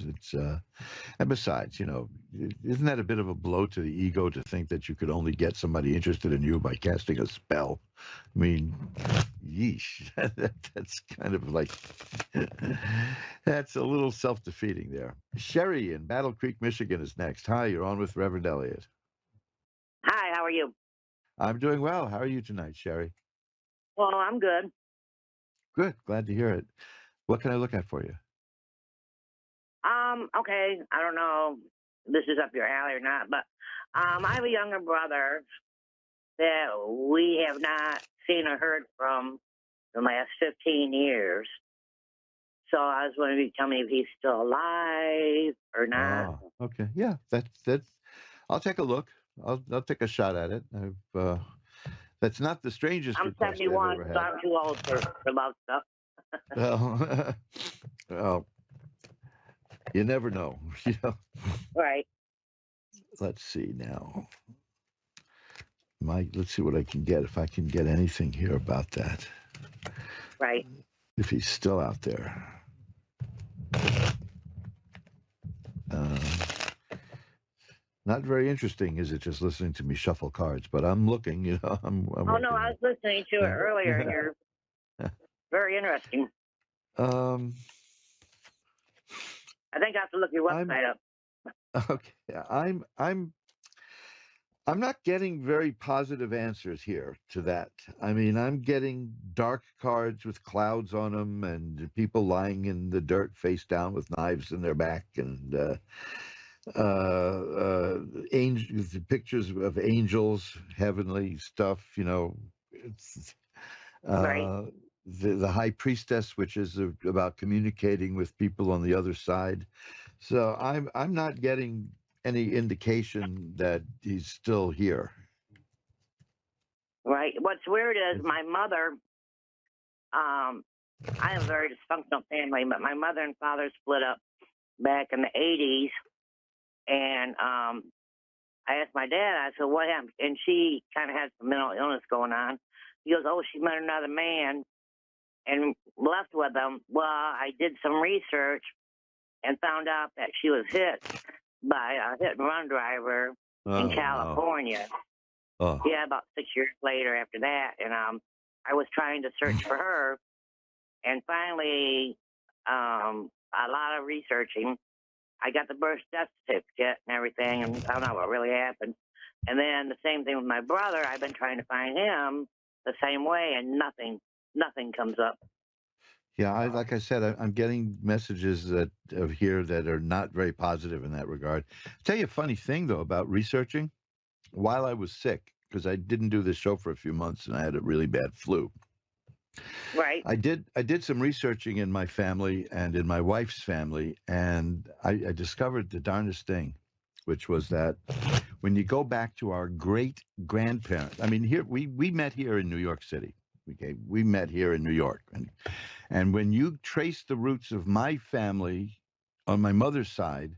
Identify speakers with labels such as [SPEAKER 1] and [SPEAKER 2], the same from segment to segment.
[SPEAKER 1] It's and besides, isn't that a bit of a blow to the ego to think that you could only get somebody interested in you by casting a spell? I mean, yeesh, that's kind of like that's a little self-defeating there. Sherry in Battle Creek, Michigan is next. Hi, you're on with Reverend Elliot.
[SPEAKER 2] Hi, how are you?
[SPEAKER 1] I'm doing well. How are you tonight, Sherry?
[SPEAKER 2] Well, I'm good.
[SPEAKER 1] Good. Glad to hear it. What can I look at for you?
[SPEAKER 2] Okay, I don't know if this is up your alley or not, but I have a younger brother that we have not seen or heard from the last 15 years. So I was wondering if you could tell me if he's still alive or not.
[SPEAKER 1] Oh, okay. Yeah, that's. I'll take a look. I'll take a shot at it. That's not the strangest
[SPEAKER 2] I'm
[SPEAKER 1] request I've
[SPEAKER 2] 71,
[SPEAKER 1] ever
[SPEAKER 2] so
[SPEAKER 1] had.
[SPEAKER 2] I'm too old for love stuff.
[SPEAKER 1] Well, well, you never know.
[SPEAKER 2] Right,
[SPEAKER 1] Let's see now. Let's see what I can get. If I can get anything here about that.
[SPEAKER 2] right.
[SPEAKER 1] If he's still out there. Uh, Not very interesting, is it? Just listening to me shuffle cards, but I'm looking. I'm
[SPEAKER 2] Oh, no,
[SPEAKER 1] working
[SPEAKER 2] I
[SPEAKER 1] on
[SPEAKER 2] was listening to it earlier, and
[SPEAKER 1] it.
[SPEAKER 2] you're very interesting.
[SPEAKER 1] um,
[SPEAKER 2] I think I have to look your
[SPEAKER 1] I'm
[SPEAKER 2] website up.
[SPEAKER 1] okay. I'm not getting very positive answers here to that. I mean, I'm getting dark cards with clouds on them and people lying in the dirt face down with knives in their back and angels, pictures of angels, heavenly stuff. It's
[SPEAKER 2] Right,
[SPEAKER 1] uh, the high priestess, which is about communicating with people on the other side. So I'm not getting any indication that he's still here.
[SPEAKER 2] right. What's weird is my mother, um, I have a very dysfunctional family, but my mother and father split up back in the 80s. And I asked my dad, I said, what happened? And she kind of had some mental illness going on. He goes, oh, she met another man and left with him. Well, I did some research and found out that she was hit by a hit and run driver in
[SPEAKER 1] Oh no.
[SPEAKER 2] California.
[SPEAKER 1] Oh.
[SPEAKER 2] Yeah, about 6 years later after that. And I was trying to search for her. And finally, a lot of researching, I got the birth death certificate and everything and found out what really happened. And then the same thing with my brother. I've been trying to find him the same way, and nothing comes up.
[SPEAKER 1] Yeah, like I said, I'm getting messages that of here that are not very positive in that regard. Tell you a funny thing though about researching. While I was sick, because I didn't do this show for a few months and I had a really bad flu,
[SPEAKER 2] Right,
[SPEAKER 1] I did some researching in my family and in my wife's family, and I discovered the darndest thing, which was that when you go back to our great grandparents, I mean, here we met here in New York City. Okay, we met here in New York, and when you trace the roots of my family on my mother's side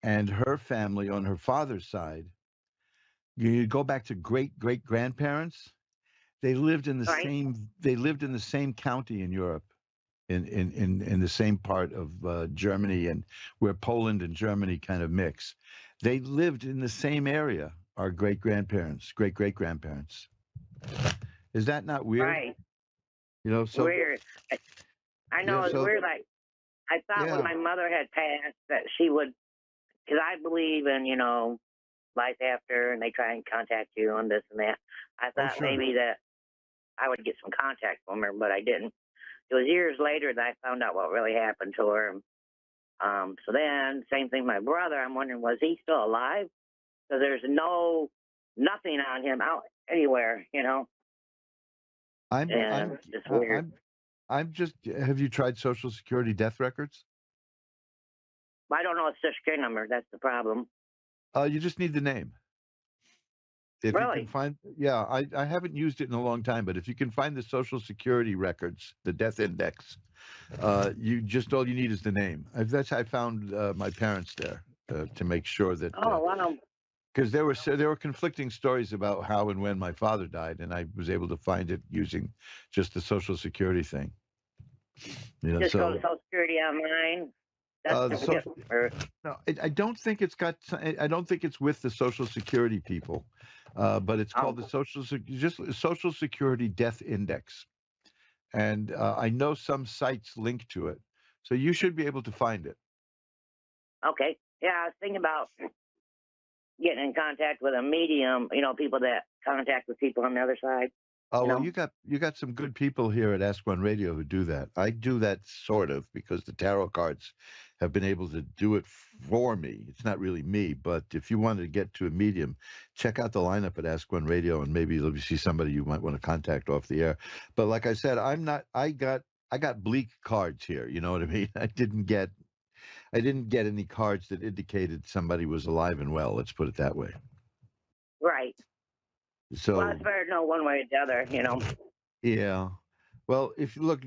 [SPEAKER 1] and her family on her father's side, you go back to great great grandparents.
[SPEAKER 2] right,
[SPEAKER 1] They lived in the same county in Europe, in the same part of Germany, and where Poland and Germany kind of mix. They lived in the same area. Our great grandparents, great great grandparents. Is that not weird?
[SPEAKER 2] right.
[SPEAKER 1] So
[SPEAKER 2] Weird. I
[SPEAKER 1] yeah,
[SPEAKER 2] know it's
[SPEAKER 1] so
[SPEAKER 2] weird. Like I thought when
[SPEAKER 1] yeah,
[SPEAKER 2] my mother had passed that she would, because I believe in life after, and they try and contact you on this and that. I
[SPEAKER 1] oh
[SPEAKER 2] thought
[SPEAKER 1] sure.
[SPEAKER 2] maybe that I would get some contact from her, but I didn't. It was years later that I found out what really happened to her. So then, same thing. My brother, I'm wondering, was he still alive? Because there's nothing on him out anywhere.
[SPEAKER 1] I'm
[SPEAKER 2] And
[SPEAKER 1] I'm
[SPEAKER 2] it's
[SPEAKER 1] uh,
[SPEAKER 2] weird.
[SPEAKER 1] I'm just. Have you tried Social Security death records?
[SPEAKER 2] But I don't know his social security number. That's the problem.
[SPEAKER 1] You just need the name. If you can
[SPEAKER 2] Really?
[SPEAKER 1] find, yeah, I haven't used it in a long time, but if you can find the Social Security records, the death index, you just all you need is the name. I found my parents there to make sure that
[SPEAKER 2] Oh, wow.
[SPEAKER 1] because there were conflicting stories about how and when my father died, and I was able to find it using just the Social Security thing.
[SPEAKER 2] Just go to
[SPEAKER 1] So
[SPEAKER 2] Social Security online. death
[SPEAKER 1] The
[SPEAKER 2] certificate.
[SPEAKER 1] social.
[SPEAKER 2] Or,
[SPEAKER 1] No, I don't think it's got. I don't think it's with the Social Security people, but it's called
[SPEAKER 2] oh,
[SPEAKER 1] the just Social Security Death Index, and I know some sites link to it, so you should be able to find it.
[SPEAKER 2] okay. Yeah, I was thinking about getting in contact with a medium, people that contact with people on the other side,
[SPEAKER 1] Oh
[SPEAKER 2] you
[SPEAKER 1] well,
[SPEAKER 2] know.
[SPEAKER 1] you got some good people here at Ask One Radio who do that. I do that sort of because the tarot cards have been able to do it for me. It's not really me, but if you wanted to get to a medium, check out the lineup at Ask One Radio, and maybe you'll see somebody you might want to contact off the air. But like I said, I'm not. I got bleak cards here. You know what I mean? I didn't get any cards that indicated somebody was alive and well. Let's put it that way.
[SPEAKER 2] Right. Well,
[SPEAKER 1] So
[SPEAKER 2] it's better to know one way or the other.
[SPEAKER 1] yeah. Well, if you look,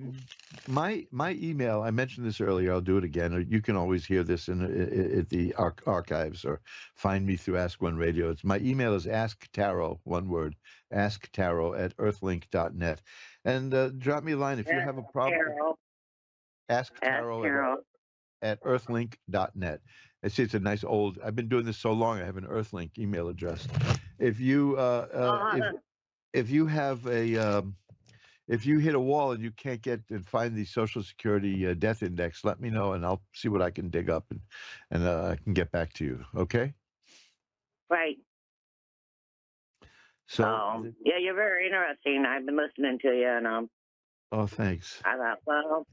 [SPEAKER 1] my email, I mentioned this earlier. I'll do it again. Or you can always hear this at the archives or find me through Ask One Radio. It's my email is asktarot, one word, asktarot at earthlink.net. And drop me a line if you
[SPEAKER 2] Ask
[SPEAKER 1] have a problem.
[SPEAKER 2] Carol. Ask
[SPEAKER 1] Asktarot
[SPEAKER 2] Carol.
[SPEAKER 1] at earthlink.net. I see it's a nice old. I've been doing this so long. I have an Earthlink email address. If you if you have a if you hit a wall and you can't get and find the Social Security death index, let me know and I'll see what I can dig up and I can get back to you. Okay.
[SPEAKER 2] Right.
[SPEAKER 1] So,
[SPEAKER 2] Yeah, you're very interesting. I've been listening to you, and
[SPEAKER 1] oh, thanks.
[SPEAKER 2] I thought, well,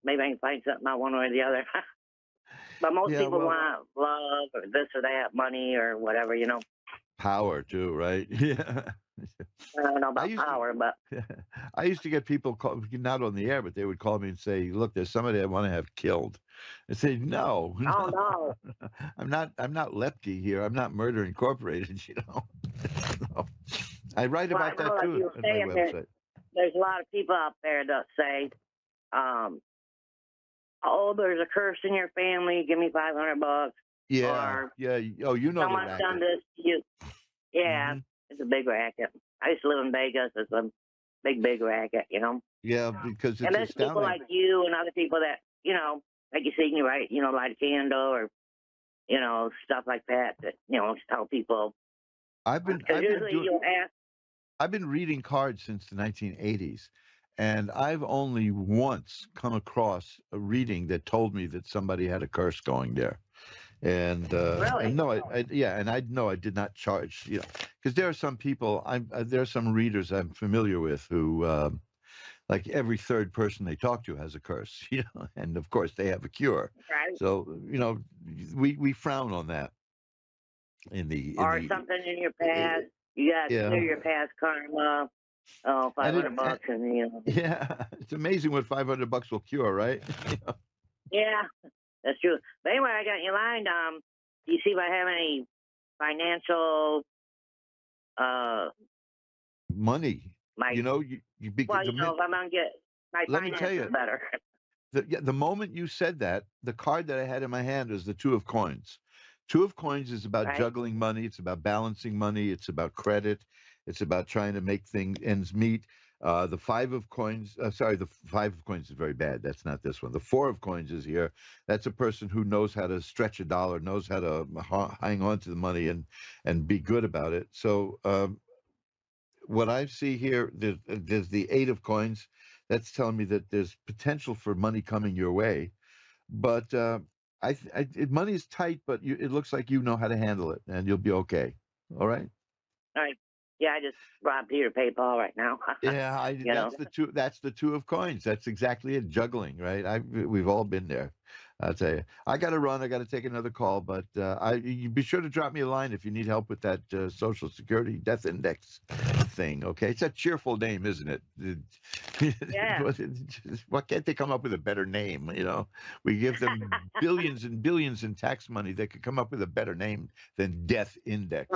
[SPEAKER 2] maybe I can find something out one way or the other. But most
[SPEAKER 1] Yeah,
[SPEAKER 2] people
[SPEAKER 1] well,
[SPEAKER 2] want love or this or that, money or whatever.
[SPEAKER 1] power too, right? Yeah.
[SPEAKER 2] I don't know
[SPEAKER 1] I
[SPEAKER 2] about
[SPEAKER 1] used to,
[SPEAKER 2] power, but
[SPEAKER 1] I used to get people call, not on the air, but they would call me and say, "Look, there's somebody I want to have killed." I say, "No,
[SPEAKER 2] oh no.
[SPEAKER 1] I'm not Lepke here. I'm not Murder Incorporated." No. I write
[SPEAKER 2] Well, I
[SPEAKER 1] about
[SPEAKER 2] know,
[SPEAKER 1] that
[SPEAKER 2] like
[SPEAKER 1] too
[SPEAKER 2] you were
[SPEAKER 1] on my
[SPEAKER 2] saying, that
[SPEAKER 1] website.
[SPEAKER 2] there's a lot of people out there that say, um, "Oh, there's a curse in your family. Give me $500."
[SPEAKER 1] Yeah,
[SPEAKER 2] Or
[SPEAKER 1] yeah. Oh, you know the
[SPEAKER 2] someone's done
[SPEAKER 1] racket.
[SPEAKER 2] this to you. Yeah,
[SPEAKER 1] Hmm.
[SPEAKER 2] it's a big racket. I used to live in Vegas. It's a big racket.
[SPEAKER 1] Yeah, because
[SPEAKER 2] And
[SPEAKER 1] it's
[SPEAKER 2] there's people
[SPEAKER 1] astounding.
[SPEAKER 2] like you and other people that, like you see, you right, light a candle or, stuff like that, tell people. Because
[SPEAKER 1] I've been
[SPEAKER 2] usually
[SPEAKER 1] doing
[SPEAKER 2] you'll ask,
[SPEAKER 1] I've been reading cards since the 1980s, and I've only once come across a reading that told me that somebody had a curse going there. And
[SPEAKER 2] really?
[SPEAKER 1] no, yeah, and I know I did not charge, because there are some people there are some readers I'm familiar with who like every third person they talk to has a curse, and of course they have a cure.
[SPEAKER 2] Right?
[SPEAKER 1] So we frown on that in
[SPEAKER 2] Or
[SPEAKER 1] the
[SPEAKER 2] something in your
[SPEAKER 1] uh,
[SPEAKER 2] past. You got to
[SPEAKER 1] yeah,
[SPEAKER 2] clear your past karma. Oh,
[SPEAKER 1] and
[SPEAKER 2] 500 bucks. And.
[SPEAKER 1] yeah, it's amazing what $500 will cure, right?
[SPEAKER 2] Yeah, that's true. But anyway, I got you lined. Do you see if I have any financial, uh,
[SPEAKER 1] Money,
[SPEAKER 2] my,
[SPEAKER 1] you be
[SPEAKER 2] well, if I'm going to get my
[SPEAKER 1] let me tell
[SPEAKER 2] finances
[SPEAKER 1] you,
[SPEAKER 2] better.
[SPEAKER 1] the moment you said that, the card that I had in my hand is the Two of Coins. Two of Coins is about
[SPEAKER 2] Right?
[SPEAKER 1] juggling money. It's about balancing money. It's about credit. It's about trying to make things ends meet. The Five of Coins, sorry, the Five of Coins is very bad. That's not this one. The Four of Coins is here. That's a person who knows how to stretch a dollar, knows how to hang on to the money and be good about it. So what I see here, there's the Eight of Coins. That's telling me that there's potential for money coming your way, but money is tight, but it looks like you know how to handle it, and you'll be okay. All right.
[SPEAKER 2] All right. Yeah, I just robbed Peter to pay Paul right now.
[SPEAKER 1] Yeah,
[SPEAKER 2] you know.
[SPEAKER 1] that's the two. That's the Two of Coins. That's exactly it. Juggling, right? We've all been there. I'll tell you. I got to run. I got to take another call, but you be sure to drop me a line if you need help with that Social Security Death Index thing. Okay, it's a cheerful name, isn't it?
[SPEAKER 2] Yeah.
[SPEAKER 1] Why can't they come up with a better name? We give them billions and billions in tax money. They could come up with a better name than Death Index.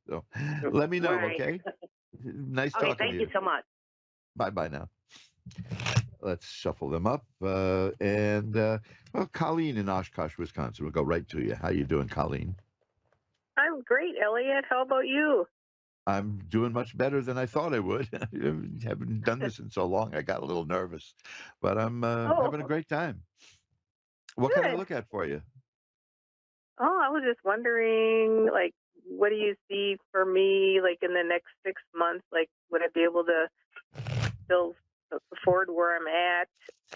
[SPEAKER 1] So let me know.
[SPEAKER 2] Right.
[SPEAKER 1] Okay. Nice
[SPEAKER 2] Okay.
[SPEAKER 1] talking to
[SPEAKER 2] Thank you
[SPEAKER 1] you.
[SPEAKER 2] so much.
[SPEAKER 1] Bye bye now. Let's shuffle them up. Well, Colleen in Oshkosh, Wisconsin. We'll go right to you. How you doing, Colleen?
[SPEAKER 3] I'm great, Elliot. How about you?
[SPEAKER 1] I'm doing much better than I thought I would. I haven't done this in so long. I got a little nervous, but I'm
[SPEAKER 3] Oh,
[SPEAKER 1] having a great time. What can I
[SPEAKER 3] Good.
[SPEAKER 1] look at for you?
[SPEAKER 3] Oh, I was just wondering, like, what do you see for me, like, in the next 6 months? Like, would I be able to still afford where I'm at,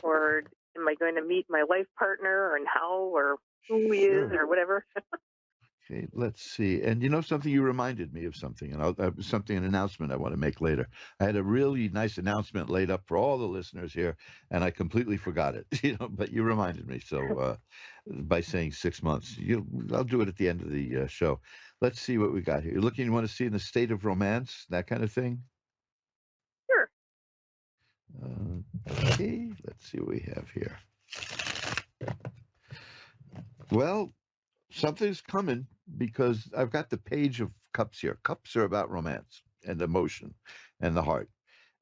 [SPEAKER 3] or am I going to meet my life partner, and how, or who he is,
[SPEAKER 1] Sure.
[SPEAKER 3] or whatever?
[SPEAKER 1] Okay, let's see. And you know something, you reminded me of something, and something, an announcement I want to make later. I had a really nice announcement laid up for all the listeners here, and I completely forgot it. But you reminded me. So by saying 6 months, I'll do it at the end of the show. Let's see what we got here. You're looking, you want to see in the state of romance, that kind of thing.
[SPEAKER 3] Sure.
[SPEAKER 1] Okay, let's see what we have here. Well, something's coming because I've got the page of cups here. Cups are about romance and emotion and the heart.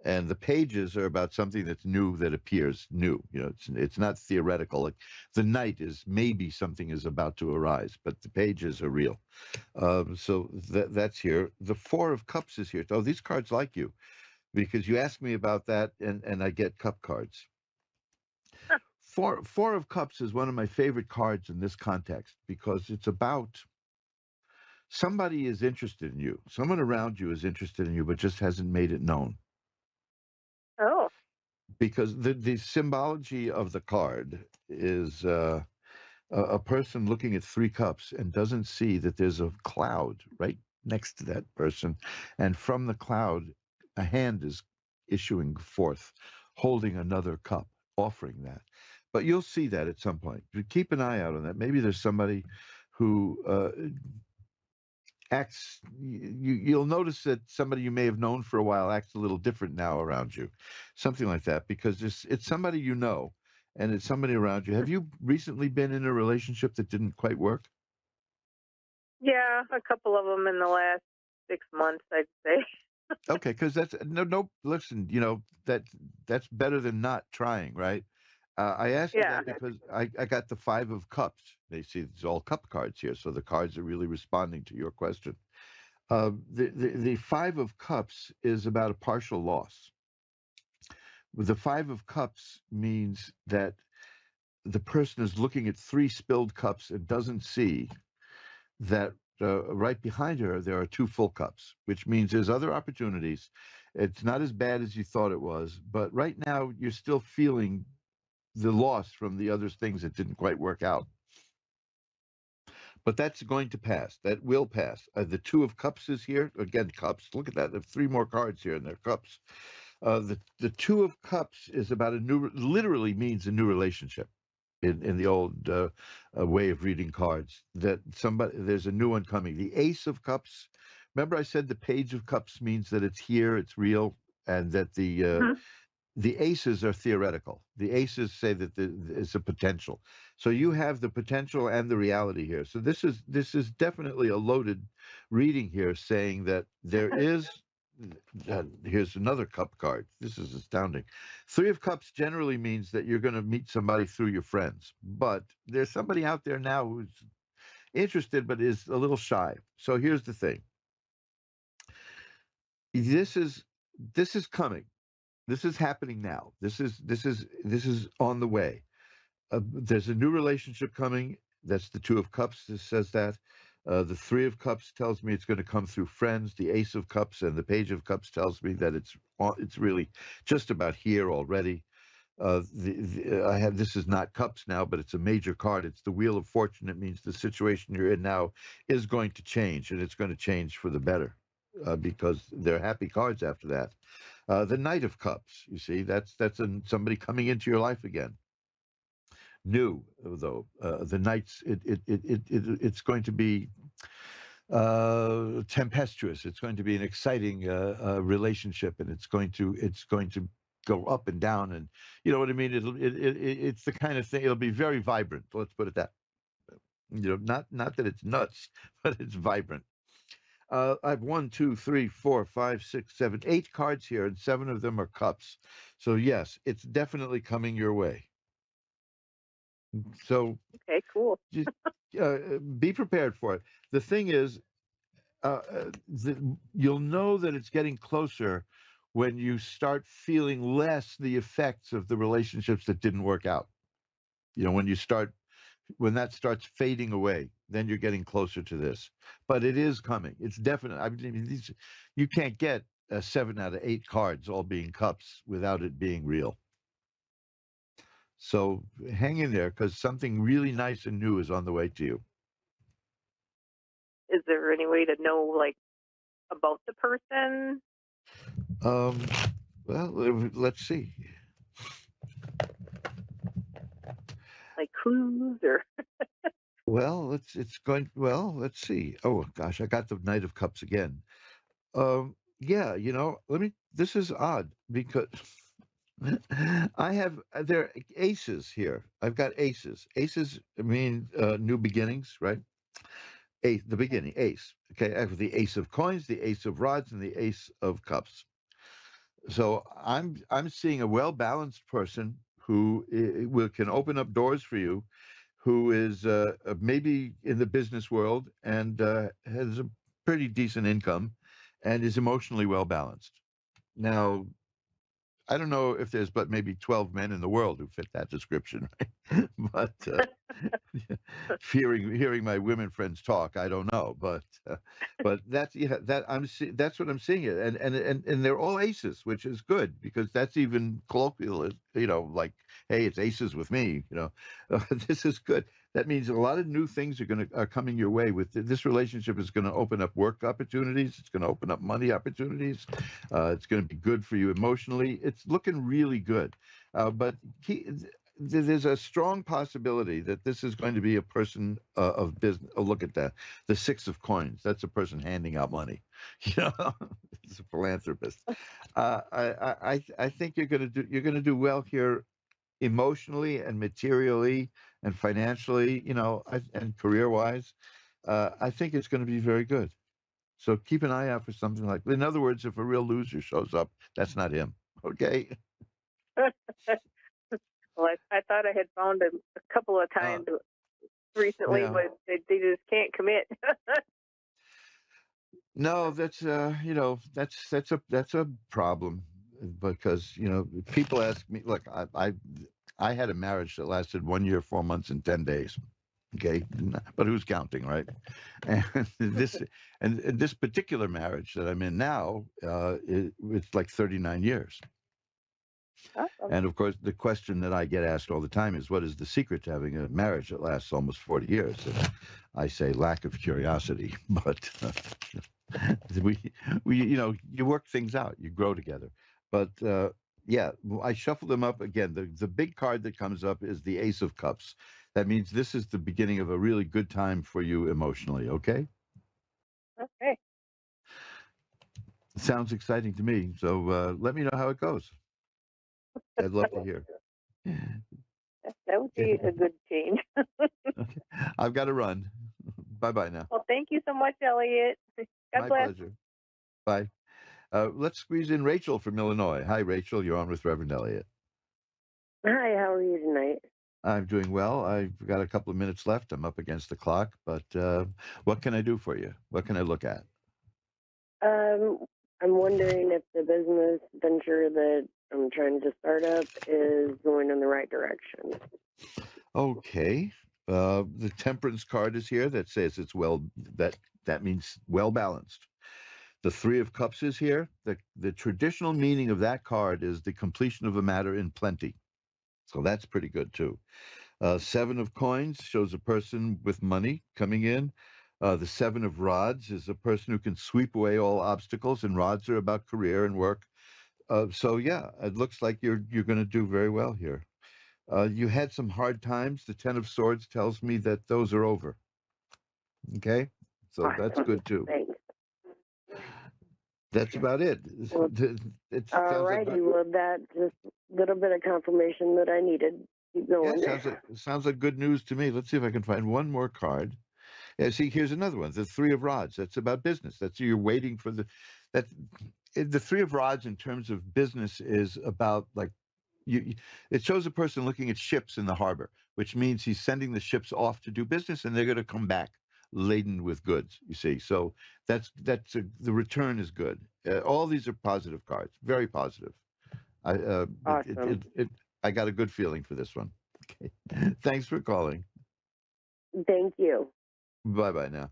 [SPEAKER 1] And the pages are about something that's new, that appears new. It's not theoretical. Like the night is maybe something is about to arise, but the pages are real. So that's here. The Four of Cups is here. Oh, these cards like you because you asked me about that, and I get cup cards. Four of Cups is one of my favorite cards in this context because it's about somebody is interested in you. Someone around you is interested in you, but just hasn't made it known.
[SPEAKER 3] Oh.
[SPEAKER 1] Because the symbology of the card is a person looking at three cups and doesn't see that there's a cloud right next to that person. And from the cloud, a hand is issuing forth, holding another cup, offering that. But you'll see that at some point. Keep an eye out on that. Maybe there's somebody who acts you'll notice that somebody you may have known for a while acts a little different now around you, something like that, because it's somebody you know, and it's somebody around you. Have you recently been in a relationship that didn't quite work?
[SPEAKER 3] Yeah, a couple of them in the last 6 months, I'd say.
[SPEAKER 1] Okay, because that's no, listen, that's better than not trying, right? I asked you
[SPEAKER 3] Yeah.
[SPEAKER 1] that because I got the Five of Cups. They see it's all cup cards here, so the cards are really responding to your question. The Five of Cups is about a partial loss. The Five of Cups means that the person is looking at three spilled cups and doesn't see that right behind her there are two full cups, which means there's other opportunities. It's not as bad as you thought it was, but right now you're still feeling the loss from the other things that didn't quite work out. But that's going to pass. That will pass. The Two of Cups is here. Again, cups. Look at that. There are three more cards here, and they're cups. The Two of Cups is about literally means a new relationship in the old way of reading cards. That there's a new one coming. The Ace of Cups. Remember, I said the Page of Cups means that it's here, it's real, and that
[SPEAKER 3] Mhm.
[SPEAKER 1] the aces are theoretical. The aces say that it's a potential. So you have the potential and the reality here. So this is definitely a loaded reading here, saying that there is. Here's another cup card. This is astounding. Three of Cups generally means that you're going to meet somebody through your friends, but there's somebody out there now who's interested but is a little shy. So here's the thing. This is this is coming. This is happening now. This is on the way. There's a new relationship coming. That's the Two of Cups that says that. The Three of Cups tells me it's going to come through friends. The Ace of Cups and the Page of Cups tells me that it's really just about here already. I have this is not cups now, but it's a major card. It's the Wheel of Fortune. It means the situation you're in now is going to change, and it's going to change for the better, because they're happy cards after that. The Knight of Cups, you see, that's somebody coming into your life again. New though, the Knights, it's going to be tempestuous. It's going to be an exciting relationship, and it's going to go up and down, and you know what I mean. It's the kind of thing. It'll be very vibrant. Let's put it that. Not that it's nuts, but it's vibrant. I have one, two, three, four, five, six, seven, eight cards here, and seven of them are cups. So yes, it's definitely coming your way. So
[SPEAKER 3] Okay, cool.
[SPEAKER 1] just be prepared for it. The thing is, you'll know that it's getting closer when you start feeling less the effects of the relationships that didn't work out. When you start When that starts fading away, then you're getting closer to this. But it is coming. It's definite. I mean, you can't get 7 out of 8 cards all being cups without it being real. So hang in there because something really nice and new is on the way to you.
[SPEAKER 3] Is there any way to know, like, about the person?
[SPEAKER 1] Um, well, let's see.
[SPEAKER 3] Like clues or?
[SPEAKER 1] Well, it's going well. Let's see. Oh gosh, I got the Knight of Cups again. Yeah, let me. This is odd because I have there are aces here. I've got aces. Aces mean new beginnings, right? Ace, the beginning, ace. Okay, I have the ace of coins, the ace of rods, and the ace of cups. So I'm seeing a well balanced person who can open up doors for you, who is maybe in the business world and has a pretty decent income, and is emotionally well balanced. Now, I don't know if there's but maybe 12 men in the world who fit that description, right? But hearing my women friends talk, I don't know, but that's yeah, that's what I'm seeing it, and they're all aces, which is good because that's even colloquial, like hey, it's aces with me, this is good. That means a lot of new things are coming your way. With this relationship is going to open up work opportunities. It's going to open up money opportunities. It's going to be good for you emotionally. It's looking really good, but there's a strong possibility that this is going to be a person of business. Oh, look at that. The 6 of coins. That's a person handing out money. You know, it's a philanthropist. I think you're going to do well here emotionally and materially and financially, and career wise. I think it's going to be very good. So keep an eye out for something like. In other words, if a real loser shows up, that's not him. Okay.
[SPEAKER 3] Well, I thought I had found him a couple of
[SPEAKER 1] Uh,
[SPEAKER 3] times recently,
[SPEAKER 1] yeah.
[SPEAKER 3] but they just can't commit.
[SPEAKER 1] No, that's a problem because people ask me. Look, I had a marriage that lasted 1 year, 4 months, and 10 days. Okay, but who's counting, right? And this particular marriage that I'm in now, it's like 39 years.
[SPEAKER 3] Awesome.
[SPEAKER 1] And of course, the question that I get asked all the time is, what is the secret to having a marriage that lasts almost 40 years? And I say lack of curiosity, but we, you work things out, you grow together. But yeah, I shuffle them up again. The big card that comes up is the Ace of Cups. That means this is the beginning of a really good time for you emotionally. Okay,
[SPEAKER 3] Okay.
[SPEAKER 1] sounds exciting to me. So let me know how it goes. I'd love to hear.
[SPEAKER 3] That would be a good change.
[SPEAKER 1] Okay. I've got to run. Bye bye now.
[SPEAKER 3] Well, thank you so much, Elliot. God
[SPEAKER 1] My
[SPEAKER 3] bless.
[SPEAKER 1] pleasure. Bye. Let's squeeze in Rachel from Illinois. Hi, Rachel. You're on with Reverend Elliot.
[SPEAKER 4] Hi, how are you tonight?
[SPEAKER 1] I'm doing well. I've got a couple of minutes left. I'm up against the clock, but what can I do for you? What can I look at?
[SPEAKER 4] Um, I'm wondering if the business venture that I'm trying to start up is going in the right direction.
[SPEAKER 1] Okay. The temperance card is here that says it's that means well balanced. The 3 of Cups is here. The traditional meaning of that card is the completion of a matter in plenty. So that's pretty good too. 7 of Coins shows a person with money coming in. The 7 of Rods is a person who can sweep away all obstacles, and rods are about career and work. So yeah, it looks like you're going to do very well here. You had some hard times. The 10 of Swords tells me that those are over. Okay, so that's
[SPEAKER 4] Awesome.
[SPEAKER 1] good too.
[SPEAKER 4] Thanks.
[SPEAKER 1] That's about it.
[SPEAKER 4] Well,
[SPEAKER 1] It
[SPEAKER 4] all
[SPEAKER 1] sounds like
[SPEAKER 4] righty. Well, that just a little bit of confirmation that I needed. Keep
[SPEAKER 1] yeah,
[SPEAKER 4] going.
[SPEAKER 1] sounds like good news to me. Let's see if I can find one more card. Yeah, see, here's another one. The 3 of Rods. That's about business. That's you're waiting for that. The 3 of Rods in terms of business is about like it shows a person looking at ships in the harbor, which means he's sending the ships off to do business, and they're going to come back laden with goods. You see, so the return is good. All these are positive cards, very positive. I
[SPEAKER 4] Awesome.
[SPEAKER 1] I got a good feeling for this one. Okay, thanks for calling.
[SPEAKER 4] Thank you.
[SPEAKER 1] Bye-bye now.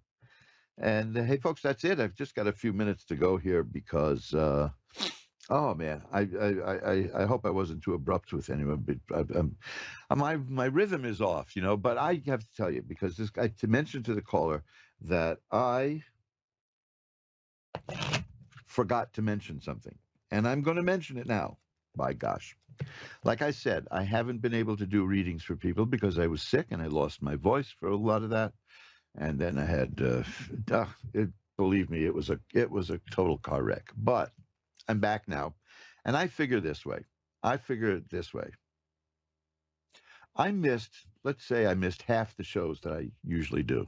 [SPEAKER 1] And hey, folks, that's it. I've just got a few minutes to go here because, oh man, I hope I wasn't too abrupt with anyone, but my rhythm is off, But I have to tell you because to mention to the caller that I forgot to mention something, and I'm going to mention it now. By gosh. Like I said, I haven't been able to do readings for people because I was sick and I lost my voice for a lot of that. And then I had, believe me, it was a total car wreck. But I'm back now, and I figure it this way. Let's say I missed half the shows that I usually do.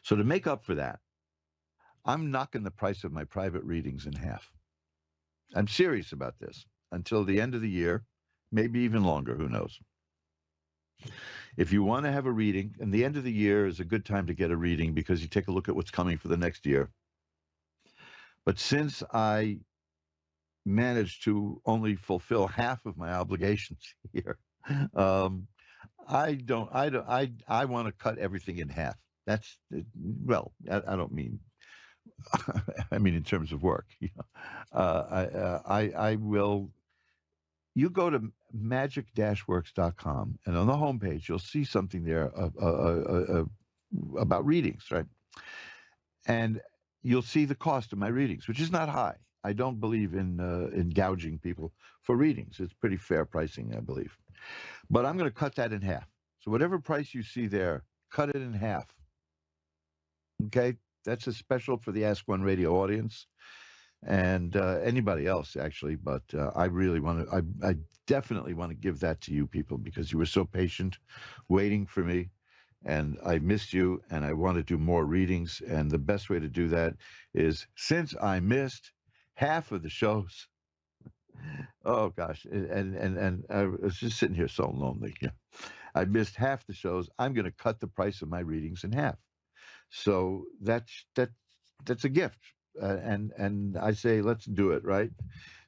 [SPEAKER 1] So to make up for that, I'm knocking the price of my private readings in half. I'm serious about this until the end of the year, maybe even longer, who knows. If you want to have a reading, and the end of the year is a good time to get a reading because you take a look at what's coming for the next year. But since I managed to only fulfill half of my obligations here, I want to cut everything in half. That's, well, I don't mean, I mean in terms of work. I will. You go to magic-works.com, and on the homepage, you'll see something there about readings, right? And you'll see the cost of my readings, which is not high. I don't believe in gouging people for readings. It's pretty fair pricing, I believe. But I'm going to cut that in half. So whatever price you see there, cut it in half. Okay? That's a special for the Ask One Radio audience. And anybody else, actually, but I really want to, I definitely want to give that to you people because you were so patient waiting for me, and I missed you, and I want to do more readings, and the best way to do that is, since I missed half of the shows, oh gosh, and I was just sitting here so lonely. Yeah, I missed half the shows. I'm going to cut the price of my readings in half. So that's a gift. And I say, let's do it, right?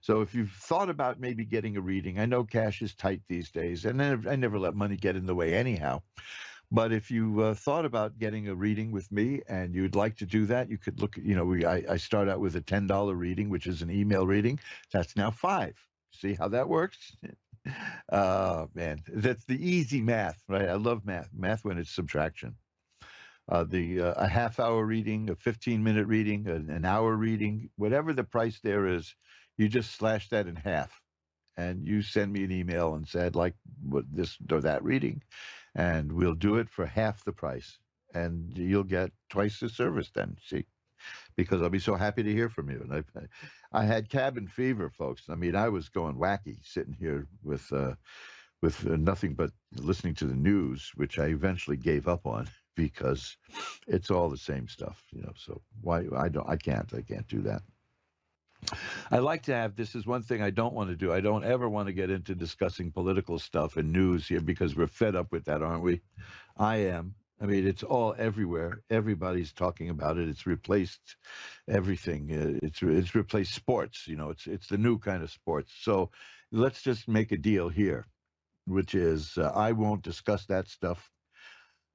[SPEAKER 1] So if you've thought about maybe getting a reading, I know cash is tight these days, and I never let money get in the way anyhow. But if you thought about getting a reading with me and you'd like to do that, you could look, I start out with a $10 reading, which is an email reading. That's now $5. See how that works? Man, that's the easy math, right? I love math when it's subtraction. A half-hour reading, a 15-minute reading, an hour reading, whatever the price there is, you just slash that in half, and you send me an email and said, like, what this or that reading, and we'll do it for half the price, and you'll get twice the service then, see, because I'll be so happy to hear from you. And I had cabin fever, folks. I mean, I was going wacky sitting here with nothing but listening to the news, which I eventually gave up on because it's all the same stuff, so I can't do that. I like to have, this is one thing I don't want to do. I don't ever want to get into discussing political stuff and news here because we're fed up with that, aren't we? I am. I mean, it's all everywhere. Everybody's talking about it. It's replaced everything. It's replaced sports. It's the new kind of sports. So let's just make a deal here, which is I won't discuss that stuff.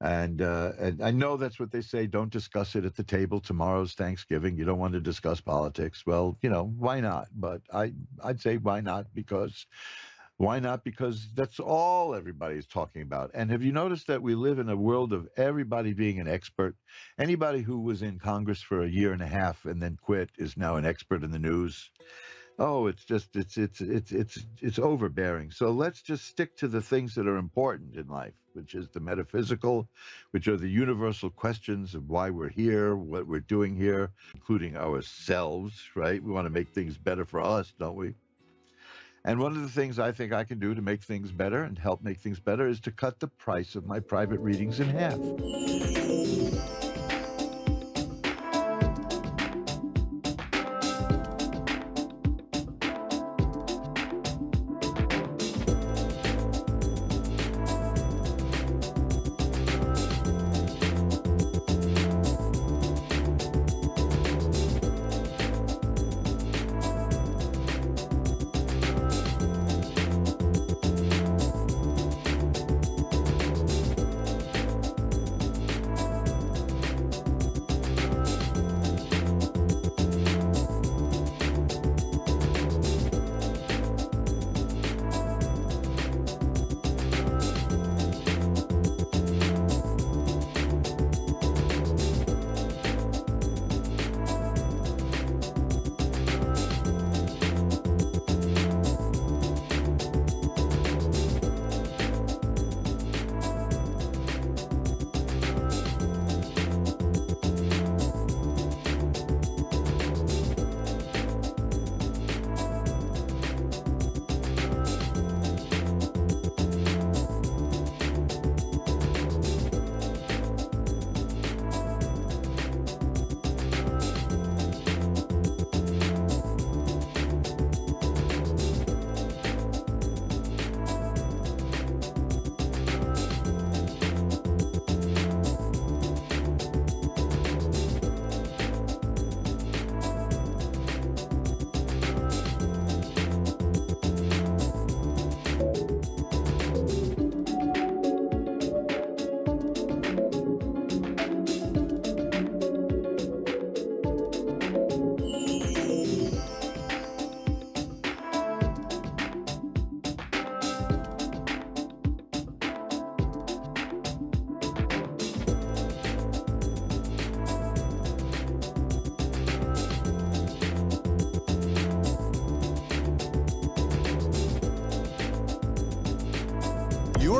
[SPEAKER 1] And I know that's what they say. Don't discuss it at the table. Tomorrow's Thanksgiving. You don't want to discuss politics. Well, why not? But I'd say why not? Because that's all everybody's talking about. And have you noticed that we live in a world of everybody being an expert? Anybody who was in Congress for a year and a half and then quit is now an expert in the news. Oh, it's overbearing. So let's just stick to the things that are important in life, which is the metaphysical, which are the universal questions of why we're here, what we're doing here, including ourselves, right? We want to make things better for us, don't we? And one of the things I think I can do to make things better and help make things better is to cut the price of my private readings in half.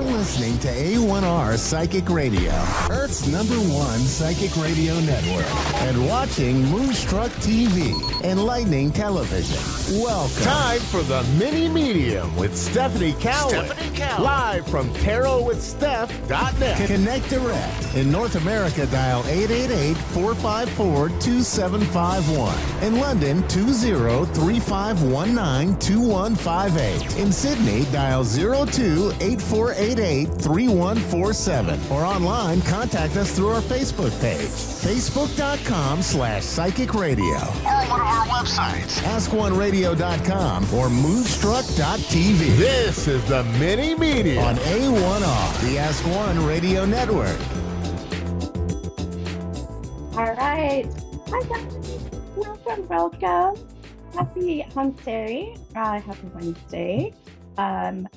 [SPEAKER 5] listening to A1R Psychic Radio, Earth's #1 psychic radio network, and watching Moonstruck TV, enlightening television. Welcome. Time for the Mini Medium with Stephanie Cowan. Live from TarotWithSteph.net. Connect direct. In North America, dial 888-454-2751. In London, 20-3519-2158. In Sydney, dial 02-8488-3147. Or online, contact us through our Facebook page, facebook.com/psychic radio. Or one of our websites, askoneradio.com or moonstruck.tv. This is the Mini Media on A1R, the Ask One Radio Network.
[SPEAKER 6] All right. Hi, guys. Welcome. Happy Hump Day. Happy Wednesday. And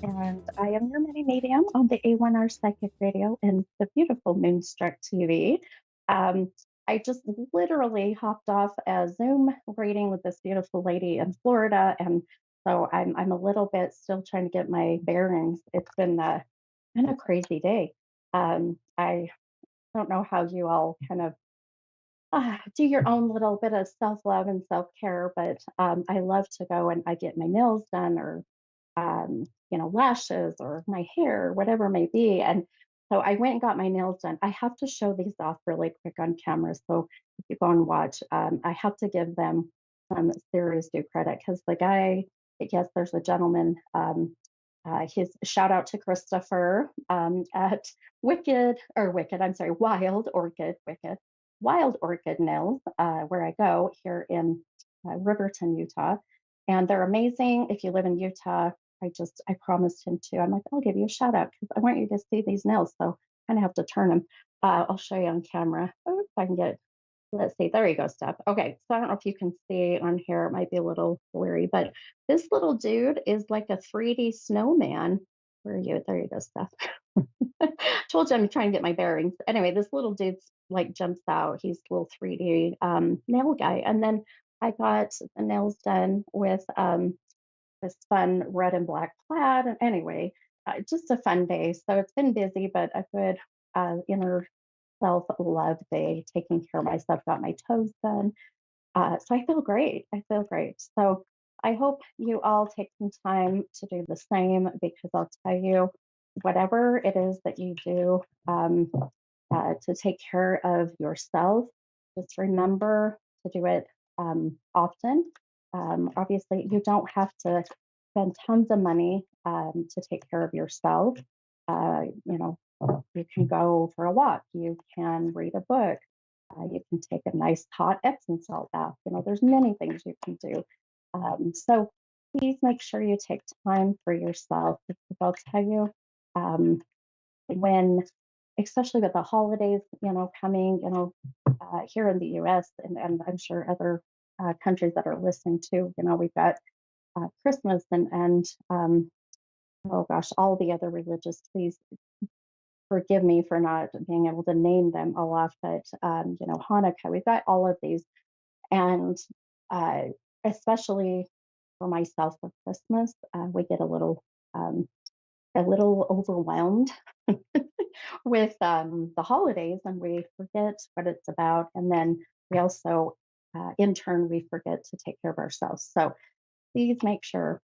[SPEAKER 6] I am your mini medium on the A1R Psychic Radio and the beautiful Moonstruck TV. I just literally hopped off a Zoom reading with this beautiful lady in Florida, and so I'm a little bit still trying to get my bearings. It's been kind of crazy day. I don't know how you all kind of do your own little bit of self-love and self-care, but I love to go and I get my nails done or lashes or my hair, whatever it may be. And so I went and got my nails done. I have to show these off really quick on camera. So if you go and watch, I have to give them some serious due credit because the guy, yes, there's a gentleman, his shout out to Christopher at Wild Orchid Nails, where I go here in Riverton, Utah. And they're amazing. If you live in Utah, I promised him to. I'm like, I'll give you a shout out because I want you to see these nails. So I kind of have to turn them. I'll show you on camera. Oh, if I can get, let's see. There you go, Steph. Okay. So I don't know if you can see on here. It might be a little blurry, but this little dude is like a 3D snowman. Where are you? There you go, Steph. Told you I'm trying to get my bearings. Anyway, this little dude's like jumps out. He's a little 3D nail guy. And then I got the nails done with this fun red and black plaid. And anyway, just a fun day. So it's been busy, but a good inner self-love day, taking care of myself, got my toes done. So I feel great. So I hope you all take some time to do the same because I'll tell you, whatever it is that you do to take care of yourself, just remember to do it often. Obviously, you don't have to spend tons of money to take care of yourself. You can go for a walk, you can read a book, you can take a nice hot Epsom salt bath. There's many things you can do. So please make sure you take time for yourself because I'll tell you, when, especially with the holidays, coming, here in the U.S. and I'm sure other countries that are listening too. We've got Christmas and oh gosh, all the other religious. Please forgive me for not being able to name them all off, but Hanukkah. We've got all of these, and especially for myself for Christmas, we get a little overwhelmed with the holidays and we forget what it's about. And then we also, in turn, we forget to take care of ourselves. So please make sure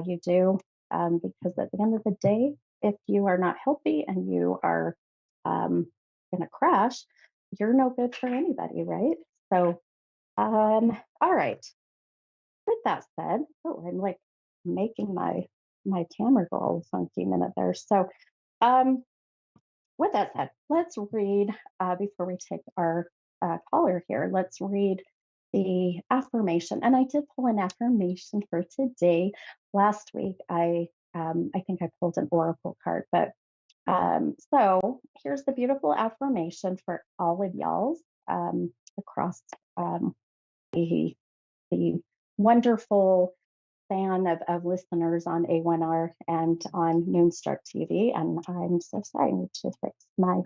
[SPEAKER 6] you do, because at the end of the day, if you are not healthy and you are in a crash, you're no good for anybody, right? So, all right. With that said, I'm like making my camera go all funky minute there. So, with that said, let's read before we take our caller here. Let's read the affirmation, and I did pull an affirmation for today. Last week, I think I pulled an oracle card, but so here's the beautiful affirmation for all of y'all across the wonderful fan of listeners on A1R and on Moonstruck TV. And I'm so sorry, I need to fix my,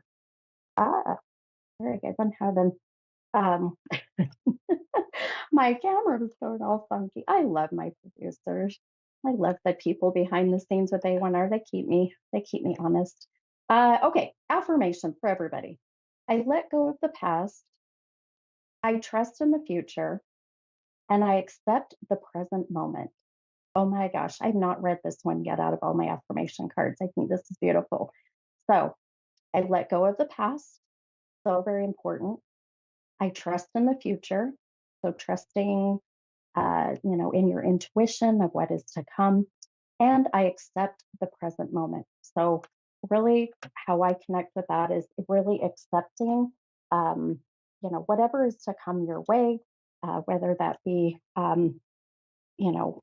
[SPEAKER 6] very good. I'm having, my camera was going all funky. I love my producers. I love the people behind the scenes with A1R. They keep me honest. Okay, affirmation for everybody. I let go of the past. I trust in the future, and I accept the present moment. Oh my gosh, I've not read this one yet out of all my affirmation cards. I think this is beautiful. So I let go of the past. So very important. I trust in the future. So trusting, in your intuition of what is to come. And I accept the present moment. So really how I connect with that is really accepting, um, whatever is to come your way, whether that be, you know,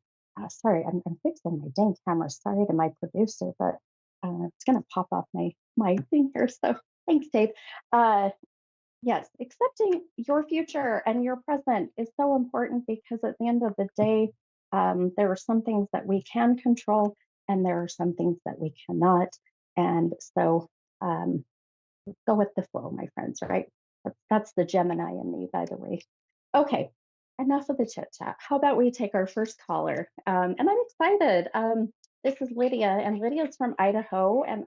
[SPEAKER 6] sorry, I'm fixing my dang camera. Sorry to my producer, but it's going to pop off my thing here. So thanks, Dave. Uh, yes, accepting your future and your present is so important because at the end of the day, there are some things that we can control and there are some things that we cannot. And so um, go with the flow, my friends, right? That's the Gemini in me, by the way. Okay, enough of the chit chat. How about we take our first caller? And I'm excited. This is Lydia, and Lydia's from Idaho, and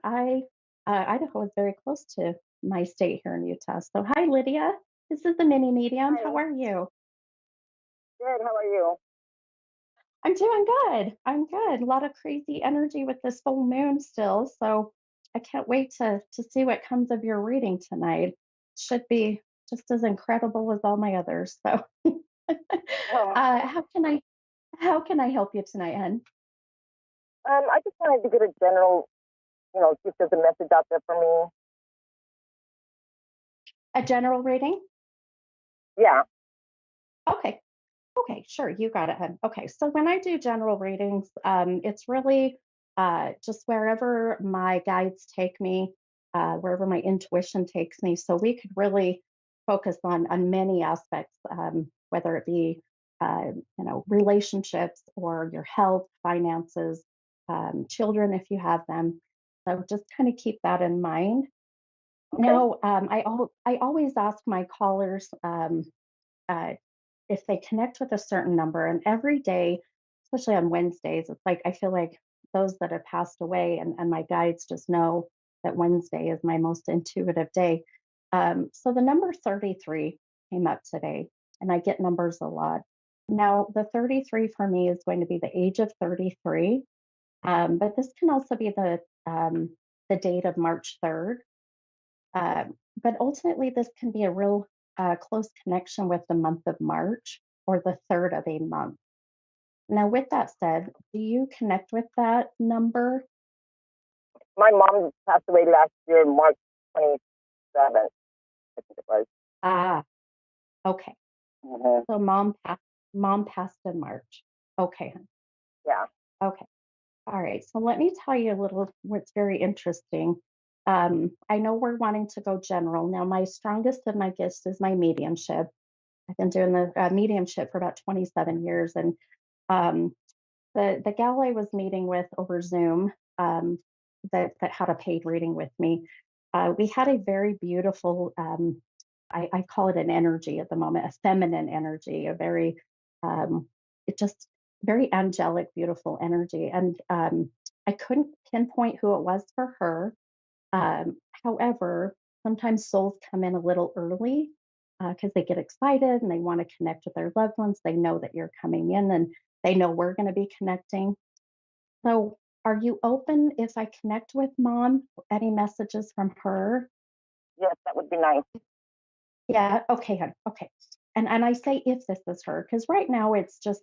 [SPEAKER 6] Idaho is very close to my state here in Utah. So, hi, Lydia. This is the mini medium.
[SPEAKER 7] Hi.
[SPEAKER 6] How are you?
[SPEAKER 7] Good. How are you?
[SPEAKER 6] I'm doing good. I'm good. A lot of crazy energy with this full moon still. So I can't wait to see what comes of your reading tonight. Should be just as incredible as all my others. So
[SPEAKER 7] Oh,
[SPEAKER 6] how can I help you tonight, Hen?
[SPEAKER 7] I just wanted to get a general, just as a message out there for me.
[SPEAKER 6] A general reading?
[SPEAKER 7] Yeah.
[SPEAKER 6] Okay. Okay, sure, you got it, Hen. Okay, so when I do general readings, it's really just wherever my guides take me, wherever my intuition takes me. So we could really focus on many aspects, whether it be relationships or your health, finances, children if you have them. So just kind of keep that in mind.
[SPEAKER 7] Okay.
[SPEAKER 6] Now, I always ask my callers. Uh, if they connect with a certain number and every day, especially on Wednesdays, it's like I feel like those that have passed away and my guides just know that Wednesday is my most intuitive day. So the number 33 came up today, and I get numbers a lot. Now, the 33 for me is going to be the age of 33, but this can also be the date of March 3rd. But ultimately, this can be a real close connection with the month of March or the third of a month. Now, with that said, do you connect with that number?
[SPEAKER 7] My mom passed away last year, March 27th, I think it was.
[SPEAKER 6] Ah, okay.
[SPEAKER 7] Hmm.
[SPEAKER 6] So mom passed in March. Okay,
[SPEAKER 7] Yeah.
[SPEAKER 6] okay. All right. So let me tell you a little what's very interesting. I know we're wanting to go general. Now, my strongest of my gifts is my mediumship. I've been doing the mediumship for about 27 years, and um, the gal I was meeting with over Zoom, that had a paid reading with me, we had a very beautiful, I call it an energy at the moment, a feminine energy, a very it just very angelic, beautiful energy, and I couldn't pinpoint who it was for her. However, sometimes souls come in a little early because they get excited and they want to connect with their loved ones. They know that you're coming in and they know we're going to be connecting. So, are you open if I connect with mom? Any messages from her?
[SPEAKER 7] Yes, that would be nice.
[SPEAKER 6] Yeah. Okay. Hon, okay. And I say if this is her because right now it's just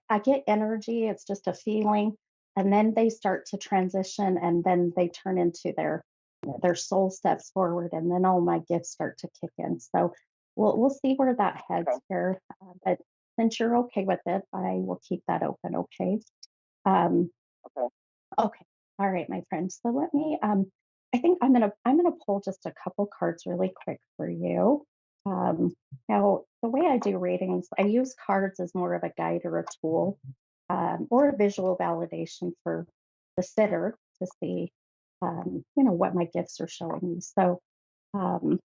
[SPEAKER 6] I get energy. It's just a feeling, and then they start to transition, and then they turn into their soul steps forward, and then all my gifts start to kick in. So we'll see where that heads
[SPEAKER 7] Okay.
[SPEAKER 6] here. But since you're okay with it, I will keep that open. Okay. Um,
[SPEAKER 7] Okay.
[SPEAKER 6] okay. All right, my friend. So let me. I think I'm gonna pull just a couple cards really quick for you. Now, the way I do readings, I use cards as more of a guide or a tool, or a visual validation for the sitter to see, what my gifts are showing me. So um,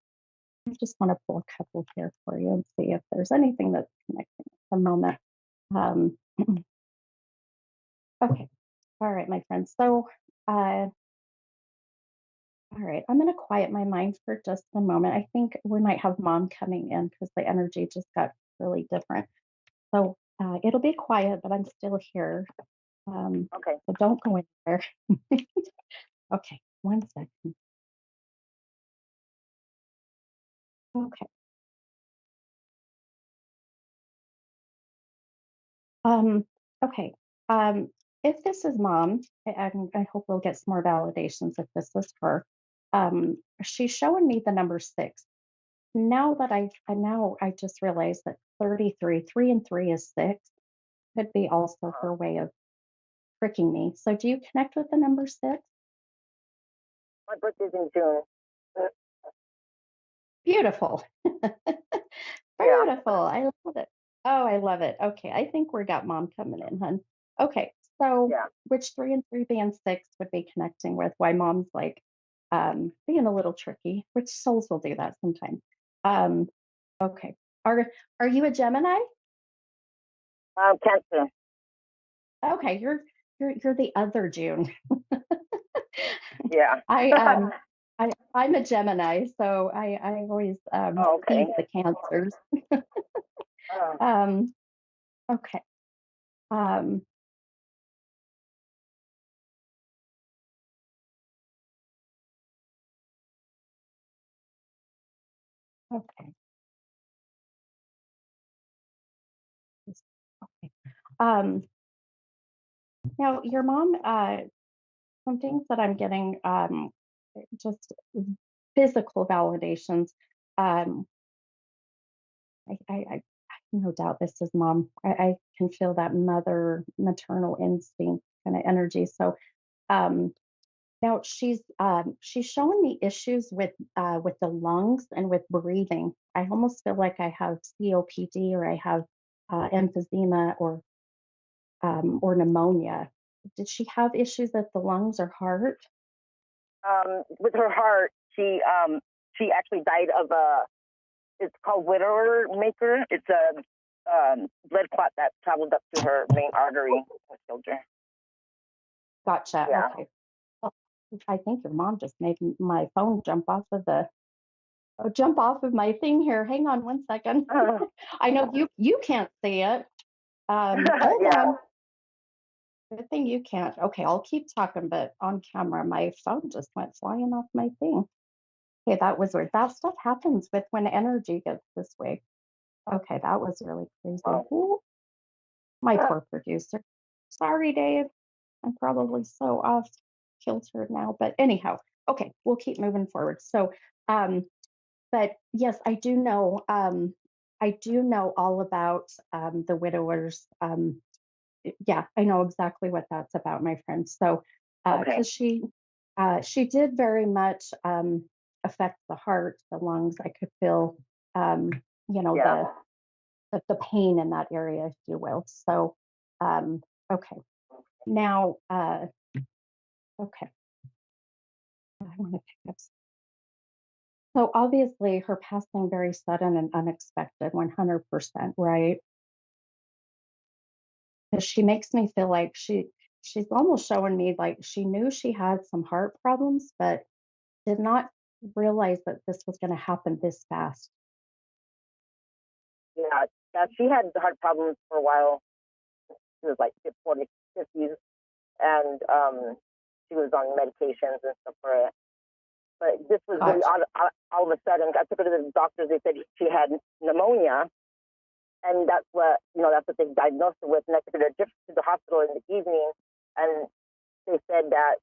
[SPEAKER 6] I just want to pull a couple here for you and see if there's anything that's connecting at the moment. Um, Okay. All right, my friend. So, all right, I'm going to quiet my mind for just a moment. I think we might have mom coming in because the energy just got really different. So it'll be quiet, but I'm still here.
[SPEAKER 7] Okay.
[SPEAKER 6] So don't go anywhere. Okay, one second. Okay. Um, okay. Um, if this is mom, I hope we'll get some more validations if this is her. She's showing me the number 6. Now that I just realized that 33, 3 and 3 is 6, could be also
[SPEAKER 7] Uh,
[SPEAKER 6] her way of tricking me. So do you connect with the number 6?
[SPEAKER 7] my birthday's in June. Uh,
[SPEAKER 6] Beautiful.
[SPEAKER 7] Yeah.
[SPEAKER 6] Beautiful. I love it. Oh, I love it. Okay. I think we got mom coming in, hun. Okay. So
[SPEAKER 7] Yeah.
[SPEAKER 6] which 3 and 3 being 6 would be connecting with why mom's like being a little tricky, which souls will do that sometimes. Um, okay. Are you a Gemini?
[SPEAKER 7] Cancer.
[SPEAKER 6] Okay, you're the other June.
[SPEAKER 7] Yeah.
[SPEAKER 6] I um I'm a Gemini, so I always
[SPEAKER 7] Oh, okay.
[SPEAKER 6] tease the cancers.
[SPEAKER 7] Uh,
[SPEAKER 6] Um, okay. Um, okay. Okay. Um, now your mom, some things that I'm getting, just physical validations. Um, I no doubt this is mom. I can feel that maternal instinct kind of energy. So, um, now she's showing me issues with the lungs and with breathing. I almost feel like I have COPD or I have emphysema or pneumonia. Did she have issues with the lungs or heart?
[SPEAKER 7] with her heart, she actually died of a. It's called widower maker. It's a blood clot that traveled up to her main artery and killed her.
[SPEAKER 6] Gotcha.
[SPEAKER 7] Yeah.
[SPEAKER 6] Okay. Well, I think your mom just made my phone jump off of my thing here. Hang on one second. I know you can't see it. Hold
[SPEAKER 7] Yeah.
[SPEAKER 6] on. Good thing you can't. Okay, I'll keep talking, but on camera, my phone just went flying off my thing. Okay, that was weird. That stuff happens with when energy gets this way. Okay, that was really crazy.
[SPEAKER 7] Wow.
[SPEAKER 6] Ooh, my poor producer. Sorry, Dave. I'm probably so off kilter now, but anyhow, okay, we'll keep moving forward. So, um, but yes, I do know all about the widowers. Yeah, I know exactly what that's about, my friend. So,
[SPEAKER 7] Okay.
[SPEAKER 6] because she did very much affect the heart, the lungs. I could feel, um,
[SPEAKER 7] Yeah.
[SPEAKER 6] the pain in that area, if you will. So, okay, now, okay, I want to pick up. So obviously, her passing very sudden and unexpected, 100%, right? Because she makes me feel like she's almost showing me like she knew she had some heart problems, but did not realize that this was going to happen this fast.
[SPEAKER 7] Yeah. Yeah. She had heart problems for a while. She was like 40, 50s, and she was on medications and stuff for it. But this was really
[SPEAKER 6] Gotcha.
[SPEAKER 7] all of a sudden. I took her to the doctors. They said she had pneumonia, and that's what they diagnosed her with. And I took her to the hospital in the evening, and they said that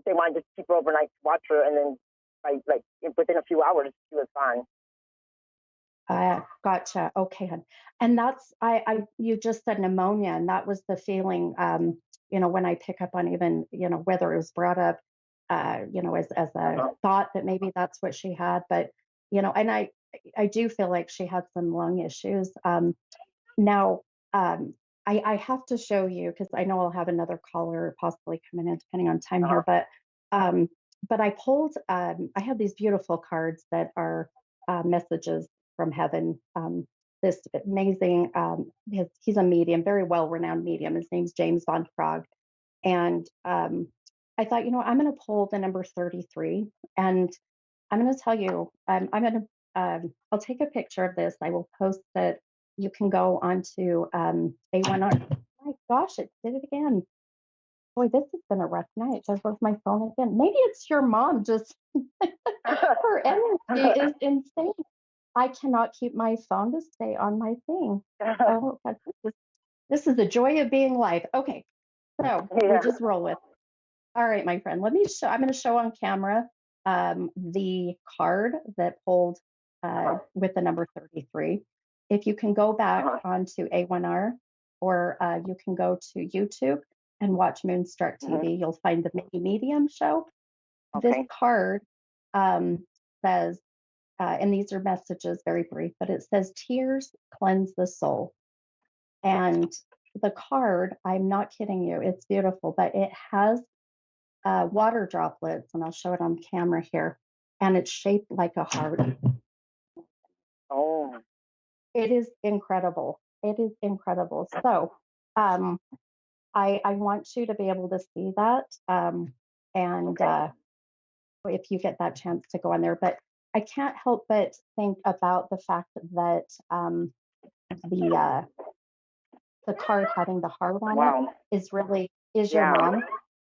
[SPEAKER 7] they wanted to keep her overnight to watch her, and then within a few hours she was fine.
[SPEAKER 6] Gotcha. Okay, hun. And that's you just said pneumonia, and that was the feeling. When I pick up on even whether it was brought up, as a
[SPEAKER 7] Uh-huh.
[SPEAKER 6] thought that maybe that's what she had, but and I do feel like she had some lung issues. Now, I have to show you because I know I'll have another caller possibly coming in depending on time
[SPEAKER 7] Uh-huh.
[SPEAKER 6] here, um, but I pulled. I have these beautiful cards that are messages from heaven. this amazing, he's a medium, very well-renowned medium. His name's James Von Krog. And I thought, I'm going to pull the number 33. And I'm going to tell you, I'm going to, I'll take a picture of this. I will post it. You can go onto A1R. My gosh, it did it again. Boy, this has been a rough night. There goes my phone again. Maybe it's your mom. Just her energy is insane. I cannot keep my phone to stay on my thing. Oh, this is the joy of being live. Okay, so we'll just roll with. All right, my friend. Let me show. I'm going to show on camera the card that pulled with the number 33. If you can go back onto A1R, or you can go to YouTube and watch Moonstruck TV, you'll find the Mini Medium show. This card says, and these are messages, very brief, but it says, "Tears cleanse the soul." And the card, I'm not kidding you, it's beautiful, but it has water droplets, and I'll show it on camera here, and it's shaped like a heart.
[SPEAKER 7] Oh.
[SPEAKER 6] It is incredible. It is incredible. So I want you to be able to see that. And if you get that chance to go on there, but I can't help but think about the fact that the card having the heart on it is your mom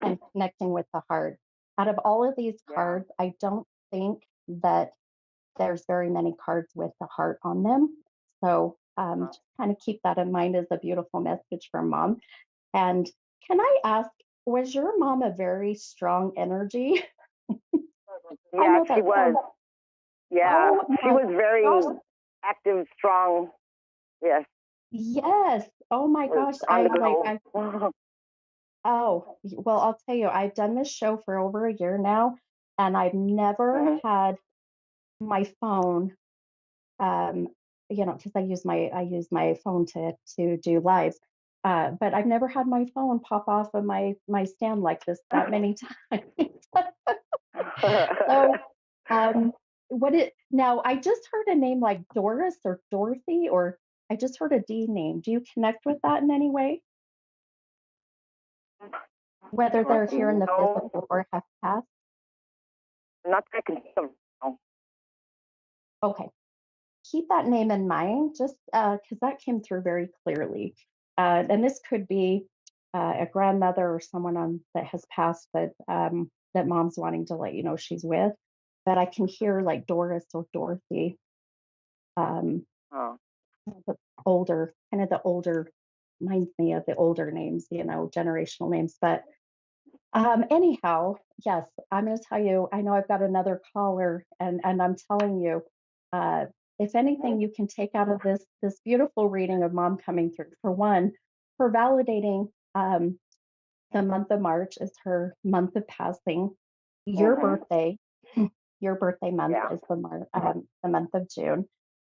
[SPEAKER 6] and connecting with the heart. Out of all of these cards, I don't think that there's very many cards with the heart on them. So just kind of keep that in mind as a beautiful message from mom. And can I ask, was your mom a very strong energy?
[SPEAKER 7] Yeah, she was. Yeah, she was very active, strong. Yes.
[SPEAKER 6] Yes. Oh my gosh. Oh, well, I'll tell you, I've done this show for over a year now, and I've never had my phone, because I use my phone to do lives. But I've never had my phone pop off of my stand like this that many times. So, now I just heard a name like Doris or Dorothy, or I just heard a D name. Do you connect with that in any way? Whether they're here in the physical or have passed?
[SPEAKER 7] Not that I can think of.
[SPEAKER 6] Okay. Keep that name in mind, just because that came through very clearly. And this could be a grandmother or someone that has passed that mom's wanting to let you know she's with. But I can hear like Doris or Dorothy, the older, reminds me of the older names, generational names. But anyhow, yes, I'm going to tell you, I know I've got another caller, and I'm telling you, if anything you can take out of this beautiful reading of mom coming through, for one, for validating the month of March is her month of passing. Your birthday, your birthday month is the month of June.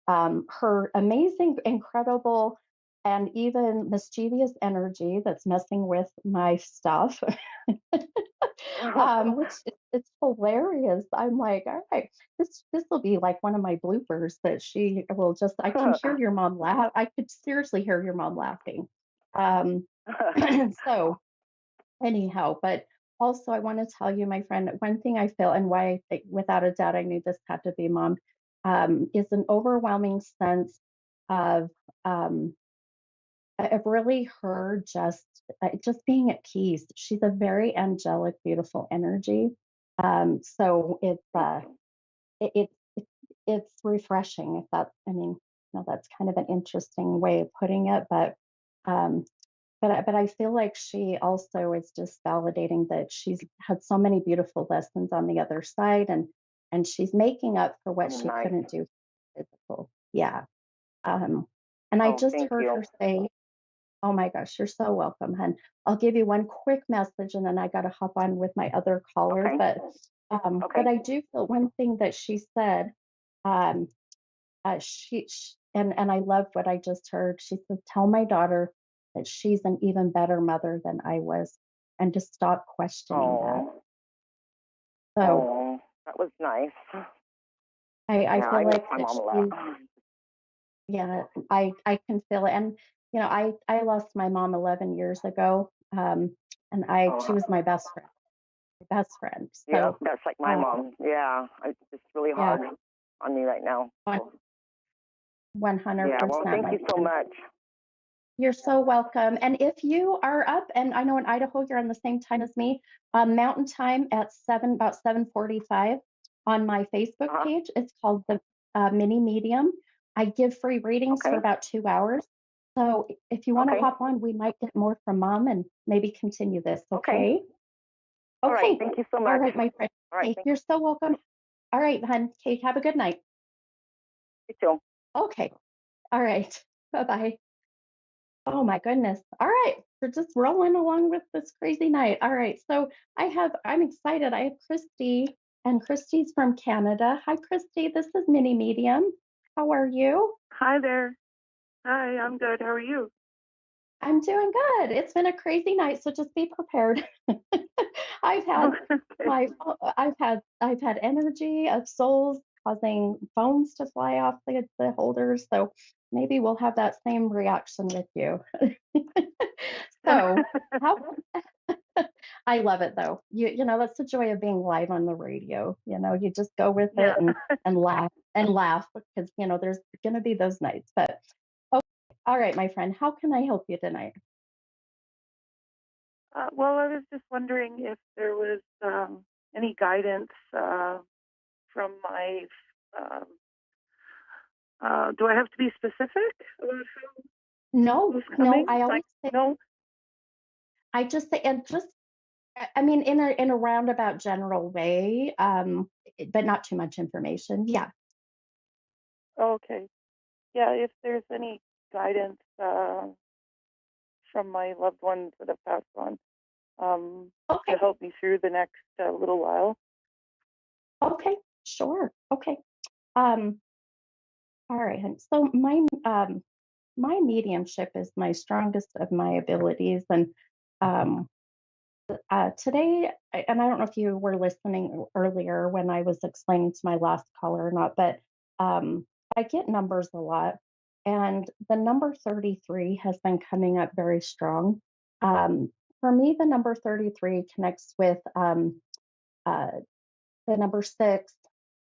[SPEAKER 6] Her amazing, incredible, and even mischievous energy that's messing with my stuff, which it's hilarious. I'm like, all right, this will be like one of my bloopers that she will just. I can hear your mom laugh. I could seriously hear your mom laughing. So anyhow, but also I want to tell you, my friend, one thing I feel, and why I think, without a doubt, I knew this had to be mom, is an overwhelming sense of really her just being at peace. She's a very angelic, beautiful energy. So it's refreshing. If that, I mean, that's kind of an interesting way of putting it, but I feel like she also is just validating that she's had so many beautiful lessons on the other side, and she's making up for what she couldn't do physical. Yeah. And I just heard her say, "Oh my gosh, you're so welcome, hun." I'll give you one quick message, and then I got to hop on with my other caller. But I do feel one thing that she said. She and I love what I just heard. She said, "Tell my daughter that she's an even better mother than I was, and to stop questioning that." So
[SPEAKER 7] that was nice.
[SPEAKER 6] I feel like
[SPEAKER 7] my mom a lot.
[SPEAKER 6] Yeah, I can feel it. And I lost my mom 11 years ago. And she
[SPEAKER 7] Oh,
[SPEAKER 6] was my best friend.
[SPEAKER 7] yeah,
[SPEAKER 6] So,
[SPEAKER 7] that's like my
[SPEAKER 6] uh,
[SPEAKER 7] mom. Yeah, it's really
[SPEAKER 6] yeah,
[SPEAKER 7] hard on me right now.
[SPEAKER 6] one-
[SPEAKER 7] So, yeah, well,
[SPEAKER 6] 100%,
[SPEAKER 7] thank
[SPEAKER 6] my
[SPEAKER 7] you so
[SPEAKER 6] friend.
[SPEAKER 7] much.
[SPEAKER 6] You're so welcome. And if you are up, and I know in Idaho you're on the same time as me, Mountain Time at about 7:45 on my Facebook
[SPEAKER 7] Uh-huh.
[SPEAKER 6] page. It's called the Mini Medium. I give free readings for
[SPEAKER 7] Okay,
[SPEAKER 6] about 2 hours. So if you want to
[SPEAKER 7] okay,
[SPEAKER 6] hop on, we might get more from Mom and maybe continue this.
[SPEAKER 7] okay.
[SPEAKER 6] Okay.
[SPEAKER 7] All right,
[SPEAKER 6] Okay.
[SPEAKER 7] thank you so
[SPEAKER 6] All
[SPEAKER 7] much.
[SPEAKER 6] right, my friend.
[SPEAKER 7] All right,
[SPEAKER 6] Hey,
[SPEAKER 7] thank
[SPEAKER 6] you're so welcome. All right, hon. Kate, have a good night.
[SPEAKER 7] you too.
[SPEAKER 6] Okay. All right. Bye bye. Oh my goodness. All right. We're just rolling along with this crazy night. All right. So I'm excited. I have Christy, and Christy's from Canada. Hi, Christy. This is Mini Medium. How are you?
[SPEAKER 3] Hi there. Hi, I'm good. How are you?
[SPEAKER 6] I'm doing good. It's been a crazy night, so just be prepared. I've had I've had energy of souls causing phones to fly off the holders. So maybe we'll have that same reaction with you. So how I love it though. That's the joy of being live on the radio. You just go with
[SPEAKER 3] Yeah.
[SPEAKER 6] it and laugh because there's gonna be those nights. But okay, all right, my friend, how can I help you tonight?
[SPEAKER 3] Well, I was just wondering if there was any guidance from my. Um, do I have to be specific about
[SPEAKER 6] No,
[SPEAKER 3] who's
[SPEAKER 6] no,
[SPEAKER 3] coming?
[SPEAKER 6] I
[SPEAKER 3] Like,
[SPEAKER 6] always say
[SPEAKER 3] no.
[SPEAKER 6] I just say and just I mean in a roundabout general way, but not too much information. Yeah.
[SPEAKER 3] Okay. Yeah. If there's any guidance from my loved ones that have passed on to
[SPEAKER 6] Okay.
[SPEAKER 3] help me through the next little while.
[SPEAKER 6] Okay. Sure. Okay. Um, all right. Hun. So my mediumship is my strongest of my abilities, and um, today, and I don't know if you were listening earlier when I was explaining to my last caller or not, but I get numbers a lot, and the number 33 has been coming up very strong. Um, for me, the number 33 connects with uh, the number six,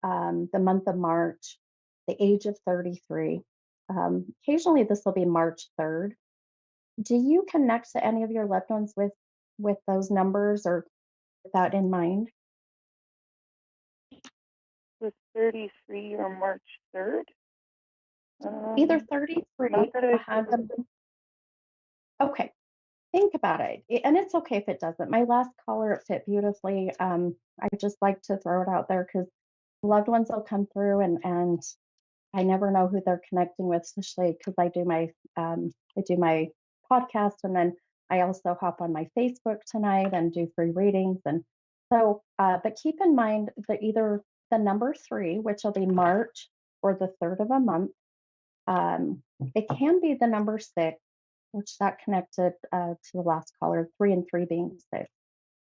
[SPEAKER 6] the month of March, the age of 33. Occasionally, this will be March 3rd. Do you connect to any of your loved ones with those numbers or with that in mind?
[SPEAKER 3] With 33 or March 3rd.
[SPEAKER 6] Either
[SPEAKER 3] Not
[SPEAKER 6] 33
[SPEAKER 3] that I.
[SPEAKER 6] had them. Okay, think about it. And it's okay if it doesn't. My last caller, it fit beautifully. I just like to throw it out there because loved ones will come through, and I never know who they're connecting with, especially because I do my podcast, and then I also hop on my Facebook tonight and do free readings. And so, but keep in mind that either the number 3, which will be March, or the third of a month. It can be the number 6, which that connected to the last caller, 3 and 3 being 6,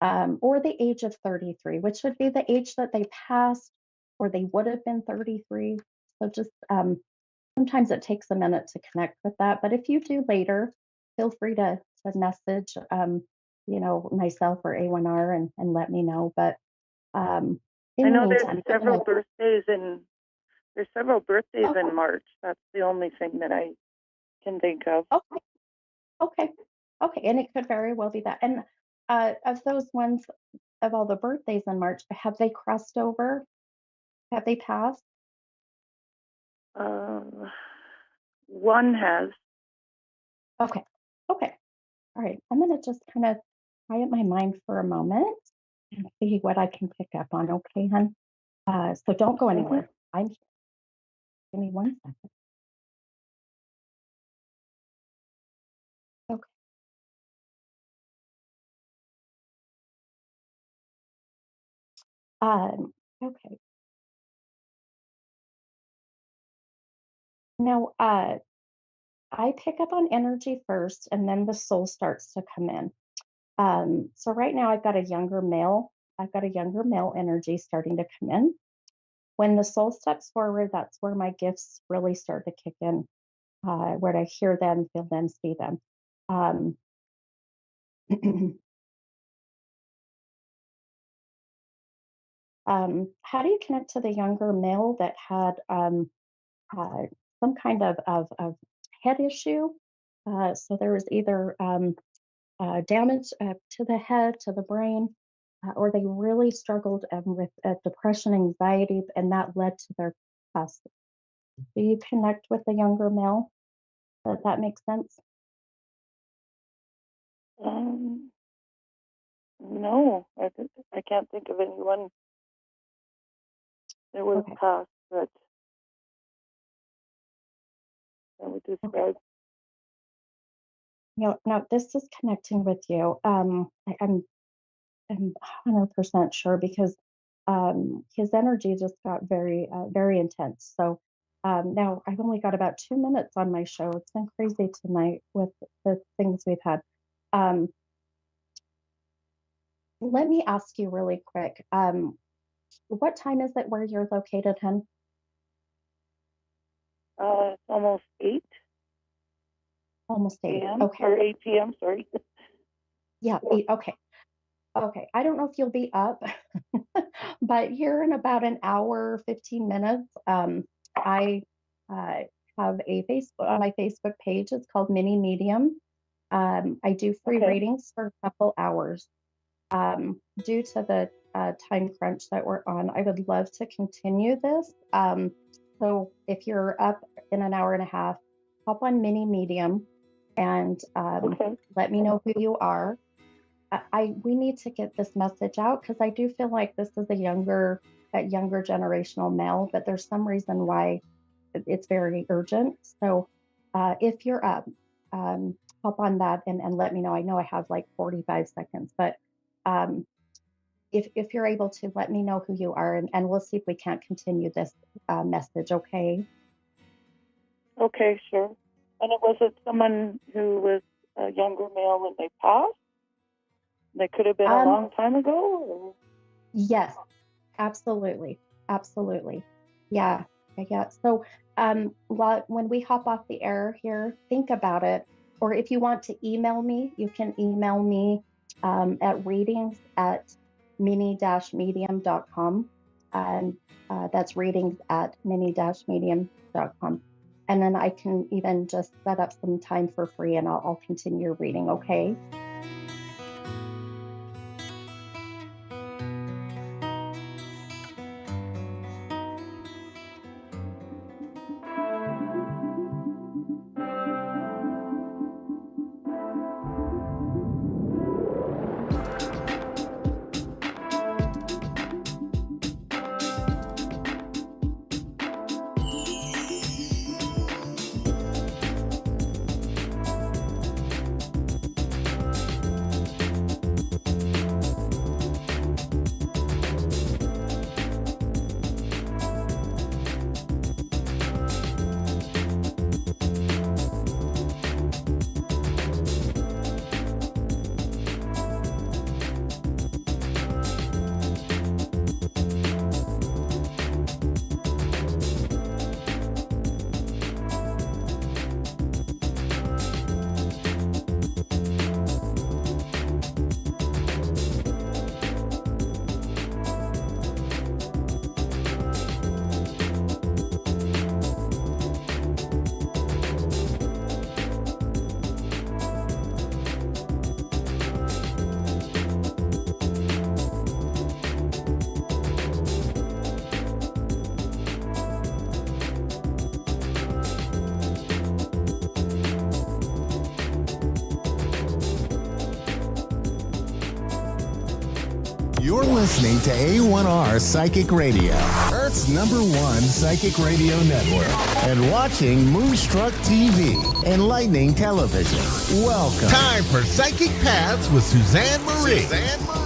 [SPEAKER 6] or the age of 33, which would be the age that they passed, or they would have been 33. So just sometimes it takes a minute to connect with that. But if you do later, feel free to message, myself or A1R, and let me know. But um,
[SPEAKER 3] I
[SPEAKER 6] in the
[SPEAKER 3] know there's
[SPEAKER 6] meantime,
[SPEAKER 3] several birthdays in. There's several birthdays
[SPEAKER 6] okay,
[SPEAKER 3] in March. That's the only thing that I can think of.
[SPEAKER 6] okay, okay, okay, and it could very well be that. And of those ones, of all the birthdays in March, have they crossed over? Have they passed?
[SPEAKER 3] Uh, one has.
[SPEAKER 6] Okay, okay, all right. I'm gonna just kind of quiet my mind for a moment and see what I can pick up on. Okay, hon. So don't go
[SPEAKER 3] Mhm.
[SPEAKER 6] anywhere. I'm here. Give me 1 second. Okay. Okay. Now, I pick up on energy first, and then the soul starts to come in. So right now, I've got a younger male. I've got a younger male energy starting to come in. When the soul steps forward, that's where my gifts really start to kick in. where I hear them, feel them, see them. Um, how do you connect to the younger male that had uh, some kind of head issue? So there was either damage to the head, to the brain, or they really struggled with depression, anxiety, and that led to their past. Do you connect with the younger male? Does that make sense?
[SPEAKER 8] Um, no, I can't think of anyone that was
[SPEAKER 6] Okay.
[SPEAKER 8] past that would describe.
[SPEAKER 6] No, this is connecting with you. I'm 100% sure because his energy just got very intense. So now I've only got about 2 minutes on my show. It's been crazy tonight with the things we've had. Um, let me ask you really quick. What time is it where you're located, Hen?
[SPEAKER 8] It's almost 8
[SPEAKER 6] Almost 8.
[SPEAKER 8] a.m.
[SPEAKER 6] Okay.
[SPEAKER 8] or 8 p.m. Sorry.
[SPEAKER 6] Yeah. 8. Okay. Okay. I don't know if you'll be up, but here in about an hour, 15 minutes, I uh, have a Facebook on my Facebook page. It's called Mini Medium. I do free
[SPEAKER 8] Okay.
[SPEAKER 6] readings for a couple hours. Due to the time crunch that we're on, I would love to continue this. So if you're up in an hour and a half, hop on Mini Medium and
[SPEAKER 8] Okay.
[SPEAKER 6] let me know who you are. We need to get this message out because I do feel like this is a younger generational male, but there's some reason why it's very urgent. So if you're up, hop on that and let me know. I know I have like 45 seconds, but um, if you're able to let me know who you are and we'll see if we can't continue this message. Okay.
[SPEAKER 8] Okay, sure. And was it someone who was a younger male when they passed? That could have been a long time ago? Or?
[SPEAKER 6] Yes, absolutely. Absolutely. Yeah. Yeah. So when we hop off the air here, think about it. Or if you want to email me, you can email me at readings@mini-medium.com. And that's readings@mini-medium.com. And then I can even just set up some time for free and I'll continue reading. Okay.
[SPEAKER 5] You're listening to A1R Psychic Radio, Earth's #1 psychic radio network, and watching Moonstruck TV, enlightening television. Welcome.
[SPEAKER 9] Time for Psychic Paths with Suzanne Marie.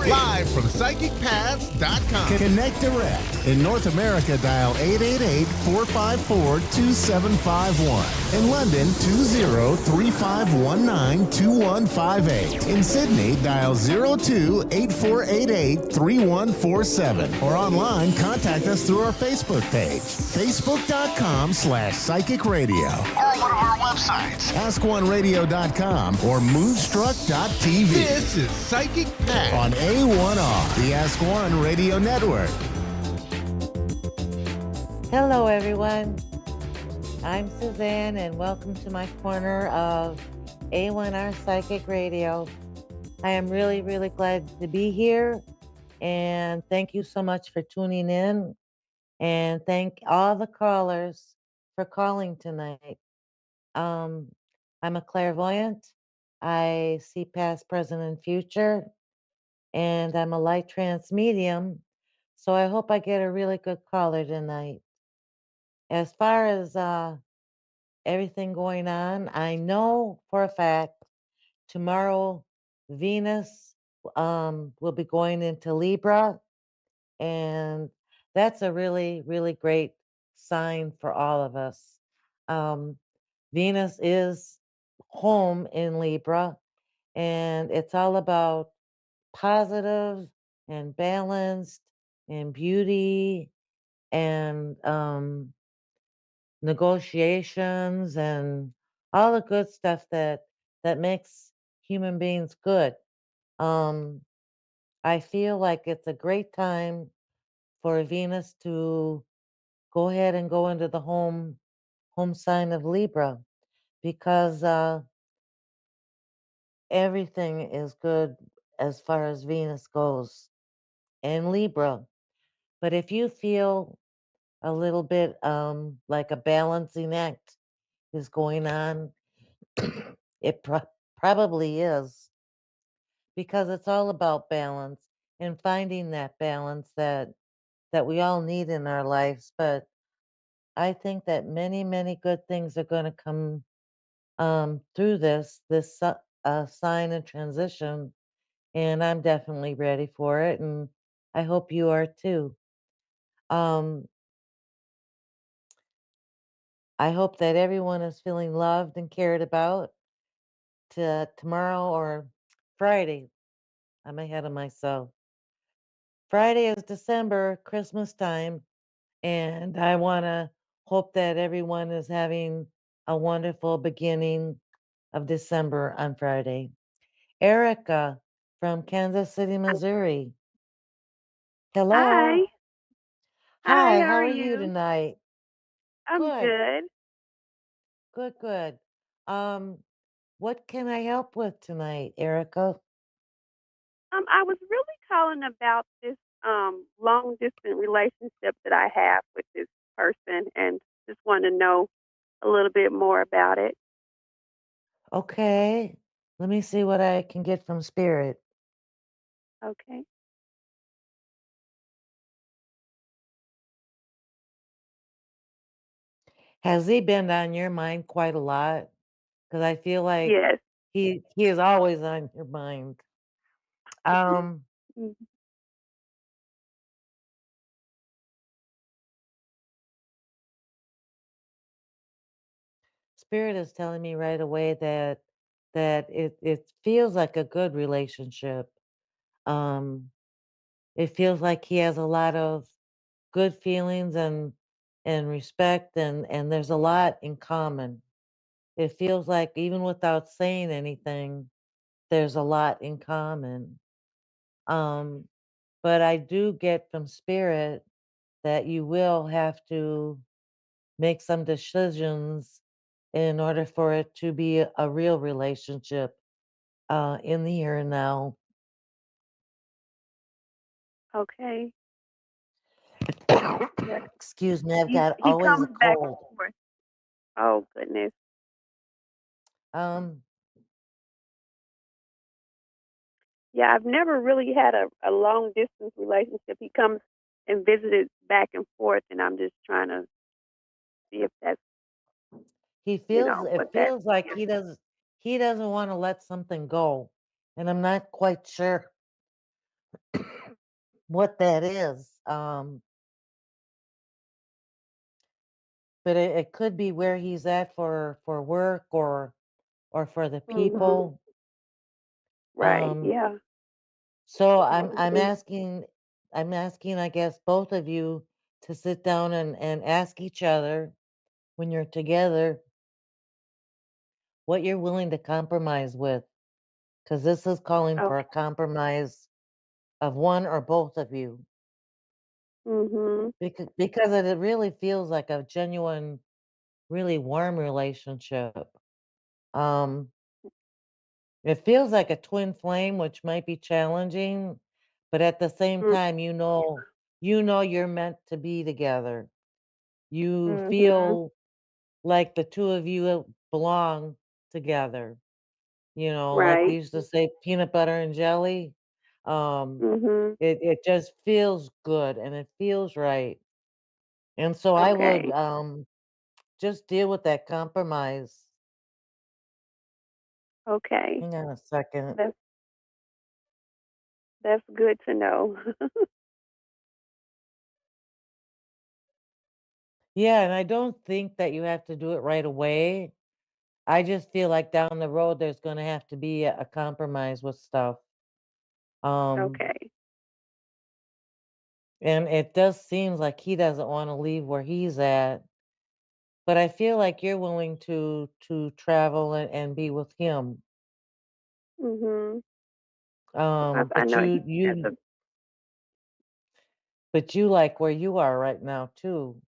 [SPEAKER 5] Live from PsychicPaths.com. Connect direct. In North America, dial 888-454-2751. In London, 20-3519-2158. In Sydney, dial 02-8488-3147. Or online, contact us through our Facebook page, facebook.com/Psychic Radio. Or one of our websites, AskOneRadio.com or Moonstruck.tv. This is Psychic Pat on A1R, the Ask One Radio Network.
[SPEAKER 9] Hello, everyone. I'm Suzanne, and welcome to my corner of A1R Psychic Radio. I am really, really glad to be here, and thank you so much for tuning in, and thank all the callers for calling tonight. I'm a clairvoyant. I see past, present, and future, and I'm a light trance medium, so I hope I get a really good caller tonight. As far as everything going on, I know for a fact tomorrow Venus will be going into Libra, and that's a really, really great sign for all of us. Venus is home in Libra, and it's all about positive and balanced and beauty and negotiations and all the good stuff that makes human beings good. I feel like it's a great time for Venus to go ahead and go into the home sign of Libra because everything is good as far as Venus goes and Libra. But if you feel a little bit like a balancing act is going on, it probably is because it's all about balance and finding that balance that we all need in our lives. But I think that many, many good things are going to come through this sign and transition, and I'm definitely ready for it, and I hope you are too. Um, I hope that everyone is feeling loved and cared about to tomorrow or Friday. I'm ahead of myself. Friday is December, Christmas time, and I want to hope that everyone is having a wonderful beginning of December on Friday. Erica from Kansas City, Missouri.
[SPEAKER 3] Hi.
[SPEAKER 9] Hello.
[SPEAKER 3] Hi,
[SPEAKER 9] Hi,
[SPEAKER 3] how
[SPEAKER 9] how
[SPEAKER 3] are
[SPEAKER 9] are you
[SPEAKER 3] you?
[SPEAKER 9] tonight?
[SPEAKER 3] I'm
[SPEAKER 9] Good,
[SPEAKER 3] good.
[SPEAKER 9] good, good. Um, what can I help with tonight, Erica?
[SPEAKER 3] I was really calling about this long distance relationship that I have with this person and just want to know a little bit more about it.
[SPEAKER 9] Okay, let me see what I can get from Spirit.
[SPEAKER 3] Okay.
[SPEAKER 9] Has he been on your mind quite a lot? Because I feel like
[SPEAKER 3] Yes.
[SPEAKER 9] he is always on your mind. Um,
[SPEAKER 3] Mhm.
[SPEAKER 9] Spirit is telling me right away that it feels like a good relationship. Um, it feels like he has a lot of good feelings and respect and there's a lot in common. It feels like even without saying anything, there's a lot in common. Um, but I do get from Spirit that you will have to make some decisions in order for it to be a real relationship in the here and now.
[SPEAKER 3] Okay. Yeah.
[SPEAKER 9] Excuse me, I've
[SPEAKER 3] He
[SPEAKER 9] got
[SPEAKER 3] he
[SPEAKER 9] always a
[SPEAKER 3] comes back and
[SPEAKER 9] cold.
[SPEAKER 3] forth. Oh goodness.
[SPEAKER 9] Um,
[SPEAKER 3] Yeah, I've never really had a long distance relationship. He comes and visits back and forth, and I'm just trying to see if that's
[SPEAKER 9] it
[SPEAKER 3] what that
[SPEAKER 9] feels like
[SPEAKER 3] is.
[SPEAKER 9] he doesn't want to let something go. And I'm not quite sure what that is. But it could be where he's at for work or for the
[SPEAKER 4] Mhm.
[SPEAKER 9] people.
[SPEAKER 4] Right.
[SPEAKER 9] Um,
[SPEAKER 4] Yeah.
[SPEAKER 9] so I'm
[SPEAKER 4] Well,
[SPEAKER 9] I'm asking I'm asking, I guess, both of you to sit down and ask each other when you're together what you're willing to compromise with, because this is calling for a
[SPEAKER 4] okay.
[SPEAKER 9] compromise of one or both of you.
[SPEAKER 4] Mhm.
[SPEAKER 9] Because it really feels like a genuine, really warm relationship. Um, it feels like a twin flame, which might be challenging, but at the same time, you know you're meant to be together. You
[SPEAKER 4] Mhm.
[SPEAKER 9] feel like the two of you belong together. Like we
[SPEAKER 4] Right.
[SPEAKER 9] used to say, peanut butter and jelly. Um,
[SPEAKER 4] Mhm.
[SPEAKER 9] it just feels good and it feels right. And so I would
[SPEAKER 4] Okay.
[SPEAKER 9] just deal with that compromise.
[SPEAKER 4] Okay.
[SPEAKER 9] Hang on a second.
[SPEAKER 4] That's that's good to know.
[SPEAKER 9] Yeah, and I don't think that you have to do it right away. I just feel like down the road there's going to have to be a compromise with stuff. Um,
[SPEAKER 4] Okay.
[SPEAKER 9] and it does seem like he doesn't want to leave where he's at, but I feel like you're willing to travel and be with him.
[SPEAKER 4] Mhm. I
[SPEAKER 9] But
[SPEAKER 4] know he
[SPEAKER 9] you
[SPEAKER 4] has
[SPEAKER 9] you
[SPEAKER 4] a.
[SPEAKER 9] but you like where you are right now too.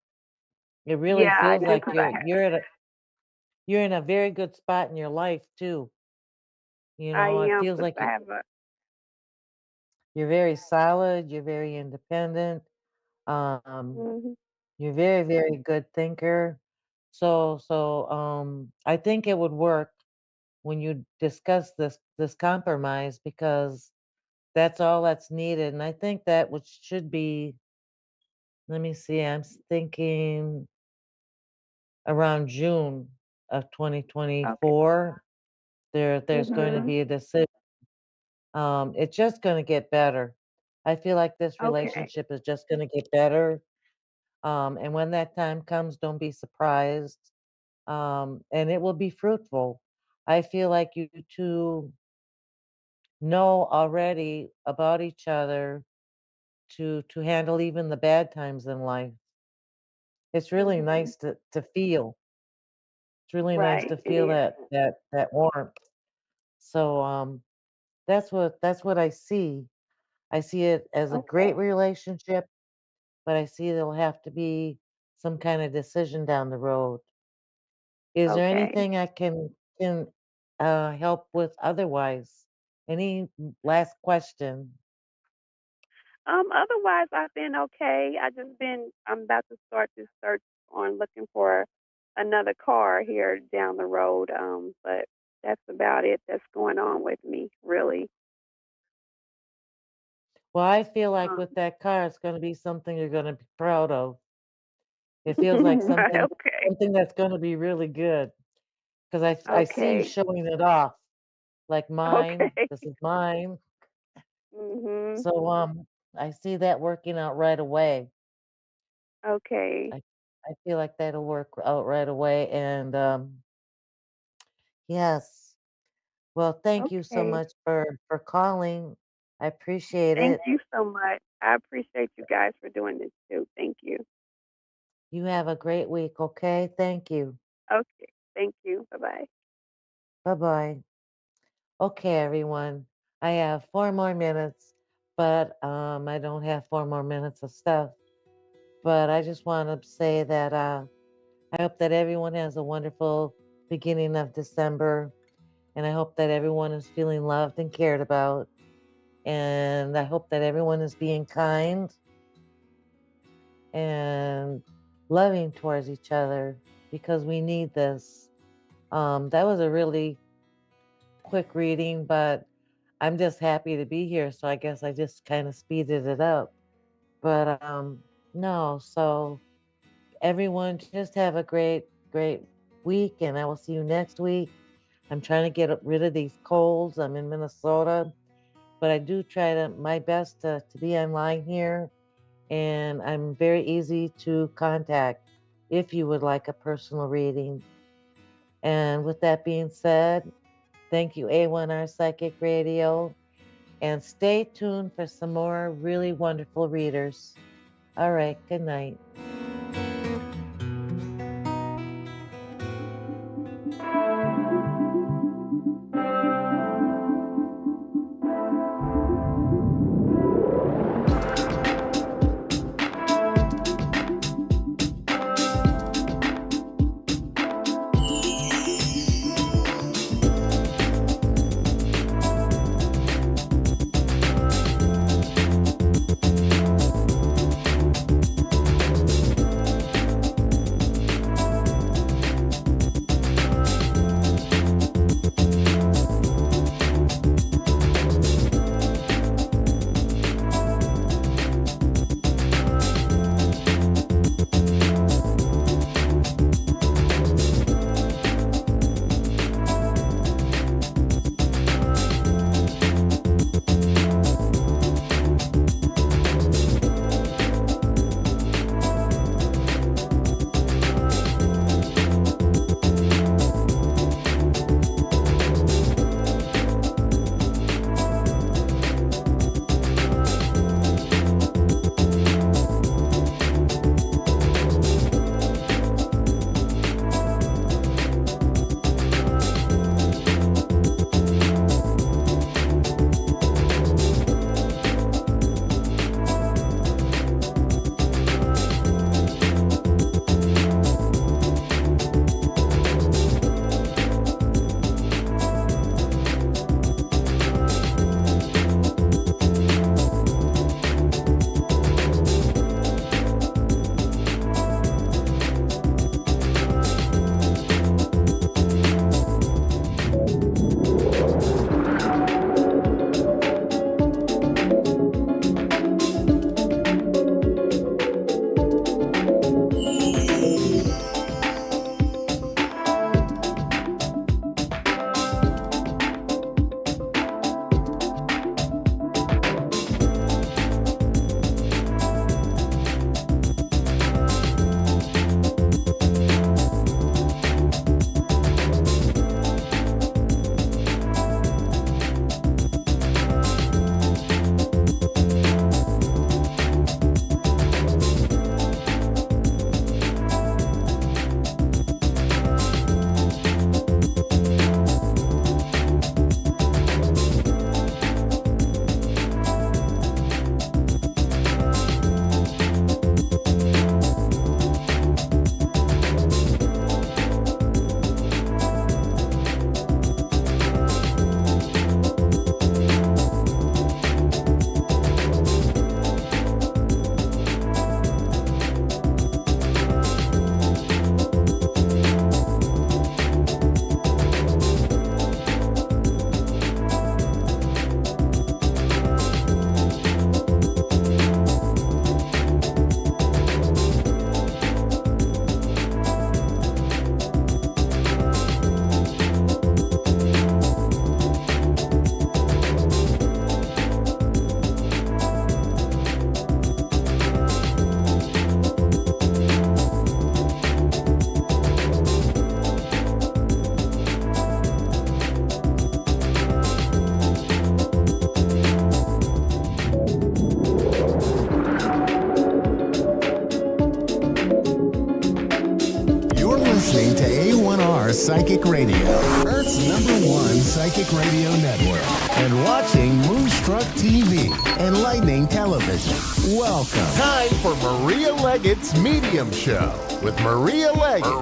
[SPEAKER 9] It really
[SPEAKER 4] Yeah, I
[SPEAKER 9] feels
[SPEAKER 4] do
[SPEAKER 9] like
[SPEAKER 4] because
[SPEAKER 9] you're in a very good spot in your life too.
[SPEAKER 4] I
[SPEAKER 9] It
[SPEAKER 4] am
[SPEAKER 9] feels
[SPEAKER 4] because
[SPEAKER 9] like
[SPEAKER 4] I have a.
[SPEAKER 9] you're very solid, you're very independent, um,
[SPEAKER 4] Mhm.
[SPEAKER 9] you're very, very good thinker. I think it would work when you discuss this compromise because that's all that's needed. And I think that which should be, let me see, thinking around June of
[SPEAKER 4] Okay.
[SPEAKER 9] 2024, there's going to
[SPEAKER 4] Mhm.
[SPEAKER 9] be a decision. It's just going to get better. I feel like this
[SPEAKER 4] Okay.
[SPEAKER 9] relationship is just going to get better. And when that time comes, don't be surprised. And it will be fruitful. I feel like you two know already about each other to handle even the bad times in life. It's really
[SPEAKER 4] Mhm.
[SPEAKER 9] nice to feel. It's really nice
[SPEAKER 4] Right.
[SPEAKER 9] to
[SPEAKER 4] It
[SPEAKER 9] feel
[SPEAKER 4] is.
[SPEAKER 9] that warmth. So that's what I see. I see it as a great
[SPEAKER 4] Okay.
[SPEAKER 9] relationship, but I see there'll have to be some kind of decision down the road. Is there
[SPEAKER 4] Okay.
[SPEAKER 9] anything I can help with otherwise? Any last question?
[SPEAKER 4] Otherwise, I've been okay. I'm about to start this search on looking for another car here down the road. But that's about it that's going on with me, really.
[SPEAKER 9] Well, I feel like
[SPEAKER 4] Um,
[SPEAKER 9] with that car, it's going to be something you're going to be proud of. It feels like
[SPEAKER 4] right.
[SPEAKER 9] something
[SPEAKER 4] Okay.
[SPEAKER 9] something that's going to be really good because I see you
[SPEAKER 4] Okay.
[SPEAKER 9] showing it off like mine.
[SPEAKER 4] Okay.
[SPEAKER 9] This is mine.
[SPEAKER 4] Mhm.
[SPEAKER 9] So I see that working out right away.
[SPEAKER 4] Okay.
[SPEAKER 9] I I feel like that'll work out right away. And yes. Well, thank you so
[SPEAKER 4] Okay.
[SPEAKER 9] much for calling. I appreciate
[SPEAKER 4] Thank
[SPEAKER 9] it.
[SPEAKER 4] you so much. I appreciate you guys for doing this too. Thank you.
[SPEAKER 9] You have a great week, okay? Thank you.
[SPEAKER 4] Okay. Thank you. Bye bye.
[SPEAKER 9] Bye-bye. Okay, everyone. I have 4 more minutes, but I don't have 4 more minutes of stuff. But I just want to say that I hope that everyone has a wonderful beginning of December, and I hope that everyone is feeling loved and cared about, and I hope that everyone is being kind and loving towards each other because we need this. That was a really quick reading, but I'm just happy to be here. So I guess I just kind of speeded it up. But no, so everyone just have a great, great week, and I will see you next week. I'm trying to get rid of these colds. I'm in Minnesota, but I do try my best to be online here, and I'm very easy to contact if you would like a personal reading. And with that being said, thank you, A1R Psychic Radio, and stay tuned for some more really wonderful readers. All right, good night.
[SPEAKER 5] Psychic Radio, Earth's #1 psychic radio network, and watching Moonstruck TV, Enlightening Television. Welcome. Time for Maria Leggett's Medium Show with Maria Leggett.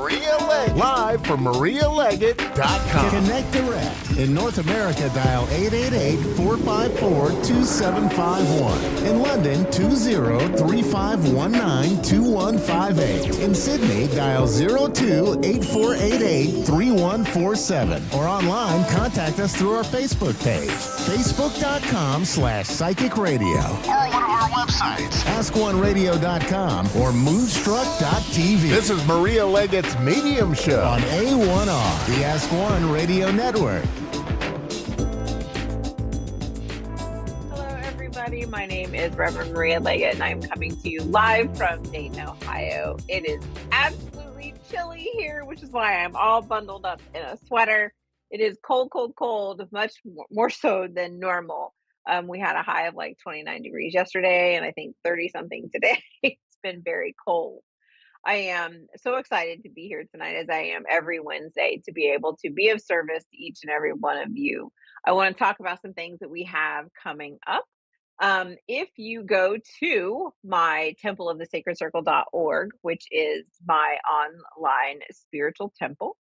[SPEAKER 5] Live from MariaLeggett.com. Connect direct. In North America, dial 888-454-2751. In London, 20-3519-2158. In Sydney, dial 02-8488-3147. Or online, contact us through our Facebook page, facebook.com/psychic radio. Or one of our websites, askoneradio.com or moonstruck.tv. This is Maria Leggett's Medium Show on A1R, the Ask One Radio Network.
[SPEAKER 10] My name is Reverend Maria Leggett, and I'm coming to you live from Dayton, Ohio. It is absolutely chilly here, which is why I'm all bundled up in a sweater. It is cold, cold, cold, much more so than normal. We had a high of like 29 degrees yesterday, and I think 30 something today. It's been very cold. I am so excited to be here tonight, as I am every Wednesday, to be able to be of service to each and every one of you. I want to talk about some things that we have coming up. If you go to my templeofthesacredcircle.org, which is my online spiritual temple,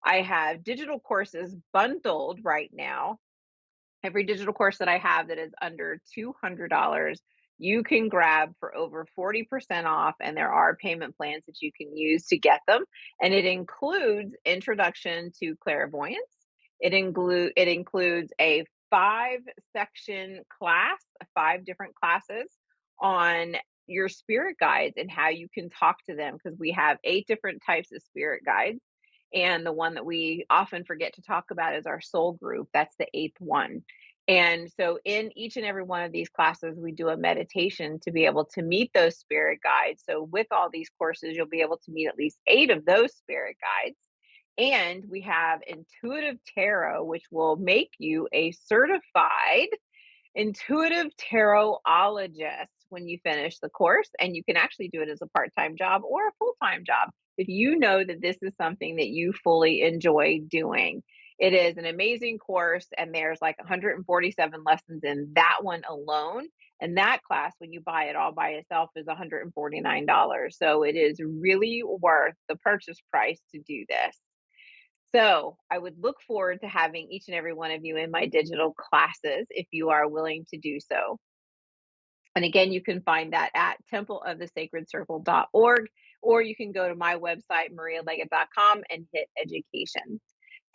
[SPEAKER 10] I have digital courses bundled right now. Every digital course that I have that is under $200, you can grab for over 40% off, and there are payment plans that you can use to get them. And it includes Introduction to Clairvoyance. It includes a 5-section class, 5 different classes on your spirit guides and how you can talk to them, because we have 8 different types of spirit guides. And the one that we often forget to talk about is our soul group. That's the 8th one. And so, in each and every one of these classes, we do a meditation to be able to meet those spirit guides. So, with all these courses, you'll be able to meet at least 8 of those spirit guides. And we have Intuitive Tarot, which will make you a certified intuitive tarotologist when you finish the course. And you can actually do it as a part-time job or a full-time job if you know that this is something that you fully enjoy doing. It is an amazing course, and there's like 147 lessons in that one alone. And that class, when you buy it all by itself, is $149. So it is really worth the purchase price to do this. So I would look forward to having each and every one of you in my digital classes if you are willing to do so. And again, you can find that at templeofthesacredcircle.org, or you can go to my website, marialeggett.com, and hit education.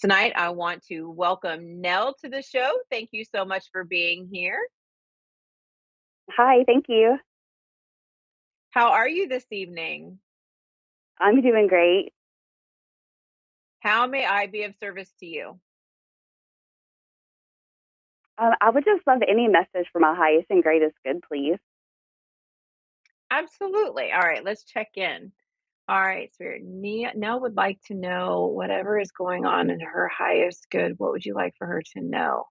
[SPEAKER 10] Tonight, I want to welcome Nell to the show. Thank you so much for being here.
[SPEAKER 11] Hi, thank you.
[SPEAKER 10] How are you this evening?
[SPEAKER 11] I'm doing great.
[SPEAKER 10] How may I be of service to you?
[SPEAKER 11] I would just love any message for my highest and greatest good, please.
[SPEAKER 10] Absolutely. All right, let's check in. All right, Spirit. Nell would like to know whatever is going on in her highest good. What would you like for her to know?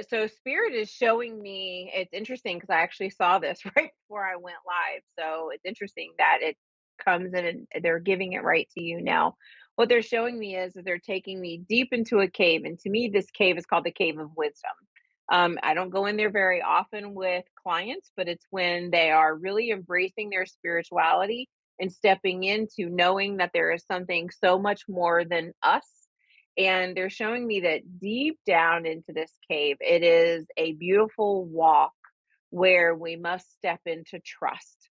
[SPEAKER 10] So Spirit is showing me, it's interesting because I actually saw this right before I went live. So it's interesting that it comes in and they're giving it right to you now. What they're showing me is that they're taking me deep into a cave. And to me, this cave is called the Cave of Wisdom. I don't go in there very often with clients, but it's when they are really embracing their spirituality and stepping into knowing that there is something so much more than us. And they're showing me that deep down into this cave, it is a beautiful walk where we must step into trust.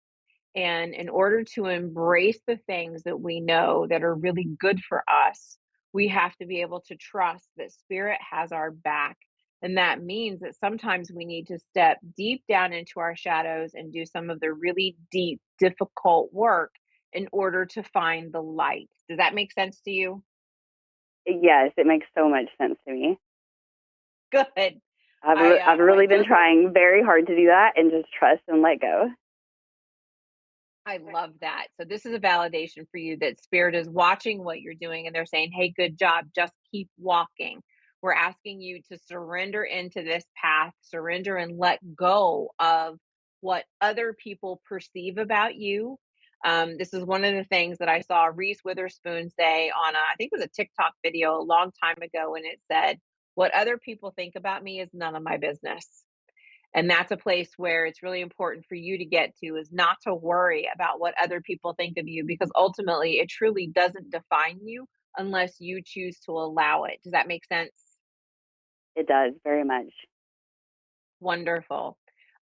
[SPEAKER 10] And in order to embrace the things that we know that are really good for us, we have to be able to trust that Spirit has our back. And that means that sometimes we need to step deep down into our shadows and do some of the really deep, difficult work in order to find the light. Does that make sense to you?
[SPEAKER 11] Yes, it makes so much sense to me.
[SPEAKER 10] Good.
[SPEAKER 11] I've really been trying very hard to do that and just trust and let go.
[SPEAKER 10] I love that. So this is a validation for you that Spirit is watching what you're doing and they're saying, hey, good job. Just keep walking. We're asking you to surrender into this path, surrender and let go of what other people perceive about you. This is one of the things that I saw Reese Witherspoon say on, I think it was a TikTok video a long time ago. And it said, what other people think about me is none of my business. And that's a place where it's really important for you to get to, is not to worry about what other people think of you, because ultimately it truly doesn't define you unless you choose to allow it. Does that make sense?
[SPEAKER 11] It does, very much.
[SPEAKER 10] Wonderful.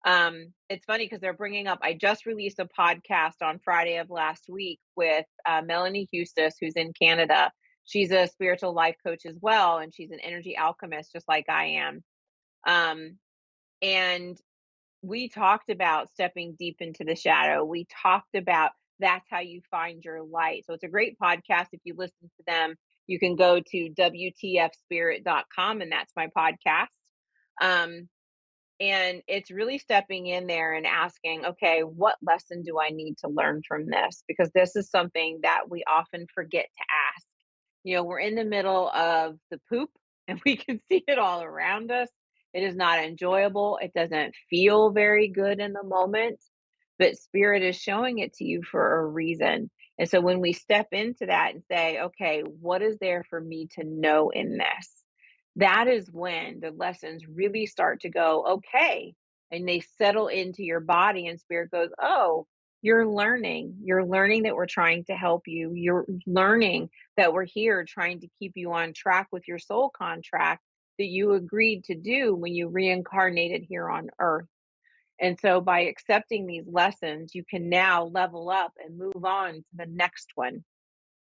[SPEAKER 10] It's funny because they're bringing up, I just released a podcast on Friday of last week with Melanie Eustace, who's in Canada. She's a spiritual life coach as well, and she's an energy alchemist, just like I am. And we talked about stepping deep into the shadow. We talked about that's how you find your light. So it's a great podcast if you listen to them. you can go to WTFspirit.com, and that's my podcast. And it's really stepping in there and asking, okay, what lesson do I need to learn from this? Because this is something that we often forget to ask. We're in the middle of the poop and we can see it all around us. It is not enjoyable. It doesn't feel very good in the moment, but spirit is showing it to you for a reason. And so when we step into that and say, okay, what is there for me to know in this? That is when the lessons really start to go, okay, and they settle into your body, and spirit goes, oh, you're learning. You're learning that we're trying to help you. You're learning that we're here trying to keep you on track with your soul contract that you agreed to do when you reincarnated here on earth. And so by accepting these lessons, you can now level up and move on to the next one.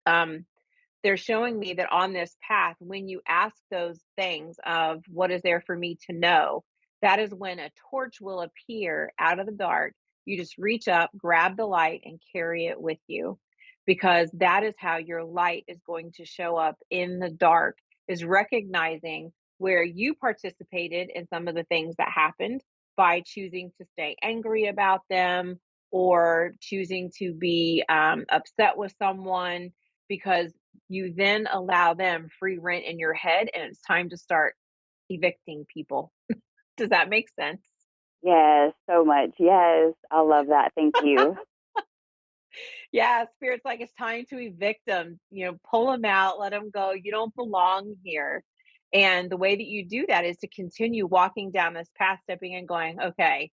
[SPEAKER 10] They're showing me that on this path, when you ask those things of what is there for me to know, that is when a torch will appear out of the dark. You just reach up, grab the light, and carry it with you, because that is how your light is going to show up in the dark, is recognizing where you participated in some of the things that happened by choosing to stay angry about them or choosing to be upset with someone, because you then allow them free rent in your head, and it's time to start evicting people. Does that make sense?
[SPEAKER 11] Yes, so much. Yes, I love that. Thank you.
[SPEAKER 10] Yeah, spirit's like, it's time to evict them, pull them out, let them go. You don't belong here. And the way that you do that is to continue walking down this path, stepping in, going, okay,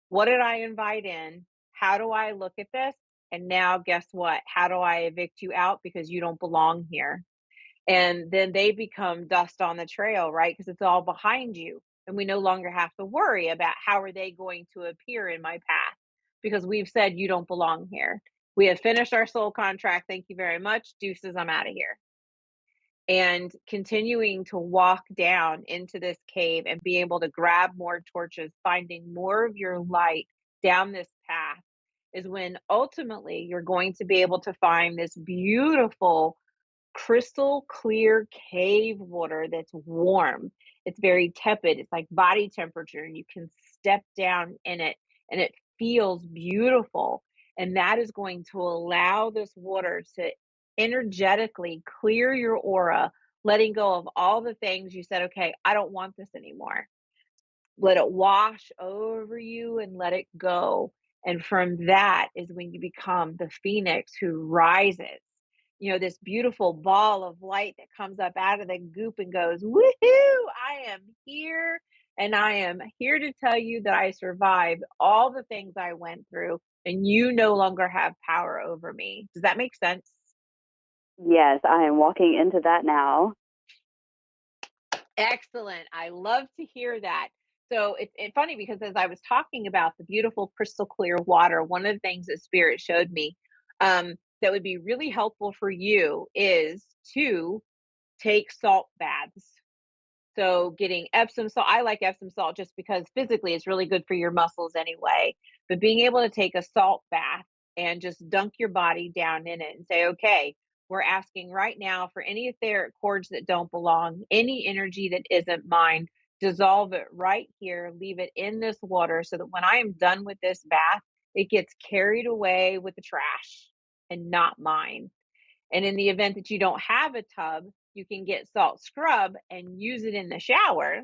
[SPEAKER 10] what did I invite in? How do I look at this? And now guess what? How do I evict you out? Because you don't belong here. And then they become dust on the trail, right? Because it's all behind you. And we no longer have to worry about how are they going to appear in my path, because we've said you don't belong here. We have finished our soul contract. Thank you very much. Deuces, I'm out of here. And continuing to walk down into this cave and be able to grab more torches, finding more of your light down this path, is when ultimately you're going to be able to find this beautiful crystal clear cave water that's warm. It's very tepid. It's like body temperature, and you can step down in it and it feels beautiful. And that is going to allow this water to energetically clear your aura, letting go of all the things you said, okay, I don't want this anymore. Let it wash over you and let it go. And from that is when you become the phoenix who rises, this beautiful ball of light that comes up out of the goop and goes, woohoo, I am here. And I am here to tell you that I survived all the things I went through, and you no longer have power over me. Does that make sense?
[SPEAKER 11] Yes, I am walking into that now.
[SPEAKER 10] Excellent. I love to hear that. So it's funny because as I was talking about the beautiful crystal clear water, one of the things that Spirit showed me that would be really helpful for you is to take salt baths. So getting Epsom salt, I like Epsom salt just because physically it's really good for your muscles anyway. But being able to take a salt bath and just dunk your body down in it and say, okay, we're asking right now for any etheric cords that don't belong, any energy that isn't mine, dissolve it right here, leave it in this water so that when I am done with this bath, it gets carried away with the trash and not mine. And in the event that you don't have a tub, you can get salt scrub and use it in the shower.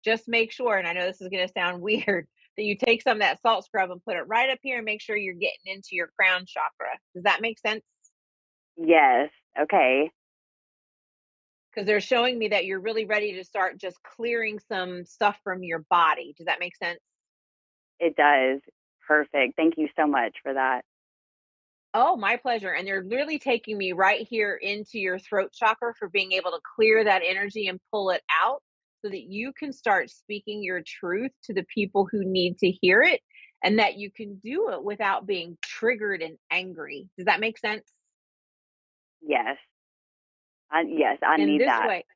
[SPEAKER 10] Just make sure, and I know this is going to sound weird, that you take some of that salt scrub and put it right up here and make sure you're getting into your crown chakra. Does that make sense?
[SPEAKER 11] Yes. Okay.
[SPEAKER 10] Because they're showing me that you're really ready to start just clearing some stuff from your body. Does that make sense?
[SPEAKER 11] It does. Perfect. Thank you so much for that.
[SPEAKER 10] Oh, my pleasure. And they're literally taking me right here into your throat chakra for being able to clear that energy and pull it out so that you can start speaking your truth to the people who need to hear it, and that you can do it without being triggered and angry. Does that make sense?
[SPEAKER 11] Yes. Yes, I
[SPEAKER 10] In
[SPEAKER 11] need
[SPEAKER 10] this
[SPEAKER 11] that.
[SPEAKER 10] way.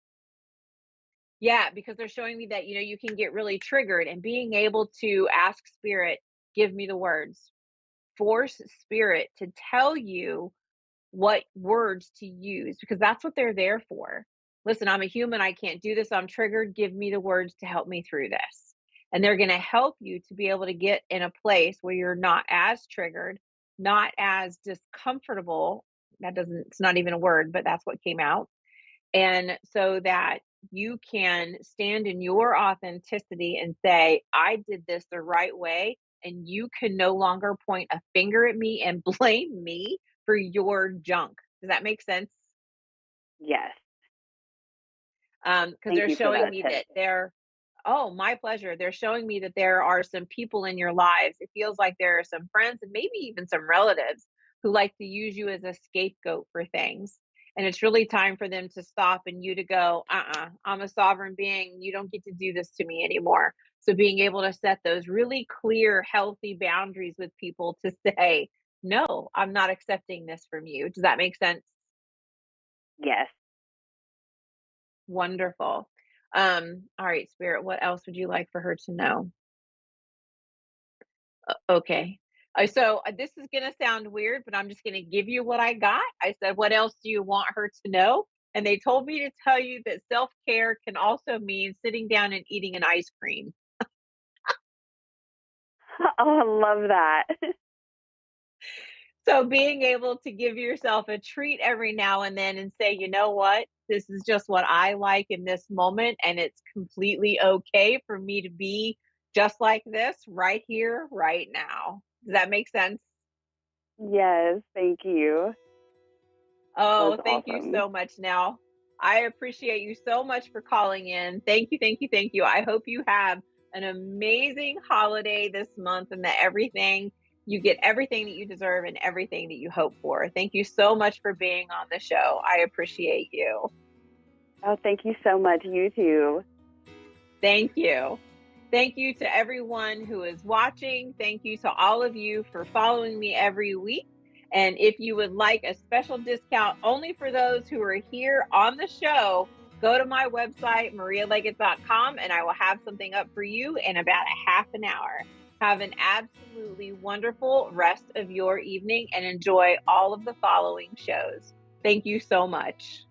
[SPEAKER 10] Yeah, because they're showing me that, you can get really triggered, and being able to ask spirit, give me the words, force spirit to tell you what words to use, because that's what they're there for. Listen, I'm a human. I can't do this. I'm triggered. Give me the words to help me through this. And they're going to help you to be able to get in a place where you're not as triggered, not as discomfortable. It's not even a word, but that's what came out. And so that you can stand in your authenticity and say, I did this the right way. And you can no longer point a finger at me and blame me for your junk. Does that make sense?
[SPEAKER 11] Yes.
[SPEAKER 10] Because
[SPEAKER 11] Thank
[SPEAKER 10] they're
[SPEAKER 11] you for
[SPEAKER 10] showing
[SPEAKER 11] that
[SPEAKER 10] me
[SPEAKER 11] tip.
[SPEAKER 10] that oh, my pleasure. They're showing me that there are some people in your lives. It feels like there are some friends and maybe even some relatives who like to use you as a scapegoat for things. And it's really time for them to stop and you to go, I'm a sovereign being. You don't get to do this to me anymore. So being able to set those really clear, healthy boundaries with people to say, no, I'm not accepting this from you. Does that make sense?
[SPEAKER 11] Yes.
[SPEAKER 10] Wonderful. All right, Spirit, what else would you like for her to know? Okay. So this is going to sound weird, but I'm just going to give you what I got. I said, what else do you want her to know? And they told me to tell you that self-care can also mean sitting down and eating an ice cream.
[SPEAKER 11] Oh, I love that.
[SPEAKER 10] So being able to give yourself a treat every now and then and say, you know what? This is just what I like in this moment. And it's completely okay for me to be just like this right here, right now. Does that make sense?
[SPEAKER 11] Yes, thank you.
[SPEAKER 10] Oh,
[SPEAKER 11] That's
[SPEAKER 10] thank you
[SPEAKER 11] awesome.
[SPEAKER 10] so much. Now, I appreciate you so much for calling in. Thank you, thank you, thank you. I hope you have an amazing holiday this month and that you get everything that you deserve and everything that you hope for. Thank you so much for being on the show. I appreciate you.
[SPEAKER 11] Oh, thank you so much. You too.
[SPEAKER 10] Thank you. Thank you to everyone who is watching. Thank you to all of you for following me every week. And if you would like a special discount only for those who are here on the show, go to my website, marialeggett.com, and I will have something up for you in about a half an hour. Have an absolutely wonderful rest of your evening and enjoy all of the following shows. Thank you so much.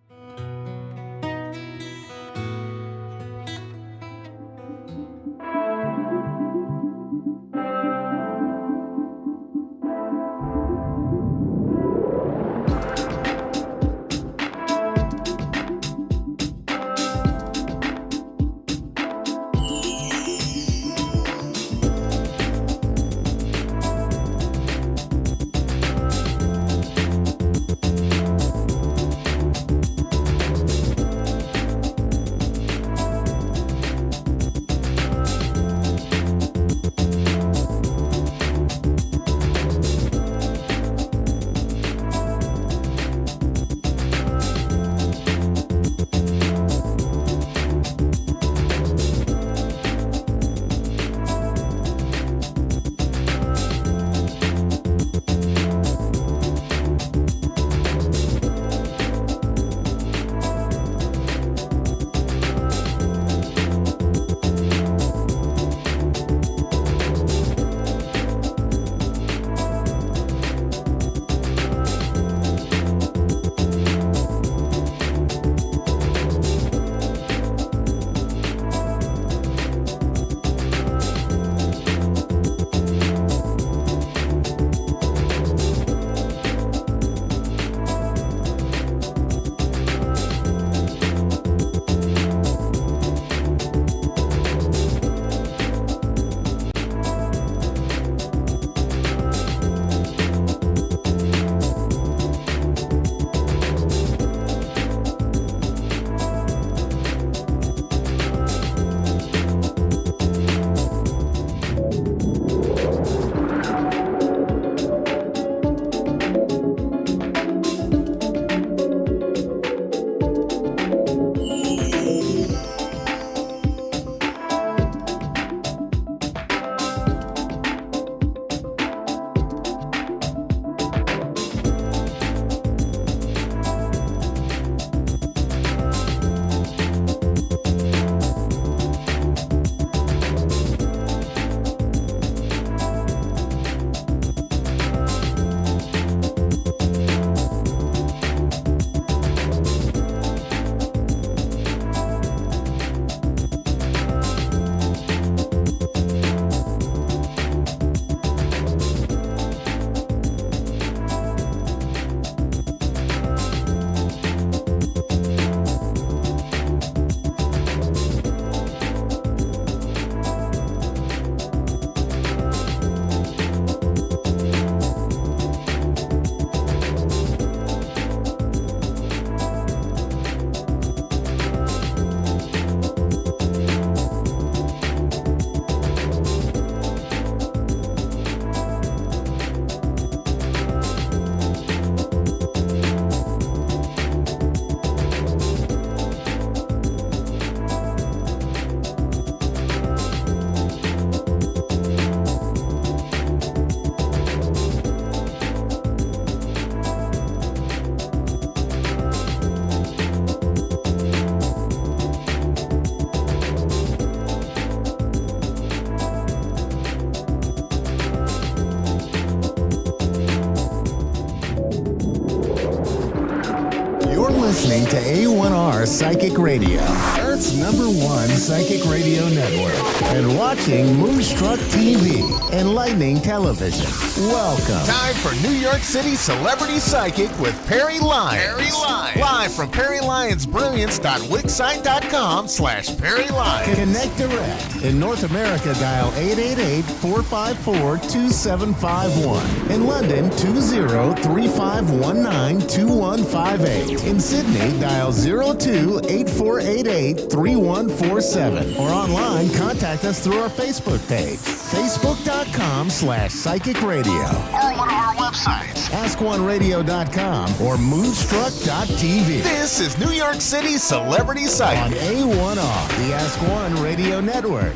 [SPEAKER 5] listening to A1R Psychic Radio, Earth's #1 psychic radio network, and watching Moonstruck TV and Lightning Television. Welcome. Time for New York City Celebrity Psychic with Perry Lyons. Perry Lyons. Live from PerryLyonsBrilliance.wixsite.com/Perry Lyons. Connect direct. In North America, dial 888-454-2751. In London, 20-3519-2158. In Sydney, dial 02-8488-3147. Or online, contact us through our Facebook page, facebook.com/psychic radio. Or one of our websites, askoneradio.com or moonstruck.tv. This is New York City Celebrity Psychic on A1R, the Ask One Radio Network.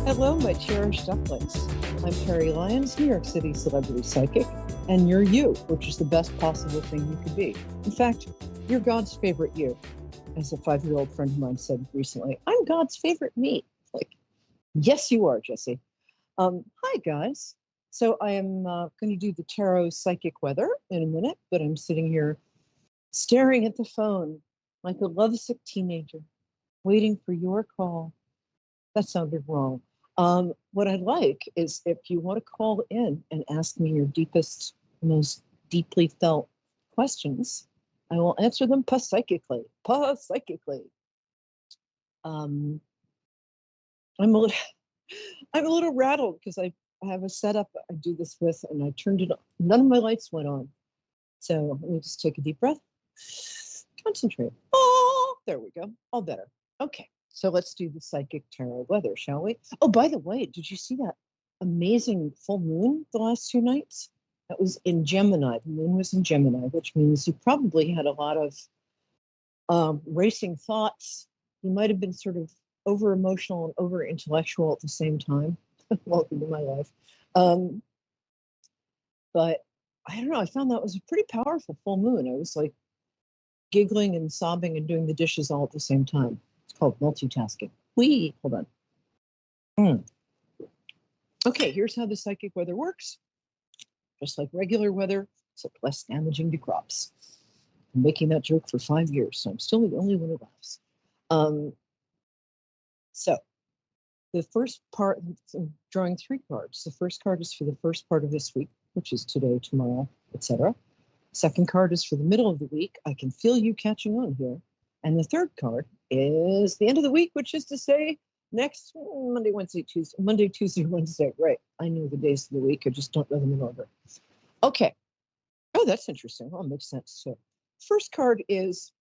[SPEAKER 12] Hello, my cherished ducklings. I'm Perry Lyons, New York City Celebrity Psychic, and you're you, which is the best possible thing you could be. In fact, you're God's favorite you. As a 5-year-old friend of mine said recently, I'm God's favorite me. Like, yes, you are, Jesse. Hi, guys. So I am going to do the tarot psychic weather in a minute, but I'm sitting here staring at the phone like a lovesick teenager, waiting for your call. That sounded wrong. What I'd like is if you want to call in and ask me your deepest, most deeply felt questions, I will answer them psychically. I'm a little rattled because I have a setup I do this with, and I turned it on. None of my lights went on. So let me just take a deep breath. Concentrate. Oh, there we go. All better. Okay. So let's do the psychic tarot weather, shall we? Oh, by the way, did you see that amazing full moon the last 2 nights? That was in Gemini. The moon was in Gemini, which means you probably had a lot of racing thoughts. You might have been sort of over emotional and over intellectual at the same time. Welcome to my life. But I don't know. I found that was a pretty powerful full moon. I was like giggling and sobbing and doing the dishes all at the same time. Called multitasking. Hold on. Okay, here's how the psychic weather works. Just like regular weather, except less damaging to crops. I'm making that joke for 5 years, so I'm still the only one who laughs. So the first part, I'm drawing 3 cards. The first card is for the first part of this week, which is today, tomorrow, etc. Second card is for the middle of the week. I can feel you catching on here. And the third card is the end of the week, which is to say next Monday, Tuesday, Wednesday. Right. I know the days of the week. I just don't know them in order. Okay. Oh, that's interesting. Oh, makes sense. So first card is,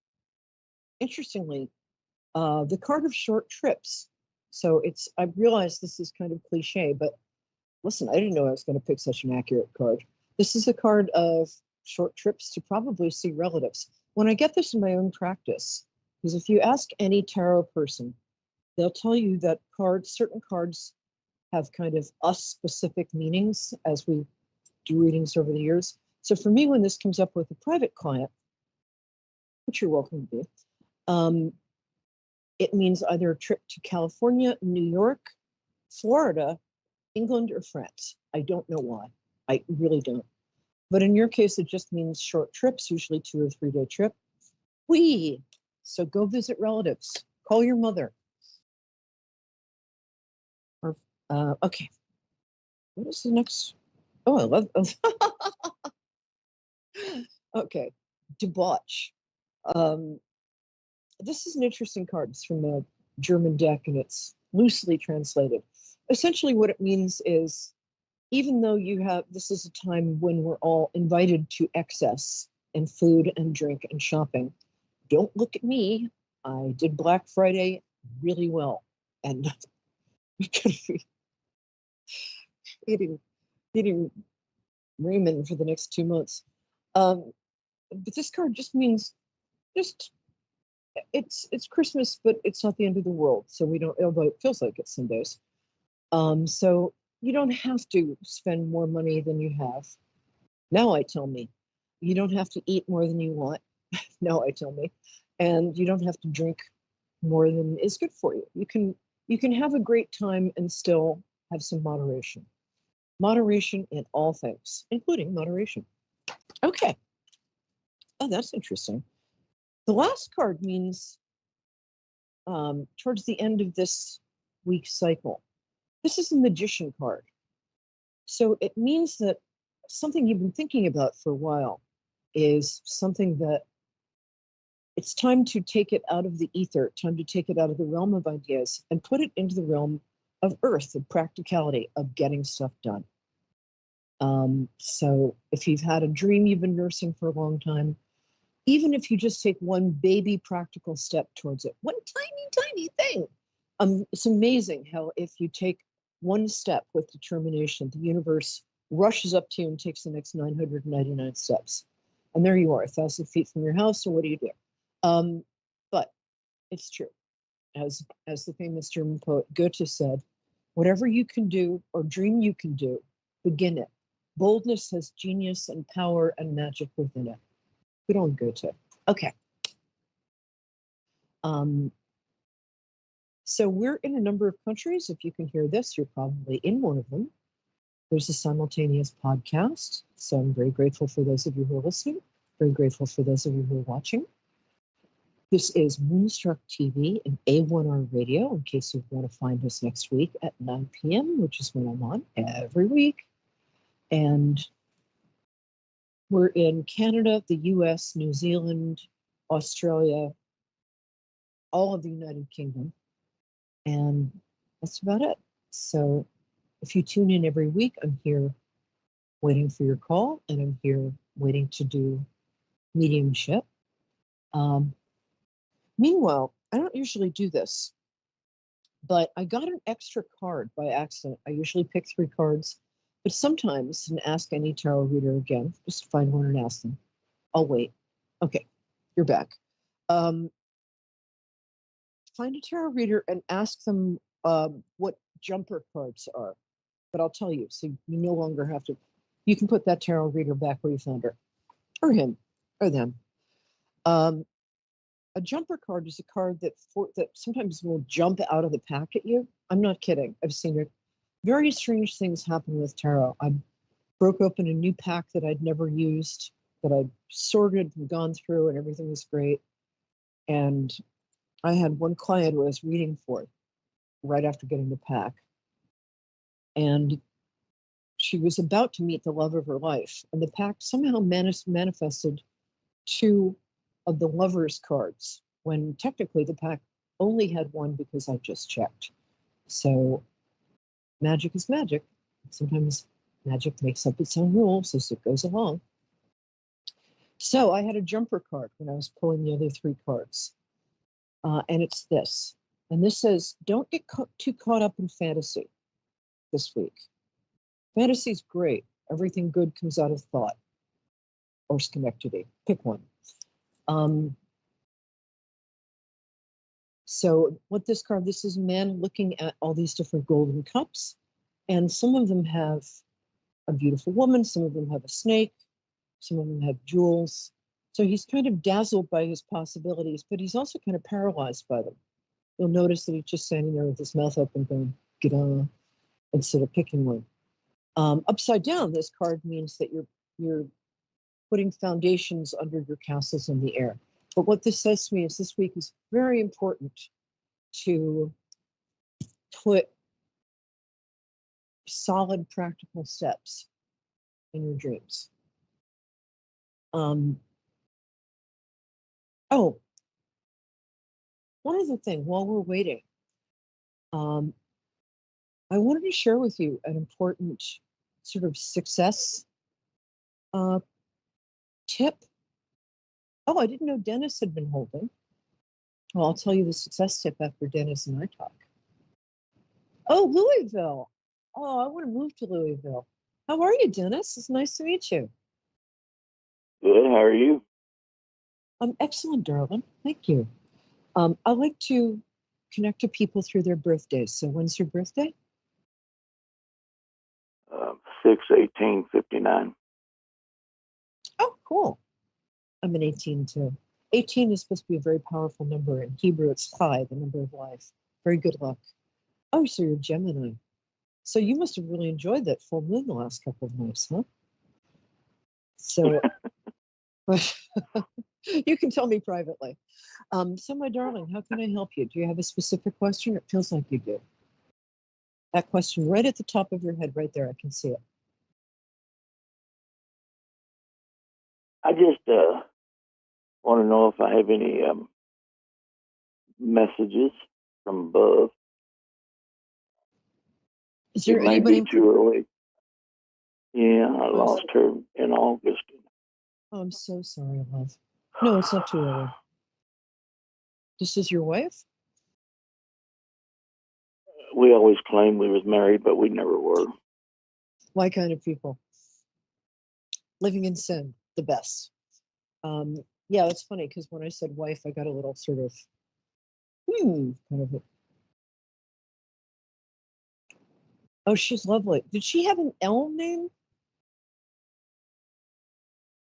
[SPEAKER 12] interestingly, the card of short trips. So I realize this is kind of cliche, but listen, I didn't know I was going to pick such an accurate card. This is a card of short trips to probably see relatives. When I get this in my own practice, because if you ask any tarot person, they'll tell you that certain cards have kind of us-specific meanings as we do readings over the years. So for me, when this comes up with a private client, which you're welcome to do, it means either a trip to California, New York, Florida, England, or France. I don't know why. I really don't. But in your case, it just means short trips, usually 2 or 3 day trip. So go visit relatives. Call your mother. Or okay. What is the next? Oh, I love. Okay, debauch. This is an interesting card. It's from a German deck, and it's loosely translated. Essentially, what it means is, even though this is a time when we're all invited to excess in food and drink and shopping, don't look at me. I did Black Friday really well, and I'm going to be eating ramen for the next 2 months. But this card just means it's Christmas, but it's not the end of the world. So we don't, although it feels like it some days. So you don't have to spend more money than you have. Now I tell me, You don't have to eat more than you want. No, I tell me. And you don't have to drink more than is good for you. You can have a great time and still have some moderation. Moderation in all things, including moderation. Okay. Oh, that's interesting. The last card means towards the end of this week's cycle. This is a magician card. So it means that something you've been thinking about for a while is something that it's time to take it out of the ether, time to take it out of the realm of ideas and put it into the realm of earth, of practicality, of getting stuff done. So if you've had a dream you've been nursing for a long time, even if you just take one baby practical step towards it, one tiny thing, it's amazing how if you take one step with determination, the universe rushes up to you and takes the next 999 steps. And there you are, 1,000 feet from your house, so what do you do? But it's true. As the famous German poet Goethe said, whatever you can do or dream you can do, begin it. Boldness has genius and power and magic within it. Good on Goethe. Okay. So we're in a number of countries. If you can hear this, you're probably in one of them. There's a simultaneous podcast. So I'm very grateful for those of you who are listening. Very grateful for those of you who are watching. This is Moonstruck TV and A1R Radio, in case you want to find us next week at 9 p.m., which is when I'm on every week. And we're in Canada, the US, New Zealand, Australia, all of the United Kingdom. And that's about it. So if you tune in every week, I'm here waiting for your call, and I'm here waiting to do mediumship. Meanwhile, I don't usually do this, but I got an extra card by accident. I usually pick 3 cards, but sometimes, and ask any tarot reader again, just find one and ask them. I'll wait. Okay, you're back. Find a tarot reader and ask them what jumper cards are. But I'll tell you, so you no longer have to, you can put that tarot reader back where you found her, or him, or them. A jumper card is a card that sometimes will jump out of the pack at you. I'm not kidding. I've seen it. Very strange things happen with tarot. I broke open a new pack that I'd never used, that I'd sorted and gone through, and everything was great. And I had one client who I was reading for right after getting the pack. And she was about to meet the love of her life. And the pack somehow manifested 2 of the lovers cards, when technically the pack only had 1 because I just checked. So magic is magic. Sometimes magic makes up its own rules as it goes along. So I had a jumper card when I was pulling the other 3 cards. And it's this. And this says, don't get too caught up in fantasy this week. Fantasy's great. Everything good comes out of thought or Schenectady. Pick one. So what this is a man looking at all these different golden cups, and some of them have a beautiful woman, some of them have a snake, some of them have jewels. So he's kind of dazzled by his possibilities, but he's also kind of paralyzed by them. You'll notice that he's just standing there with his mouth open going, "G'da," instead of picking one. Upside down, this card means that you're putting foundations under your castles in the air. But what this says to me is this week is very important to put solid practical steps in your dreams. Oh, one other thing while we're waiting. I wanted to share with you an important sort of success tip. Oh, I didn't know Dennis had been holding. Well, I'll tell you the success tip after Dennis and I talk. Oh, Louisville. Oh, I want to move to Louisville. How are you, Dennis? It's nice to meet you.
[SPEAKER 13] Good. How are you?
[SPEAKER 12] I'm excellent, darling. Thank you. I like to connect to people through their birthdays. So when's your birthday?
[SPEAKER 13] 6/18/59.
[SPEAKER 12] Oh, Cool. I'm an 18 too. 18 is supposed to be a very powerful number. In Hebrew, it's pi, the number of life. Very good luck. Oh, so you're Gemini. So you must have really enjoyed that full moon the last couple of nights, huh? So you can tell me privately. So my darling, how can I help you? Do you have a specific question? It feels like you do. That question right at the top of your head, right there. I can see it.
[SPEAKER 13] I just want to know if I have any messages from above.
[SPEAKER 12] Is there
[SPEAKER 13] it might
[SPEAKER 12] anybody
[SPEAKER 13] be too early. Yeah, I lost her in August.
[SPEAKER 12] Oh, I'm so sorry, love. No, it's not too early. This is your wife?
[SPEAKER 13] We always claimed we was married, but we never were.
[SPEAKER 12] My kind of people. Living in sin, the best. Yeah, it's funny because when I said wife, I got a little sort of, kind of a, oh, she's lovely. Did she have an L name?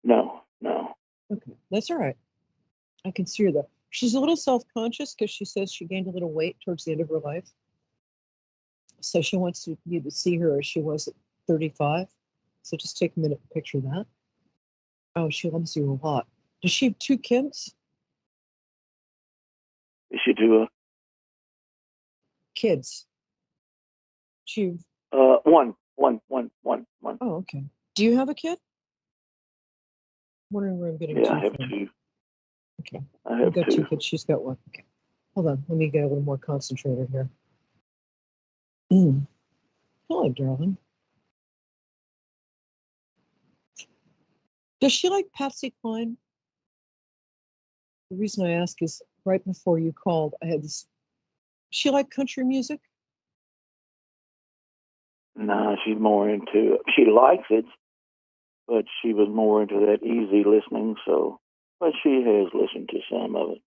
[SPEAKER 13] No.
[SPEAKER 12] Okay, that's all right. I can see her though. She's a little self-conscious because she says she gained a little weight towards the end of her life. So she wants you to see her as she was at 35. So just take a minute and picture that. Oh, she loves you a lot. Does she have 2 kids?
[SPEAKER 13] Is she do
[SPEAKER 12] Kids. She.
[SPEAKER 13] One.
[SPEAKER 12] Oh, okay. Do you have a kid? Wondering where I'm getting
[SPEAKER 13] Yeah,
[SPEAKER 12] two
[SPEAKER 13] I have
[SPEAKER 12] from.
[SPEAKER 13] 2.
[SPEAKER 12] Okay.
[SPEAKER 13] I have
[SPEAKER 12] I've got
[SPEAKER 13] 2.
[SPEAKER 12] 2 kids. She's got 1. Okay. Hold on. Let me get a little more concentrated here. Hello, darling. Does she like Patsy Cline? The reason I ask is right before you called, I had this. She like country music?
[SPEAKER 13] Nah, she's more into. She likes it, but she was more into that easy listening. So, but she has listened to some of it.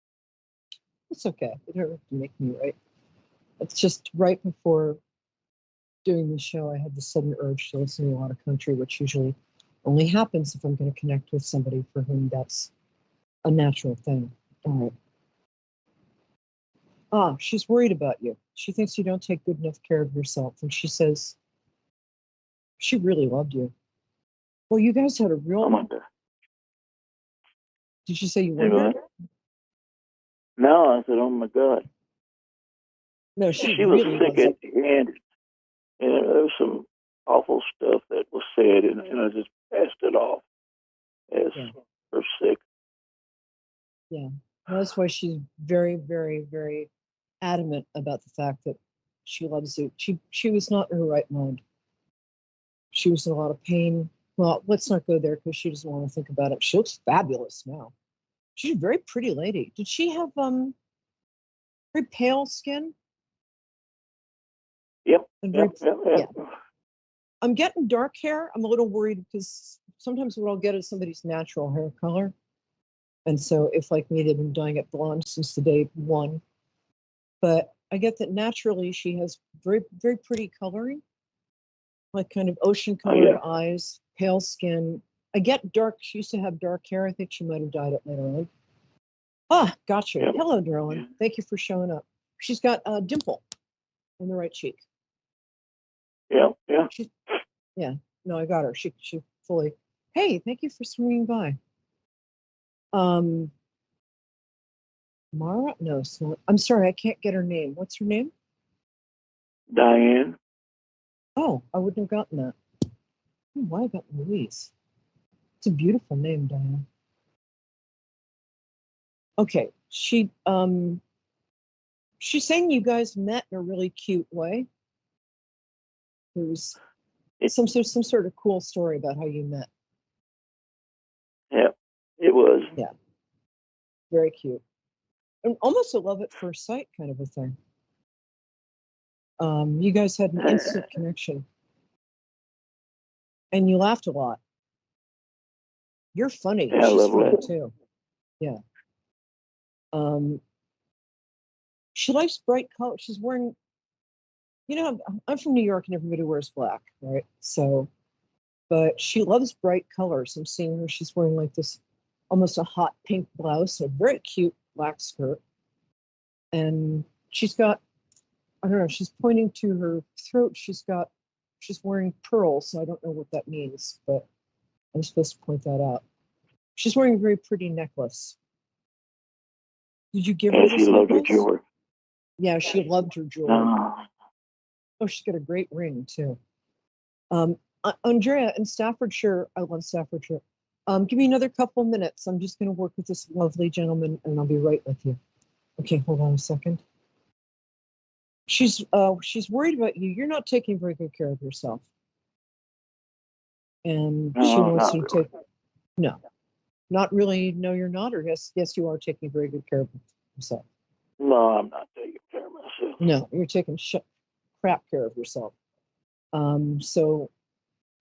[SPEAKER 12] It's okay. It doesn't have to make me right. It's just right before doing the show, I had the sudden urge to listen to a lot of country, which usually only happens if I'm going to connect with somebody for whom that's a natural thing. All right. She's worried about you. She thinks you don't take good enough care of yourself. And she says she really loved you. Well, you guys had a real.
[SPEAKER 13] I wonder.
[SPEAKER 12] Did you say you wondered?
[SPEAKER 13] No, I said, oh my God.
[SPEAKER 12] No, she
[SPEAKER 13] was
[SPEAKER 12] really
[SPEAKER 13] sick at the end. And there was some awful stuff that was said, and I just passed it off as her sick.
[SPEAKER 12] Yeah. That's why she's very, very, very adamant about the fact that she loves you. She was not in her right mind. She was in a lot of pain. Well, let's not go there because she doesn't want to think about it. She looks fabulous now. She's a very pretty lady. Did she have very pale skin?
[SPEAKER 13] Yep.
[SPEAKER 12] Yeah. I'm getting dark hair. I'm a little worried because sometimes what I'll get is somebody's natural hair color. And so if like me, they've been dyeing it blonde since the day 1. But I get that naturally she has very, very pretty coloring, like kind of ocean colored eyes, pale skin. I get dark. She used to have dark hair. I think she might have dyed it later on. Gotcha.
[SPEAKER 13] Yep.
[SPEAKER 12] Hello, darling. Thank you for showing up. She's got a dimple in the right cheek.
[SPEAKER 13] Yeah.
[SPEAKER 12] Yeah. No, I got her. She fully. Hey, thank you for swinging by. Mara? No, I'm sorry, I can't get her name. What's her name?
[SPEAKER 13] Diane.
[SPEAKER 12] Oh, I wouldn't have gotten that. Why I got Louise? It's a beautiful name, Diane. Okay, she's saying you guys met in a really cute way. There was some sort of cool story about how you met.
[SPEAKER 13] Yeah, it was.
[SPEAKER 12] Yeah, very cute. And almost a love at first sight kind of a thing. You guys had an instant connection. And you laughed a lot. You're funny.
[SPEAKER 13] Yeah,
[SPEAKER 12] She's
[SPEAKER 13] lovely.
[SPEAKER 12] funny too. Yeah. She likes bright colors. She's wearing, I'm from New York and everybody wears black, right? So but she loves bright colors. I'm seeing her. She's wearing like this almost a hot pink blouse and a very cute black skirt. And she's got, I don't know, she's pointing to her throat. She's wearing pearls. So I don't know what that means, but I'm supposed to point that out. She's wearing a very pretty necklace. Did you give her this
[SPEAKER 13] she loved her
[SPEAKER 12] necklace?
[SPEAKER 13] jewelry.
[SPEAKER 12] Yeah, she loved her jewelry.
[SPEAKER 13] Oh,
[SPEAKER 12] Oh, she's got a great ring too. Andrea in Staffordshire, I love Staffordshire. Give me another couple minutes. I'm just going to work with this lovely gentleman, and I'll be right with you. Okay, hold on a second. She's worried about you. You're not taking very good care of yourself, and she
[SPEAKER 13] no,
[SPEAKER 12] wants
[SPEAKER 13] not
[SPEAKER 12] you to
[SPEAKER 13] really.
[SPEAKER 12] take. No, not really. No, you're not. Or yes, you are taking very good care of yourself.
[SPEAKER 13] No, I'm not taking care of myself.
[SPEAKER 12] No, you're taking crap care of yourself. So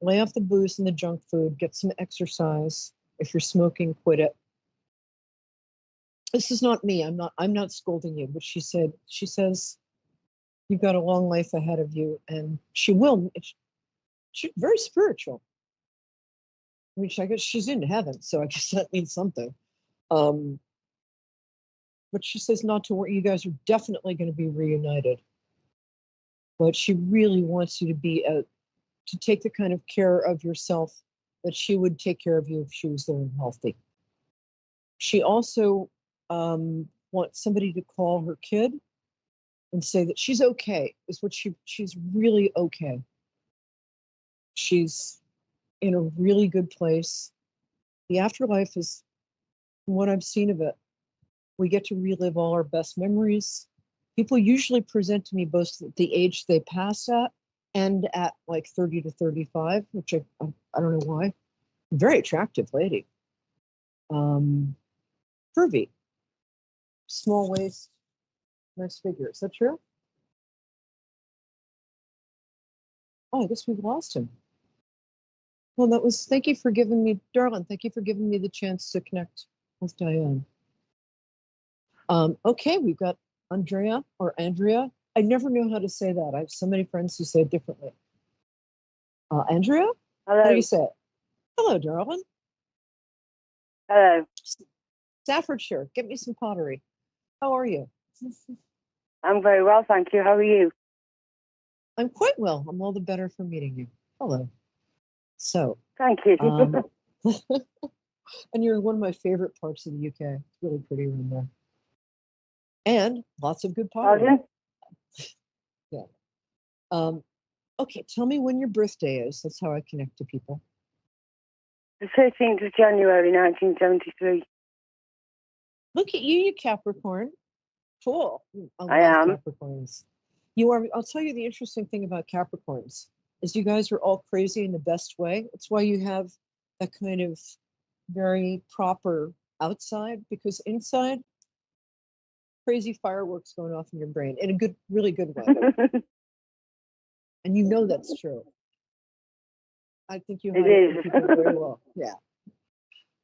[SPEAKER 12] lay off the booze and the junk food. Get some exercise. If you're smoking, quit it. This is not me. I'm not scolding you, but she says you've got a long life ahead of you, and she will. She's very spiritual. Which I guess she's in heaven, so I guess that means something. But she says not to worry. You guys are definitely going to be reunited. But she really wants you to take the kind of care of yourself that she would take care of you if she was there and healthy. She also wants somebody to call her kid and say that she's okay. Is what she's really okay. She's in a really good place. The afterlife is, from what I've seen of it, we get to relive all our best memories. People usually present to me both at the age they pass at and at like 30 to 35, which I don't know why. Very attractive lady. Curvy. Small waist, nice figure. Is that true? Oh, I guess we've lost him. Well, thank you for giving me, darling, thank you for giving me the chance to connect with Diane. Okay, we've got Andrea or Andrea. I never know how to say that. I have so many friends who say it differently. Andrea?
[SPEAKER 14] Hello.
[SPEAKER 12] How do you say it? Hello, darling.
[SPEAKER 14] Hello.
[SPEAKER 12] Staffordshire, get me some pottery. How are you?
[SPEAKER 14] I'm very well, thank you. How are you?
[SPEAKER 12] I'm quite well. I'm all the better for meeting you. Hello. So.
[SPEAKER 14] Thank you.
[SPEAKER 12] And you're in one of my favorite parts of the UK. It's really pretty around there. And lots of good pottery.
[SPEAKER 14] Pardon?
[SPEAKER 12] Yeah. Okay, tell me when your birthday is. That's how I connect to people.
[SPEAKER 14] The 13th of January, 1973.
[SPEAKER 12] Look at you, you Capricorn. Cool.
[SPEAKER 14] I am.
[SPEAKER 12] Capricorns. You are. I'll tell you the interesting thing about Capricorns is you guys are all crazy in the best way. It's why you have a kind of very proper outside, because inside, crazy fireworks going off in your brain in a good, really good way. And you know that's true. I think you hide it from people very well. Yeah.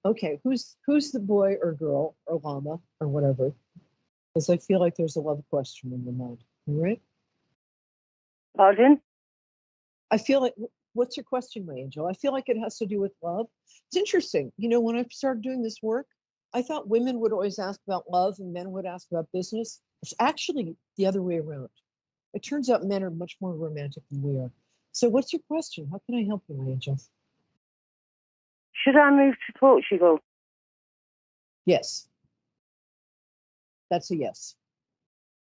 [SPEAKER 12] Okay, who's the boy or girl or llama or whatever? Because I feel like there's a love question in your mind. All right?
[SPEAKER 14] Pardon?
[SPEAKER 12] I feel like, what's your question, my angel? I feel like it has to do with love. It's interesting. You know, when I started doing this work, I thought women would always ask about love and men would ask about business. It's actually the other way around. It turns out men are much more romantic than we are. So what's your question? How can I help you, my angel?
[SPEAKER 14] Should I move to Portugal?
[SPEAKER 12] Yes. That's a yes.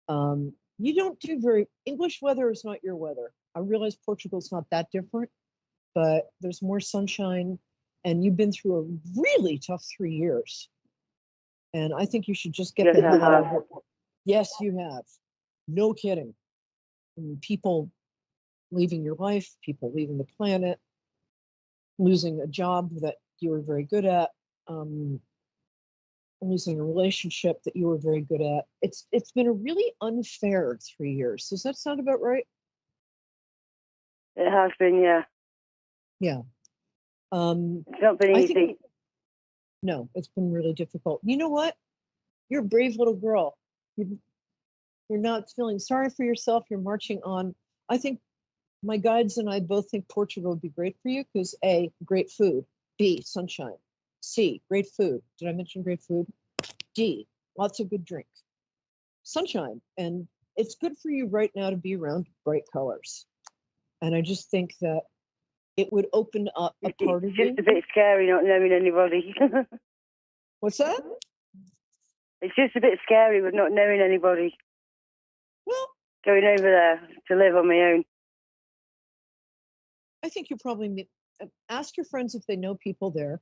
[SPEAKER 12] You don't do English weather is not your weather. I realize Portugal's not that different, but there's more sunshine and you've been through a really tough 3 years. And I think you should just get the hell out of it. Yes, you have. No kidding. People leaving your life, people leaving the planet, losing a job that you were very good at, losing a relationship that you were very good at. It's been a really unfair 3 years. Does that sound about right?
[SPEAKER 14] It has been, yeah.
[SPEAKER 12] Yeah.
[SPEAKER 14] It's not been easy.
[SPEAKER 12] No, it's been really difficult. You know what? You're a brave little girl. You're not feeling sorry for yourself. You're marching on. I think my guides and I both think Portugal would be great for you because A, great food. B, sunshine. C, great food. Did I mention great food? D, lots of good drink. Sunshine. And it's good for you right now to be around bright colors. And I just think that it would open up a part of you.
[SPEAKER 14] It's just a bit scary not knowing anybody.
[SPEAKER 12] What's that?
[SPEAKER 14] It's just a bit scary with not knowing anybody.
[SPEAKER 12] Well,
[SPEAKER 14] going over there to live on my own.
[SPEAKER 12] I think you probably ask your friends if they know people there.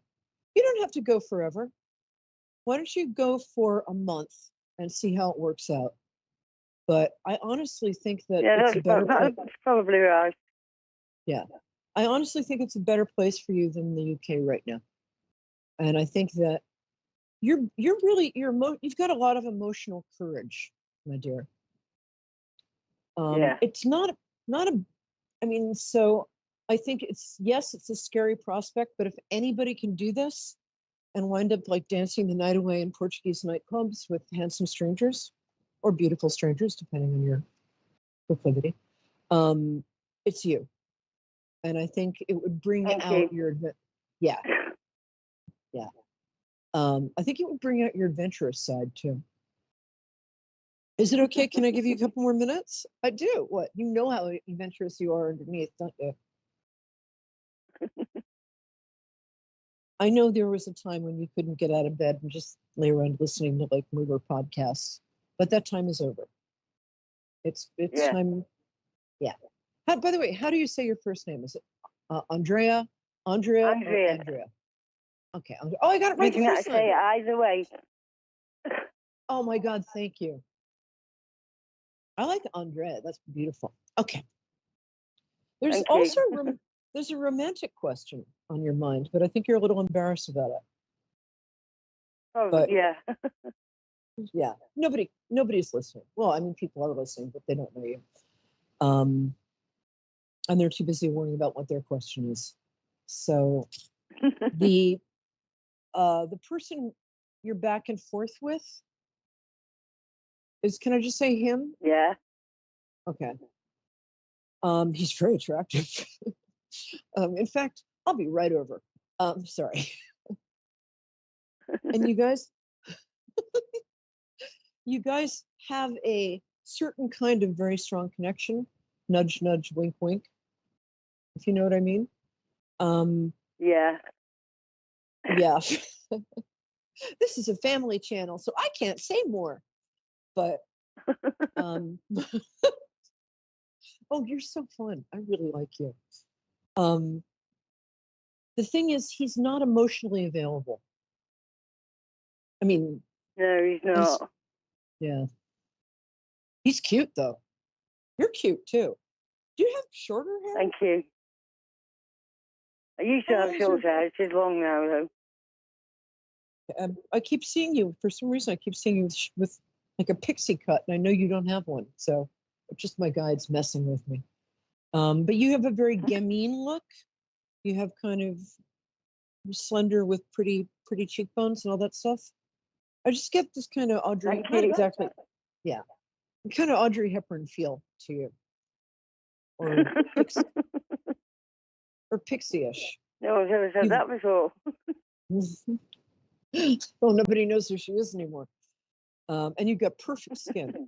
[SPEAKER 12] You don't have to go forever. Why don't you go for a month and see how it works out? But I honestly think that it's a better place.
[SPEAKER 14] That's probably right.
[SPEAKER 12] Yeah. I honestly think it's a better place for you than the UK right now. And I think that you've got a lot of emotional courage, my dear.
[SPEAKER 14] Yeah.
[SPEAKER 12] It's not a, I mean, so I think it's a scary prospect, but if anybody can do this and wind up like dancing the night away in Portuguese nightclubs with handsome strangers or beautiful strangers, depending on your proclivity, it's you. And I think it would bring out your, yeah. Yeah. I think it would bring out your adventurous side too. Is it okay? Can I give you a couple more minutes? I do. What? You know how adventurous you are underneath, don't you? I know there was a time when you couldn't get out of bed and just lay around listening to like murder podcasts, but that time is over. It's time. Yeah. By the way, how do you say your first name? Is it Andrea? Andrea? Andrea. Okay. Oh, I got it right the first time.
[SPEAKER 14] Say it either way.
[SPEAKER 12] Oh my God, thank you. I like Andrea. That's beautiful. Okay. There's also there's a romantic question on your mind, but I think you're a little embarrassed about it.
[SPEAKER 14] Oh,
[SPEAKER 12] but,
[SPEAKER 14] yeah.
[SPEAKER 12] Yeah. Nobody's listening. Well, I mean, people are listening, but they don't know you. And they're too busy worrying about what their question is. So the person you're back and forth with is, can I just say him?
[SPEAKER 14] Yeah.
[SPEAKER 12] Okay. He's very attractive. In fact, I'll be right over. Sorry. And you guys have a certain kind of very strong connection. Nudge, nudge, wink, wink. If you know what I mean.
[SPEAKER 14] Yeah.
[SPEAKER 12] Yeah. This is a family channel, so I can't say more. But oh, you're so fun. I really like you. The thing is, he's not emotionally available. I mean,
[SPEAKER 14] no, he's not.
[SPEAKER 12] Yeah. He's cute though. You're cute too. Do you have shorter hair?
[SPEAKER 14] Thank you. I used to have short hair. It's just long now though.
[SPEAKER 12] I keep seeing you, for some reason, I keep seeing you with like a pixie cut, and I know you don't have one. So it's just my guide's messing with me. But you have a very gamine look. You have kind of slender with pretty cheekbones and all that stuff. I just get this kind of Audrey, not exactly, yeah, kind of Audrey Hepburn feel to you, or pixie-ish.
[SPEAKER 14] No one's ever said that before.
[SPEAKER 12] Well, nobody knows who she is anymore. And you've got perfect skin.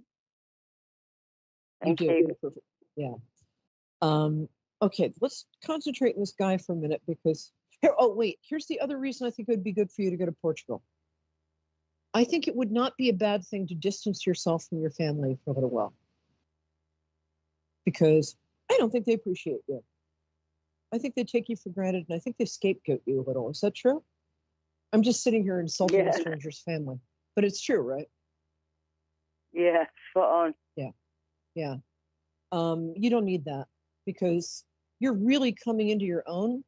[SPEAKER 14] Thank you.
[SPEAKER 12] Perfect. Yeah. Okay, let's concentrate on this guy for a minute because here's the other reason I think it would be good for you to go to Portugal. I think it would not be a bad thing to distance yourself from your family for a little while. Because I don't think they appreciate you. I think they take you for granted, and I think they scapegoat you a little. Is that true? I'm just sitting here insulting a stranger's family. But it's true, right?
[SPEAKER 14] Yeah, spot on.
[SPEAKER 12] Yeah. Yeah. You don't need that because you're really coming into your own.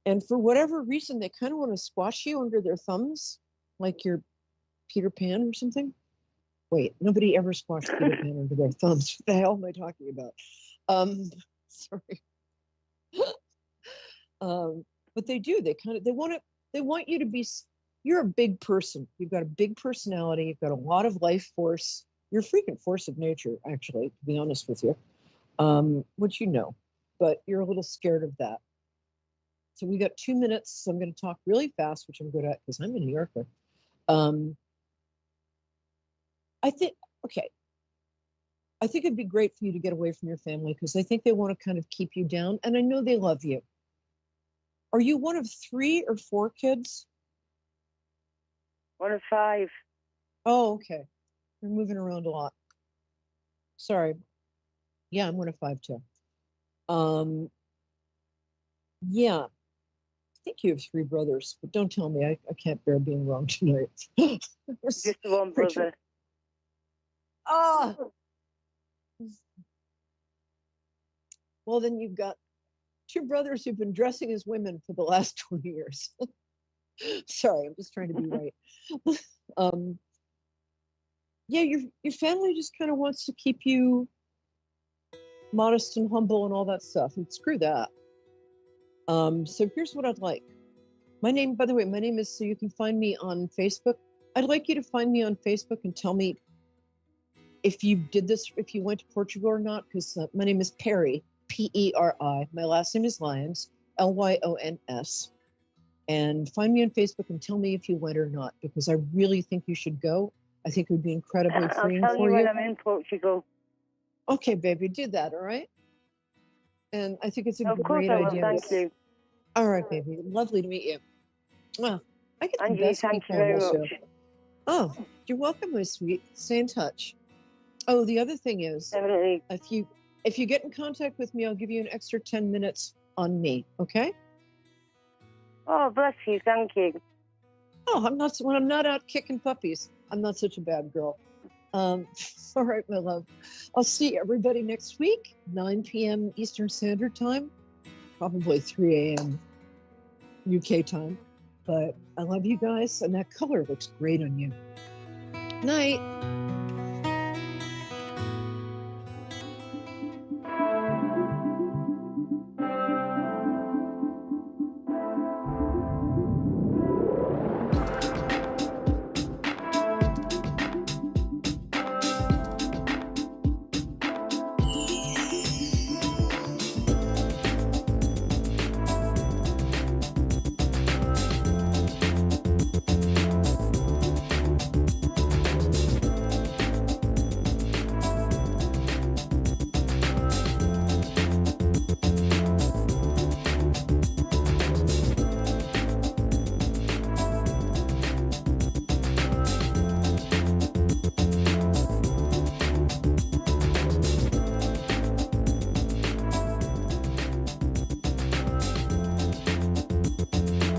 [SPEAKER 12] And for whatever reason, they kind of want to squash you under their thumbs, like you're Peter Pan or something. Wait, nobody ever squashed Peter Pan under their thumbs. What the hell am I talking about? Sorry. But they do. They want you to be. You're a big person. You've got a big personality. You've got a lot of life force. You're a freaking force of nature, actually, to be honest with you. which you know, but you're a little scared of that. So we got 2 minutes. So I'm going to talk really fast, which I'm good at because I'm a New Yorker. I think it'd be great for you to get away from your family because I think they want to kind of keep you down. And I know they love you. Are you one of 3 or 4 kids?
[SPEAKER 14] One of 5.
[SPEAKER 12] Oh, okay. You're moving around a lot. Sorry. Yeah, I'm one of 5 too. Yeah, I think you have 3 brothers, but don't tell me. I can't bear being wrong tonight.
[SPEAKER 14] Just the one brother.
[SPEAKER 12] Oh. Well, then you've got 2 brothers who've been dressing as women for the last 20 years. Sorry, I'm just trying to be right. Yeah, your family just kind of wants to keep you modest and humble and all that stuff, and screw that. So here's what I'd like. My name, by the way, is, so you can find me on Facebook. I'd like you to find me on Facebook and tell me if you did this, if you went to Portugal or not, because my name is Perry, P-E-R-I. My last name is Lyons, L-Y-O-N-S. And find me on Facebook and tell me if you went or not, because I really think you should go. I think it would be incredibly freeing
[SPEAKER 14] I'll tell
[SPEAKER 12] for
[SPEAKER 14] you
[SPEAKER 12] you.
[SPEAKER 14] when I'm in Portugal.
[SPEAKER 12] Okay, baby, do that, all right? And I think it's a
[SPEAKER 14] Of course
[SPEAKER 12] great
[SPEAKER 14] I will,
[SPEAKER 12] idea.
[SPEAKER 14] thank you.
[SPEAKER 12] All right, baby. Lovely to meet you. Well, I get the
[SPEAKER 14] And you,
[SPEAKER 12] best
[SPEAKER 14] thank
[SPEAKER 12] people
[SPEAKER 14] you
[SPEAKER 12] on
[SPEAKER 14] very
[SPEAKER 12] this
[SPEAKER 14] much.
[SPEAKER 12] show. Oh, you're welcome, my sweet. Stay in touch. Oh, the other thing is,
[SPEAKER 14] Definitely.
[SPEAKER 12] if you get in contact with me, I'll give you an extra 10 minutes on me, okay?
[SPEAKER 14] Oh, bless you, thank you.
[SPEAKER 12] Oh, when I'm not out kicking puppies, I'm not such a bad girl. All right, my love. I'll see everybody next week, 9 p.m. Eastern Standard Time, probably 3 a.m. UK time. But I love you guys, and that color looks great on you. Night.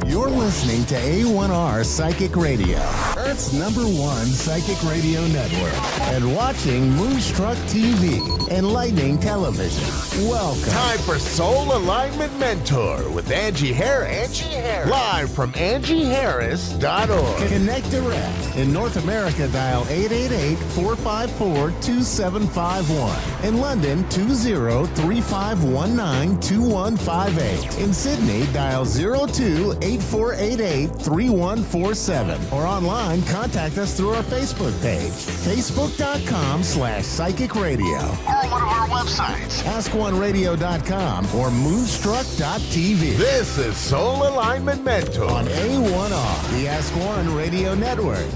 [SPEAKER 5] You're listening to A1R Psychic Radio, Earth's #1 psychic radio network, and watching Moonstruck TV, enlightening television. Welcome.
[SPEAKER 15] Time for Soul Alignment Mentor with Angie Harris. Live from angieharris.org.
[SPEAKER 5] Connect direct. In North America, dial 888-454-2751. In London, 20-3519-2158. In Sydney, dial 02-8488-3147. Or online, contact us through our Facebook page, facebook.com/psychic radio. Or one of our websites, askoneradio.com or moonstruck.tv.
[SPEAKER 15] This is Soul Alignment Mentor
[SPEAKER 5] on A1R, the Ask One Radio Network.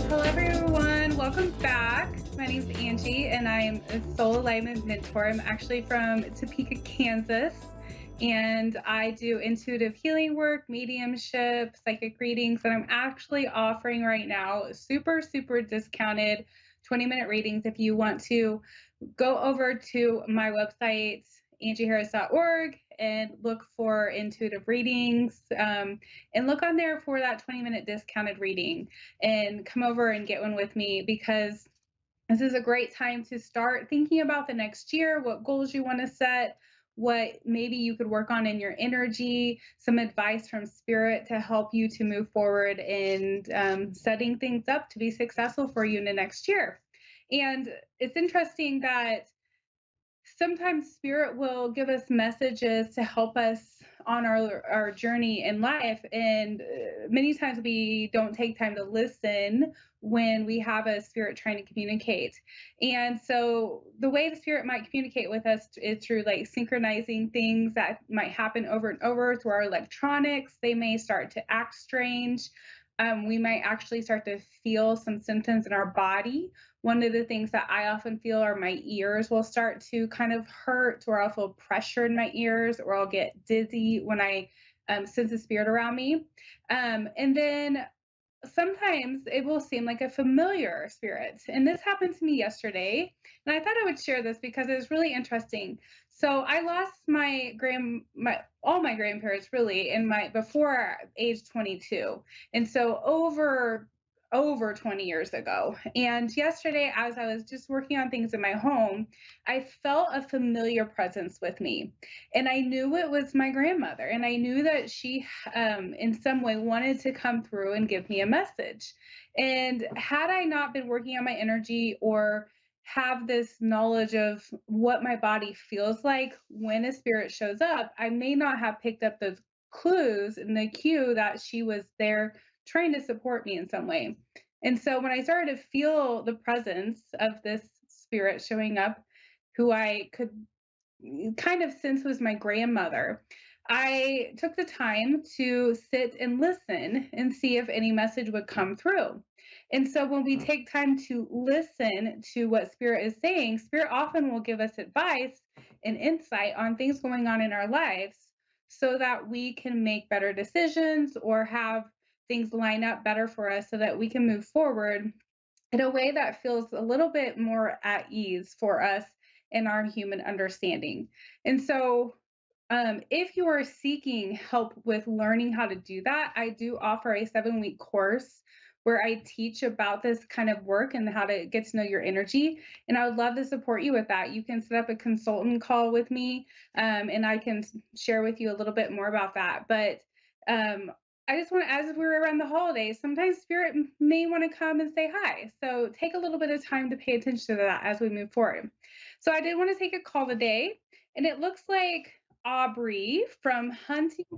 [SPEAKER 16] Hello, everyone. Welcome back. My name's Angie, and I'm a Soul Alignment Mentor. I'm actually from Topeka, Kansas, and I do intuitive healing work, mediumship, psychic readings, and I'm actually offering right now super, super discounted 20-minute readings. If you want to go over to my website, angieharris.org, and look for intuitive readings, and look on there for that 20-minute discounted reading, and come over and get one with me, because this is a great time to start thinking about the next year, what goals you want to set, what maybe you could work on in your energy, some advice from spirit to help you to move forward and setting things up to be successful for you in the next year. And it's interesting that sometimes spirit will give us messages to help us on our journey in life, and many times we don't take time to listen when we have a spirit trying to communicate. And so the way the spirit might communicate with us is through like synchronizing things that might happen over and over through our electronics. They may start to act strange. We might actually start to feel some symptoms in our body. One of the things that I often feel are my ears will start to kind of hurt, or I'll feel pressure in my ears, or I'll get dizzy when I sense a spirit around me. And then sometimes it will seem like a familiar spirit. And this happened to me yesterday. And I thought I would share this because it was really interesting. So I lost all my grandparents really before age 22. And so over 20 years ago. And yesterday, as I was just working on things in my home, I felt a familiar presence with me. And I knew it was my grandmother. And I knew that she, in some way, wanted to come through and give me a message. And had I not been working on my energy or have this knowledge of what my body feels like when a spirit shows up, I may not have picked up those clues and the cue that she was there trying to support me in some way. And so when I started to feel the presence of this spirit showing up, who I could kind of sense was my grandmother, I took the time to sit and listen and see if any message would come through. And so when we take time to listen to what spirit is saying, spirit often will give us advice and insight on things going on in our lives so that we can make better decisions or have things line up better for us so that we can move forward in a way that feels a little bit more at ease for us in our human understanding. And so if you are seeking help with learning how to do that, I do offer a 7-week course where I teach about this kind of work and how to get to know your energy. And I would love to support you with that. You can set up a consultant call with me, and I can share with you a little bit more about that. But I just want to, as we're around the holidays, sometimes spirit may want to come and say hi. So take a little bit of time to pay attention to that as we move forward. So I did want to take a call today, and it looks like Audrey from Huntington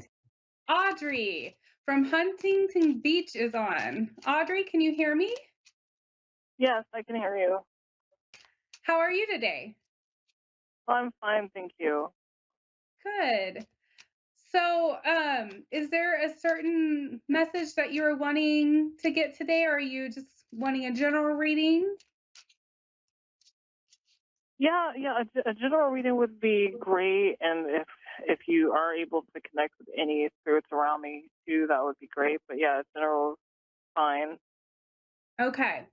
[SPEAKER 16] Beach is on. Audrey, can you hear me?
[SPEAKER 8] Yes, I can hear you.
[SPEAKER 16] How are you today?
[SPEAKER 8] I'm fine, thank you.
[SPEAKER 16] Good. So, is there a certain message that you're wanting to get today, or are you just wanting a general reading?
[SPEAKER 8] Yeah, a general reading would be great, and if you are able to connect with any spirits around me too, that would be great. But yeah, general fine.
[SPEAKER 16] Okay.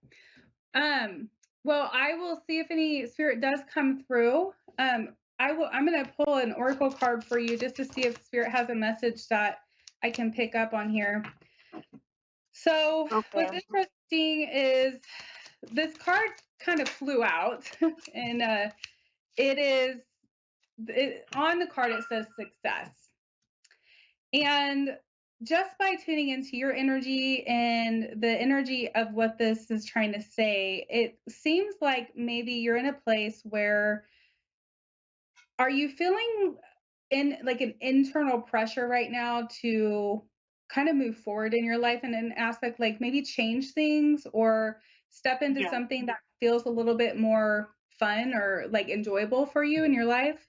[SPEAKER 16] Well, I will see if any spirit does come through. I'm going to pull an oracle card for you just to see if spirit has a message that I can pick up on here. So what's interesting is this card kind of flew out, and on the card it says success. And just by tuning into your energy and the energy of what this is trying to say, it seems like maybe you're in a place where, are you feeling in like an internal pressure right now to kind of move forward in your life in an aspect, like maybe change things or step into something that feels a little bit more fun or like enjoyable for you in your life?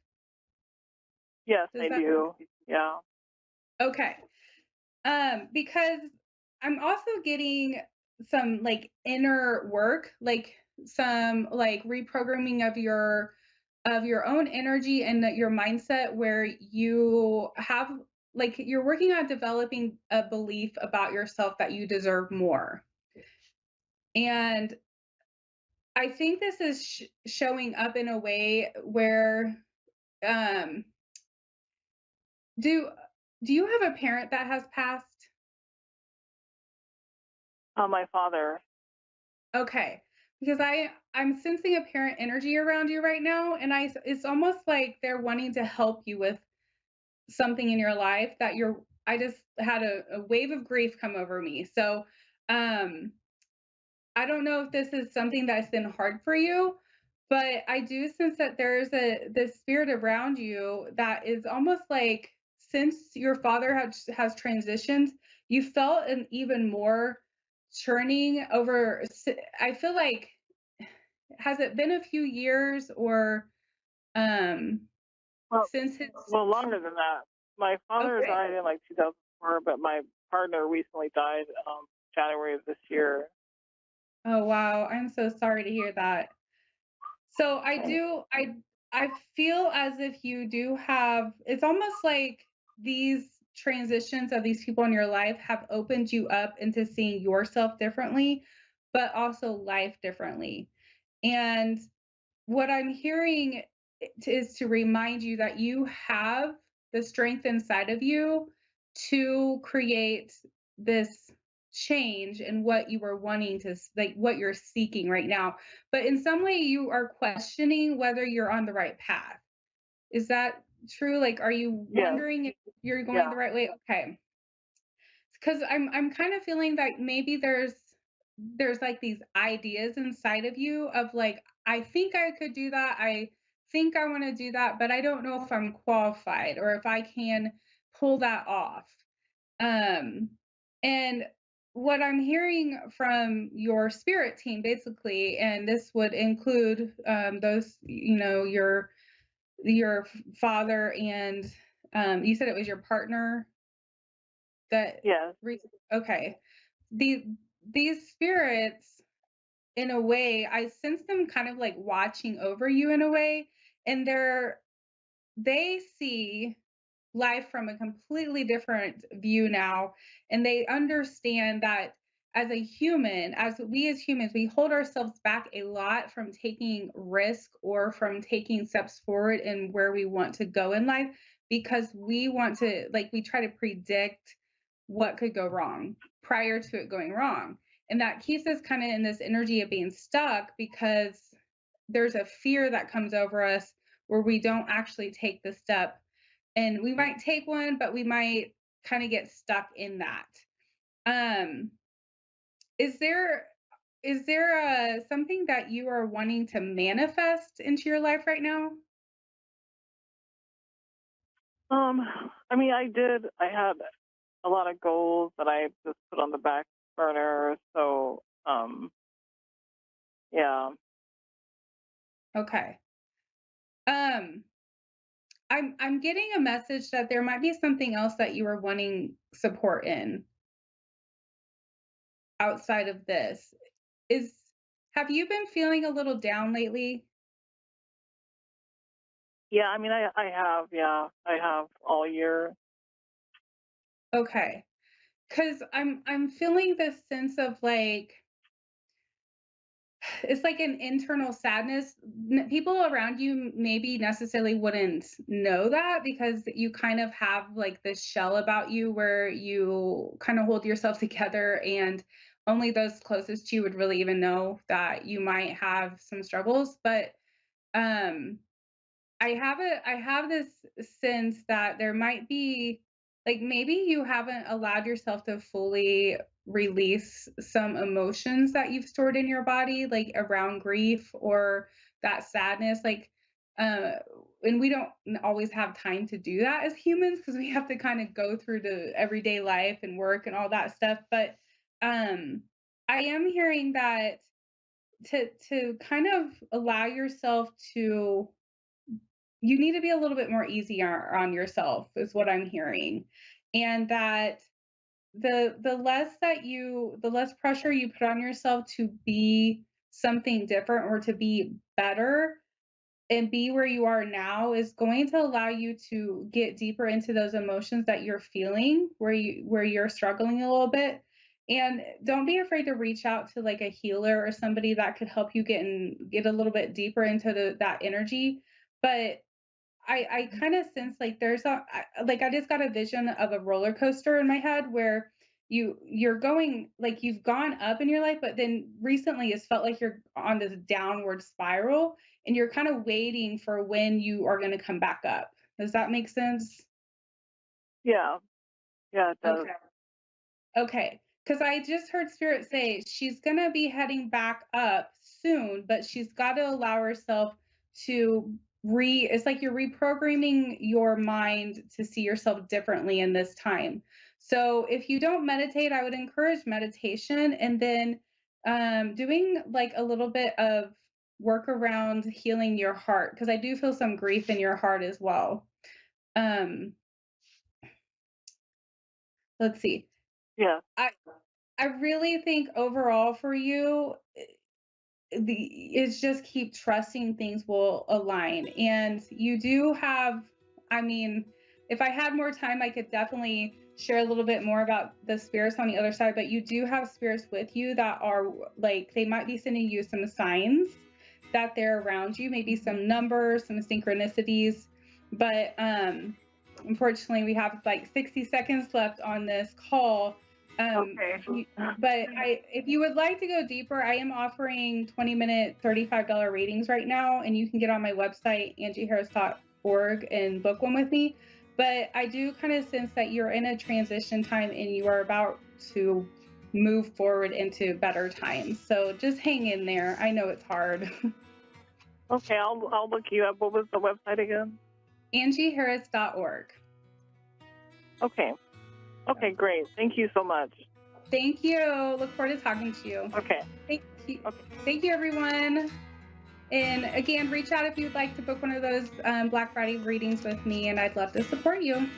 [SPEAKER 8] Yes, I do. Yeah.
[SPEAKER 16] Okay. Because I'm also getting some like inner work, like some like reprogramming of your own energy and your mindset, where you have like you're working on developing a belief about yourself that you deserve more. And I think this is showing up in a way where do you have a parent that has passed?
[SPEAKER 8] My father.
[SPEAKER 16] Okay. Because I'm sensing a parent energy around you right now, and it's almost like they're wanting to help you with something in your life that I just had a wave of grief come over me. So I don't know if this is something that's been hard for you, but I do sense that there's this spirit around you that is almost like since your father has transitioned, you felt an even more churning over. I feel like, has it been a few years or
[SPEAKER 8] Well,
[SPEAKER 16] since his?
[SPEAKER 8] well, longer than that. My father
[SPEAKER 16] Okay.
[SPEAKER 8] died in like 2004, but my partner recently died January of this year.
[SPEAKER 16] Oh wow, I'm so sorry to hear that. So I feel as if you do have, it's almost like these transitions of these people in your life have opened you up into seeing yourself differently, but also life differently. And what I'm hearing is to remind you that you have the strength inside of you to create this change in what you were wanting to, like what you're seeking right now. But in some way, you are questioning whether you're on the right path. Is that true? Like, are you
[SPEAKER 8] Yes.
[SPEAKER 16] wondering if you're going
[SPEAKER 8] Yeah.
[SPEAKER 16] the right way? Okay. Because I'm kind of feeling that maybe there's like these ideas inside of you of like, I think I could do that. I think I want to do that, but I don't know if I'm qualified or if I can pull that off. Um, and what I'm hearing from your spirit team, basically, and this would include those, you know, your father and you said it was your partner that.
[SPEAKER 8] Yes.
[SPEAKER 16] Okay. These spirits, in a way, I sense them kind of like watching over you in a way, and they see life from a completely different view now, and they understand that as a human, as humans, we hold ourselves back a lot from taking risk or from taking steps forward in where we want to go in life because we want to, like, we try to predict what could go wrong prior to it going wrong. And that keeps us kind of in this energy of being stuck because there's a fear that comes over us where we don't actually take the step, and we might take one, but we might kind of get stuck in that. Um, is there something that you are wanting to manifest into your life right now?
[SPEAKER 8] I mean, I had a lot of goals that I just put on the back burner. So, yeah.
[SPEAKER 16] Okay. I'm getting a message that there might be something else that you are wanting support in outside of this. Have you been feeling a little down lately?
[SPEAKER 8] Yeah, I mean, I have, yeah, I have all year.
[SPEAKER 16] Okay. Because I'm feeling this sense of like, it's like an internal sadness. People around you maybe necessarily wouldn't know that because you kind of have like this shell about you where you kind of hold yourself together, and only those closest to you would really even know that you might have some struggles. But um I have this sense that there might be, like, maybe you haven't allowed yourself to fully release some emotions that you've stored in your body, like around grief or that sadness, like uh and we don't always have time to do that as humans because we have to kind of go through the everyday life and work and all that stuff. But um I am hearing that to kind of allow yourself to, you need to be a little bit more easy on yourself is what I'm hearing. And that the less pressure you put on yourself to be something different or to be better and be where you are now is going to allow you to get deeper into those emotions that you're feeling where you're struggling a little bit. And don't be afraid to reach out to like a healer or somebody that could help you get a little bit deeper into that energy. But I kind of sense like I just got a vision of a roller coaster in my head where you're going, like, you've gone up in your life, but then recently it's felt like you're on this downward spiral and you're kind of waiting for when you are going to come back up. Does that make sense?
[SPEAKER 8] Yeah, yeah, it does.
[SPEAKER 16] Okay. Okay. Because I just heard Spirit say she's going to be heading back up soon, but she's got to allow herself to it's like you're reprogramming your mind to see yourself differently in this time. So if you don't meditate, I would encourage meditation, and then doing like a little bit of work around healing your heart, because I do feel some grief in your heart as well. Let's see.
[SPEAKER 8] Yeah.
[SPEAKER 16] I really think overall for you, it's just keep trusting things will align. And you do have, I mean, if I had more time, I could definitely share a little bit more about the spirits on the other side, but you do have spirits with you that are like, they might be sending you some signs that they're around you, maybe some numbers, some synchronicities. But unfortunately, we have like 60 seconds left on this call.
[SPEAKER 8] Okay.
[SPEAKER 16] But if you would like to go deeper, I am offering 20-minute $35 readings right now, and you can get on my website, angieharris.org, and book one with me. But I do kind of sense that you're in a transition time and you are about to move forward into better times. So just hang in there. I know it's hard.
[SPEAKER 8] Okay, I'll look you up. What was the website again?
[SPEAKER 16] angieharris.org.
[SPEAKER 8] Okay. Okay, great. Thank you so much.
[SPEAKER 16] Thank you. Look forward to talking to you.
[SPEAKER 8] Okay.
[SPEAKER 16] Thank you. Okay. Thank you, everyone. And again, reach out if you'd like to book one of those Black Friday readings with me, and I'd love to support you.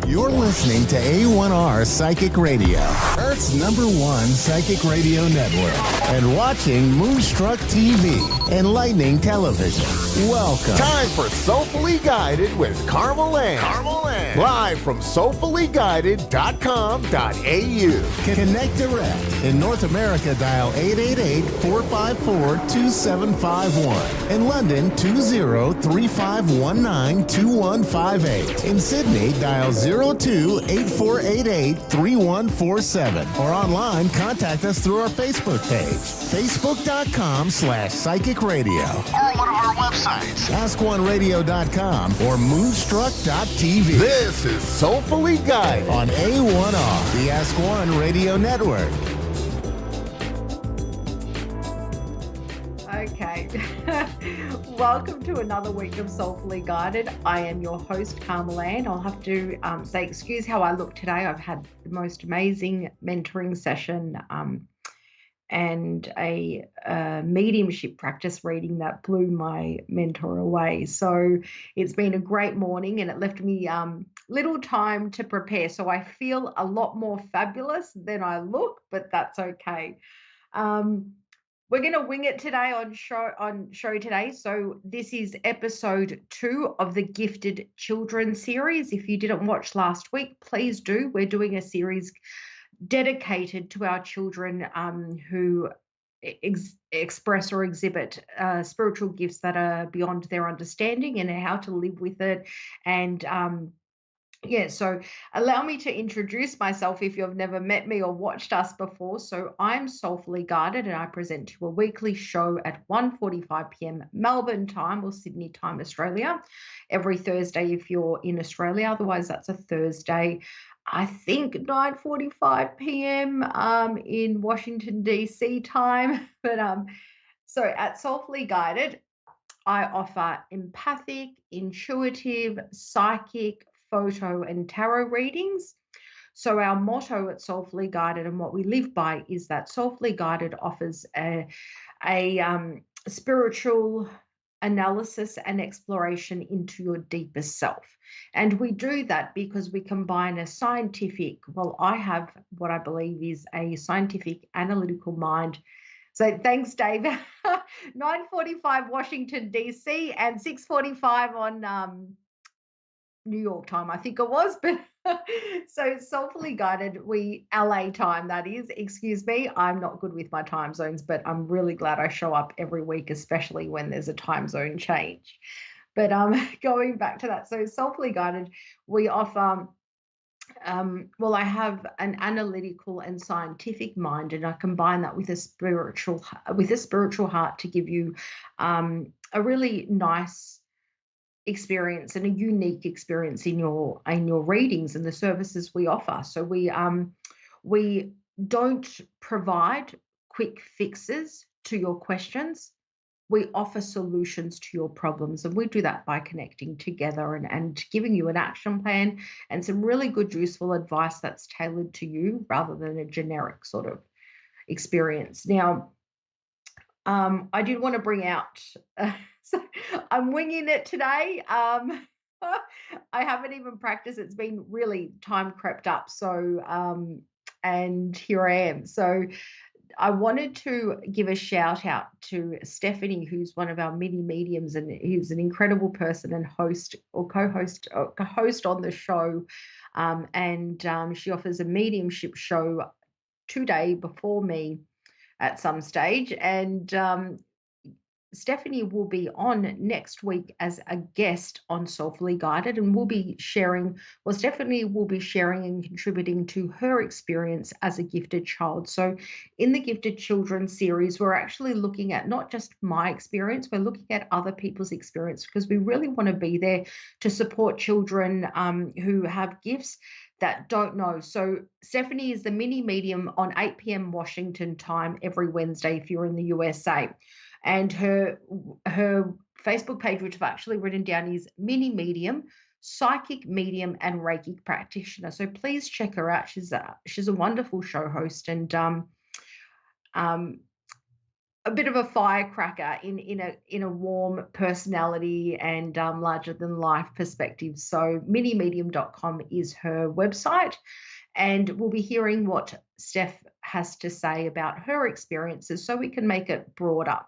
[SPEAKER 5] You're listening to A1R Psychic Radio, Earth's #1 psychic radio network, and watching Moonstruck TV, enlightening television. Welcome.
[SPEAKER 15] Time for Soulfully Guided with Carmel Ann. Live from soulfullyguided.com.au.
[SPEAKER 5] Connect direct. In North America, dial 888-454-2751. In London, 20-3519-2158. In Sydney, dial 02-8488-3147. Or online, contact us through our Facebook page, facebook.com/psychic radio.
[SPEAKER 15] Or one of our websites,
[SPEAKER 5] askoneradio.com or moonstruck.tv.
[SPEAKER 15] This is Soulfully Guided
[SPEAKER 5] on A1R, the Ask One Radio Network.
[SPEAKER 17] Okay. Welcome to another week of Soulfully Guided. I am your host, Carmel Ann. I'll have to say, excuse how I look today. I've had the most amazing mentoring session and a mediumship practice reading that blew my mentor away. So it's been a great morning, and it left me little time to prepare. So I feel a lot more fabulous than I look, but that's okay. We're going to wing it today on show today. So this is episode 2 of the Gifted Children series. If you didn't watch last week, please do. We're doing a series dedicated to our children who express or exhibit spiritual gifts that are beyond their understanding and how to live with it. And so allow me to introduce myself if you've never met me or watched us before. So I'm Soulfully Guided, and I present to a weekly show at 1:45 p.m. Melbourne time or Sydney time, Australia, every Thursday if you're in Australia. Otherwise, that's a Thursday, I think 9:45 p.m. In Washington, D.C. time. But so at Soulfully Guided, I offer empathic, intuitive, psychic, photo, and tarot readings. So our motto at Soulfully Guided and what we live by is that Soulfully Guided offers a spiritual analysis and exploration into your deepest self. And we do that because we combine a scientific, I have what I believe is a scientific analytical mind. So thanks, Dave. 9:45 Washington, D.C. and 6:45 on New York time, I think it was. But so Soulfully Guided, LA time, that is. Excuse me, I'm not good with my time zones, but I'm really glad I show up every week, especially when there's a time zone change. But going back to that, so Soulfully Guided, we offer I have an analytical and scientific mind, and I combine that with a spiritual heart to give you a really nice experience and a unique experience in your readings and the services we offer. So we don't provide quick fixes to your questions. We offer solutions to your problems, and we do that by connecting together and giving you an action plan and some really good, useful advice that's tailored to you rather than a generic sort of experience. Now, I did want to bring out, so I'm winging it today. I haven't even practiced. It's been really time crept up. So, and here I am. So I wanted to give a shout out to Stephanie, who's one of our mini mediums, and who's an incredible person and host or co-host on the show. She offers a mediumship show 2 days before me at some stage. And Stephanie will be on next week as a guest on Soulfully Guided, and Stephanie will be sharing and contributing to her experience as a gifted child. So in the Gifted Children series, we're actually looking at not just my experience, we're looking at other people's experience, because we really want to be there to support children who have gifts that don't know. So Stephanie is the mini medium on 8 p.m. Washington time every Wednesday if you're in the USA. And her Facebook page, which I've actually written down, is Mini Medium, Psychic Medium, and Reiki Practitioner. So please check her out. She's a wonderful show host and a bit of a firecracker in a warm personality and larger than life perspective. So minimedium.com is her website, and we'll be hearing what Steph has to say about her experiences so we can make it broader.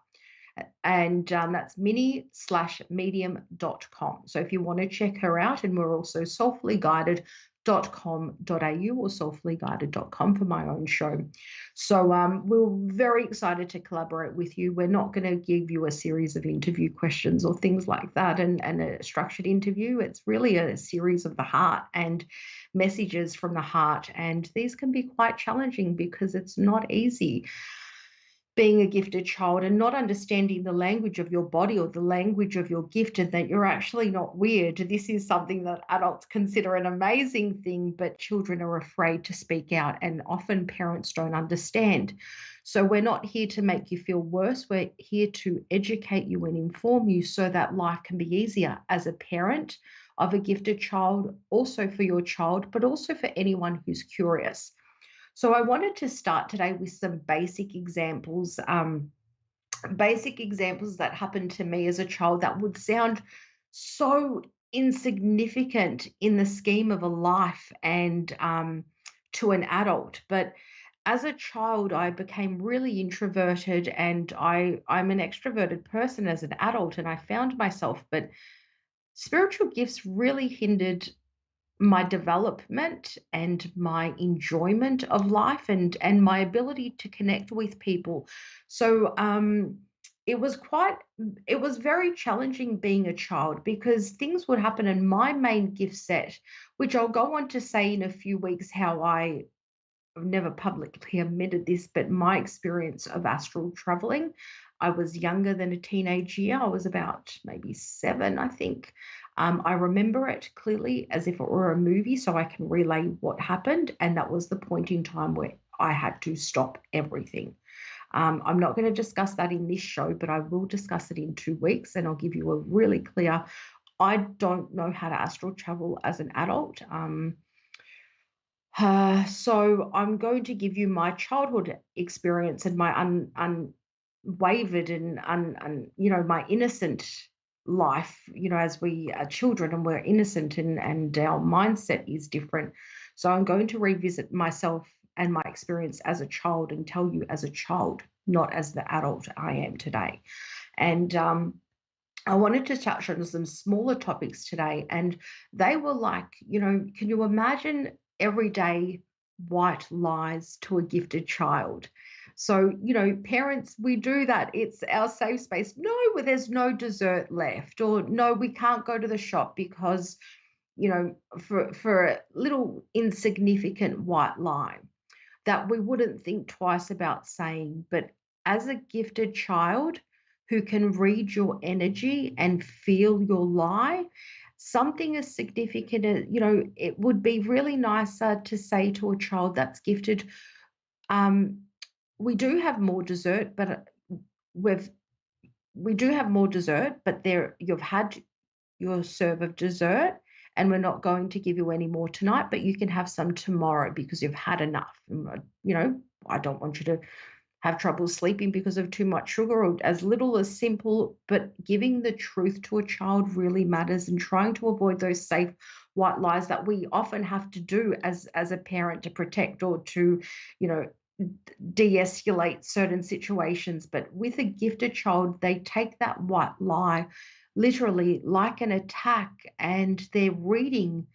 [SPEAKER 17] And that's mini/medium.com. So if you want to check her out, and we're also soulfullyguided.com.au or soulfullyguided.com for my own show. So we're very excited to collaborate with you. We're not going to give you a series of interview questions or things like that and a structured interview. It's really a series of the heart and messages from the heart. And these can be quite challenging because it's not easy being a gifted child and not understanding the language of your body or the language of your gift, and that you're actually not weird. This is something that adults consider an amazing thing, but children are afraid to speak out, and often parents don't understand. So we're not here to make you feel worse. We're here to educate you and inform you so that life can be easier as a parent of a gifted child, also for your child, but also for anyone who's curious. So I wanted to start today with some basic examples that happened to me as a child that would sound so insignificant in the scheme of a life and to an adult. But as a child, I became really introverted, and I'm an extroverted person as an adult, and I found myself, but spiritual gifts really hindered my development and my enjoyment of life, and my ability to connect with people. So it was very challenging being a child, because things would happen, and my main gift set, which I'll go on to say in a few weeks how I've never publicly admitted this, but my experience of astral traveling, I was younger than a teenage year. I was about maybe 7, I think. I remember it clearly as if it were a movie, so I can relay what happened. And that was the point in time where I had to stop everything. I'm not going to discuss that in this show, but I will discuss it in 2 weeks, and I'll give you a really clear. I don't know how to astral travel as an adult. So I'm going to give you my childhood experience and my unwavered and my innocent life, as we are children and we're innocent, and our mindset is different. So I'm going to revisit myself and my experience as a child and tell you as a child, not as the adult I am today. And I wanted to touch on some smaller topics today, and they were like, can you imagine everyday white lies to a gifted child? So, parents, we do that. It's our safe space. No, well, there's no dessert left, or no, we can't go to the shop because, for a little insignificant white lie that we wouldn't think twice about saying. But as a gifted child who can read your energy and feel your lie, something as significant as, it would be really nicer to say to a child that's gifted, we do have more dessert, but we do have more dessert, but you've had your serve of dessert, and we're not going to give you any more tonight, but you can have some tomorrow because you've had enough. I don't want you to have trouble sleeping because of too much sugar, or as little as simple, but giving the truth to a child really matters, and trying to avoid those safe white lies that we often have to do as a parent to protect or to, de-escalate certain situations. But with a gifted child, they take that white lie literally like an attack, and they're reading,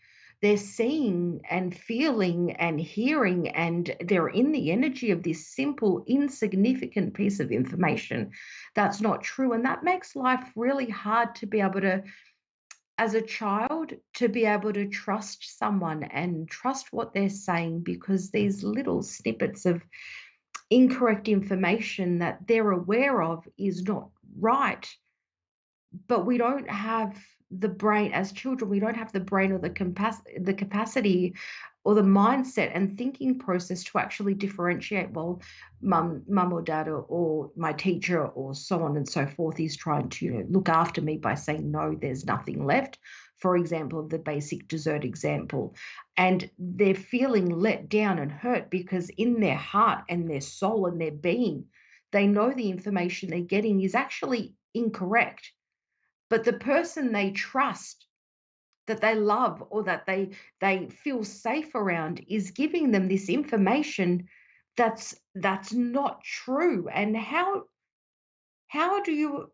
[SPEAKER 17] they're seeing and feeling and hearing, and they're in the energy of this simple, insignificant piece of information that's not true. And that makes life really hard to be able to, as a child, to be able to trust someone and trust what they're saying, because these little snippets of incorrect information that they're aware of is not right. But we don't have the brain as children. We don't have the brain or the capacity or the mindset and thinking process to actually differentiate. Well, mum or dad or my teacher or so on and so forth is trying to look after me by saying, no, there's nothing left. For example, of the basic dessert example, and they're feeling let down and hurt because in their heart and their soul and their being, they know the information they're getting is actually incorrect. But the person they trust, that they love, or that they feel safe around, is giving them this information that's not true. And how do you,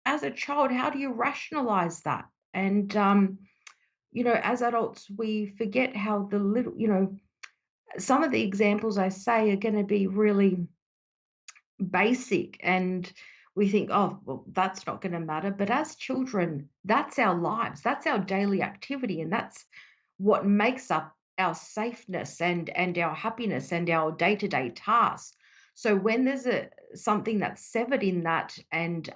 [SPEAKER 17] as a child, how do you rationalize that? And as adults, we forget how the little, some of the examples I say are going to be really basic, and we think, oh, well, that's not going to matter. But as children, that's our lives, that's our daily activity, and that's what makes up our safeness and our happiness and our day-to-day tasks. So when there's something that's severed in that, and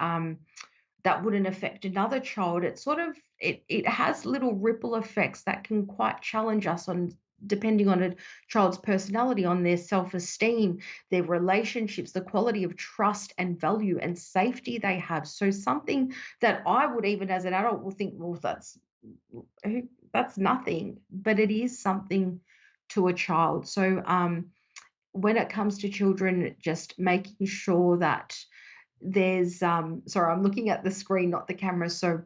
[SPEAKER 17] that wouldn't affect another child, it sort of it has little ripple effects that can quite challenge us on, depending on a child's personality, on their self-esteem, their relationships, the quality of trust and value and safety they have. So something that I would, even as an adult, will think, well, that's nothing, but it is something to a child. So when it comes to children, just making sure that there's sorry, I'm looking at the screen, not the camera. So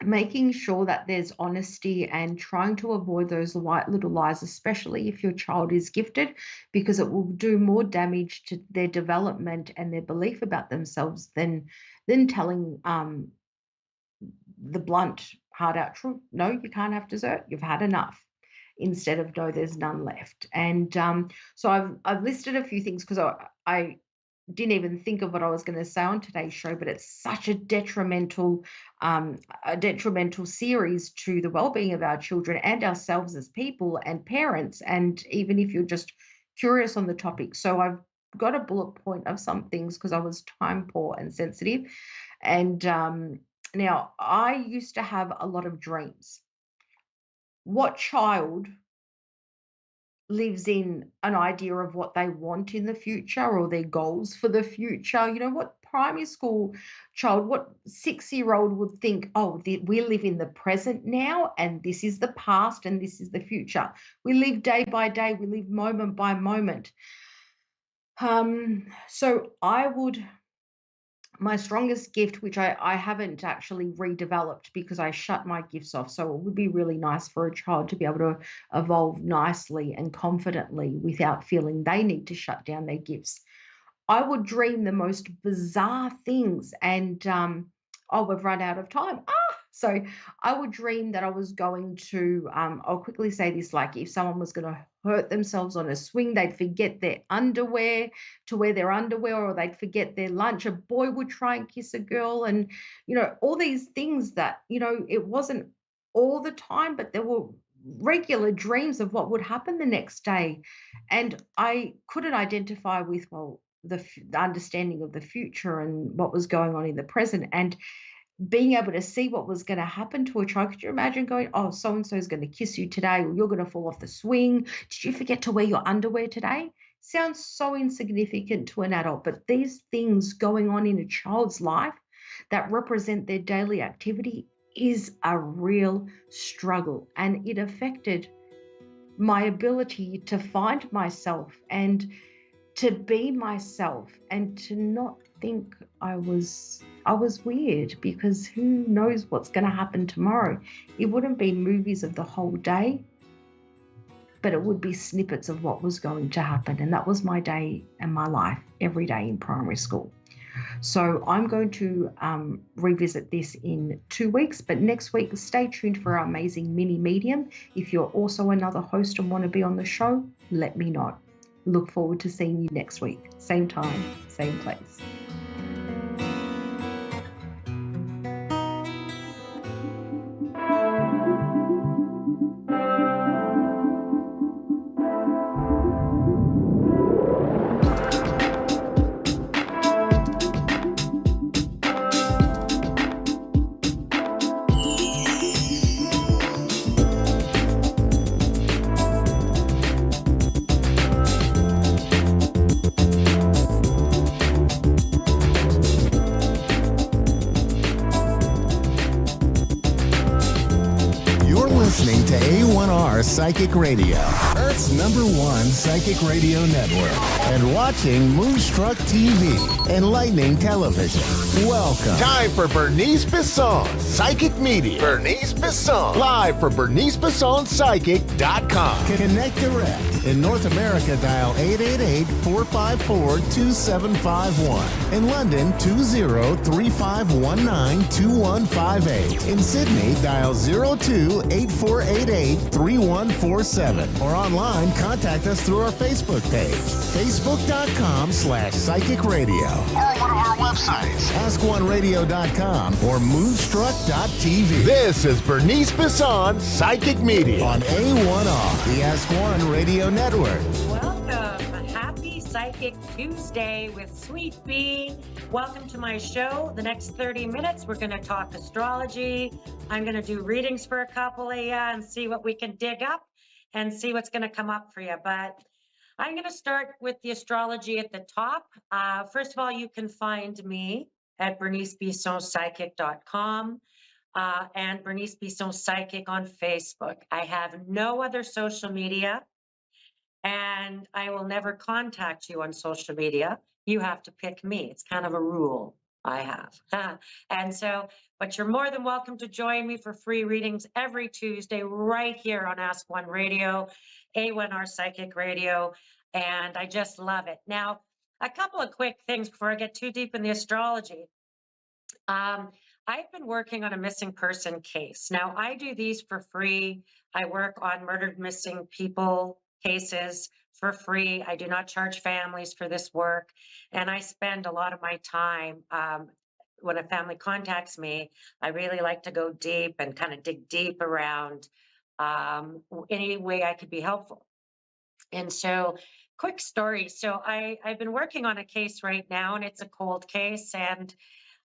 [SPEAKER 17] making sure that there's honesty and trying to avoid those white little lies, especially if your child is gifted, because it will do more damage to their development and their belief about themselves than telling the blunt, hard out truth. No, you can't have dessert. You've had enough. Instead of no, there's none left. And so I've listed a few things because I didn't even think of what I was going to say on today's show, but it's such a detrimental series to the well-being of our children and ourselves as people and parents, and even if you're just curious on the topic. So I've got a bullet point of some things because I was time poor and sensitive. And now I used to have a lot of dreams. What child lives in an idea of what they want in the future or their goals for the future? You know, what primary school child, what 6-year-old would think, oh, we live in the present now and this is the past and this is the future. We live day by day, we live moment by moment. So my strongest gift, which I haven't actually redeveloped because I shut my gifts off. So it would be really nice for a child to be able to evolve nicely and confidently without feeling they need to shut down their gifts. I would dream the most bizarre things and, we've run out of time. So I would dream that I was going to, I'll quickly say this, like if someone was going to hurt themselves on a swing, they'd forget their underwear to wear their underwear, or they'd forget their lunch. A boy would try and kiss a girl, and, all these things that, it wasn't all the time, but there were regular dreams of what would happen the next day. And I couldn't identify with, the understanding of the future and what was going on in the present, and being able to see what was going to happen to a child. Could you imagine going, oh, so-and-so is going to kiss you today, or you're going to fall off the swing. Did you forget to wear your underwear today? Sounds so insignificant to an adult, but these things going on in a child's life that represent their daily activity is a real struggle. And it affected my ability to find myself and to be myself and to not think I was weird, because who knows what's going to happen tomorrow. It wouldn't be movies of the whole day, but it would be snippets of what was going to happen. And that was my day and my life every day in primary school. So I'm going to revisit this in 2 weeks, but next week, stay tuned for our amazing mini medium. If you're also another host and want to be on the show, let me know. Look forward to seeing you next week. Same time, same place.
[SPEAKER 5] Listening to A1R Psychic Radio, Earth's #1 psychic radio network, and watching Moonstruck TV, enlightening television. Welcome.
[SPEAKER 15] Time for Bernice Bisson, Psychic Media. Bernice Bisson, live from BerniceBissonPsychic.com.
[SPEAKER 5] Connect direct. In North America, dial 888-454-2751. In London, 20-3519-2158. In Sydney, dial 02-8488-3147. Or online, contact us through our Facebook page, facebook.com/Psychic Radio. Or one of our websites, askoneradio.com or moonstruck.tv.
[SPEAKER 15] This is Bernice Bisson, Psychic Media.
[SPEAKER 5] On A1R, the Ask One Radio Network.
[SPEAKER 18] Welcome. Happy Psychic Tuesday with Sweet Bee. Welcome to my show. The next 30 minutes, we're going to talk astrology. I'm going to do readings for a couple of you and see what we can dig up and see what's going to come up for you. But I'm going to start with the astrology at the top. First of all, you can find me at BerniceBissonPsychic.com and Bernice Bisson Psychic on Facebook. I have no other social media, and I will never contact you on social media. You have to pick me. It's kind of a rule. I have. And so, but you're more than welcome to join me for free readings every Tuesday right here on Ask One Radio, A1R Psychic Radio. And I just love it. Now, a couple of quick things before I get too deep in the astrology. I've been working on a missing person case. Now, I do these for free. I work on murdered missing people cases for free. I do not charge families for this work. And I spend a lot of my time when a family contacts me, I really like to go deep and kind of dig deep around any way I could be helpful. And so, quick story. So I've been working on a case right now, and it's a cold case. And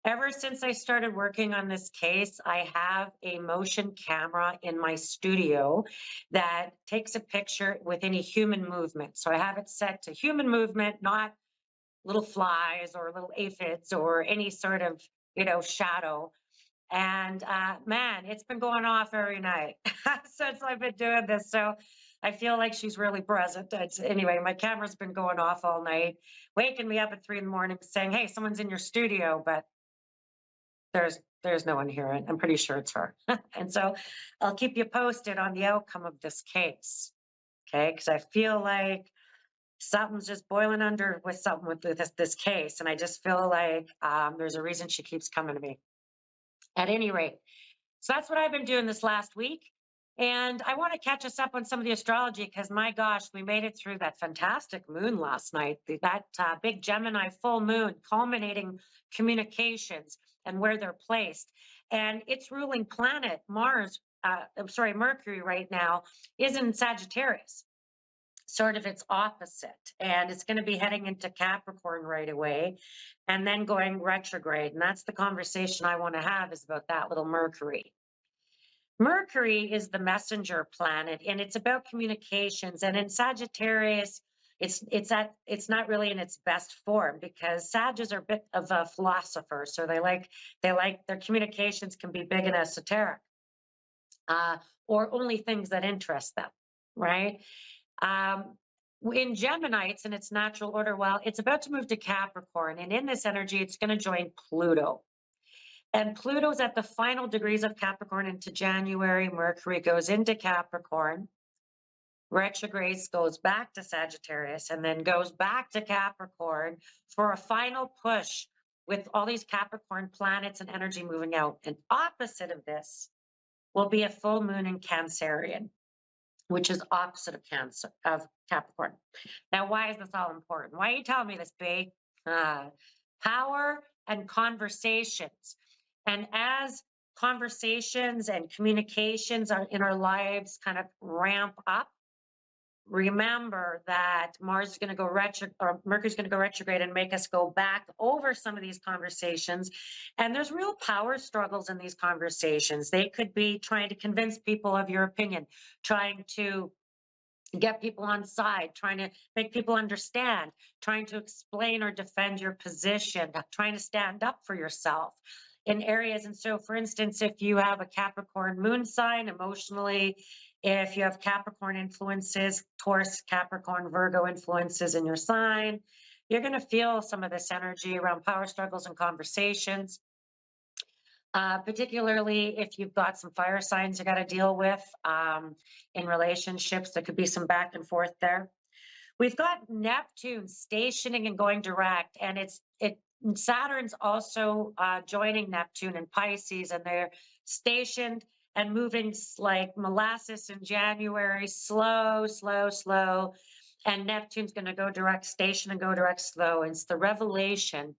[SPEAKER 18] ever since I started working on this case, I have a motion camera in my studio that takes a picture with any human movement. So I have it set to human movement, not little flies or little aphids or any sort of, shadow. And man, it's been going off every night since I've been doing this. So I feel like she's really present. Anyway, my camera's been going off all night, waking me up at 3 a.m. saying, hey, someone's in your studio, but there's no one here. I'm pretty sure it's her. And so I'll keep you posted on the outcome of this case. Okay. Because I feel like something's just boiling under with something with this case. And I just feel like there's a reason she keeps coming to me. At any rate, so that's what I've been doing this last week. And I want to catch us up on some of the astrology because, my gosh, we made it through that fantastic moon last night, that big Gemini full moon culminating communications and where they're placed. And its ruling planet, Mercury right now, is in Sagittarius, sort of its opposite. And it's going to be heading into Capricorn right away and then going retrograde. And that's the conversation I want to have, is about that little Mercury. Mercury is the messenger planet, and it's about communications. And in Sagittarius, it's not really in its best form, because Sagittarius are a bit of a philosopher, so they like their communications can be big and esoteric, or only things that interest them, right? In Gemini, it's in its natural order. Well, it's about to move to Capricorn, and in this energy, it's going to join Pluto. And Pluto's at the final degrees of Capricorn into January. Mercury goes into Capricorn, retrogrades, goes back to Sagittarius, and then goes back to Capricorn for a final push with all these Capricorn planets and energy moving out. And opposite of this will be a full moon in Cancerian, which is opposite of Capricorn. Now, why is this all important? Why are you telling me this, B? Power and conversations. And as conversations and communications in our lives kind of ramp up, remember that Mars is going to go or Mercury's going to go retrograde and make us go back over some of these conversations. And there's real power struggles in these conversations. They could be trying to convince people of your opinion, trying to get people on side, trying to make people understand, trying to explain or defend your position, trying to stand up for yourself in areas. And so, for instance, if you have a Capricorn moon sign, emotionally, if you have Capricorn influences, Taurus, Capricorn, Virgo influences in your sign, you're going to feel some of this energy around power struggles and conversations. Particularly if you've got some fire signs you got to deal with in relationships. There could be some back and forth there. We've got Neptune stationing and going direct, and Saturn's also joining Neptune in Pisces, and they're stationed and moving like molasses in January, slow, slow, slow. And Neptune's going to go direct, station and go direct, slow. And it's the revelation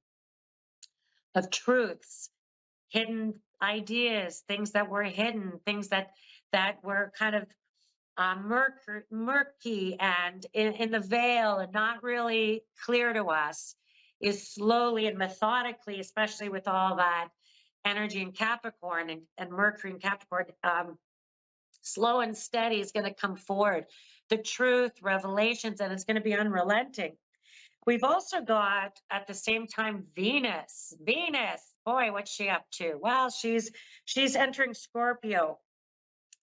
[SPEAKER 18] of truths, hidden ideas, things that were hidden, things that were kind of murky and in the veil and not really clear to us, is slowly and methodically, especially with all that energy in Capricorn and Mercury in Capricorn, slow and steady is going to come forward. The truth, revelations, and it's going to be unrelenting. We've also got, at the same time, Venus. Boy, what's she up to? Well, she's entering Scorpio.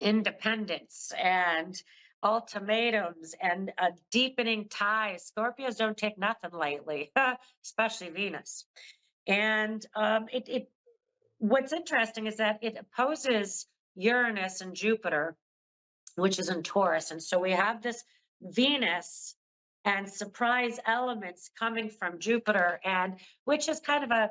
[SPEAKER 18] Independence and ultimatums and deepening ties. Scorpios don't take nothing lightly, especially Venus. And what's interesting is that it opposes Uranus and Jupiter, which is in Taurus. And so we have this Venus and surprise elements coming from Jupiter, and which is kind of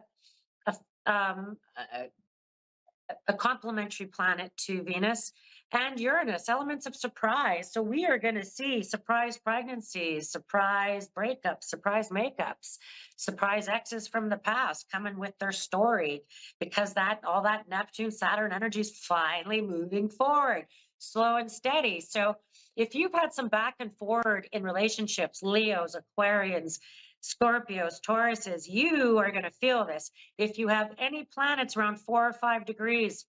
[SPEAKER 18] a complementary planet to Venus, and Uranus, elements of surprise. So we are going to see surprise pregnancies, surprise breakups, surprise makeups, surprise exes from the past coming with their story, because all that Neptune, Saturn energy is finally moving forward, slow and steady. So if you've had some back and forward in relationships, Leos, Aquarians, Scorpios, Tauruses, you are going to feel this. If you have any planets around 4 or 5 degrees,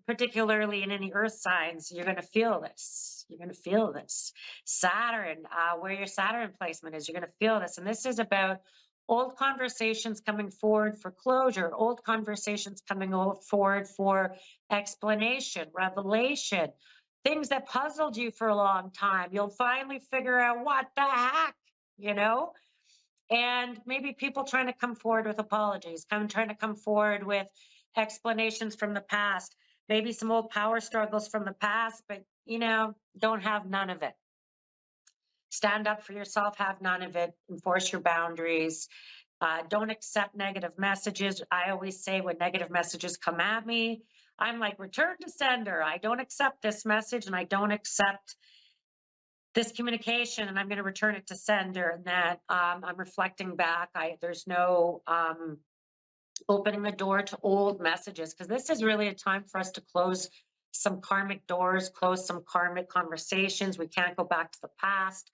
[SPEAKER 18] particularly in any earth signs, you're going to feel this. You're going to feel this. Saturn, where your Saturn placement is, you're going to feel this. And this is about old conversations coming forward for closure, old conversations coming forward for explanation, revelation, things that puzzled you for a long time. You'll finally figure out what the heck, and maybe people trying to come forward with apologies, trying to come forward with explanations from the past, maybe some old power struggles from the past, but don't have none of it. Stand up for yourself, have none of it, enforce your boundaries. Don't accept negative messages. I always say when negative messages come at me, I'm like, return to sender. I don't accept this message, and I don't accept this communication, and I'm going to return it to sender. And that I'm reflecting back. There's no opening the door to old messages, because this is really a time for us to close some karmic doors, close some karmic conversations. We can't go back to the past.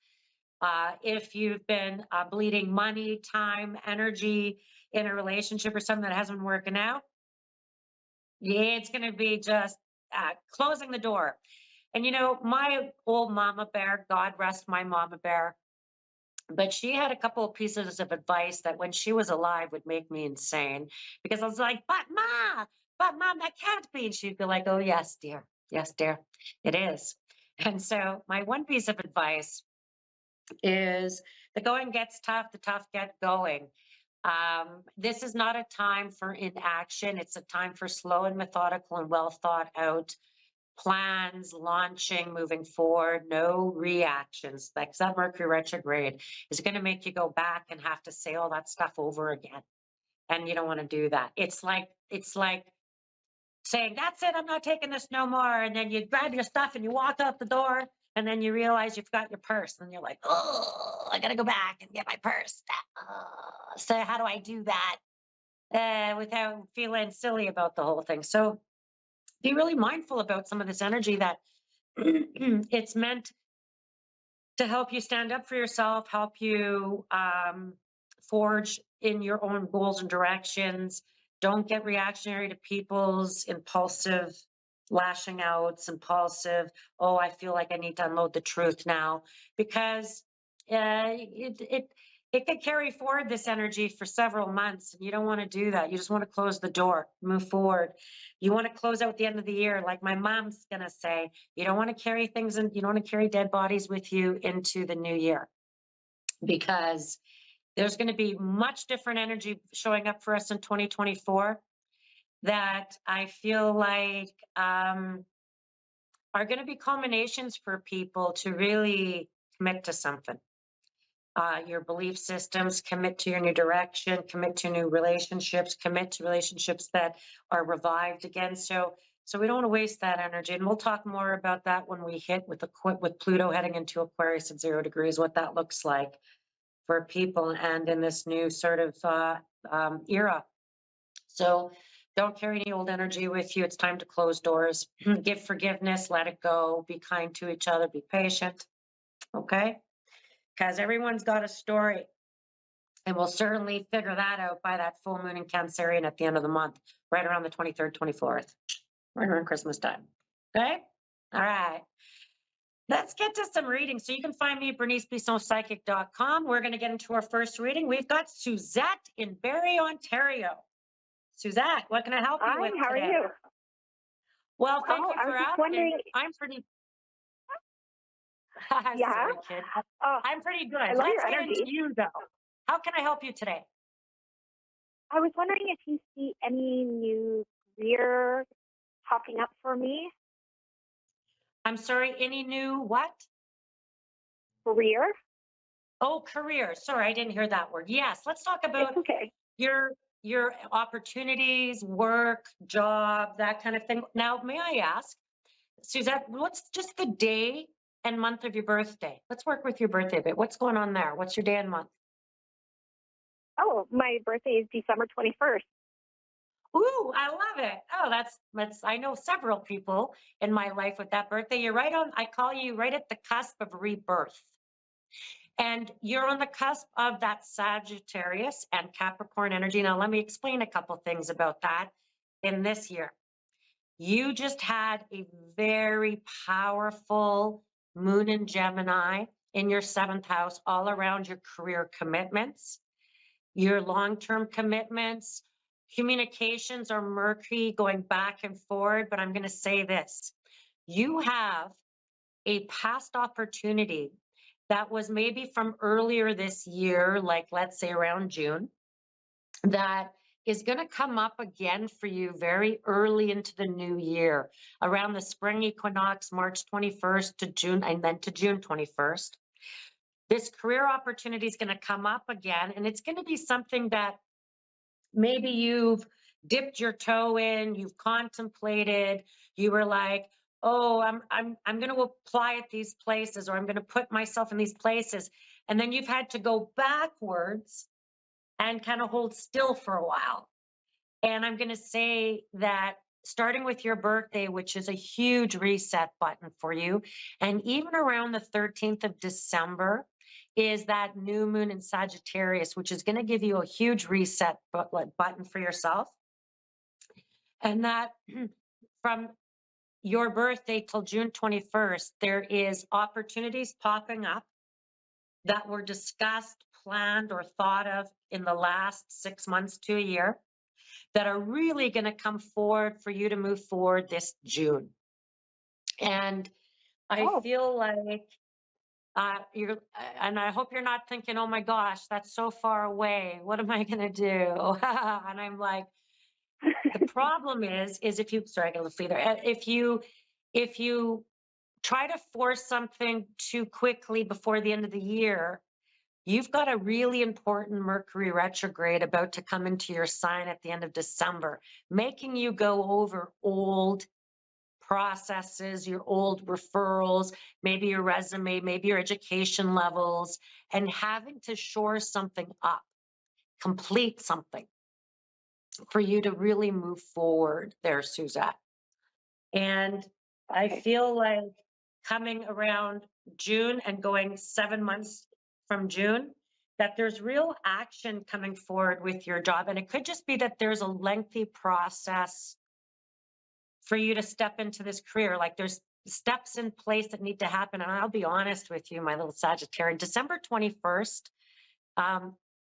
[SPEAKER 18] If you've been bleeding money, time, energy in a relationship or something that hasn't been working out, it's going to be just closing the door. And my old mama bear, God rest my mama bear, but she had a couple of pieces of advice that when she was alive would make me insane, because I was like, but mom, that can't be. And she'd be like, oh, yes, dear, it is. And so my one piece of advice is the going gets tough, the tough get going. This is not a time for inaction. It's a time for slow and methodical and well thought out plans, launching, moving forward, no reactions. Like that Mercury retrograde is going to make you go back and have to say all that stuff over again. And you don't want to do that. It's like saying, that's it, I'm not taking this no more. And then you grab your stuff and you walk out the door, and then you realize you've got your purse, and you're like, oh, I got to go back and get my purse. So how do I do that without feeling silly about the whole thing? So be really mindful about some of this energy that it's meant to help you stand up for yourself, help you forge in your own goals and directions. Don't get reactionary to people's impulsive lashing outs, impulsive, oh, I feel like I need to unload the truth now, because it could carry forward this energy for several months, and you don't want to do that. You just want to close the door, move forward. You want to close out the end of the year, like my mom's going to say. You don't want to carry things, and you don't want to carry dead bodies with you into the new year, because there's going to be much different energy showing up for us in 2024 that I feel like are going to be culminations for people to really commit to something. Your belief systems, commit to your new direction, commit to new relationships, commit to relationships that are revived again. So we don't want to waste that energy. And we'll talk more about that when we hit with Pluto heading into Aquarius at 0 degrees, what that looks like for people and in this new sort of era. So don't carry any old energy with you. It's time to close doors, give forgiveness, let it go, be kind to each other, be patient. Okay? Because everyone's got a story, and we'll certainly figure that out by that full moon in Cancerian at the end of the month, right around the 23rd, 24th, right around Christmas time. Okay? All right. Let's get to some readings. So you can find me at BerniceBissonPsychic.com. We're going to get into our first reading. We've got Suzette in Barrie, Ontario. Suzette, what can I help you with today?
[SPEAKER 19] How are you?
[SPEAKER 18] Well, thank you
[SPEAKER 19] I
[SPEAKER 18] for
[SPEAKER 19] was just
[SPEAKER 18] asking.
[SPEAKER 19] wondering.
[SPEAKER 18] I'm pretty. Yeah. Sorry, kid. I'm pretty good.
[SPEAKER 19] I love
[SPEAKER 18] Let's
[SPEAKER 19] your
[SPEAKER 18] get
[SPEAKER 19] energy.
[SPEAKER 18] into you, though. How can I help you today?
[SPEAKER 19] I was wondering if you see any new career popping up for me.
[SPEAKER 18] I'm sorry, any new what?
[SPEAKER 19] Career?
[SPEAKER 18] Oh, career. Sorry, I didn't hear that word. Yes, let's talk about your opportunities, work, job, that kind of thing. Now, may I ask, Suzette, what's just the day and month of your birthday? Let's work with your birthday a bit. What's going on there? What's your day and month?
[SPEAKER 19] Oh, my birthday is December 21st.
[SPEAKER 18] Ooh, I love it. Oh, that's I know several people in my life with that birthday. You're right on, I call you right at the cusp of rebirth. And you're on the cusp of that Sagittarius and Capricorn energy. Now, let me explain a couple things about that in this year. You just had a very powerful moon in Gemini in your 7th house, all around your career commitments, your long-term commitments. Communications are murky, going back and forward, but I'm going to say this. You have a past opportunity that was maybe from earlier this year, like let's say around June, that is going to come up again for you very early into the new year, around the spring equinox, March 21st to June, and then to June 21st. This career opportunity is going to come up again, and it's going to be something that maybe you've dipped your toe in, you've contemplated, you were like, oh, I'm going to apply at these places, or I'm going to put myself in these places. And then you've had to go backwards and kind of hold still for a while. And I'm going to say that starting with your birthday, which is a huge reset button for you, and even around the 13th of December is that new moon in Sagittarius, which is going to give you a huge reset button for yourself. And that from your birthday till June 21st, there is opportunities popping up that were discussed, planned, or thought of in the last 6 months to a year that are really going to come forward for you to move forward this June. And I feel like and I hope you're not thinking, oh my gosh, that's so far away. What am I going to do? And I'm like, the problem is if you, sorry, I got a little further. If you try to force something too quickly before the end of the year, you've got a really important Mercury retrograde about to come into your sign at the end of December, making you go over old processes, your old referrals, maybe your resume, maybe your education levels, and having to shore something up, complete something for you to really move forward there, Suzette. And I feel like coming around June and going 7 months from June, that there's real action coming forward with your job. And it could just be that there's a lengthy process for you to step into this career. Like there's steps in place that need to happen. And I'll be honest with you, my little Sagittarius, December 21st,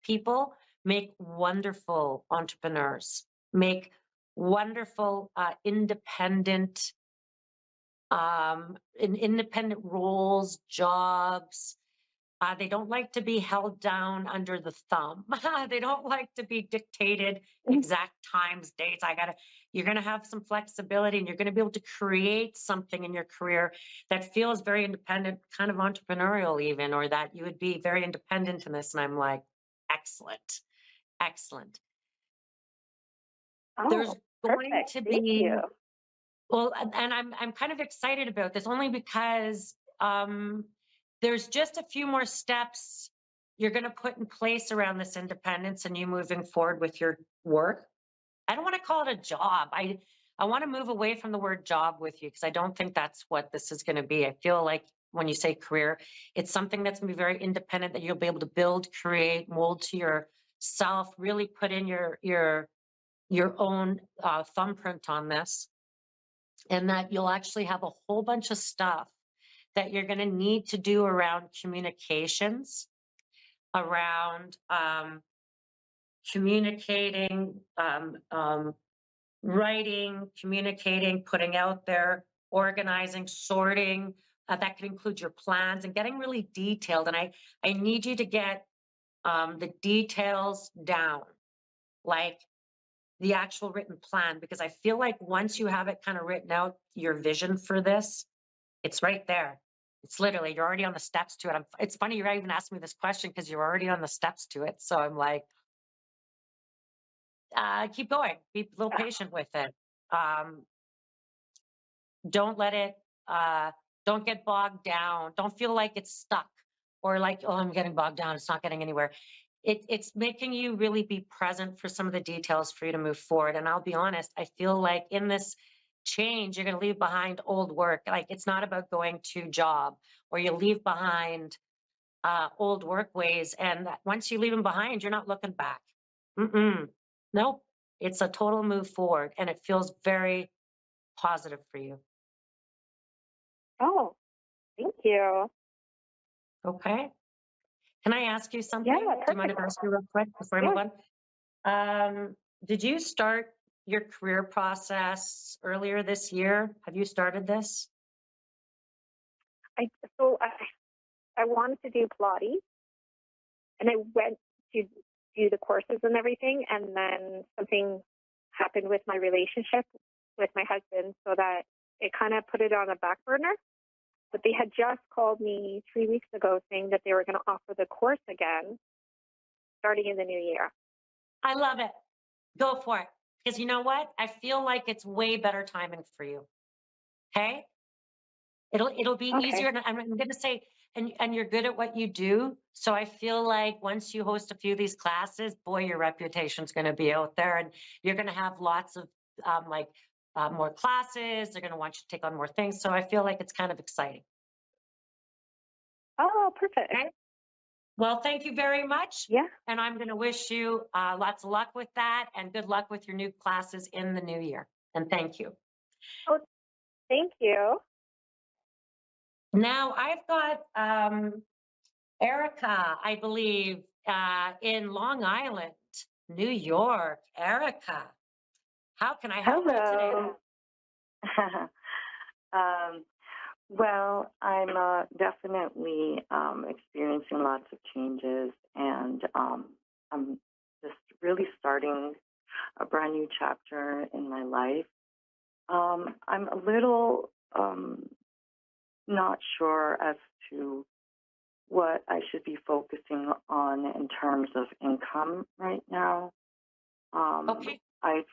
[SPEAKER 18] people make wonderful entrepreneurs, make wonderful independent in independent roles, jobs. They don't like to be held down under the thumb. They don't like to be dictated exact times, dates. You're going to have some flexibility, and you're going to be able to create something in your career that feels very independent, kind of entrepreneurial even, or that you would be very independent in this. And I'm like, excellent, excellent. There's going to be, well, and I'm kind of excited about this only because there's just a few more steps you're going to put in place around this independence and you moving forward with your work. I don't want to call it a job. I want to move away from the word job with you because I don't think that's what this is going to be. I feel like when you say career, it's something that's going to be very independent, that you'll be able to build, create, mold to yourself, really put in your own thumbprint on this, and that you'll actually have a whole bunch of stuff that you're going to need to do around communications, around communicating, writing, communicating, putting out there, organizing, sorting, that could include your plans and getting really detailed. And I need you to get the details down, like the actual written plan, because I feel like once you have it kind of written out, your vision for this, it's right there. It's literally, you're already on the steps to it. It's funny you're even asking me this question because you're already on the steps to it. So I'm like, keep going. Be a little patient with it. Don't let it, don't get bogged down. Don't feel like it's stuck or like, oh, I'm getting bogged down. It's not getting anywhere. It's making you really be present for some of the details for you to move forward. And I'll be honest, I feel like in this change, you're going to leave behind old work. Like it's not about going to job, or you leave behind old work ways. And once you leave them behind, you're not looking back. Nope. It's a total move forward, and it feels very positive for you.
[SPEAKER 19] Oh, thank you.
[SPEAKER 18] Okay. Can I ask you something?
[SPEAKER 19] Yeah,
[SPEAKER 18] Do you mind if I ask you real quick before I move on? Did you start your career process earlier this year? Have you started this?
[SPEAKER 19] I wanted to do Pilates, and I went to do the courses and everything, and then something happened with my relationship with my husband, so that it kind of put it on a back burner. But they had just called me 3 weeks ago saying that they were going to offer the course again starting in the new year.
[SPEAKER 18] I love it. Go for it. Because you know what? I feel like it's way better timing for you. Okay? It'll be easier. And I'm going to say, and you're good at what you do. So I feel like once you host a few of these classes, boy, your reputation's going to be out there, and you're going to have lots of more classes. They're going to want you to take on more things. So I feel like it's kind of exciting.
[SPEAKER 19] Oh, perfect.
[SPEAKER 18] Okay. Well, thank you very much.
[SPEAKER 19] Yeah.
[SPEAKER 18] And I'm going to wish you lots of luck with that, and good luck with your new classes in the new year. And thank you.
[SPEAKER 19] Oh, thank you.
[SPEAKER 18] Now I've got Erica, I believe, in Long Island, New York. Erica, how can I help you today?
[SPEAKER 20] Well, I'm definitely experiencing lots of changes, and I'm just really starting a brand new chapter in my life. I'm a little not sure as to what I should be focusing on in terms of income right now.
[SPEAKER 18] Okay.
[SPEAKER 20] I've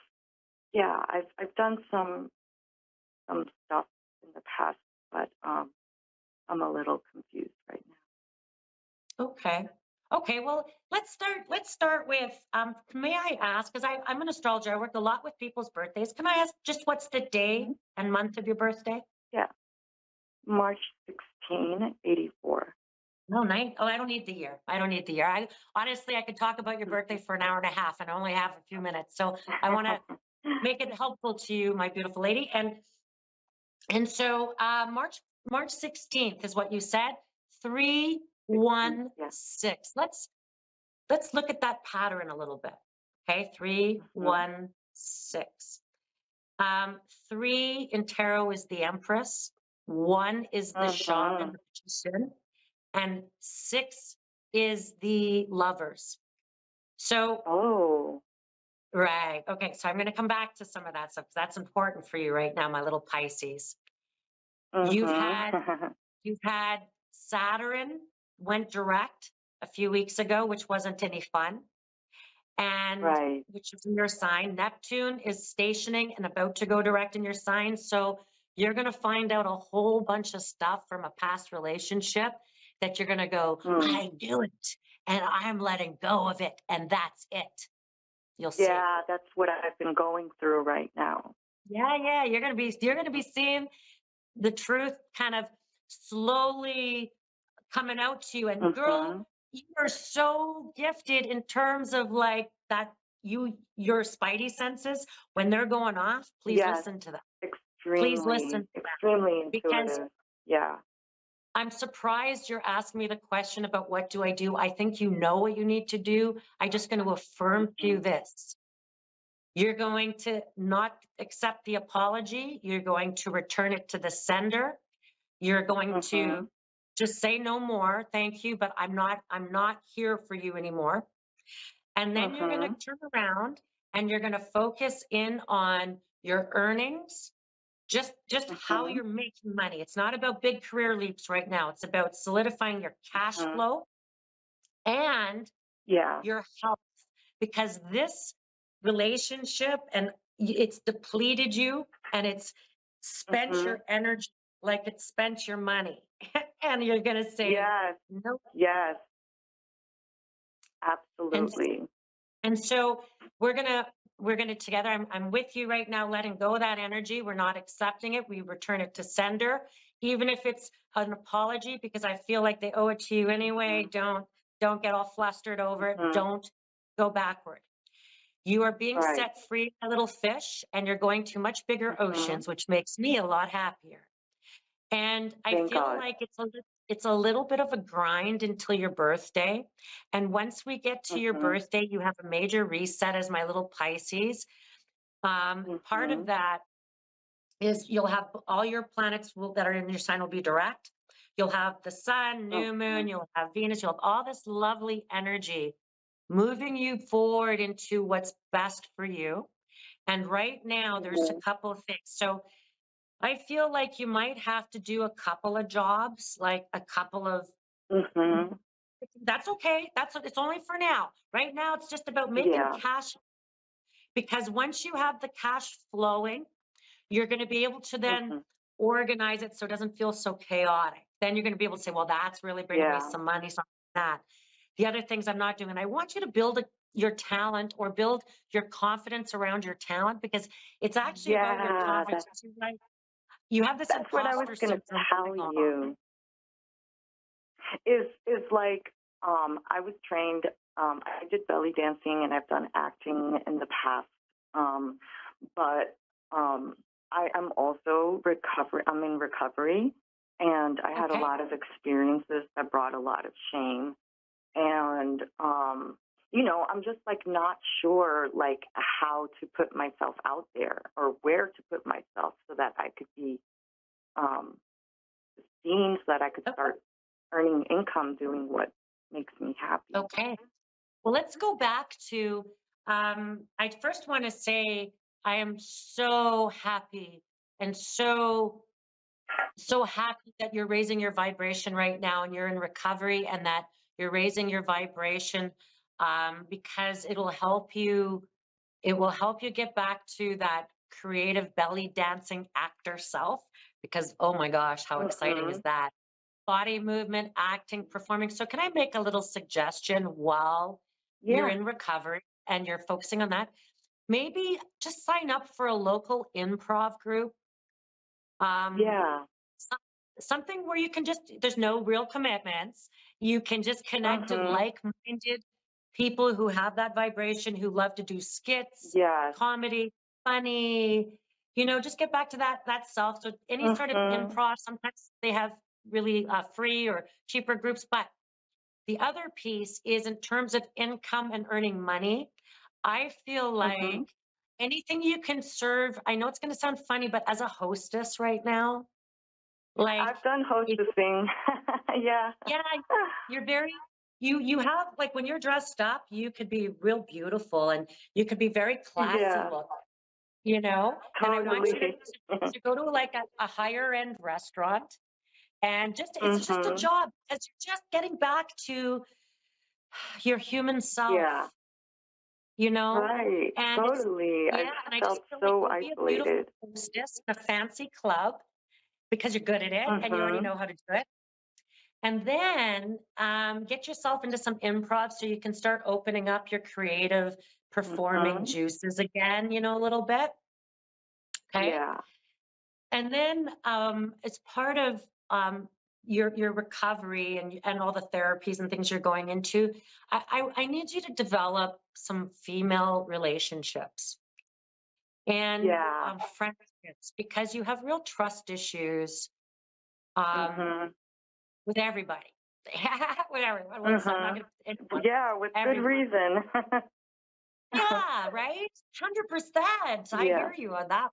[SPEAKER 20] done some stuff in the past, but I'm a little confused right now.
[SPEAKER 18] Okay. Okay. Well, let's start with, may I ask, because I'm an astrologer, I work a lot with people's birthdays. Can I ask just what's the day and month of your birthday?
[SPEAKER 20] Yeah. March 16, 84.
[SPEAKER 18] No, night. Oh, I don't need the year. I don't need the year. Honestly, I could talk about your birthday for an hour and a half, and I only have a few minutes. So I want to make it helpful to you, my beautiful lady. And so March 16th is what you said. 316. Let's look at that pattern a little bit. Okay, 316. 3 in tarot is the Empress. 1 is the Shaman, the Magician, and 6 is the Lovers. So, right. Okay, so I'm going to come back to some of that stuff because that's important for you right now, my little Pisces. You've had Saturn went direct a few weeks ago, which wasn't any fun. And which is in your sign. Neptune is stationing and about to go direct in your sign. So you're going to find out a whole bunch of stuff from a past relationship that you're going to go, I knew it, and I'm letting go of it, and that's it. You'll see.
[SPEAKER 20] Yeah, that's what I've been going through right now.
[SPEAKER 18] Yeah. You're going to be seeing the truth kind of slowly coming out to you. And girl, you are so gifted in terms of like that, your spidey senses, when they're going off, please listen to them. Please listen to
[SPEAKER 20] extremely
[SPEAKER 18] them. Because
[SPEAKER 20] yeah.
[SPEAKER 18] I'm surprised you're asking me the question about what do I do. I think you know what you need to do. I'm just going to affirm to you this. You're going to not accept the apology. You're going to return it to the sender. You're going to just say no more, thank you, but I'm not here for you anymore. And then you're going to turn around and you're going to focus in on your earnings, just how you're making money. It's not about big career leaps right now. It's about solidifying your cash flow and your health, because this relationship and it's depleted you and it's spent your energy like it spent your money. And you're going to say, no.
[SPEAKER 20] Yes. Absolutely.
[SPEAKER 18] And so we're gonna together. I'm with you right now, letting go of that energy. We're not accepting it. We return it to sender, even if it's an apology, because I feel like they owe it to you anyway. Don't get all flustered over it. Don't go backward. You are being set free, a little fish, and you're going to much bigger oceans, which makes me a lot happier. And I
[SPEAKER 20] Thank
[SPEAKER 18] feel
[SPEAKER 20] God.
[SPEAKER 18] like it's a little bit of a grind until your birthday. And once we get to your birthday, you have a major reset as my little Pisces. Part of that is you'll have all your planets that are in your sign will be direct. You'll have the sun, new moon, you'll have Venus, you'll have all this lovely energy moving you forward into what's best for you. And right now, there's a couple of things. So I feel like you might have to do a couple of jobs, like a couple of. That's okay. It's only for now. Right now, it's just about making cash. Because once you have the cash flowing, you're going to be able to then organize it so it doesn't feel so chaotic. Then you're going to be able to say, well, that's really bringing me some money, something like that. The other things I'm not doing. And I want you to build your talent or build your confidence around your talent, because it's actually about your confidence. You have this
[SPEAKER 20] That's what I was going to tell you. Is like I was trained. I did belly dancing and I've done acting in the past. But I am also I'm in recovery, and I had a lot of experiences that brought a lot of shame. And I'm just like not sure like how to put myself out there or where to put myself so that I could be seen, so that I could start earning income doing what makes me happy.
[SPEAKER 18] Okay. Well, let's go back to, I first want to say I am so happy and so happy that you're raising your vibration right now and you're in recovery, and that you're raising your vibration because it will help you get back to that creative belly dancing actor self, because oh my gosh, how exciting is that? Body movement, acting, performing. So can I make a little suggestion while you're in recovery and you're focusing on that? Maybe just sign up for a local improv group. Something where you can there's no real commitments. You can just connect with like-minded people who have that vibration, who love to do skits, comedy, funny, just get back to that self. So any sort of improv, sometimes they have really free or cheaper groups. But the other piece is in terms of income and earning money, I feel like anything you can serve, I know it's going to sound funny, but as a hostess right now, like
[SPEAKER 20] I've done hostessing.
[SPEAKER 18] You're very, you have, like when you're dressed up, you could be real beautiful and you could be very classy look, and I want you to go to like a higher end restaurant, and it's just a job, because you're just getting back to your human self.
[SPEAKER 20] Right,
[SPEAKER 18] and
[SPEAKER 20] totally.
[SPEAKER 18] and I just feel
[SPEAKER 20] so
[SPEAKER 18] like you'll be a beautiful
[SPEAKER 20] isolated.
[SPEAKER 18] hostess in a fancy club because you're good at it and you already know how to do it. And then get yourself into some improv so you can start opening up your creative performing juices again, a little bit. Okay.
[SPEAKER 20] Yeah.
[SPEAKER 18] And then as part of your recovery and all the therapies and things you're going into, I need you to develop some female relationships and friendships, because you have real trust issues with everybody. With everyone. I'm not gonna,
[SPEAKER 20] with good reason.
[SPEAKER 18] Yeah, right? 100%. I hear you on that.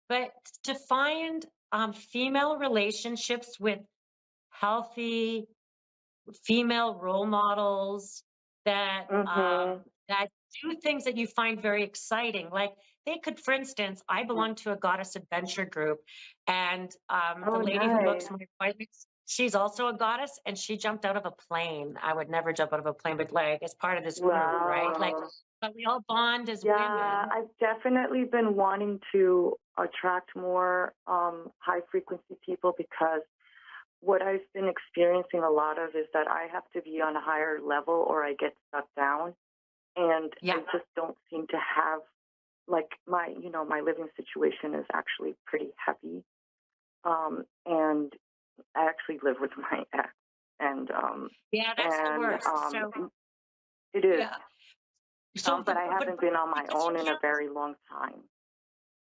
[SPEAKER 18] But to find female relationships with healthy female role models that that do things that you find very exciting. Like they could, for instance, I belong to a goddess adventure group, and the lady who books my appointments, she's also a goddess, and she jumped out of a plane. I would never jump out of a plane, but like as part of this group, right? Like, but we all bond as women.
[SPEAKER 20] I've definitely been wanting to attract more high frequency people because what I've been experiencing a lot of is that I have to be on a higher level or I get stuck down. And I just don't seem to have, like, my living situation is actually pretty heavy. And I actually live with my ex. And
[SPEAKER 18] that's the worst. So
[SPEAKER 20] it is.
[SPEAKER 18] Yeah. So,
[SPEAKER 20] but I haven't been on my own in a very long time.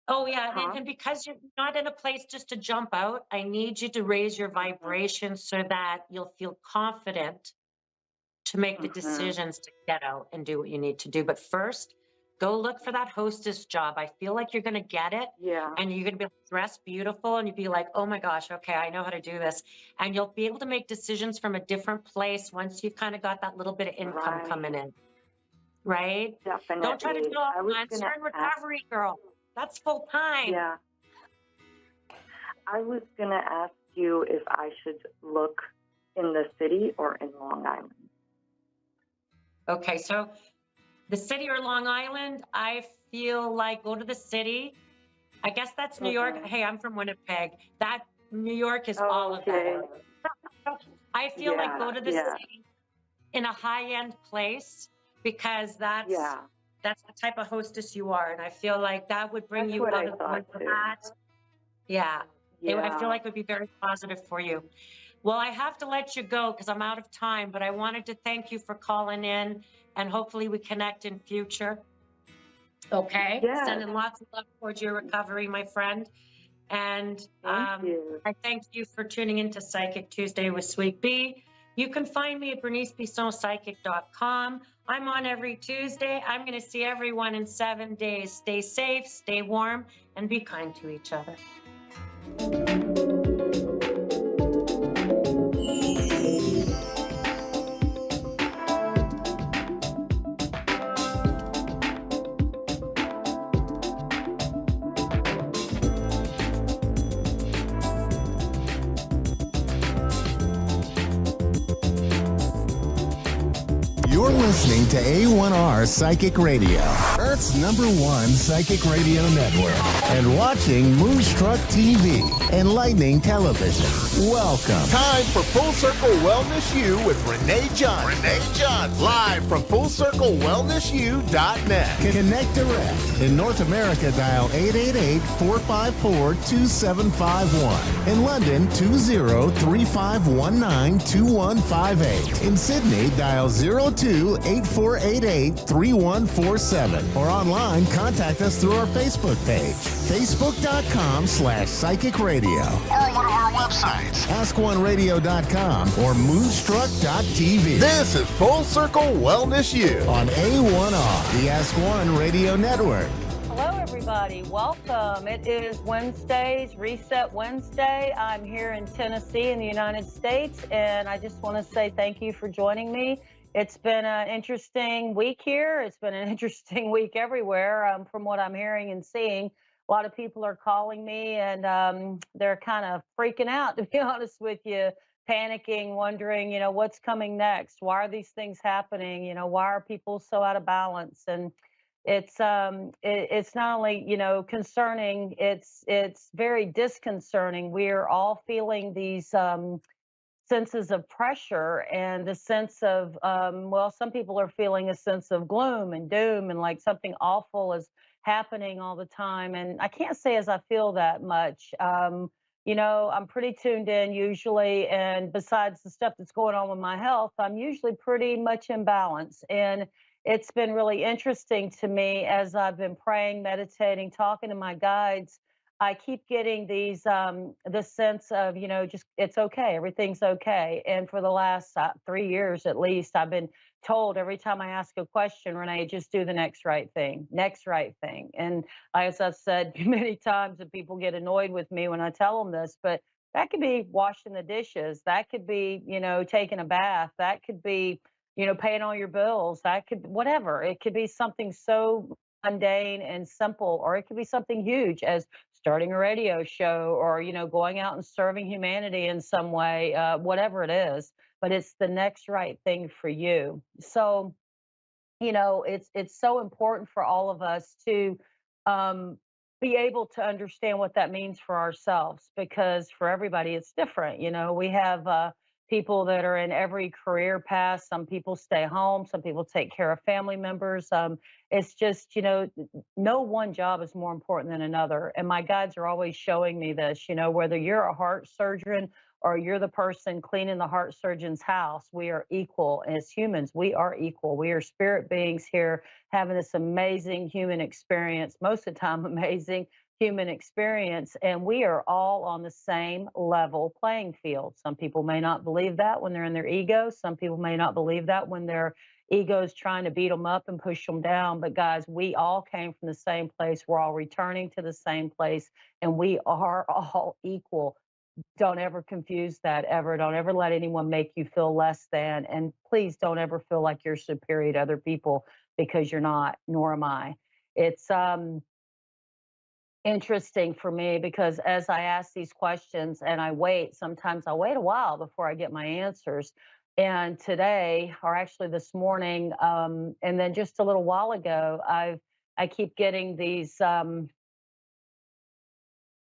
[SPEAKER 18] Oh, yeah. And because you're not in a place just to jump out, I need you to raise your vibration so that you'll feel confident to make the decisions to get out and do what you need to do. But first, go look for that hostess job. I feel like you're going to get it.
[SPEAKER 20] Yeah.
[SPEAKER 18] And you're going to be dressed beautiful and you'll be like, oh my gosh, okay, I know how to do this. And you'll be able to make decisions from a different place once you've kind of got that little bit of income coming in. Right?
[SPEAKER 20] Definitely.
[SPEAKER 18] Don't try to do all that. You're in recovery, girl. That's full time.
[SPEAKER 20] Yeah. I was going to ask you if I should look in the city or in Long Island.
[SPEAKER 18] Okay, so the city or Long Island, I feel like go to the city. I guess that's New York. Hey, I'm from Winnipeg. That New York is all of that. I feel like go to the city in a high-end place because that's the type of hostess you are. And I feel like that would bring you out of that. Yeah. I feel like it would be very positive for you. Well, I have to let you go because I'm out of time, but I wanted to thank you for calling in and hopefully we connect in future. Okay?
[SPEAKER 20] Yes.
[SPEAKER 18] Sending lots of love towards your recovery, my friend. And
[SPEAKER 20] Thank you.
[SPEAKER 18] I thank you for tuning into Psychic Tuesday with Sweet Bee. You can find me at BerniceBissonPsychic.com. I'm on every Tuesday. I'm going to see everyone in 7 days. Stay safe, stay warm, and be kind to each other.
[SPEAKER 5] You're listening to A1R Psychic Radio, Earth's #1 psychic radio network, and watching Moonstruck TV, enlightening television. Welcome.
[SPEAKER 15] Time for Full Circle Wellness U with Renee John. Live from FullCircleWellnessU.net.
[SPEAKER 5] Connect direct. In North America, dial 888-454-2751. In London, 20-3519-2158. In Sydney, dial 02-8488-3147. Or online, contact us through our Facebook page, facebook.com/psychic radio.
[SPEAKER 15] Or one of our websites,
[SPEAKER 5] AskOneRadio.com or Moonstruck.tv.
[SPEAKER 15] This is Full Circle Wellness U
[SPEAKER 5] on A1R, the Ask One Radio Network.
[SPEAKER 21] Hello, everybody. Welcome. It is Wednesdays, Reset Wednesday. I'm here in Tennessee in the United States, and I just want to say thank you for joining me. It's been an interesting week here. It's been an interesting week everywhere from what I'm hearing and seeing. A lot of people are calling me, and they're kind of freaking out, to be honest with you, panicking, wondering, what's coming next? Why are these things happening? Why are people so out of balance? And it's not only, concerning, it's very disconcerting. We're all feeling these senses of pressure and the sense of, some people are feeling a sense of gloom and doom and like something awful is happening all the time. And I can't say as I feel that much. I'm pretty tuned in usually. And besides the stuff that's going on with my health, I'm usually pretty much in balance. And it's been really interesting to me as I've been praying, meditating, talking to my guides. I keep getting these this sense of, just it's okay, everything's okay. And for the last 3 years at least, I've been told every time I ask a question, Renee, just do the next right thing. And as I've said many times, and people get annoyed with me when I tell them this, but that could be washing the dishes, that could be, taking a bath, that could be, paying all your bills, that could whatever. It could be something so mundane and simple, or it could be something huge as starting a radio show, or going out and serving humanity in some way, whatever it is. But it's the next right thing for you. So it's so important for all of us to um, be able to understand what that means for ourselves, because for everybody it's different. We have people that are in every career path. Some people stay home, some people take care of family members. It's just, no one job is more important than another, and my guides are always showing me this. Whether you're a heart surgeon or you're the person cleaning the heart surgeon's house, we are equal. As humans, we are equal. We are spirit beings here having this amazing human experience, most of the time, amazing human experience. And we are all on the same level playing field. Some people may not believe that when they're in their ego. Some people may not believe that when their ego is trying to beat them up and push them down. But guys, we all came from the same place. We're all returning to the same place, and we are all equal. Don't ever confuse that, ever. Don't ever let anyone make you feel less than. And please don't ever feel like you're superior to other people, because you're not, nor am I. It's interesting for me, because as I ask these questions and sometimes I wait a while before I get my answers. And today, or actually this morning, and then just a little while ago, I keep getting these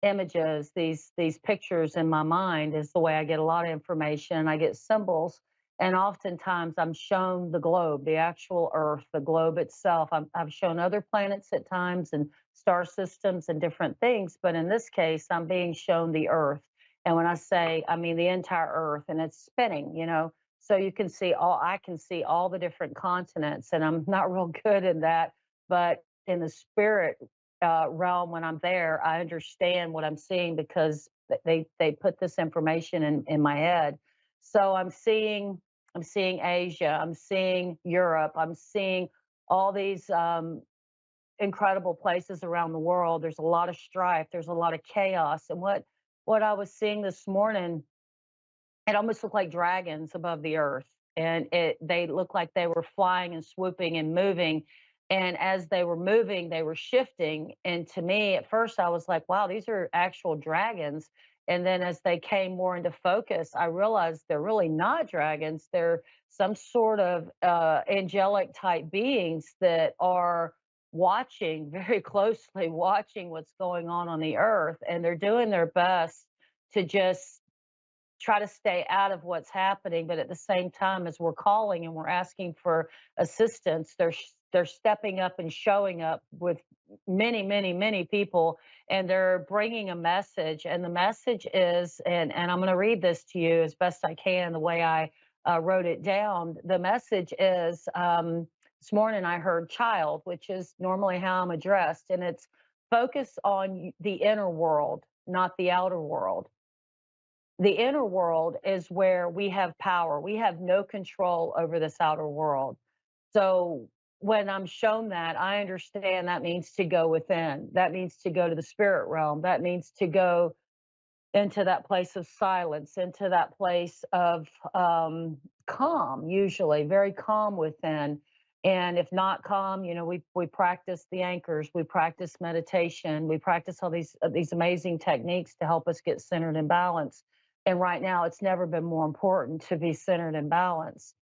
[SPEAKER 21] images, these pictures in my mind. Is the way I get a lot of information. I get symbols, and oftentimes I'm shown the globe, the actual Earth, the globe itself. I've shown other planets at times, and star systems and different things, but in this case, I'm being shown the Earth. And when I say, I mean the entire Earth, and it's spinning. So you can see I can see all the different continents, and I'm not real good in that, but in the spirit realm, when I'm there, I understand what I'm seeing, because they put this information in my head. So I'm seeing Asia, I'm seeing Europe, I'm seeing all these incredible places around the world. There's a lot of strife, there's a lot of chaos, and what I was seeing this morning, it almost looked like dragons above the earth, and they looked like they were flying and swooping and moving. And as they were moving, they were shifting. And to me, at first, I was like, wow, these are actual dragons. And then as they came more into focus, I realized they're really not dragons. They're some sort of angelic type beings that are watching very closely, watching what's going on the earth. And they're doing their best to just try to stay out of what's happening. But at the same time, as we're calling and we're asking for assistance, they're stepping up and showing up with many, many, many people, and they're bringing a message. And the message is, and I'm going to read this to you as best I can, the way I wrote it down. The message is, this morning I heard child, which is normally how I'm addressed, and it's focus on the inner world, not the outer world. The inner world is where we have power. We have no control over this outer world. So when I'm shown that, I understand that means to go within. That means to go to the spirit realm. That means to go into that place of silence, into that place of calm, usually very calm within. And if not calm, we practice the anchors, we practice meditation, we practice all these amazing techniques to help us get centered and balanced. And right now, it's never been more important to be centered and balanced.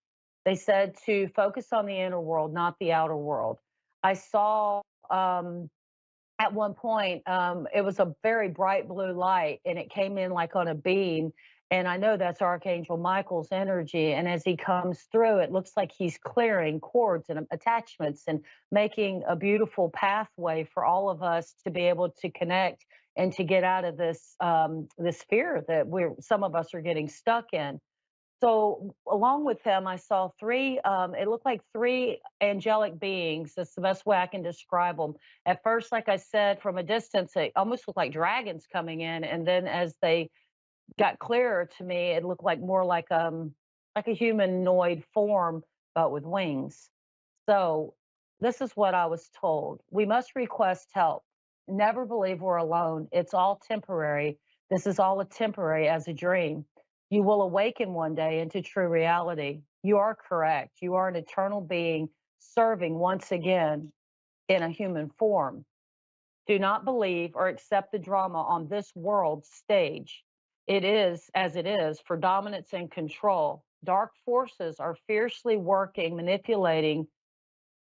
[SPEAKER 21] They said to focus on the inner world, not the outer world. I saw at one point, it was a very bright blue light, and it came in like on a beam. And I know that's Archangel Michael's energy. And as he comes through, it looks like he's clearing cords and attachments and making a beautiful pathway for all of us to be able to connect and to get out of this fear that some of us are getting stuck in. So along with him, I saw three, it looked like three angelic beings. That's the best way I can describe them. At first, like I said, from a distance, it almost looked like dragons coming in. And then as they got clearer to me, it looked like more like a humanoid form, but with wings. So this is what I was told. We must request help. Never believe we're alone. It's all temporary. This is all a temporary as a dream. You will awaken one day into true reality. You are correct. You are an eternal being serving once again in a human form. Do not believe or accept the drama on this world stage. It is as it is for dominance and control. Dark forces are fiercely working, manipulating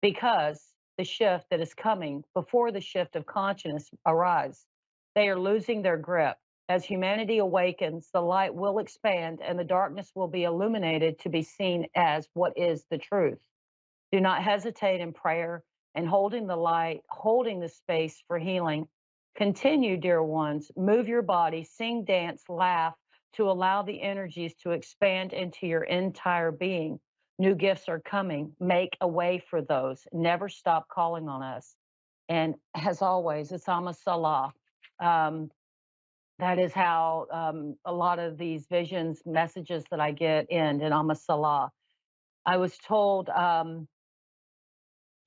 [SPEAKER 21] because the shift that is coming before the shift of consciousness arrives. They are losing their grip. As humanity awakens, the light will expand and the darkness will be illuminated to be seen as what is the truth. Do not hesitate in prayer and holding the light, holding the space for healing. Continue, dear ones, move your body, sing, dance, laugh to allow the energies to expand into your entire being. New gifts are coming. Make a way for those. Never stop calling on us. And as always, it's Amma Salah. That is how a lot of these visions, messages that I get end in Amma Salah. I was told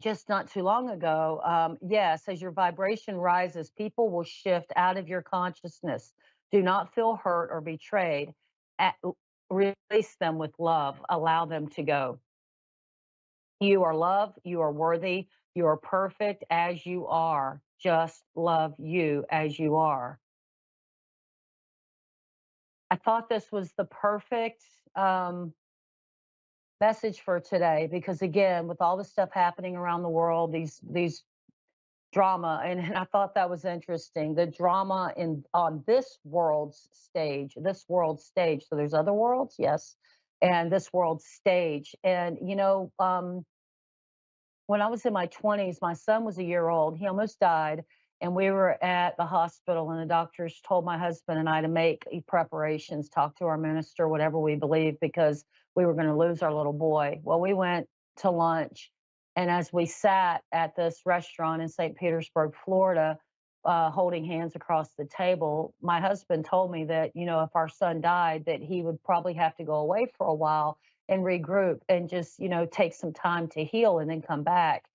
[SPEAKER 21] just not too long ago, yes, as your vibration rises, people will shift out of your consciousness. Do not feel hurt or betrayed. Release them with love. Allow them to go. You are loved. You are worthy. You are perfect as you are. Just love you as you are. I thought this was the perfect message for today because, again, with all the stuff happening around the world, these drama, and I thought that was interesting. The drama on this world's stage. So there's other worlds, yes, and this world stage. And when I was in my 20s, my son was a year old. He almost died. And we were at the hospital, and the doctors told my husband and I to make preparations, talk to our minister, whatever we believe, because we were going to lose our little boy. Well, we went to lunch. And as we sat at this restaurant in St. Petersburg, Florida, holding hands across the table, my husband told me that, if our son died, that he would probably have to go away for a while and regroup and just, take some time to heal and then come back.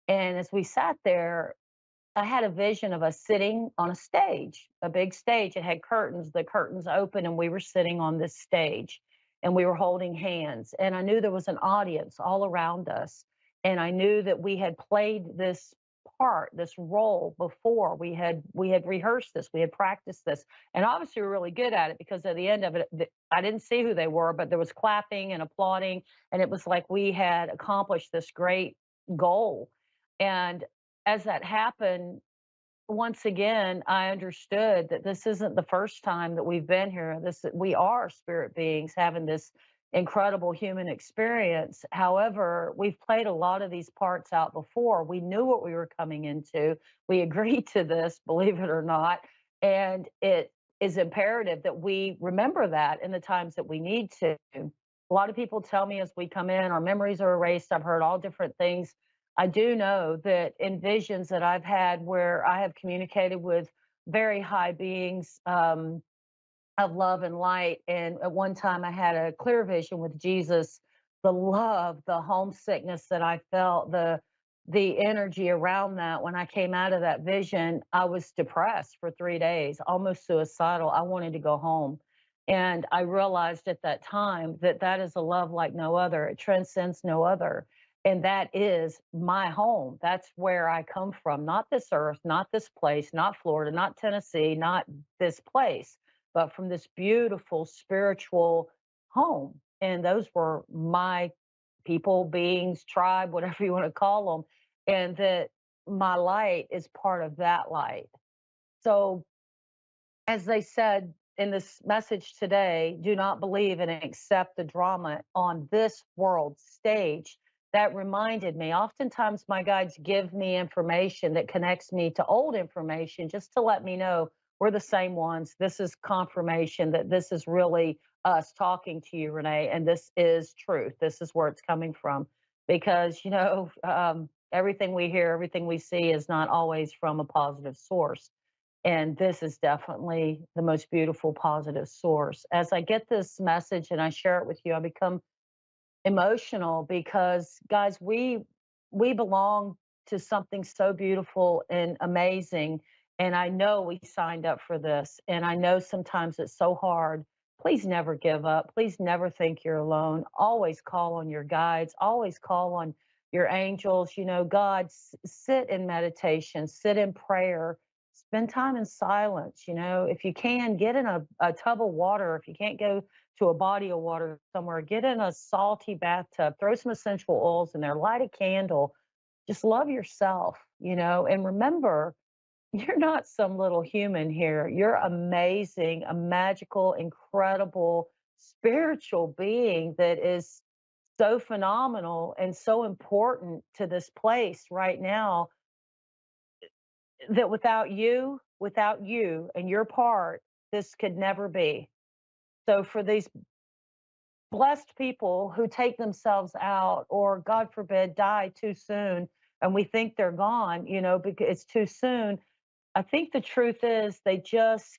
[SPEAKER 21] And as we sat there, I had a vision of us sitting on a stage, a big stage. It had curtains, the curtains open, and we were sitting on this stage and we were holding hands. And I knew there was an audience all around us. And I knew that we had played this part, this role before. We had rehearsed this, we had practiced this. And obviously we were really good at it because at the end of it, I didn't see who they were, but there was clapping and applauding. And it was like we had accomplished this great goal. And as that happened, once again, I understood that this isn't the first time that we've been here. We are spirit beings having this incredible human experience. However, we've played a lot of these parts out before. We knew what we were coming into. We agreed to this, believe it or not. And it is imperative that we remember that in the times that we need to. A lot of people tell me as we come in, our memories are erased. I've heard all different things. I do know that in visions that I've had where I have communicated with very high beings of love and light, and at one time I had a clear vision with Jesus, the love, the homesickness that I felt, the energy around that. When I came out of that vision, I was depressed for 3 days, almost suicidal. I wanted to go home. And I realized at that time that that is a love like no other. It transcends no other. And that is my home. That's where I come from. Not this earth, not this place, not Florida, not Tennessee, not this place, but from this beautiful spiritual home. And those were my people, beings, tribe, whatever you want to call them. And that my light is part of that light. So, as they said in this message today, do not believe and accept the drama on this world stage. That reminded me, oftentimes my guides give me information that connects me to old information just to let me know we're the same ones. This is confirmation that this is really us talking to you, Renee, and this is truth. This is where it's coming from because, everything we hear, everything we see is not always from a positive source. And this is definitely the most beautiful positive source. As I get this message and I share it with you, I become emotional because guys, we belong to something so beautiful and amazing, and I know we signed up for this, and I know sometimes it's so hard. Please never give up. Please never think you're alone. Always call on your guides. Always call on your angels. God, sit in meditation, sit in prayer, spend time in silence. If you can, get in a tub of water. If you can't go to a body of water somewhere, get in a salty bathtub, throw some essential oils in there, light a candle, just love yourself, and remember, you're not some little human here. You're amazing, a magical, incredible, spiritual being that is so phenomenal and so important to this place right now that without you and your part, this could never be. So for these blessed people who take themselves out or, God forbid, die too soon and we think they're gone, because it's too soon. I think the truth is they just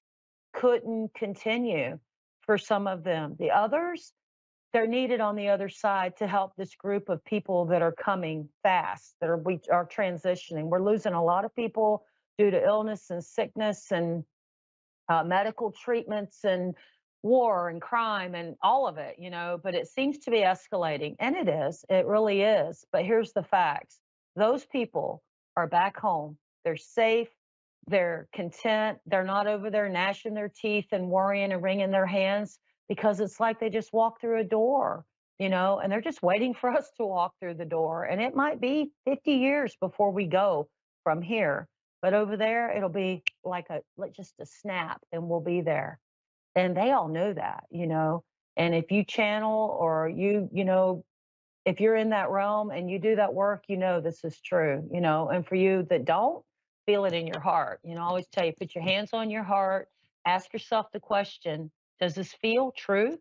[SPEAKER 21] couldn't continue for some of them. The others, they're needed on the other side to help this group of people that are coming fast, we are transitioning. We're losing a lot of people due to illness and sickness and medical treatments and war and crime and all of it, but it seems to be escalating. And it really is. But here's the facts. Those people are back home. They're safe. They're content. They're not over there gnashing their teeth and worrying and wringing their hands because it's like they just walked through a door, and they're just waiting for us to walk through the door. And it might be 50 years before we go from here. But over there, it'll be like just a snap and we'll be there. And they all know that, and if you channel or if you're in that realm and you do that work, this is true, and for you that don't, feel it in your heart. I always tell you, put your hands on your heart, ask yourself the question, does this feel true?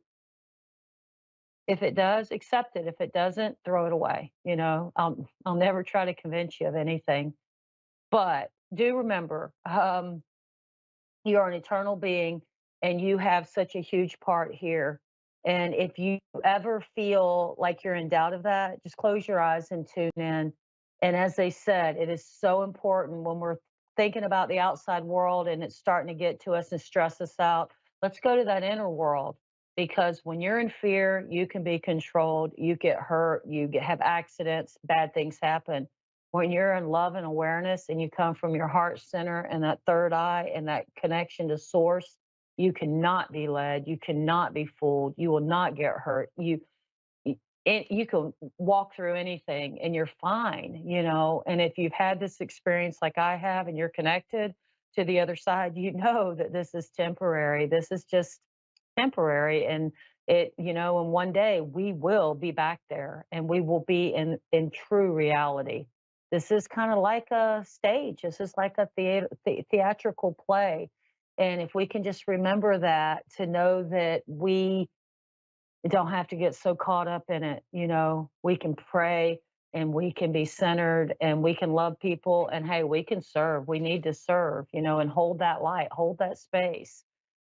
[SPEAKER 21] If it does, accept it. If it doesn't, throw it away. I'll never try to convince you of anything. But do remember, you are an eternal being and you have such a huge part here. And if you ever feel like you're in doubt of that, just close your eyes and tune in. And as they said, it is so important when we're thinking about the outside world and it's starting to get to us and stress us out. Let's go to that inner world because when you're in fear, you can be controlled, you get hurt, have accidents, bad things happen. When you're in love and awareness and you come from your heart center and that third eye and that connection to source, you cannot be led, you cannot be fooled, you will not get hurt. You can walk through anything and you're fine, and if you've had this experience like I have and you're connected to the other side, that this is temporary. This is just temporary, and and one day we will be back there and we will be in true reality. This is kind of like a stage. This is like a theatrical play. And if we can just remember that, to know that we don't have to get so caught up in it, we can pray and we can be centered and we can love people and hey, we can serve. We need to serve, and hold that light, hold that space.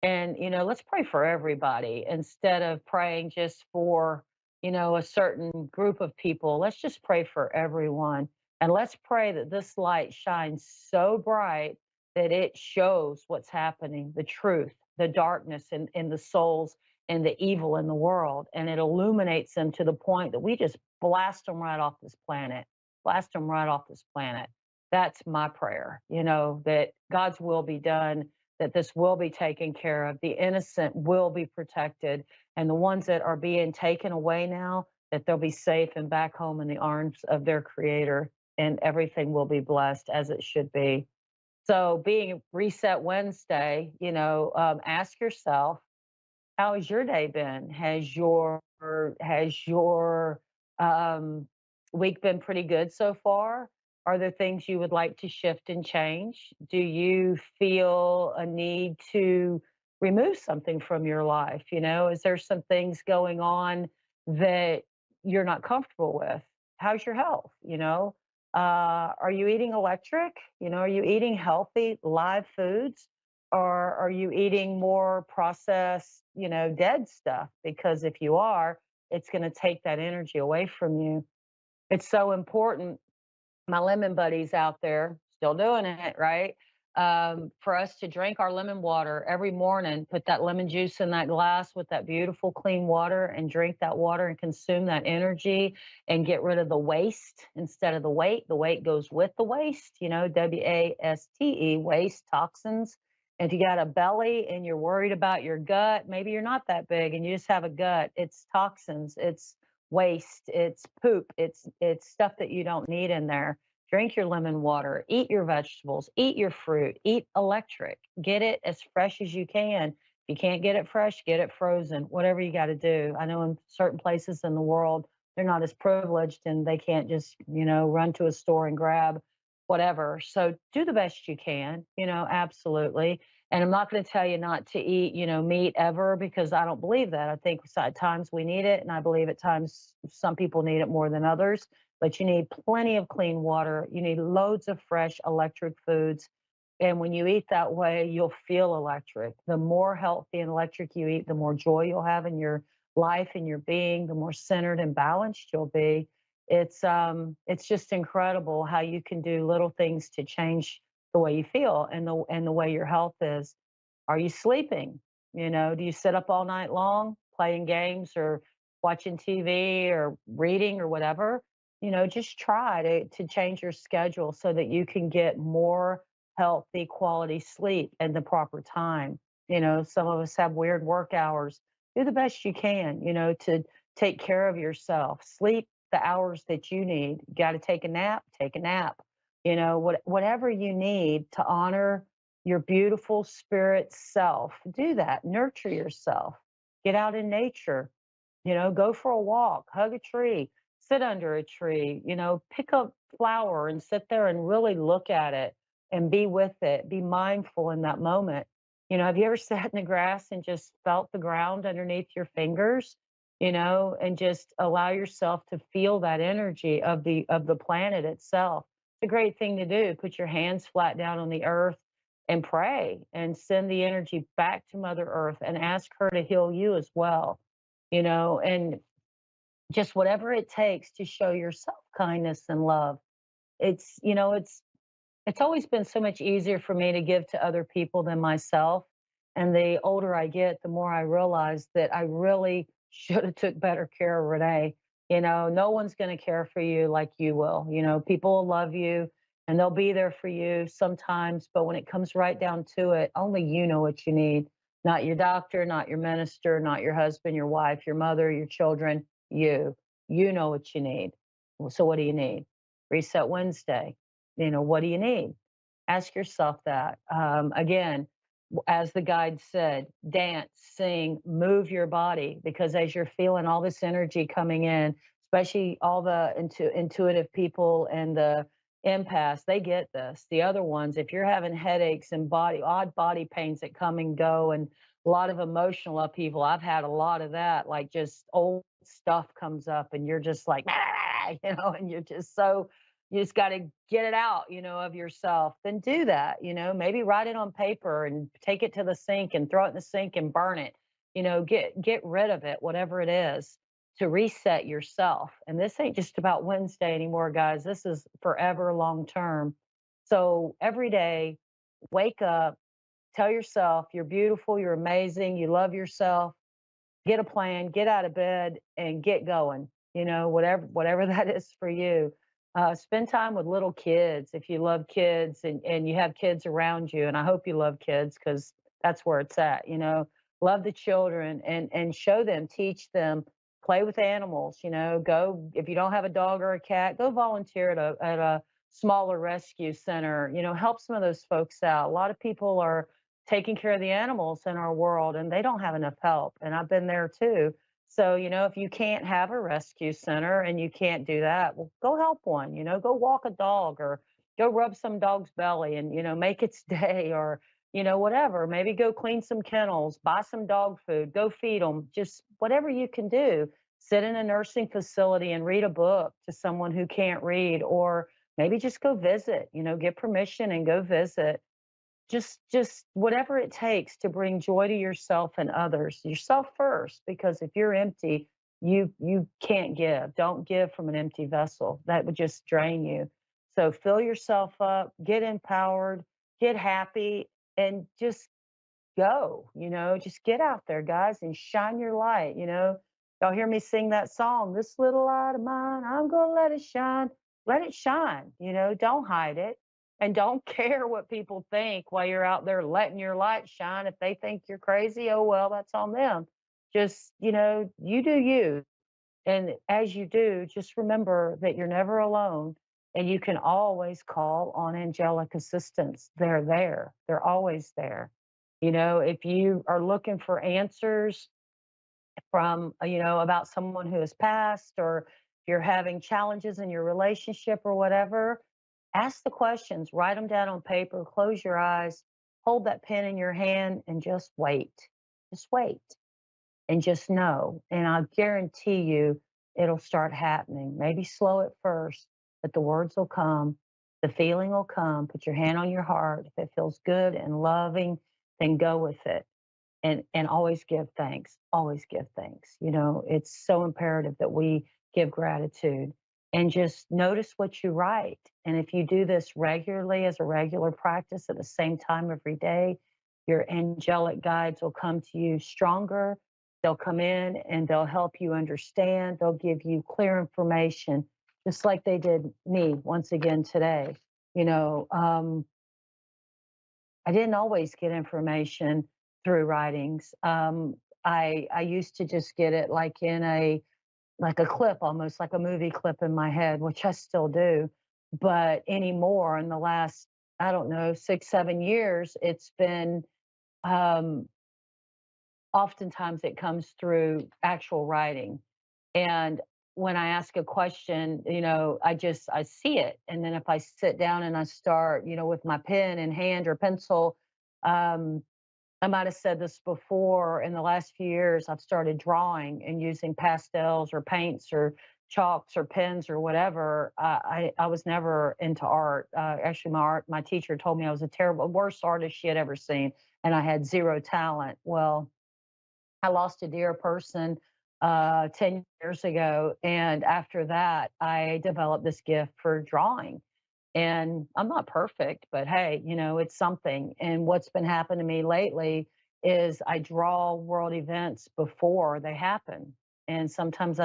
[SPEAKER 21] And, let's pray for everybody instead of praying just for, a certain group of people. Let's just pray for everyone. And let's pray that this light shines so bright that it shows what's happening, the truth, the darkness in the souls and the evil in the world. And it illuminates them to the point that we just blast them right off this planet, blast them right off this planet. That's my prayer, that God's will be done, that this will be taken care of, the innocent will be protected, and the ones that are being taken away now, that they'll be safe and back home in the arms of their creator, and everything will be blessed as it should be. So being Reset Wednesday, ask yourself, how has your day been? Has your week been pretty good so far? Are there things you would like to shift and change? Do you feel a need to remove something from your life? Is there some things going on that you're not comfortable with? How's your health? Are you eating electric? Are you eating healthy live foods? Or are you eating more processed, dead stuff? Because if you are, it's going to take that energy away from you. It's so important. My lemon buddies out there still doing it, right? For us to drink our lemon water every morning, put that lemon juice in that glass with that beautiful clean water and drink that water and consume that energy and get rid of the waste instead of the weight. The weight goes with the waste, WASTE, waste, toxins. And if you got a belly and you're worried about your gut, maybe you're not that big and you just have a gut, it's toxins, it's waste, it's poop, it's stuff that you don't need in there. Drink your lemon water, eat your vegetables, eat your fruit, eat electric, get it as fresh as you can. If you can't get it fresh, get it frozen, whatever you got to do. I know in certain places in the world, they're not as privileged and they can't just, run to a store and grab whatever. So do the best you can, absolutely. And I'm not going to tell you not to eat, meat ever, because I don't believe that. I think at times we need it, and I believe at times some people need it more than others. But you need plenty of clean water. You need loads of fresh electric foods. And when you eat that way, you'll feel electric. The more healthy and electric you eat, the more joy you'll have in your life and your being, the more centered and balanced you'll be. It's just incredible how you can do little things to change the way you feel and the way your health is. Are you sleeping? Do you sit up all night long playing games or watching TV or reading or whatever? Just try to change your schedule so that you can get more healthy quality sleep at the proper time. Some of us have weird work hours. Do the best you can, to take care of yourself. Sleep the hours that you need. You got to take a nap, take a nap. Whatever you need to honor your beautiful spirit self, do that. Nurture yourself. Get out in nature. Go for a walk, hug a tree, sit under a tree, pick up flower and sit there and really look at it and be with it. Be mindful in that moment. Have you ever sat in the grass and just felt the ground underneath your fingers? And just allow yourself to feel that energy of the planet itself. It's a great thing to do. Put your hands flat down on the earth and pray and send the energy back to Mother Earth and ask her to heal you as well. And just whatever it takes to show yourself kindness and love. It's always been so much easier for me to give to other people than myself. And the older I get, the more I realize that I really should have took better care of Renee. No one's going to care for you like you will. People will love you and they'll be there for you sometimes. But when it comes right down to it, only you know what you need. Not your doctor, not your minister, not your husband, your wife, your mother, your children, you. You know what you need. So what do you need? Reset Wednesday. What do you need? Ask yourself that. Again, as the guide said, dance, sing, move your body, because as you're feeling all this energy coming in, especially all the intuitive people and the empaths, they get this. The other ones, if you're having headaches and odd body pains that come and go and a lot of emotional upheaval, I've had a lot of that, like just old stuff comes up and you're just like, and you're just you just got to get it out, of yourself. Then do that, maybe write it on paper and take it to the sink and throw it in the sink and burn it. Get rid of it, whatever it is, to reset yourself. And this ain't just about Wednesday anymore, guys. This is forever, long term. So every day, wake up, tell yourself you're beautiful, you're amazing, you love yourself. Get a plan, get out of bed and get going, whatever that is for you. Spend time with little kids if you love kids and you have kids around you. And I hope you love kids because that's where it's at. Love the children and show them, teach them, play with animals. Go, if you don't have a dog or a cat, go volunteer at a smaller rescue center. Help some of those folks out. A lot of people are taking care of the animals in our world and they don't have enough help. And I've been there too. So, if you can't have a rescue center and you can't do that, well, go help one, go walk a dog or go rub some dog's belly and, make its day or, whatever. Maybe go clean some kennels, buy some dog food, go feed them, just whatever you can do. Sit in a nursing facility and read a book to someone who can't read, or maybe just go visit, get permission and go visit. Just whatever it takes to bring joy to yourself and others. Yourself first, because if you're empty, you can't give. Don't give from an empty vessel. That would just drain you. So fill yourself up, get empowered, get happy, and just go, just get out there, guys, and shine your light. Y'all hear me sing that song, "This little light of mine, I'm gonna let it shine." Let it shine, don't hide it. And don't care what people think while you're out there letting your light shine. If they think you're crazy, oh well, that's on them. Just, you do you. And as you do, just remember that you're never alone, and you can always call on angelic assistance. They're there. They're always there. If you are looking for answers from, about someone who has passed, or if you're having challenges in your relationship or whatever, ask the questions, write them down on paper, close your eyes, hold that pen in your hand, and just wait. Just wait and just know. And I guarantee you it'll start happening. Maybe slow at first, but the words will come, the feeling will come. Put your hand on your heart. If it feels good and loving, then go with it. And always give thanks. Always give thanks. It's so imperative that we give gratitude, and just notice what you write. And if you do this regularly as a regular practice at the same time every day, your angelic guides will come to you stronger. They'll come in and they'll help you understand. They'll give you clear information, just like they did me once again today. I didn't always get information through writings. I used to just get it like in a clip, almost like a movie clip in my head, which I still do. But anymore, in the last, I don't know, 6, 7 years, it's been oftentimes it comes through actual writing. And when I ask a question, I see it. And then if I sit down and I start, with my pen in hand or pencil, I might have said this before, in the last few years, I've started drawing and using pastels or paints or chalks or pens or whatever. I was never into art. Actually, my teacher told me I was worst artist she had ever seen, and I had zero talent. Well, I lost a dear person 10 years ago. And after that, I developed this gift for drawing. And I'm not perfect, but hey, it's something. And what's been happening to me lately is I draw world events before they happen. And sometimes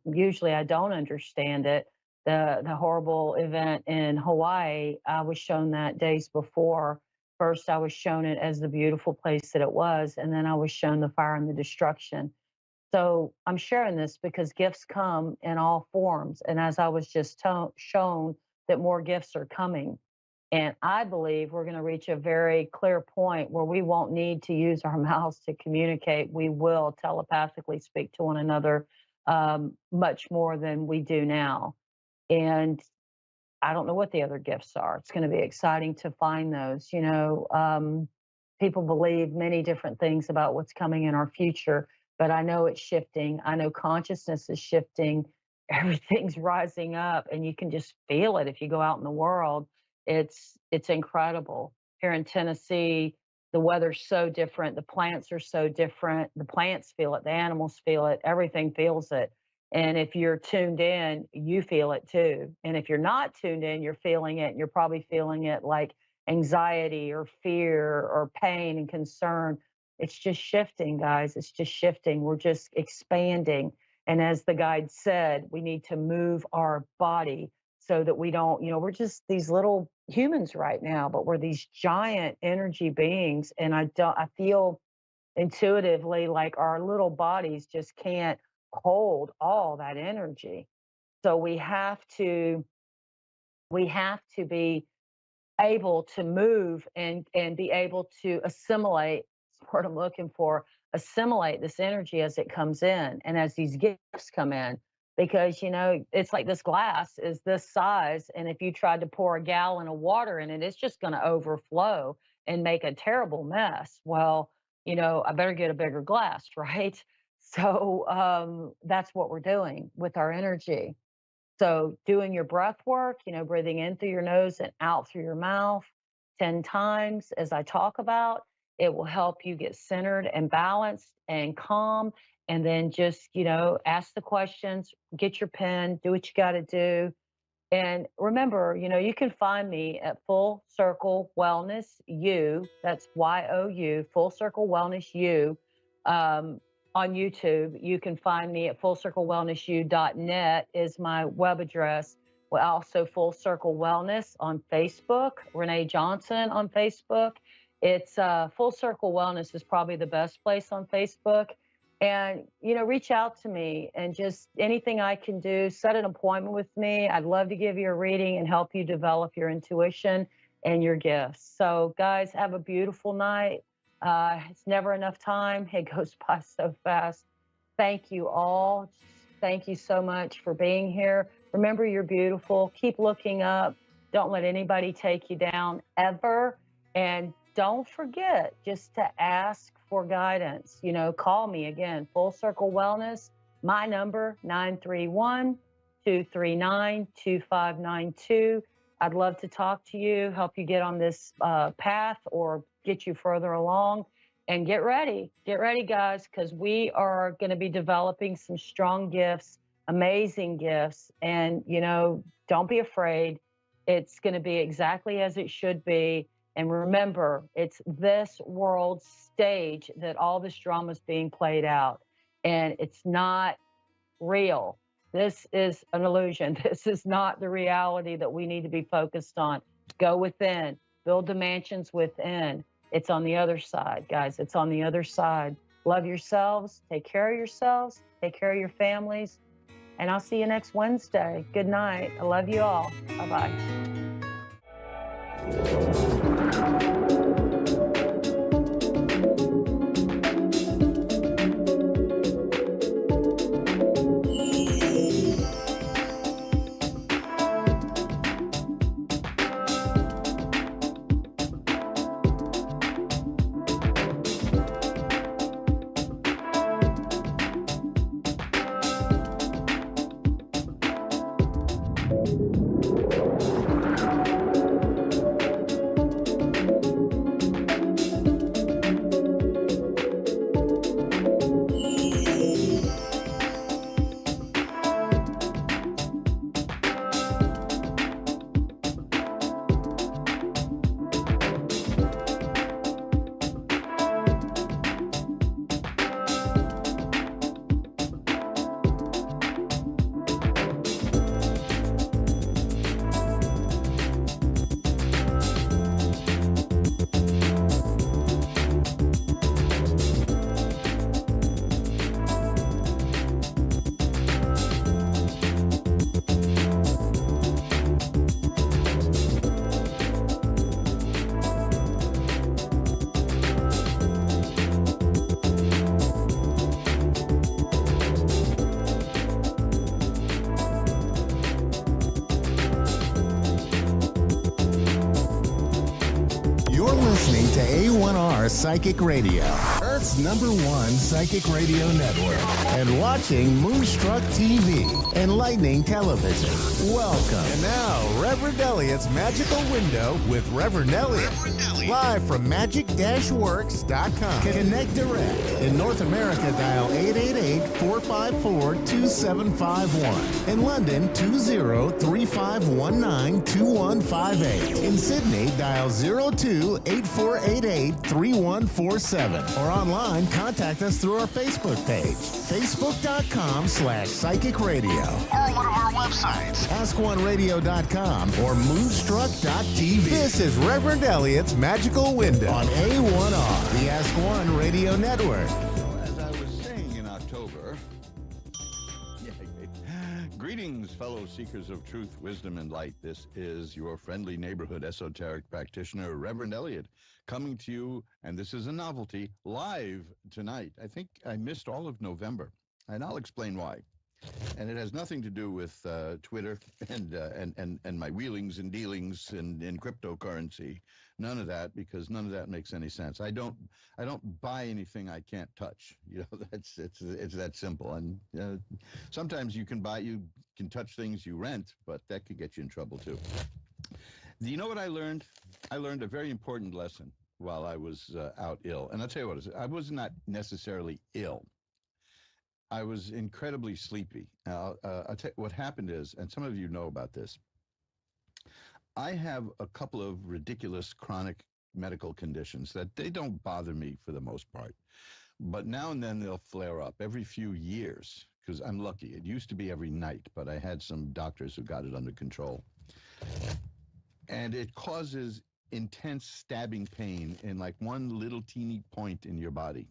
[SPEAKER 21] usually I don't understand it. The horrible event in Hawaii, I was shown that days before. First, I was shown it as the beautiful place that it was, and then I was shown the fire and the destruction. So I'm sharing this because gifts come in all forms. And as I was just shown, that more gifts are coming. And I believe we're going to reach a very clear point where we won't need to use our mouths to communicate. We will telepathically speak to one another much more than we do now. And I don't know what the other gifts are. It's going to be exciting to find those. People believe many different things about what's coming in our future, but I know it's shifting. I know consciousness is shifting. Everything's rising up, and you can just feel it if you go out in the world. It's incredible. Here in Tennessee, the weather's so different. The plants are so different. The plants feel it. The animals feel it. Everything feels it. And if you're tuned in, you feel it too. And if you're not tuned in, you're feeling it. And you're probably feeling it like anxiety or fear or pain and concern. It's just shifting, guys. It's just shifting. We're just expanding. And as the guide said, we need to move our body so that we don't, we're just these little humans right now, but we're these giant energy beings. And I feel intuitively like our little bodies just can't hold all that energy. So we have to be able to move and be able to assimilate, that's what I'm looking for, assimilate this energy as it comes in and as these gifts come in. Because, it's like this glass is this size. And if you tried to pour a gallon of water in it, it's just going to overflow. and make a terrible mess. Well, I better get a bigger glass, right? So that's what we're doing with our energy. So doing your breath work, breathing in through your nose and out through your mouth 10 times, as I talk about, it will help you get centered and balanced and calm. And then just, ask the questions, get your pen, do what you got to do. And remember, you can find me at Full Circle Wellness U. That's YOU, Full Circle Wellness U. On YouTube, you can find me at fullcirclewellnessu.net is my web address. Well, also Full Circle Wellness on Facebook, Renee Johnson on Facebook. It's Full Circle Wellness is probably the best place on Facebook. And, reach out to me and just anything I can do, set an appointment with me. I'd love to give you a reading and help you develop your intuition and your gifts. So guys, have a beautiful night. It's never enough time. It goes by so fast. Thank you all. Thank you so much for being here. Remember, you're beautiful. Keep looking up. Don't let anybody take you down ever. And don't forget just to ask for guidance. Call me again, Full Circle Wellness. My number, 931-239-2592. I'd love to talk to you, help you get on this path or get you further along. And get ready, guys, because we are going to be developing some strong gifts, amazing gifts. And, don't be afraid. It's going to be exactly as it should be. And remember, it's this world stage that all this drama is being played out. And it's not real. This is an illusion. This is not the reality that we need to be focused on. Go within, build the mansions within. It's on the other side, guys. It's on the other side. Love yourselves. Take care of yourselves. Take care of your families. And I'll see you next Wednesday. Good night. I love you all. Bye-bye.
[SPEAKER 5] Listening to A1R Psychic Radio, Earth's #1 psychic radio network, and watching Moonstruck TV, enlightening television. Welcome. And now, Reverend Elliot's Magical Window with Reverend Elliot. Live from magic-works.com. Connect direct. In North America, dial 888-454-2751. In London, 20-3519-2158. In Sydney, dial 02-8488-3147. Or online, contact us through our Facebook page, facebook.com/psychic radio. Or one of our websites, askoneradio.com or moonstruck.tv. This is Reverend Elliot's Magical Window on A1R, the Ask One Radio Network.
[SPEAKER 1] As I was saying in October, greetings, fellow seekers of truth, wisdom, and light. This is your friendly neighborhood esoteric practitioner, Reverend Elliot, coming to you, and this is a novelty, live tonight. I think I missed all of November, and I'll explain why. And it has nothing to do with Twitter and my wheelings and dealings in cryptocurrency. None of that, because none of that makes any sense. I don't buy anything I can't touch. It's that simple. And sometimes you can touch things you rent, but that could get you in trouble too. Do you know what I learned? I learned a very important lesson while I was out ill. And I'll tell you what, I was not necessarily ill. I was incredibly sleepy. I'll tell you what happened is, and some of you know about this, I have a couple of ridiculous chronic medical conditions that they don't bother me for the most part. But now and then they'll flare up every few years, because I'm lucky. It used to be every night, but I had some doctors who got it under control. And it causes intense stabbing pain in like one little teeny point in your body.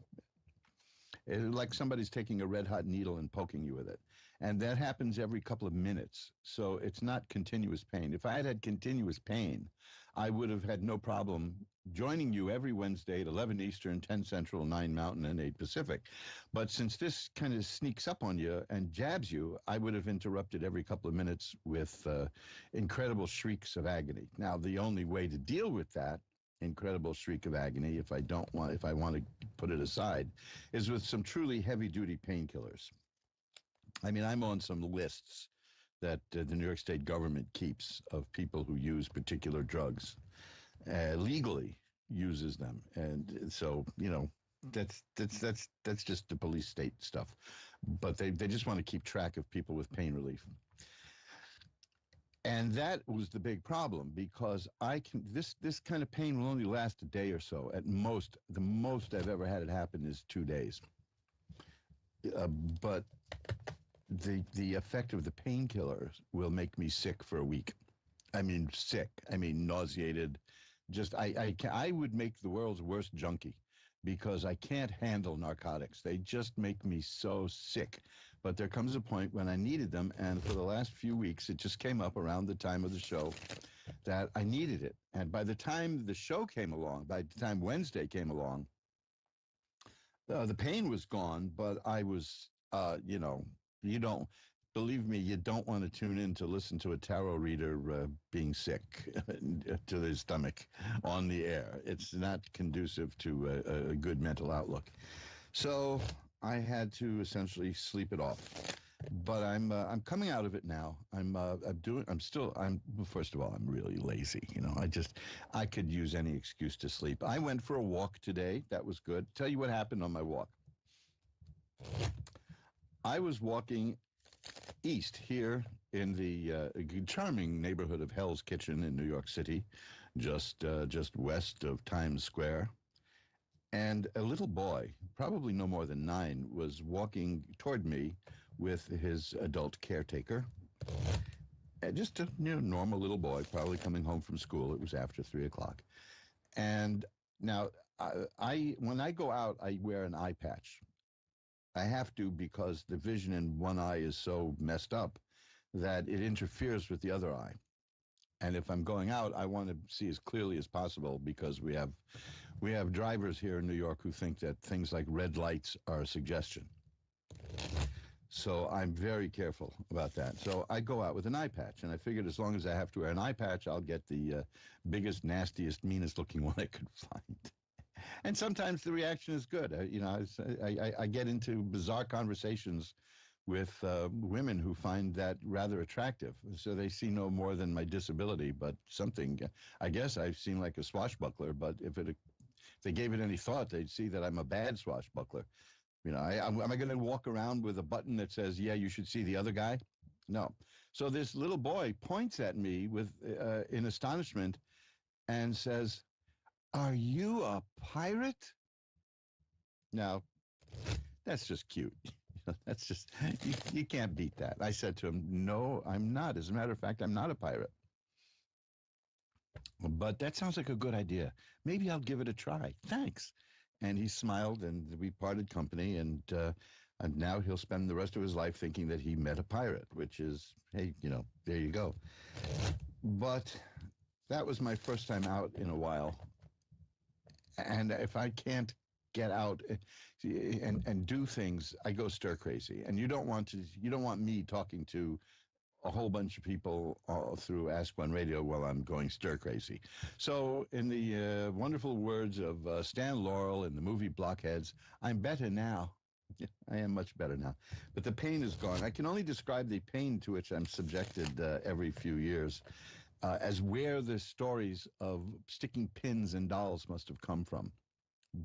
[SPEAKER 1] It's like somebody's taking a red hot needle and poking you with it. And that happens every couple of minutes. So it's not continuous pain. If I had continuous pain, I would have had no problem joining you every Wednesday at 11 Eastern, 10 Central, 9 Mountain, and 8 Pacific. But since this kind of sneaks up on you and jabs you, I would have interrupted every couple of minutes with incredible shrieks of agony. Now, the only way to deal with that incredible shriek of agony, if I want to put it aside, is with some truly heavy-duty painkillers. I mean, I'm on some lists that the New York State government keeps of people who use particular drugs, legally uses them, and so that's just the police state stuff. But they just want to keep track of people with pain relief. And that was the big problem, because this kind of pain will only last a day or so at most. The most I've ever had it happen is 2 days. But the effect of the painkillers will make me sick for a week. I mean, sick. I mean, nauseated. Just I would make the world's worst junkie, because I can't handle narcotics. They just make me so sick. But there comes a point when I needed them, and for the last few weeks, it just came up around the time of the show that I needed it. And by the time the show came along, by the time Wednesday came along, the pain was gone, but I was, you don't, believe me, you don't want to tune in to listen to a tarot reader being sick to their stomach on the air. It's not conducive to a good mental outlook. So I had to essentially sleep it off. But I'm coming out of it now. First of all, I'm really lazy. I could use any excuse to sleep. I went for a walk today. That was good. Tell you what happened on my walk. I was walking east here in the charming neighborhood of Hell's Kitchen in New York City, just west of Times Square. And a little boy, probably no more than 9, was walking toward me with his adult caretaker. Just a normal little boy, probably coming home from school. It was after 3 o'clock. And now, when I go out, I wear an eye patch. I have to, because the vision in one eye is so messed up that it interferes with the other eye. And if I'm going out, I want to see as clearly as possible, because we have drivers here in New York who think that things like red lights are a suggestion. So I'm very careful about that. So I go out with an eye patch, and I figured as long as I have to wear an eye patch, I'll get the biggest, nastiest, meanest looking one I could find. And sometimes the reaction is good. I get into bizarre conversations with women who find that rather attractive. So they see no more than my disability, but something. I guess I seem like a swashbuckler, but if they gave it any thought, they'd see that I'm a bad swashbuckler. Am I going to walk around with a button that says, yeah, you should see the other guy? No. So this little boy points at me with in astonishment and says, "Are you a pirate?" Now, that's just cute. That's just, you can't beat that. I said to him, "No, I'm not. As a matter of fact, I'm not a pirate. But that sounds like a good idea. Maybe I'll give it a try. Thanks." And he smiled, and we parted company, and now he'll spend the rest of his life thinking that he met a pirate, which is, hey, there you go. But that was my first time out in a while. And if I can't get out and do things, I go stir crazy. And you don't want me talking to a whole bunch of people through Ask One Radio while I'm going stir crazy. So in the wonderful words of Stan Laurel in the movie Blockheads, I'm better now. Yeah, I am much better now. But the pain is gone. I can only describe the pain to which I'm subjected every few years as where the stories of sticking pins in dolls must have come from.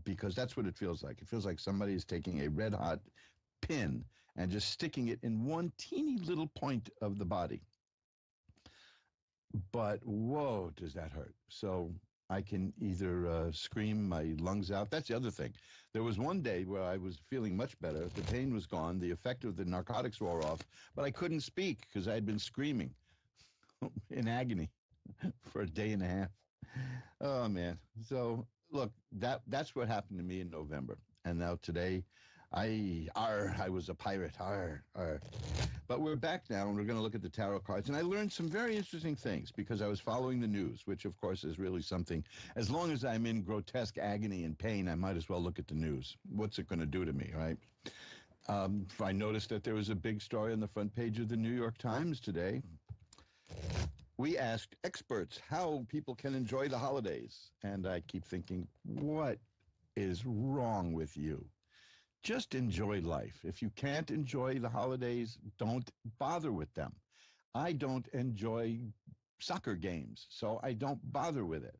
[SPEAKER 1] Because that's what it feels like. It feels like somebody is taking a red-hot pin and just sticking it in one teeny little point of the body. But, whoa, does that hurt. So I can either scream my lungs out. That's the other thing. There was one day where I was feeling much better. The pain was gone. The effect of the narcotics wore off. But I couldn't speak because I had been screaming in agony for a day and a half. Oh, man. So, look, that's what happened to me in November. And now today, I was a pirate. But we're back now, and we're going to look at the tarot cards. And I learned some very interesting things because I was following the news, which, of course, is really something. As long as I'm in grotesque agony and pain, I might as well look at the news. What's it going to do to me, right? I noticed that there was a big story on the front page of the New York Times today. We asked experts how people can enjoy the holidays. And I keep thinking, what is wrong with you? Just enjoy life. If you can't enjoy the holidays, don't bother with them. I don't enjoy soccer games, so I don't bother with it.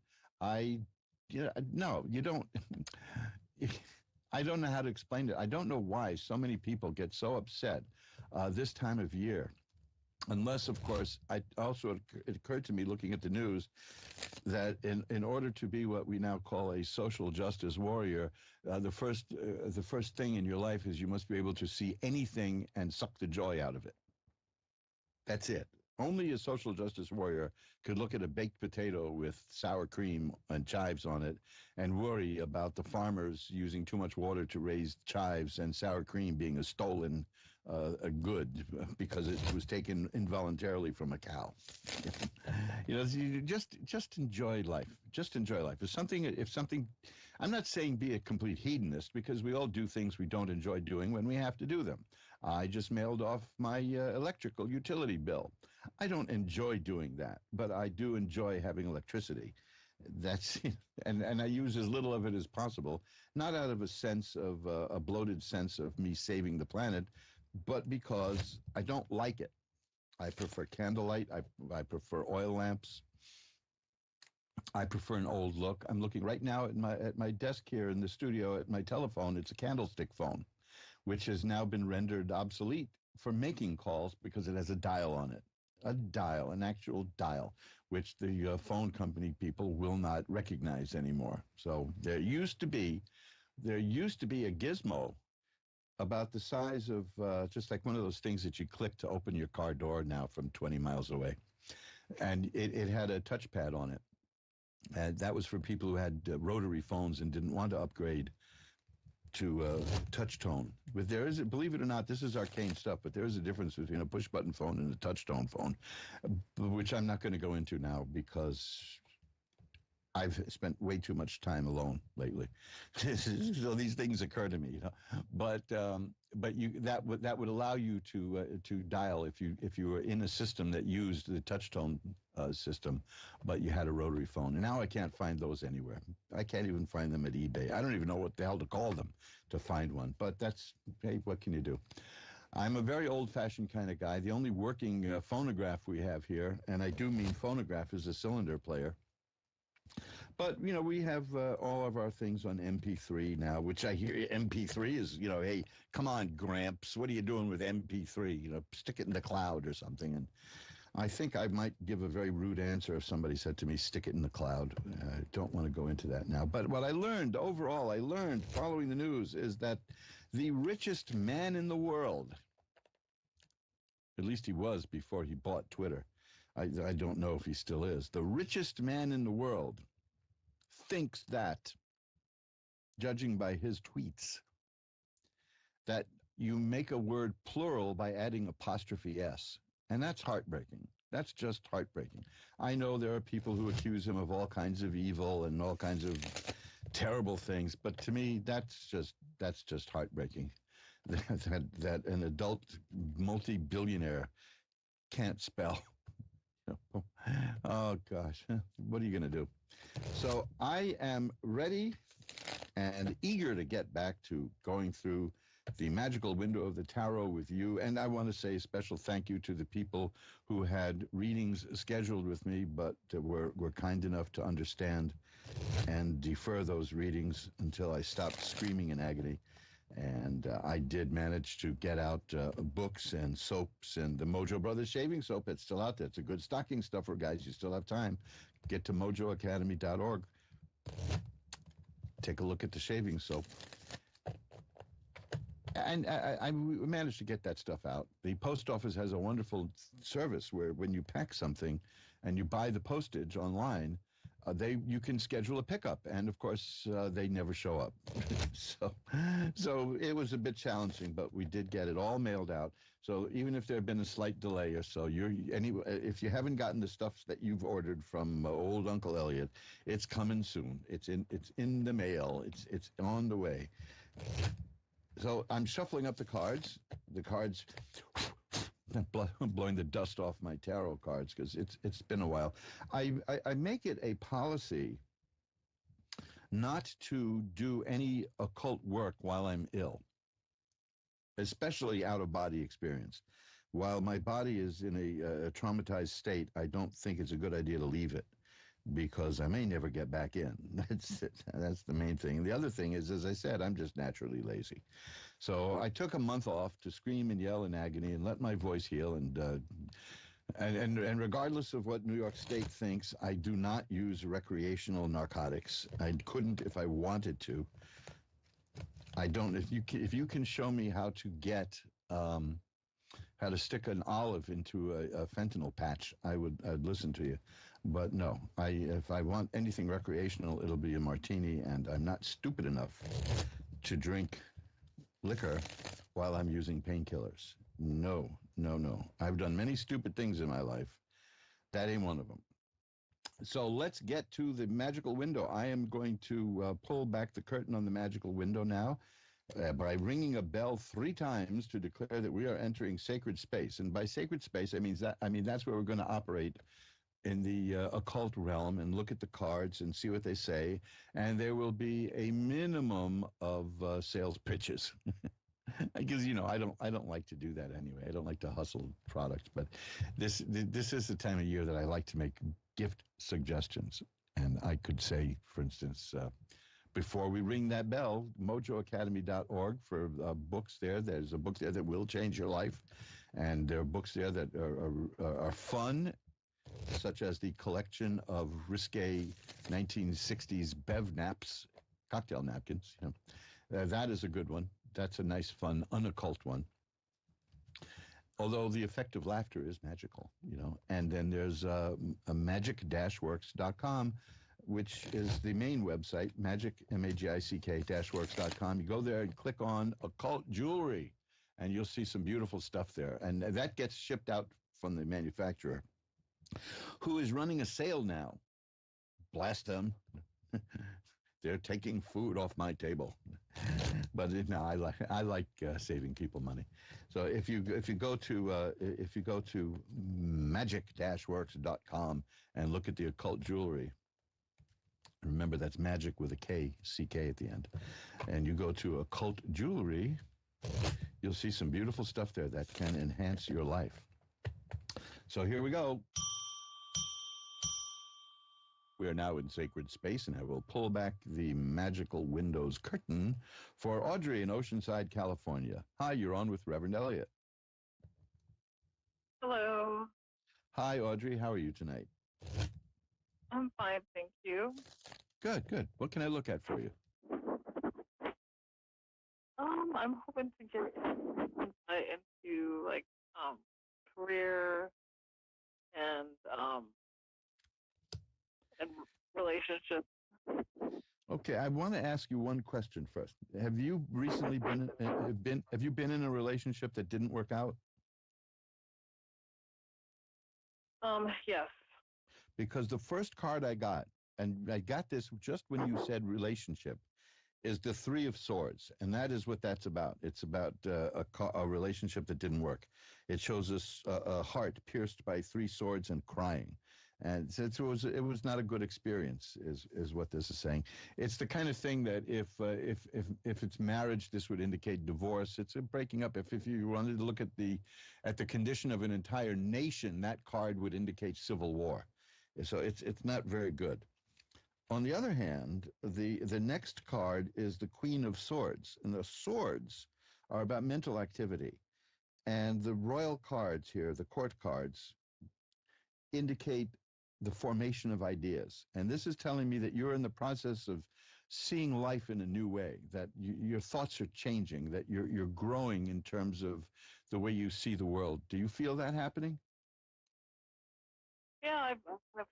[SPEAKER 1] No, you don't. I don't know how to explain it. I don't know why so many people get so upset this time of year. Unless, of course, it occurred to me looking at the news that in order to be what we now call a social justice warrior, the first thing in your life is you must be able to see anything and suck the joy out of it. That's it. Only a social justice warrior could look at a baked potato with sour cream and chives on it and worry about the farmers using too much water to raise chives and sour cream being a stolen a good because it was taken involuntarily from a cow. You just enjoy life. Just enjoy life. If something, I'm not saying be a complete hedonist because we all do things we don't enjoy doing when we have to do them. I just mailed off my electrical utility bill. I don't enjoy doing that, but I do enjoy having electricity. That's and I use as little of it as possible, not out of a sense of a bloated sense of me saving the planet, but because I don't like it. I prefer candlelight. I prefer oil lamps. I prefer an old look. I'm looking right now at my desk here in the studio at my telephone. It's a candlestick phone, which has now been rendered obsolete for making calls because it has a dial on it. A dial, an actual dial, which the phone company people will not recognize anymore. So there used to be a gizmo about the size of just like one of those things that you click to open your car door now from 20 miles away. And it had a touchpad on it. And that was for people who had rotary phones and didn't want to upgrade to touch tone. But there is, believe it or not, this is arcane stuff, but there is a difference between a push button phone and a touch tone phone, which I'm not going to go into now because I've spent way too much time alone lately. So these things occur to me, But that would allow you to dial if you were in a system that used the touch tone system, but you had a rotary phone. And now I can't find those anywhere. I can't even find them at eBay. I don't even know what the hell to call them to find one. But hey, what can you do? I'm a very old-fashioned kind of guy. The only working phonograph we have here, and I do mean phonograph, is a cylinder player. But, we have all of our things on MP3 now, which I hear MP3 is, hey, come on, Gramps, what are you doing with MP3? Stick it in the cloud or something. And I think I might give a very rude answer if somebody said to me, stick it in the cloud. I don't want to go into that now. But what I learned following the news is that the richest man in the world, at least he was before he bought Twitter, I don't know if he still is, the richest man in the world thinks that, judging by his tweets, that you make a word plural by adding apostrophe S. And that's heartbreaking. That's just heartbreaking. I know there are people who accuse him of all kinds of evil and all kinds of terrible things. But to me, that's just heartbreaking. That an adult multi-billionaire can't spell. Oh gosh, what are you going to do? So I am ready and eager to get back to going through the magical window of the tarot with you. And I want to say a special thank you to the people who had readings scheduled with me, but were kind enough to understand and defer those readings until I stopped screaming in agony. And I did manage to get out books and soaps and the Mojo Brothers shaving soap. It's still out there. It's a good stocking stuffer, guys. You still have time. Get to mojoacademy.org. Take a look at the shaving soap. And I managed to get that stuff out. The post office has a wonderful service where when you pack something and you buy the postage online, you can schedule a pickup, and of course they never show up. so it was a bit challenging, but we did get it all mailed out. So even if there had been a slight delay or so, if you haven't gotten the stuff that you've ordered from old Uncle Elliot, it's coming soon. It's in the mail. It's on the way. So I'm shuffling up the cards. The cards. Blowing the dust off my tarot cards because it's been a while. I make it a policy not to do any occult work while I'm ill, especially out-of-body experience. While my body is in a traumatized state, I don't think it's a good idea to leave it because I may never get back in. That's the main thing. The other thing is, as I said, I'm just naturally lazy. So I took a month off to scream and yell in agony and let my voice heal. And regardless of what New York State thinks, I do not use recreational narcotics. I couldn't if I wanted to. I don't. If you can show me how to get how to stick an olive into a fentanyl patch, I'd listen to you. But no, if I want anything recreational, it'll be a martini, and I'm not stupid enough to drink liquor while I'm using painkillers. No. I've done many stupid things in my life. That ain't one of them. So let's get to the magical window. I am going to pull back the curtain on the magical window now by ringing a bell 3 times to declare that we are entering sacred space. And by sacred space, I mean that's where we're going to operate in the occult realm and look at the cards and see what they say. And there will be a minimum of sales pitches. Because I don't like to do that anyway. I don't like to hustle products, but this is the time of year that I like to make gift suggestions. And I could say, for instance, before we ring that bell, mojoacademy.org for books there. There's a book there that will change your life, and there are books there that are fun, such as the collection of risque 1960s Bev naps, cocktail napkins. That is a good one. That's a nice, fun, unoccult one. Although the effect of laughter is magical, And then there's a magic-works.com, which is the main website, magic-works.com. You go there and click on occult jewelry, and you'll see some beautiful stuff there. And that gets shipped out from the manufacturer, who is running a sale now. Blast them. They're taking food off my table, but I like saving people money. So if you go to magic-works.com and look at the occult jewelry, remember that's magic with a K, CK at the end, and you go to occult jewelry, you'll see some beautiful stuff there that can enhance your life. So here we go. We are now in sacred space, and I will pull back the magical windows curtain for Audrey in Oceanside, California. Hi, you're on with Reverend Elliot.
[SPEAKER 8] Hello.
[SPEAKER 1] Hi, Audrey. How are you tonight?
[SPEAKER 8] I'm fine, thank you.
[SPEAKER 1] Good. What can I look at for you?
[SPEAKER 8] I'm hoping to get insight into career and relationships.
[SPEAKER 1] Okay, I want to ask you one question first. Have you recently been in a relationship that didn't work out?
[SPEAKER 8] Yes.
[SPEAKER 1] Because the first card I got and I got this just when you said relationship, is the Three of Swords, and that is what that's about. It's about a relationship that didn't work. It shows us a heart pierced by three swords and crying, and so it was not a good experience, is what this is saying. It's the kind of thing that if it's marriage, this would indicate divorce. It's a breaking up. If you wanted to look at the condition of an entire nation, that card would indicate civil war. So it's not very good. On the other hand, the next card is the Queen of Swords, and the swords are about mental activity. And the royal cards here, the court cards, indicate the formation of ideas. And this is telling me that you're in the process of seeing life in a new way, that your thoughts are changing, that you're growing in terms of the way you see the world. Do you feel that happening?
[SPEAKER 8] Yeah, I've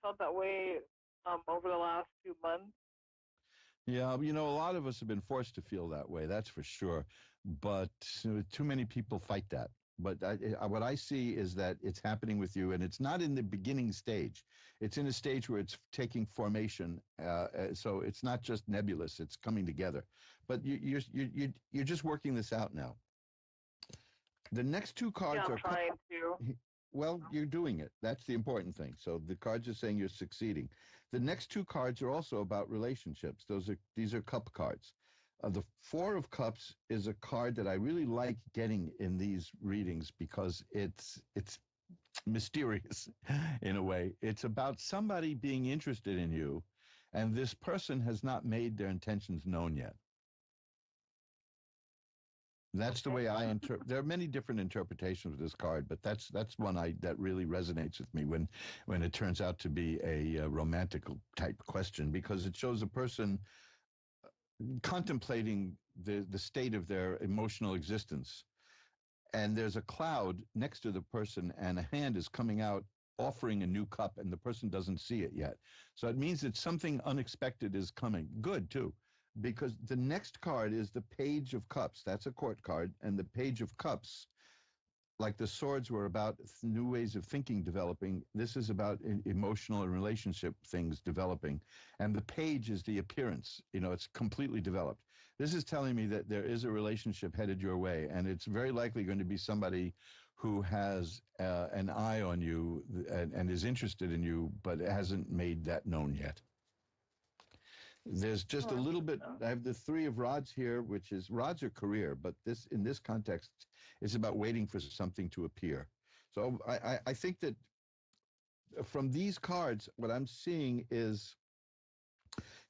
[SPEAKER 8] felt that way over the last 2 months.
[SPEAKER 1] Yeah, a lot of us have been forced to feel that way, that's for sure. But too many people fight that. But what I see is that it's happening with you, and it's not in the beginning stage. It's in a stage where it's taking formation. So it's not just nebulous; it's coming together. But you're just working this out now. The next two cards
[SPEAKER 8] I'm
[SPEAKER 1] are
[SPEAKER 8] trying to.
[SPEAKER 1] Well, you're doing it. That's the important thing. So the cards are saying you're succeeding. The next two cards are also about relationships. These are cup cards. The Four of Cups is a card that I really like getting in these readings because it's mysterious in a way. It's about somebody being interested in you, and this person has not made their intentions known yet. That's the way I interpret. There are many different interpretations of this card, but that's one that really resonates with me when it turns out to be a romantic type question, because it shows a person contemplating the state of their emotional existence, and there's a cloud next to the person, and a hand is coming out offering a new cup, and the person doesn't see it yet. So it means that something unexpected is coming. Good too. Because the next card is the Page of Cups. That's a court card. And the Page of Cups, like the swords were about new ways of thinking developing, this is about emotional and relationship things developing. And the page is the appearance. It's completely developed. This is telling me that there is a relationship headed your way, and it's very likely going to be somebody who has an eye on you and is interested in you, but hasn't made that known yet. There's just a little bit. I have the Three of Rods here, which is rods are career, but in this context is about waiting for something to appear. So I think that from these cards, what I'm seeing is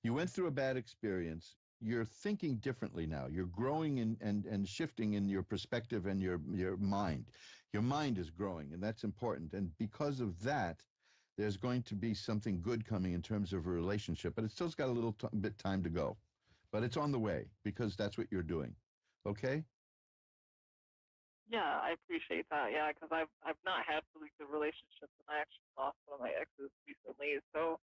[SPEAKER 1] you went through a bad experience. You're thinking differently now. You're growing and shifting in your perspective and your mind. Your mind is growing, and that's important. And because of that, there's going to be something good coming in terms of a relationship, but it still's got a little bit time to go. But it's on the way, because that's what you're doing. Okay?
[SPEAKER 8] Yeah, I appreciate that. Yeah, because I've not had really good relationships, and I actually lost one of my exes recently. So,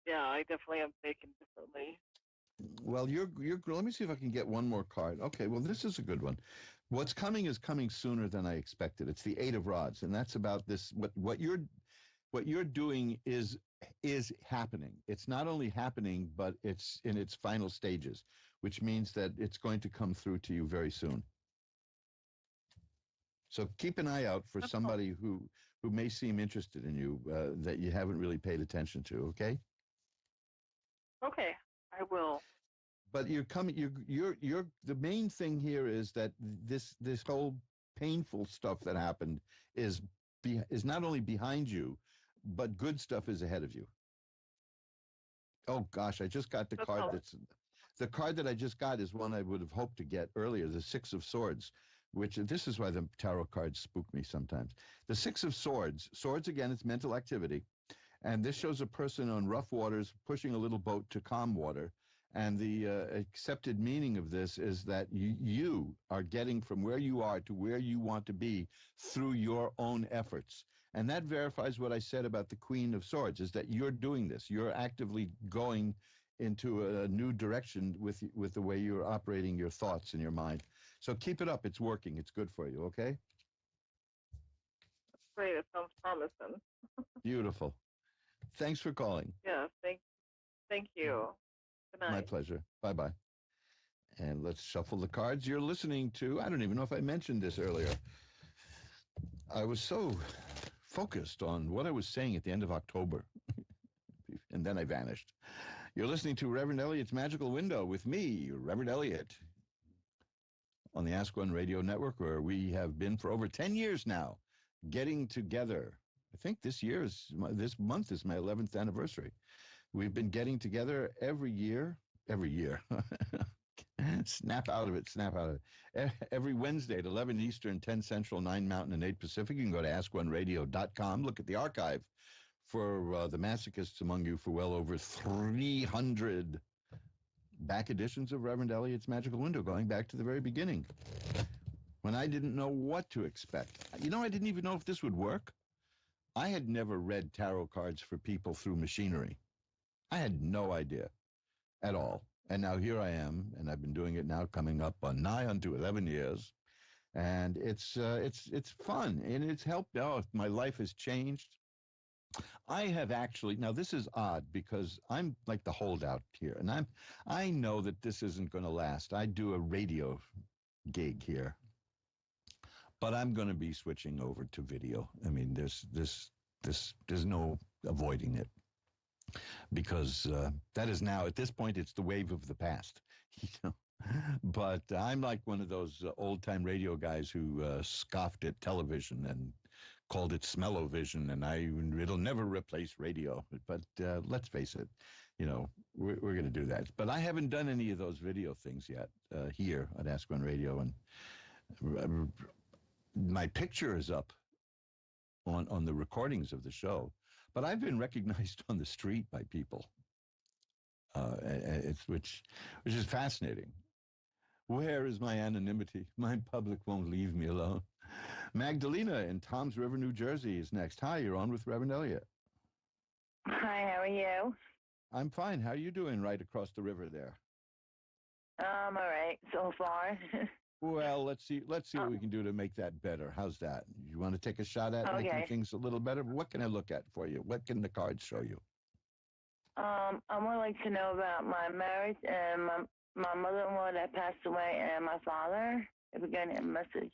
[SPEAKER 8] yeah, I definitely am thinking differently.
[SPEAKER 1] Well, you're. Let me see if I can get one more card. Okay, well, this is a good one. What's coming is coming sooner than I expected. It's the Eight of Rods, and that's about this. What you're doing is happening. It's not only happening, but it's in its final stages, which means that it's going to come through to you very soon. So keep an eye out for somebody who may seem interested in you that you haven't really paid attention to. Okay.
[SPEAKER 8] Okay, I will.
[SPEAKER 1] But you're coming. You're. The main thing here is that this whole painful stuff that happened is not only behind you, but good stuff is ahead of you. Oh gosh, I just got the card the card that I just got is one I would have hoped to get earlier, the Six of Swords, which this is why the tarot cards spook me sometimes. The Six of Swords, again, it's mental activity. And this shows a person on rough waters pushing a little boat to calm water. And the accepted meaning of this is that you are getting from where you are to where you want to be through your own efforts. And that verifies what I said about the Queen of Swords, is that you're doing this. You're actively going into a new direction with the way you're operating your thoughts in your mind. So keep it up. It's working. It's good for you, okay?
[SPEAKER 8] That's great. It sounds promising.
[SPEAKER 1] Beautiful. Thanks for calling.
[SPEAKER 8] Yeah, thank you. Good night.
[SPEAKER 1] My pleasure. Bye-bye. And let's shuffle the cards. You're listening to, I don't even know if I mentioned this earlier. I was so focused on what I was saying at the end of October, and then I vanished. You're listening to Reverend Elliot's Magical Window with me, Reverend Elliot, on the Ask One Radio Network, where we have been for over 10 years now, getting together. I think this month is my 11th anniversary. We've been getting together every year. Snap out of it. Every Wednesday at 11 Eastern, 10 Central, 9 Mountain, and 8 Pacific. You can go to askoneradio.com. Look at the archive for the masochists among you for well over 300 back editions of Reverend Elliot's Magical Window, going back to the very beginning, when I didn't know what to expect. I didn't even know if this would work. I had never read tarot cards for people through machinery. I had no idea at all. And now here I am, and I've been doing it now coming up on nigh unto 11 years. And it's fun, and it's helped out. My life has changed. I have actually, now this is odd because I'm like the holdout here, and I know that this isn't going to last. I do a radio gig here, but I'm going to be switching over to video. I mean, there's no avoiding it, because that is now, at this point, it's the wave of the past. But I'm like one of those old-time radio guys who scoffed at television and called it smell-o-vision, and it'll never replace radio. But let's face it, we're going to do that. But I haven't done any of those video things yet here at Ask One Radio, and my picture is up on the recordings of the show. But I've been recognized on the street by people, which is fascinating. Where is my anonymity? My public won't leave me alone. Magdalena in Toms River, New Jersey is next. Hi, you're on with Reverend Elliot.
[SPEAKER 2] Hi, how are you?
[SPEAKER 1] I'm fine. How are you doing right across the river there?
[SPEAKER 2] All right, so far.
[SPEAKER 1] Well, let's see what we can do to make that better. How's that? You want to take a shot at making things a little better? What can I look at for you? What can the cards show you?
[SPEAKER 2] I would like to know about my marriage and my mother-in-law that passed away and my father. If we get a message.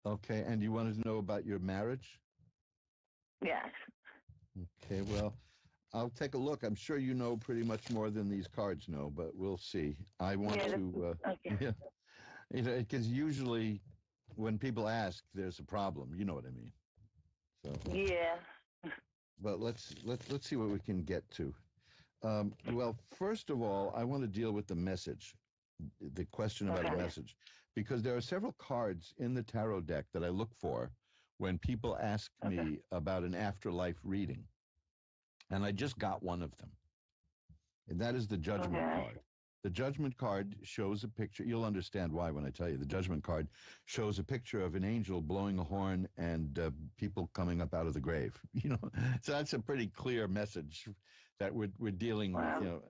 [SPEAKER 1] Okay, and you wanted to know about your marriage?
[SPEAKER 2] Yes.
[SPEAKER 1] Okay, well, I'll take a look. I'm sure you know pretty much more than these cards know, but we'll see. I want to...
[SPEAKER 2] Okay.
[SPEAKER 1] Because usually when people ask, there's a problem. You know what I mean? So
[SPEAKER 2] yeah.
[SPEAKER 1] But let's see what we can get to. Well, first of all, I want to deal with the message, the question about a message, because there are several cards in the tarot deck that I look for when people ask me about an afterlife reading, and I just got one of them, and that is the Judgment card. The Judgment card shows a picture. You'll understand why when I tell you. The Judgment card shows a picture of an angel blowing a horn and people coming up out of the grave. So that's a pretty clear message that we're dealing with.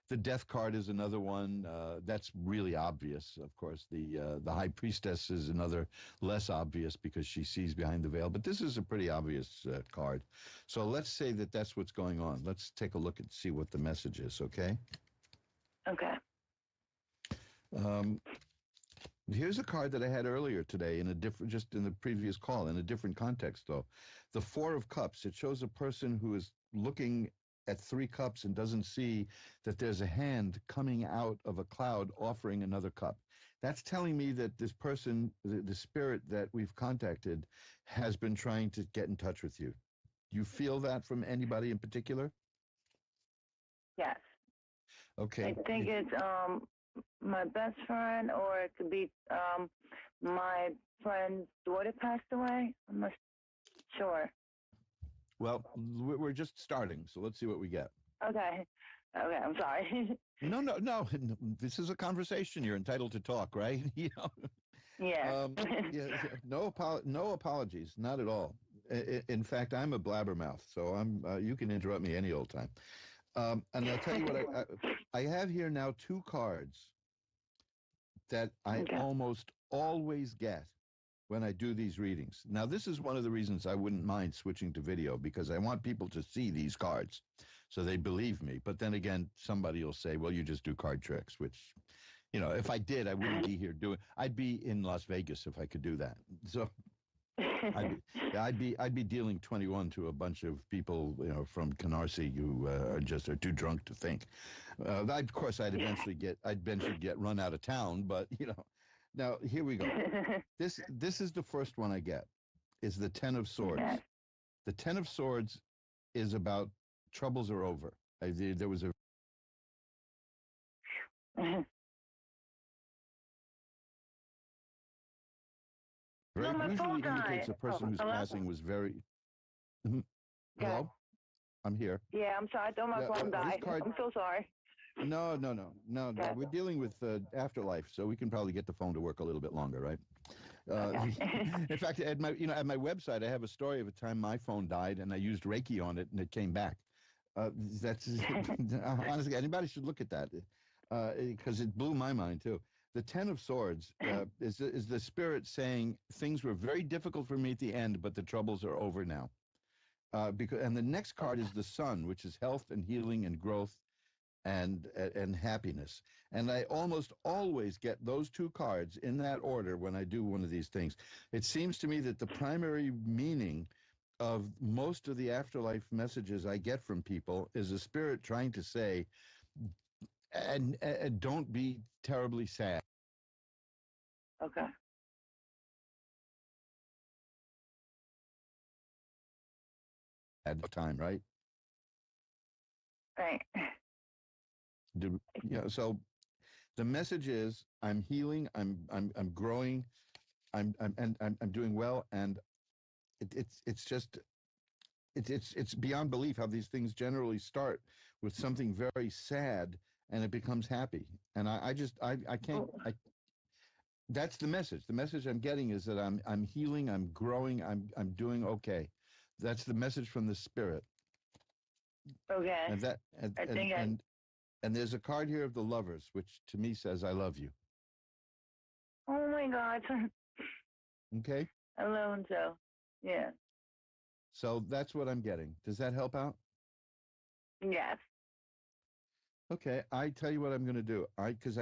[SPEAKER 1] The Death card is another one. That's really obvious, of course. The High Priestess is another less obvious because she sees behind the veil. But this is a pretty obvious card. So let's say that that's what's going on. Let's take a look and see what the message is, okay?
[SPEAKER 2] Okay.
[SPEAKER 1] Here's a card that I had earlier today just in the previous call, in a different context, though. The Four of Cups. It shows a person who is looking at 3 cups and doesn't see that there's a hand coming out of a cloud offering another cup. That's telling me that this person, the spirit that we've contacted, has been trying to get in touch with you. Do you feel that from anybody in particular?
[SPEAKER 2] Yes.
[SPEAKER 1] Okay.
[SPEAKER 2] I think it's my best friend, or it could be my friend's daughter passed away. I'm not sure.
[SPEAKER 1] Well, we're just starting, so let's see what we get.
[SPEAKER 2] Okay, I'm sorry.
[SPEAKER 1] No. This is a conversation. You're entitled to talk, right?
[SPEAKER 2] Yeah.
[SPEAKER 1] No apologies, not at all. In fact, I'm a blabbermouth, so you can interrupt me any old time. And I'll tell you what I have here now, 2 cards that I almost always get when I do these readings. Now, this is one of the reasons I wouldn't mind switching to video, because I want people to see these cards so they believe me. But then again, somebody will say, well, you just do card tricks, which, you know, if I did, I wouldn't be here doing. I'd be in Las Vegas if I could do that. So I'd be dealing 21 to a bunch of people, you know, from Canarsie who are too drunk to think. Of course, I'd eventually get run out of town, but you know. Now here we go. This is the first one I get. Is the Ten of Swords. Okay. The Ten of Swords is about troubles are over. There was a usually indicates a person who's passing was very. Hello, I'm here.
[SPEAKER 2] Yeah, I'm sorry. I thought my phone died. I'm so sorry.
[SPEAKER 1] No. We're dealing with afterlife, so we can probably get the phone to work a little bit longer, right? In fact, at my website, I have a story of a time my phone died, and I used Reiki on it, and it came back. That's honestly, anybody should look at that because it blew my mind too. The Ten of Swords is the spirit saying things were very difficult for me at the end, but the troubles are over now. And the next card is the Sun, which is health and healing and growth and happiness. And I almost always get those two cards in that order when I do one of these things. It seems to me that the primary meaning of most of the afterlife messages I get from people is a spirit trying to say, and don't be terribly sad.
[SPEAKER 2] Okay.
[SPEAKER 1] At the time, right?
[SPEAKER 2] Right.
[SPEAKER 1] So the message is I'm healing, I'm growing, I'm doing well, and it's beyond belief how these things generally start with something very sad and it becomes happy. And I can't. That's the message. The message I'm getting is that I'm healing, I'm growing, I'm doing okay. That's the message from the spirit.
[SPEAKER 2] Okay.
[SPEAKER 1] And there's a card here of the Lovers, which to me says I love you.
[SPEAKER 2] Oh my God.
[SPEAKER 1] Okay.
[SPEAKER 2] I love him so. Yeah.
[SPEAKER 1] So that's what I'm getting. Does that help out?
[SPEAKER 2] Yes.
[SPEAKER 1] Okay, I tell you what I'm going to do. Because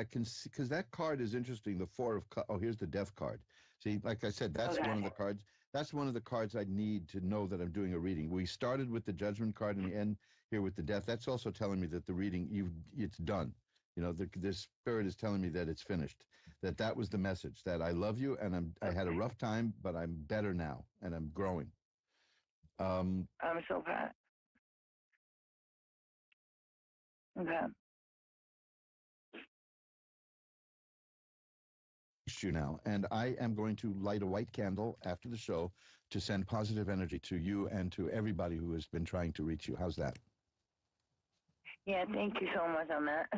[SPEAKER 1] that card is interesting. The Four of Cups. Oh, here's the Death card. See, like I said, that's one of the cards. That's one of the cards I need to know that I'm doing a reading. We started with the Judgment card and we end here with the Death. That's also telling me that the reading it's done. You know, the spirit is telling me that it's finished. That was the message. That I love you and I had a rough time, but I'm better now and I'm growing.
[SPEAKER 2] I'm so glad. Okay.
[SPEAKER 1] You now, and I am going to light a white candle after the show to send positive energy to you and to everybody who has been trying to reach you. How's that?
[SPEAKER 2] Yeah, thank you so much on that.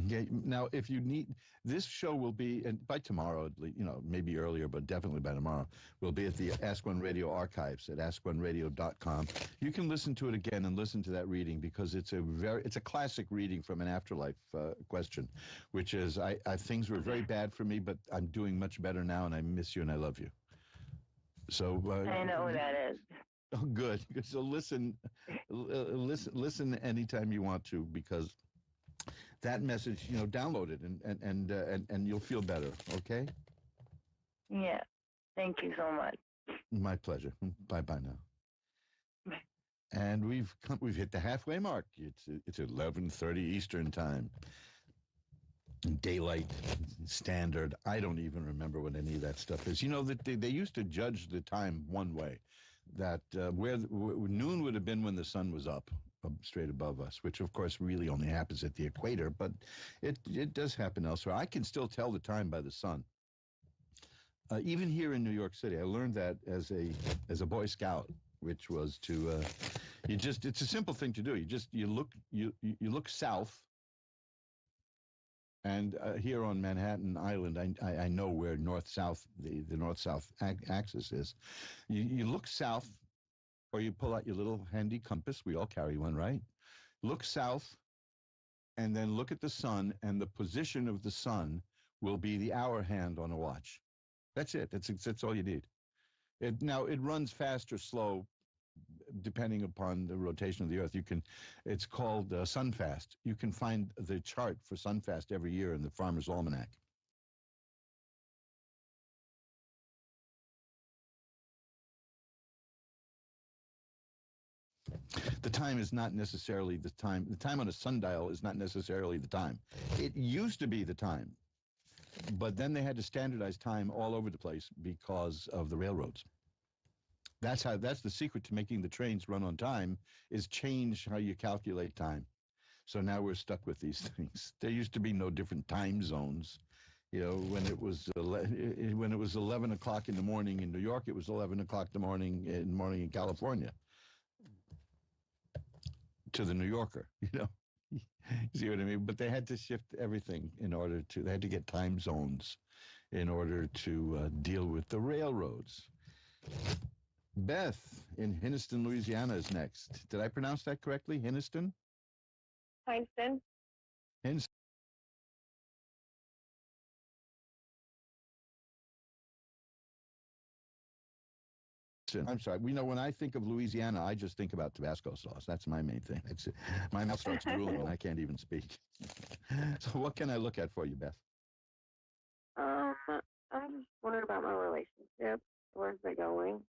[SPEAKER 1] Okay. Now, if you need, this show will be, and by tomorrow, maybe earlier, but definitely by tomorrow, will be at the Ask One Radio archives at askoneradio.com. You can listen to it again and listen to that reading because it's a classic reading from an afterlife question, which is, things were very bad for me, but I'm doing much better now, and I miss you and I love you. So
[SPEAKER 2] I know who that is.
[SPEAKER 1] Oh, good. So listen anytime you want to, because that message, download it and you'll feel better. Okay.
[SPEAKER 2] Yeah. Thank you so much.
[SPEAKER 1] My pleasure. Bye now. And we've hit the halfway mark. It's 11:30 Eastern time. Daylight standard. I don't even remember what any of that stuff is. That they used to judge the time one way, that where noon would have been when the sun was up straight above us, which of course really only happens at the equator, but it does happen elsewhere. I can still tell the time by the sun. Even here in New York City, I learned that as a Boy Scout, which was to it's a simple thing to do. You look south. And here on Manhattan Island, I know where north-south, the north-south axis is. You look south, or you pull out your little handy compass. We all carry one, right? Look south, and then look at the sun, and the position of the sun will be the hour hand on a watch. That's it. That's all you need. Now it runs fast or slow depending upon the rotation of the Earth. It's called Sunfast. You can find the chart for Sunfast every year in the Farmer's Almanac. The time is not necessarily the time. The time on a sundial is not necessarily the time. It used to be the time, but then they had to standardize time all over the place because of the railroads. That's the secret to making the trains run on time, is change how you calculate time. So now we're stuck with these things. There used to be no different time zones. When it was 11 o'clock in the morning in New York, it was 11 o'clock in the morning in California. To the New Yorker, see what I mean? But they had to shift everything they had to get time zones in order to deal with the railroads. Beth in Hinniston, Louisiana is next. Did I pronounce that correctly? Hinniston?
[SPEAKER 3] Hinniston.
[SPEAKER 1] Hinniston. I'm sorry. When I think of Louisiana, I just think about Tabasco sauce. That's my main thing. My mouth starts drooling and I can't even speak. So what can I look at for you, Beth?
[SPEAKER 3] I'm just wondering about my relationship. Where's it going?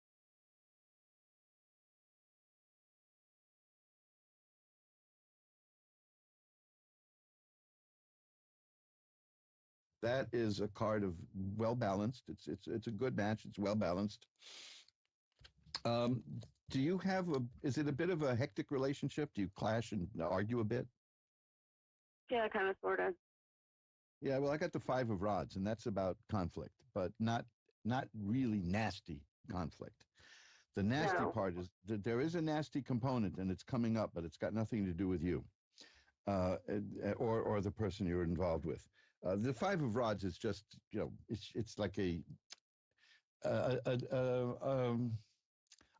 [SPEAKER 1] That is a card of well-balanced. It's a good match. It's well-balanced. Do you have is it a bit of a hectic relationship? Do you clash and argue a bit?
[SPEAKER 3] Yeah, kind of, sort of.
[SPEAKER 1] Yeah, well, I got the 5 of rods, and that's about conflict, but not really nasty conflict. The nasty part is that there is a nasty component, and it's coming up, but it's got nothing to do with you or the person you're involved with. The 5 of rods is just, it's like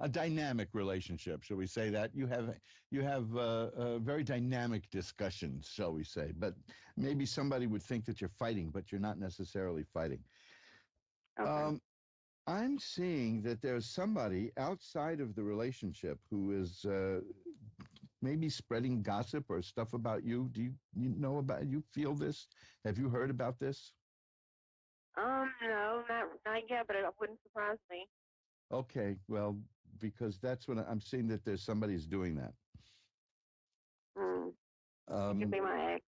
[SPEAKER 1] a dynamic relationship, shall we say that? You have very dynamic discussions, shall we say, but maybe somebody would think that you're fighting, but you're not necessarily fighting. Okay. I'm seeing that there's somebody outside of the relationship who is maybe spreading gossip or stuff about you. Do you know about, you feel this? Have you heard about this?
[SPEAKER 3] No, not yet, but it wouldn't surprise me.
[SPEAKER 1] Okay, well, because that's when I'm seeing that there's somebody's doing that.
[SPEAKER 3] It could be my ex.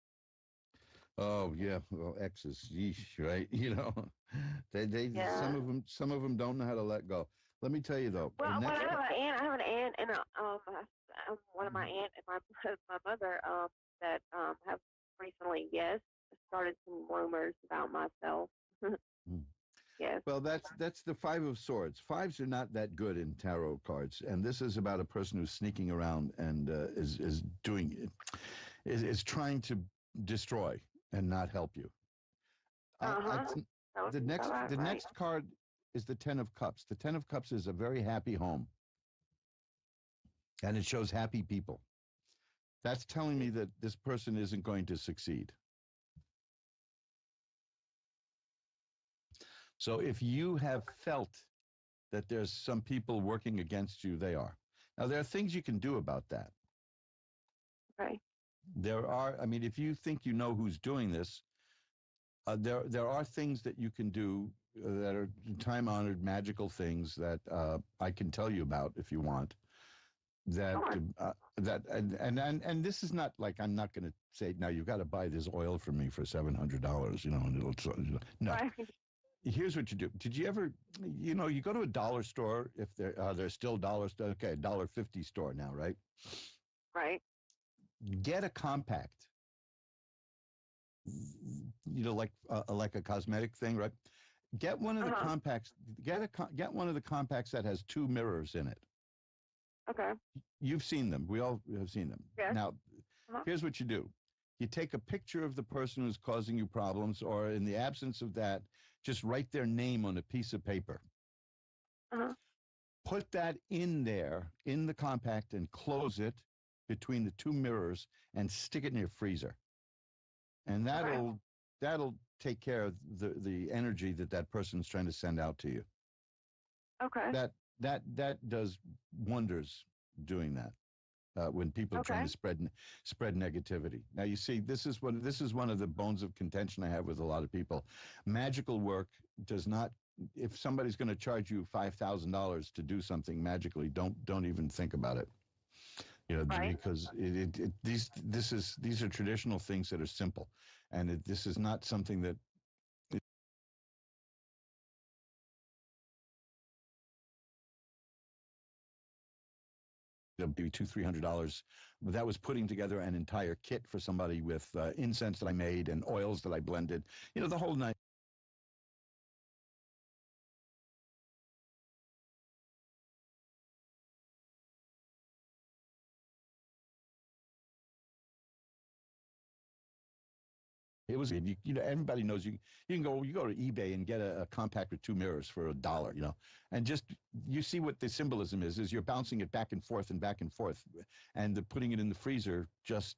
[SPEAKER 1] Oh yeah, well, exes, yeesh, right? They
[SPEAKER 3] Yeah.
[SPEAKER 1] some of them don't know how to let go. Let me tell you though.
[SPEAKER 3] Well, I have an aunt, and one of my aunt and my mother that have recently started some rumors about myself. Yes.
[SPEAKER 1] Well, that's the 5 of swords. 5s are not that good in tarot cards, and this is about a person who's sneaking around and is trying to destroy and not help you. The next card is the 10 of Cups. The 10 of Cups is a very happy home, and it shows happy people. That's telling me that this person isn't going to succeed. So if you have felt that there's some people working against you, they are. Now, there are things you can do about that.
[SPEAKER 3] Okay.
[SPEAKER 1] If you think you know who's doing this, there are things that you can do that are time-honored magical things that I can tell you about if you want. And this is not like, I'm not going to say, now you've got to buy this oil from me for $700, and it'll, no. Right. Here's what you do. Did you ever, you go to a dollar store, if there's still dollar store, okay, $1.50 store now, right?
[SPEAKER 3] Right.
[SPEAKER 1] Get a compact, like a cosmetic thing, right? Get one of the compacts, get one of the compacts that has 2 mirrors in it.
[SPEAKER 3] Okay.
[SPEAKER 1] You've seen them. We all have seen them.
[SPEAKER 3] Yes.
[SPEAKER 1] Now, here's what you do. You take a picture of the person who's causing you problems, or in the absence of that, just write their name on a piece of paper. Put that in there, in the compact, and close it between the 2 mirrors and stick it in your freezer. And that'll take care of the energy that person's trying to send out to you.
[SPEAKER 2] Okay.
[SPEAKER 1] That does wonders doing that. When people are trying to spread negativity. Now you see, this is one of the bones of contention I have with a lot of people. Magical work does not. If somebody's going to charge you $5,000 to do something magically, don't even think about it. You know, because these are traditional things that are simple, and this is not something that. Maybe $200-300. That was putting together an entire kit for somebody with incense that I made and oils that I blended. You know, the whole night. It was, you know, everybody knows you can go to eBay and get a compact with 2 mirrors for $1, you know, and just, you see what the symbolism is you're bouncing it back and forth, and putting it in the freezer just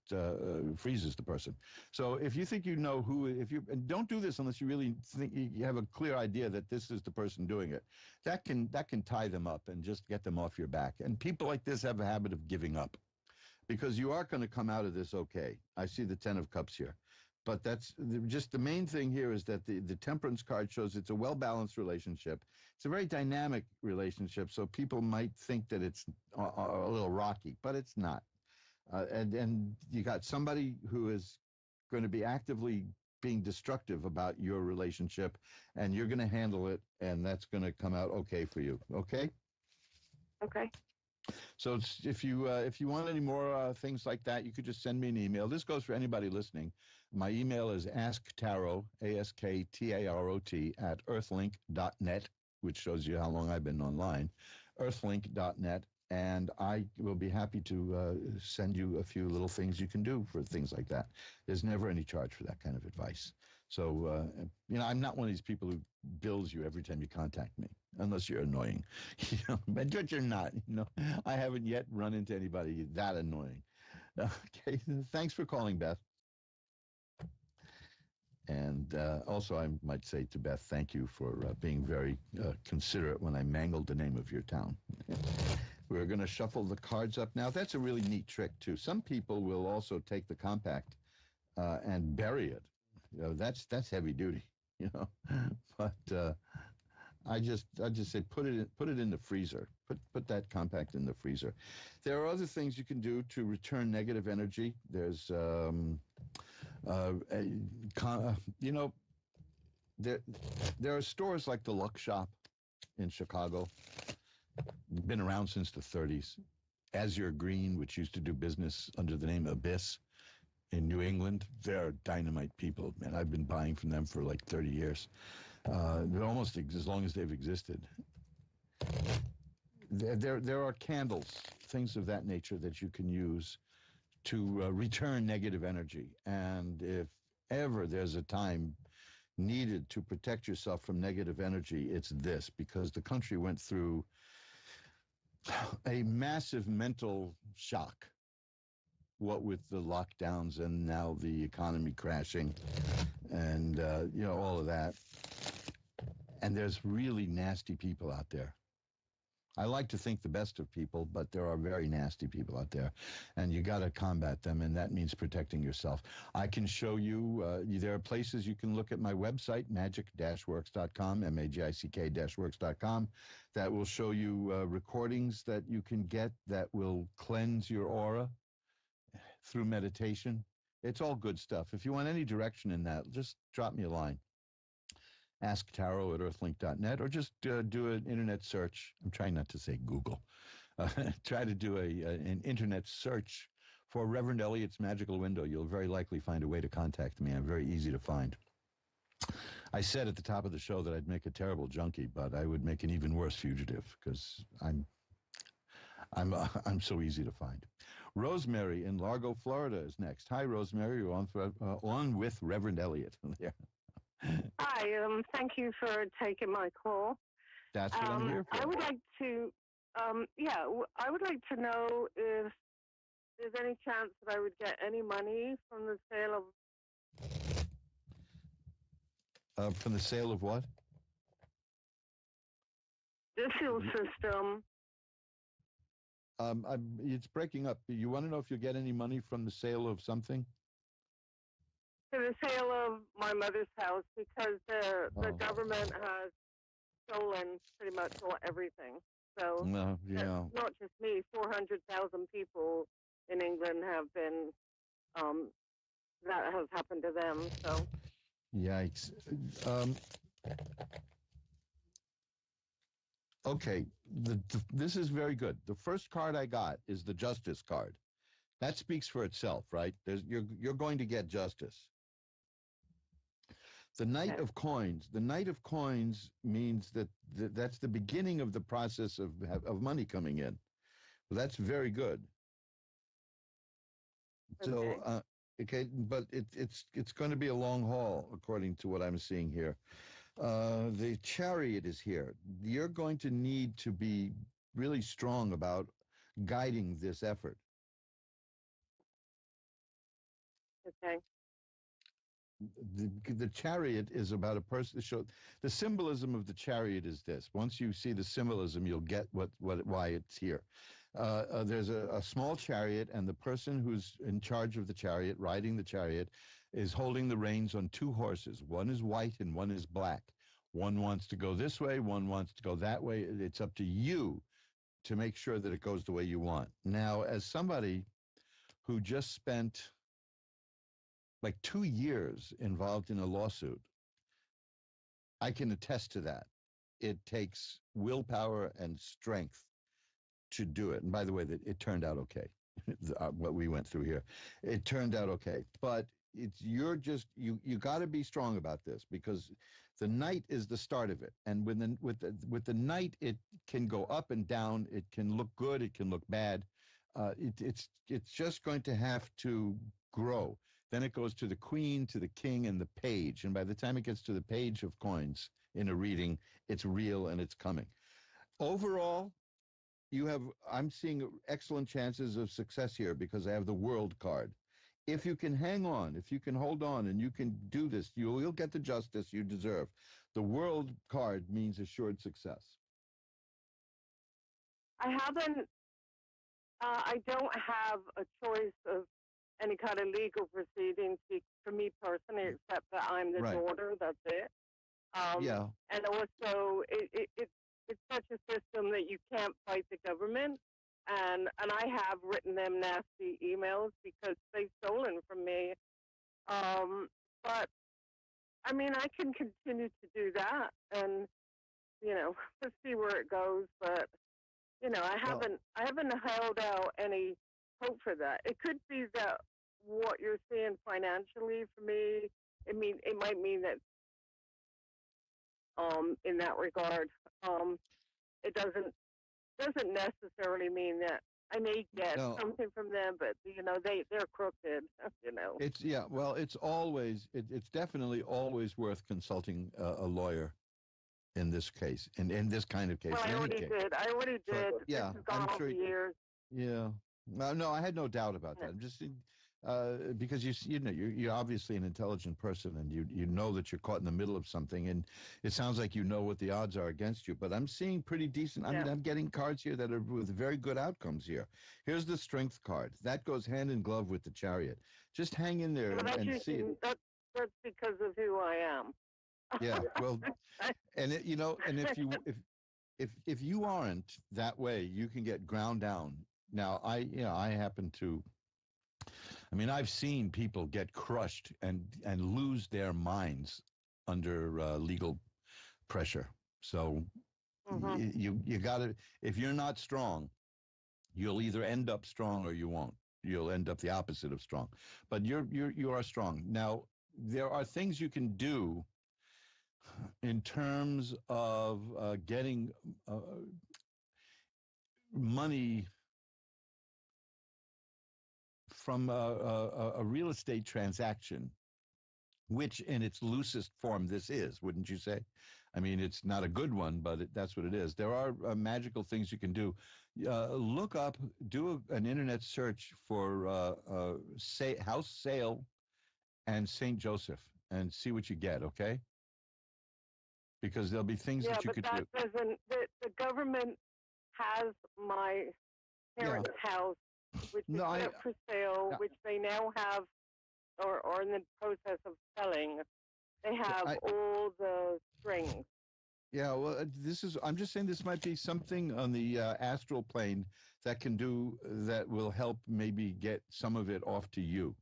[SPEAKER 1] freezes the person. So if you think you know who, and don't do this unless you really think you have a clear idea that this is the person doing it. That can tie them up and just get them off your back. And people like this have a habit of giving up, because you are going to come out of this okay. I see the 10 of Cups here. But that's just the main thing here is that the Temperance card shows it's a well-balanced relationship. It's a very dynamic relationship, so people might think that it's a little rocky, but it's not. And you got somebody who is going to be actively being destructive about your relationship, and you're going to handle it, and that's going to come out okay for you. Okay?
[SPEAKER 2] Okay.
[SPEAKER 1] So if you want any more things like that, you could just send me an email. This goes for anybody listening. My email is asktarot, ASKTAROT, at earthlink.net, which shows you how long I've been online, earthlink.net, and I will be happy to send you a few little things you can do for things like that. There's never any charge for that kind of advice. So, you know, I'm not one of these people who bills you every time you contact me, unless you're annoying. You know, but you're not. You know, I haven't yet run into anybody that annoying. Okay, thanks for calling, Beth. And also, I might say to Beth, thank you for being very considerate when I mangled the name of your town. We're going to shuffle the cards up now. That's a really neat trick, too. Some people will also take the compact and bury it. You know, that's heavy duty, you know. But I just say put it in the freezer. Put that compact in the freezer. There are other things you can do to return negative energy. There's you know, there are stores like the Luck Shop in Chicago, been around since the 30s. Azure Green, which used to do business under the name Abyss in New England. They're dynamite people, man. I've been buying from them for like 30 years. They're almost as long as they've existed. There are candles, things of that nature that you can use to return negative energy. And if ever there's a time needed to protect yourself from negative energy, it's this, because the country went through a massive mental shock, what with the lockdowns and now the economy crashing and, you know, all of that. And there's really nasty people out there. I like to think the best of people, but there are very nasty people out there, and you got to combat them, and that means protecting yourself. I can show you, there are places you can look at my website, magic-works.com, magick-works.com, that will show you recordings that you can get that will cleanse your aura through meditation. It's all good stuff. If you want any direction in that, just drop me a line. asktarot@earthlink.net, or just do an internet search. I'm trying not to say Google. Try to do an internet search for Reverend Elliott's Magical Window. You'll very likely find a way to contact me. I'm very easy to find. I said at the top of the show that I'd make a terrible junkie, but I would make an even worse fugitive, because I'm so easy to find. Rosemary in Largo, Florida is next. Hi, Rosemary. You're on with Reverend Elliott. There.
[SPEAKER 7] Hi, thank you for taking my call.
[SPEAKER 1] That's what I'm here for.
[SPEAKER 7] I would like to, I would like to know if there's any chance that I would get any money from the sale of.
[SPEAKER 1] From the sale of what?
[SPEAKER 7] Diffuel system.
[SPEAKER 1] It's breaking up. You want to know if you get any money from the sale of something?
[SPEAKER 7] For the sale of my mother's house, because the government has stolen pretty much everything. So
[SPEAKER 1] Yeah.
[SPEAKER 7] not just me, 400,000 people in England have been, that has happened to them. So
[SPEAKER 1] Yikes. Okay, this is very good. The first card I got is the justice card. That speaks for itself, right? You're going to get justice. The Knight of Coins. The Knight of Coins means that's the beginning of the process of money coming in. Well, that's very good. So, okay, but it's going to be a long haul, according to what I'm seeing here. The Chariot is here. You're going to need to be really strong about guiding this effort.
[SPEAKER 7] okay.
[SPEAKER 1] The Chariot is about a person. The symbolism of the Chariot is this. Once you see the symbolism, you'll get why it's here. There's a small chariot, and the person who's in charge of the chariot, riding the chariot, is holding the reins on two horses. One is white and one is black. One wants to go this way, one wants to go that way. It's up to you to make sure that it goes the way you want. Now, as somebody who just spent like 2 years involved in a lawsuit, I can attest to that. It takes willpower and strength to do it. And by the way, it turned out okay. What we went through here, it turned out okay. But you got to be strong about this, because the Knight is the start of it. And with the Knight, it can go up and down. It can look good. It can look bad. It's just going to have to grow. Then it goes to the Queen, to the King, and the Page. And by the time it gets to the Page of Coins in a reading, it's real and it's coming. Overall, I'm seeing excellent chances of success here, because I have the World card. If you can hang on, if you can hold on, and you can do this, you'll get the justice you deserve. The World card means assured success.
[SPEAKER 7] I don't have a choice of any kind of legal proceedings for me personally, except that I'm the daughter. That's it.
[SPEAKER 1] Yeah.
[SPEAKER 7] And also, it's such a system that you can't fight the government. And I have written them nasty emails because they've stolen from me. But I mean, I can continue to do that, and let's see where it goes. But I haven't held out any hope for that. It could be that what you're seeing financially for me, it might mean that in that regard, it doesn't necessarily mean that I may get something from them, but they're crooked.
[SPEAKER 1] It's definitely always worth consulting a lawyer in this case, in this kind of case.
[SPEAKER 7] Well, I already did.
[SPEAKER 1] Yeah,
[SPEAKER 7] I'm sure. Years.
[SPEAKER 1] Yeah. No, I had no doubt about that. I'm just because you're obviously an intelligent person, and you know that you're caught in the middle of something, and it sounds like you know what the odds are against you. But I'm seeing pretty decent. I mean, I'm getting cards here that are with very good outcomes here. Here's the Strength card. That goes hand in glove with the Chariot. Just hang in there and see it.
[SPEAKER 7] That's because of who I am.
[SPEAKER 1] Yeah, well, and if you aren't that way, you can get ground down. Now, I happen to. I mean, I've seen people get crushed and lose their minds under legal pressure. So you got to. If you're not strong, you'll either end up strong or you won't. You'll end up the opposite of strong. But you are strong. Now, there are things you can do in terms of getting money from a real estate transaction, which in its loosest form this is, wouldn't you say? I mean, it's not a good one, but that's what it is. There are magical things you can do. Look up, do an internet search for house sale and St. Joseph, and see what you get, okay? because there'll be things
[SPEAKER 7] Yeah,
[SPEAKER 1] that you
[SPEAKER 7] but
[SPEAKER 1] could
[SPEAKER 7] that
[SPEAKER 1] do.
[SPEAKER 7] doesn't. The government has my parents' house, which is
[SPEAKER 1] No,
[SPEAKER 7] set for sale, which they now have, or in the process of selling. They have all the strings.
[SPEAKER 1] Yeah, well, I'm just saying this might be something on the astral plane that will help maybe get some of it off to you.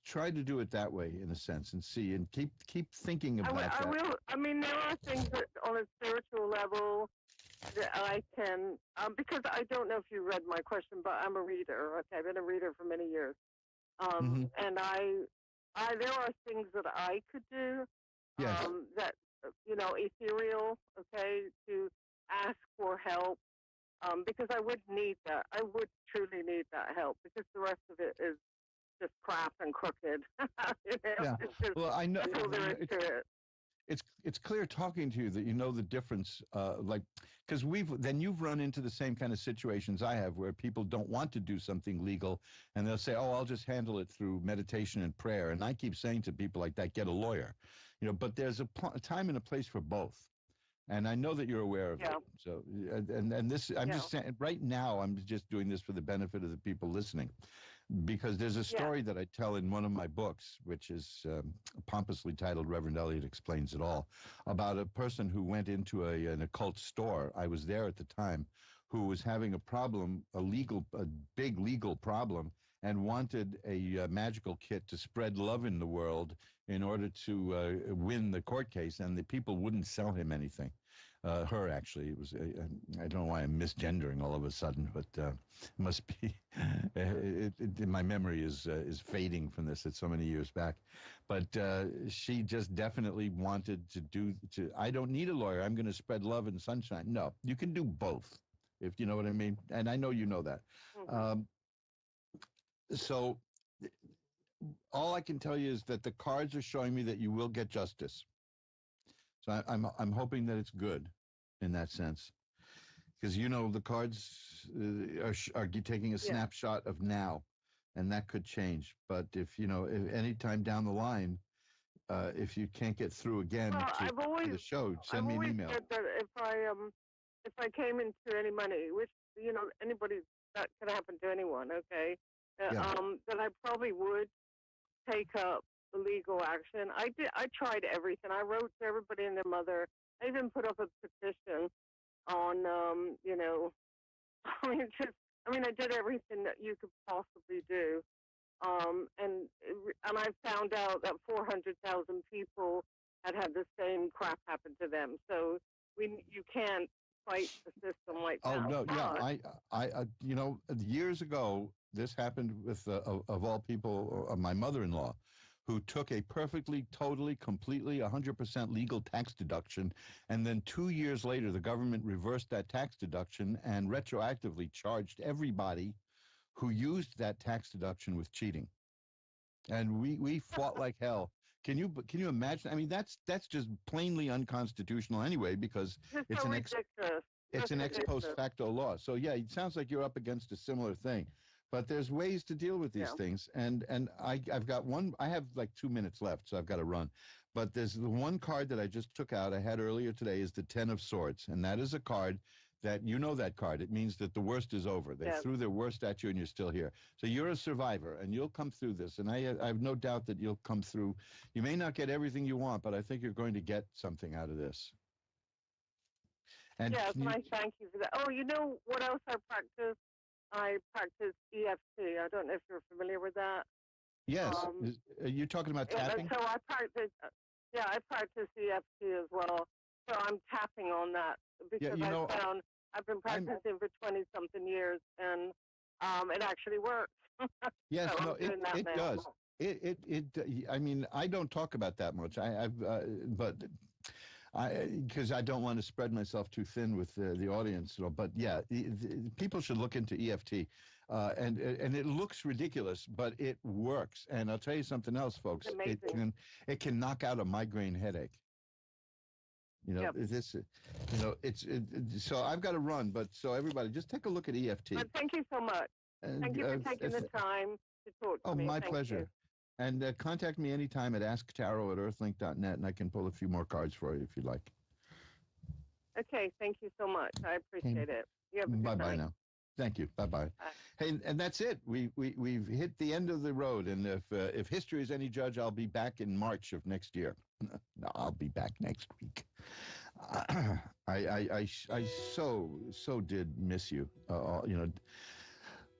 [SPEAKER 1] Try to do it that way in a sense and see, and keep thinking about that.
[SPEAKER 7] I mean, there are things that on a spiritual level that I can, because I don't know if you read my question, but I'm a reader. Okay, I've been a reader for many years. And there are things that I could do that, ethereal, okay, to ask for help, because I would need that. I would truly need that help, because the rest of it is just crap and crooked.
[SPEAKER 1] Yeah. Well, I know.
[SPEAKER 7] That's all there is to it.
[SPEAKER 1] It's clear talking to you that you know the difference, because you've run into the same kind of situations I have, where people don't want to do something legal, and they'll say, "Oh, I'll just handle it through meditation and prayer." And I keep saying to people like that, "Get a lawyer," But there's a time and a place for both. And I know that you're aware of it. So, and this, I'm just saying, right now, I'm just doing this for the benefit of the people listening, because there's a story that I tell in one of my books, which is pompously titled "Reverend Elliot Explains It All," about a person who went into an occult store. I was there at the time, who was having a problem, a big legal problem, and wanted a magical kit to spread love in the world in order to win the court case, and the people wouldn't sell him anything. Her, actually. It was. I don't know why I'm misgendering all of a sudden, but it must be. My memory is fading from this. It's so many years back, but she just definitely wanted to. I don't need a lawyer. I'm going to spread love and sunshine. No, you can do both, if you know what I mean. And I know you know that. So all I can tell you is that the cards are showing me that you will get justice. So I'm hoping that it's good in that sense, because the cards are taking a snapshot of now, and that could change. But if any time down the line, if you can't get through again to the show, send me an email.
[SPEAKER 7] I've always said that if I came into any money, which anybody, that could happen to anyone, okay, that I probably would take up the legal action. I tried everything. I wrote to everybody and their mother. I even put up a petition on, I did everything that you could possibly do. And I found out that 400,000 people had the same crap happen to them. So you can't fight the system like that.
[SPEAKER 1] Oh no, yeah, years ago this happened with of all people, my mother-in-law, who took a perfectly, totally, completely, 100% legal tax deduction, and then 2 years later the government reversed that tax deduction and retroactively charged everybody who used that tax deduction with cheating. And we fought like hell. Can you imagine? I mean, that's just plainly unconstitutional anyway, because it's an ex post facto law. So yeah, it sounds like you're up against a similar thing. But there's ways to deal with these things, and I've got one. I have like 2 minutes left, so I've got to run. But there's the one card that I just took out. I had earlier today is the 10 of Swords, and that is a card that that card. It means that the worst is over. They threw their worst at you, and you're still here. So you're a survivor, and you'll come through this. And I have no doubt that you'll come through. You may not get everything you want, but I think you're going to get something out of this. And
[SPEAKER 7] yes, and I thank you for that. Oh, you know what else I practice? I practice EFT. I don't know if you're familiar with that.
[SPEAKER 1] Yes. Are you talking about tapping?
[SPEAKER 7] So I practice. I practice EFT as well. So I'm tapping on that because I found I've been practicing for 20-something years, and it actually works.
[SPEAKER 1] Yes,
[SPEAKER 7] so
[SPEAKER 1] no, it does. I mean, I don't talk about that much. Because I don't want to spread myself too thin with the audience, but yeah, people should look into EFT, and it looks ridiculous, but it works. And I'll tell you something else, folks. It can knock out a migraine headache. So I've got to run, but so everybody, just take a look at EFT.
[SPEAKER 7] But thank you so much. Thank you for taking the time to talk to me.
[SPEAKER 1] Oh, my pleasure. And contact me anytime at asktarot@earthlink.net, and I can pull a few more cards for you if you like.
[SPEAKER 7] Okay, thank you so much. I appreciate it. You have a good
[SPEAKER 1] Bye-bye
[SPEAKER 7] night.
[SPEAKER 1] now. Thank you. Bye-bye. Hey, and that's it. We've hit the end of the road. And if history is any judge, I'll be back in March of next year. No, I'll be back next week. I so did miss you.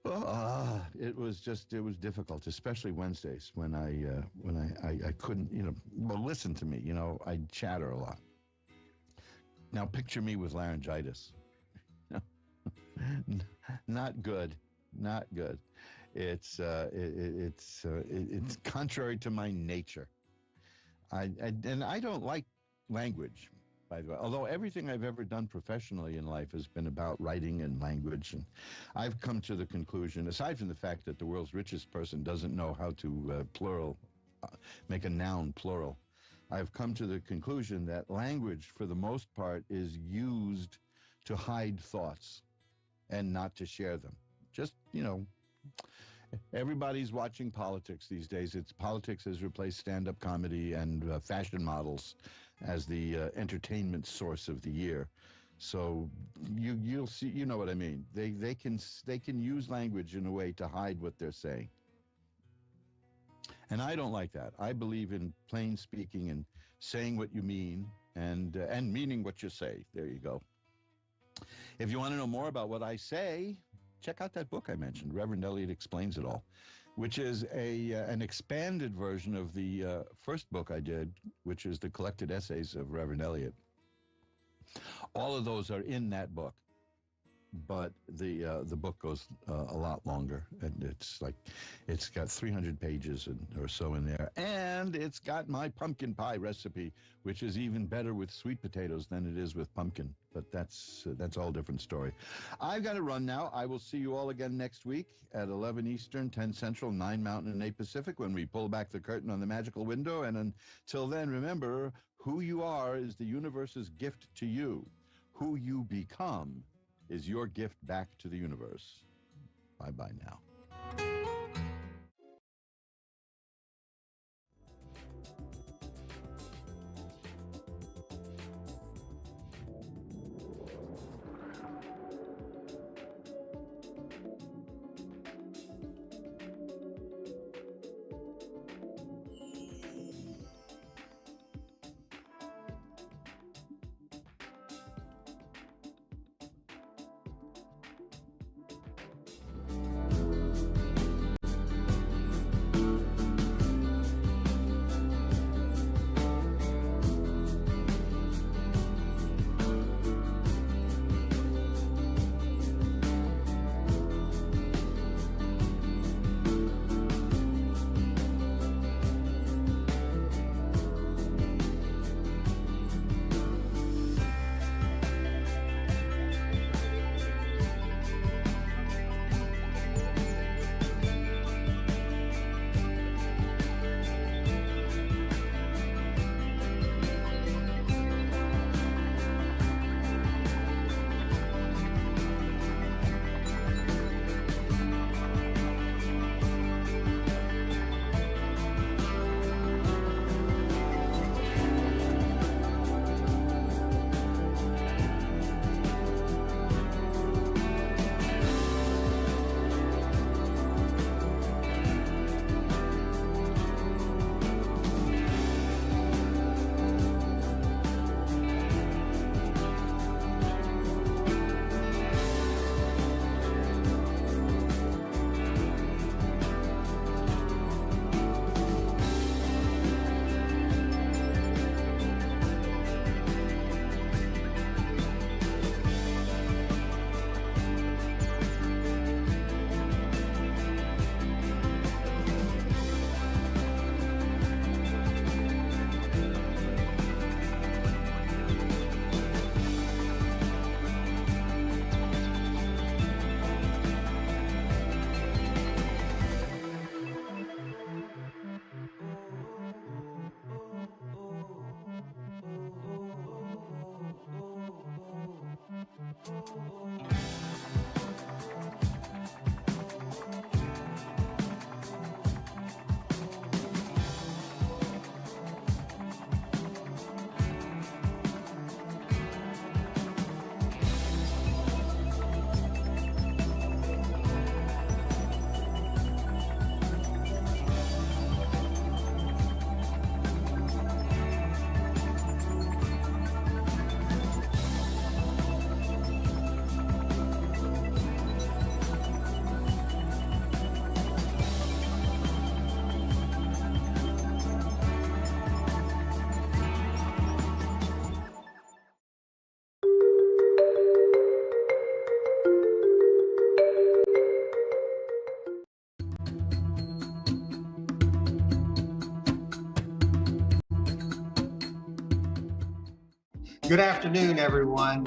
[SPEAKER 1] It was difficult, especially Wednesdays when I couldn't, well, listen to me, I chatter a lot. Now picture me with laryngitis. Not good. It's contrary to my nature. I don't like language, by the way, although everything I've ever done professionally in life has been about writing and language. And I've come to the conclusion, aside from the fact that the world's richest person doesn't know how to make a noun plural, I've come to the conclusion that language, for the most part, is used to hide thoughts and not to share them. Just, everybody's watching politics these days. Politics has replaced stand-up comedy and fashion models as the entertainment source of the year. So you'll see, you know what I mean. They can use language in a way to hide what they're saying. And I don't like that. I believe in plain speaking and saying what you mean and meaning what you say. There you go. If you want to know more about what I say, check out that book I mentioned, Reverend Elliot Explains It All, which is an expanded version of the first book I did, which is the collected essays of Reverend Elliot. All of those are in that book, but the book goes a lot longer, and it's got 300 pages or so in there, and it's got my pumpkin pie recipe, which is even better with sweet potatoes than it is with pumpkin. But that's all a different story. I've got to run now. I will see you all again next week at 11 Eastern, 10 Central, 9 Mountain, and 8 Pacific when we pull back the curtain on the magical window. And until then, remember, who you are is the universe's gift to you. Who you become is your gift back to the universe. Bye-bye now.
[SPEAKER 6] Good afternoon, everyone.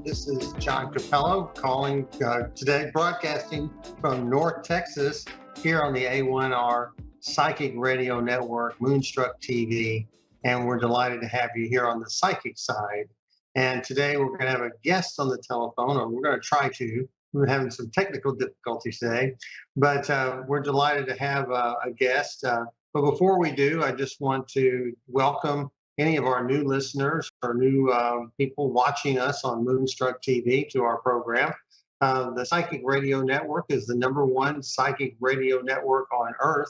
[SPEAKER 6] This is John Capello calling today, broadcasting from North Texas here on the A1R Psychic Radio Network, Moonstruck TV, and we're delighted to have you here on the psychic side. And today we're going to have a guest on the telephone, or we're going to try to. We're having some technical difficulties today, but we're delighted to have a guest. But before we do, I just want to welcome any of our new listeners or new people watching us on Moonstruck TV to our program. The Psychic Radio Network is the #1 psychic radio network on Earth.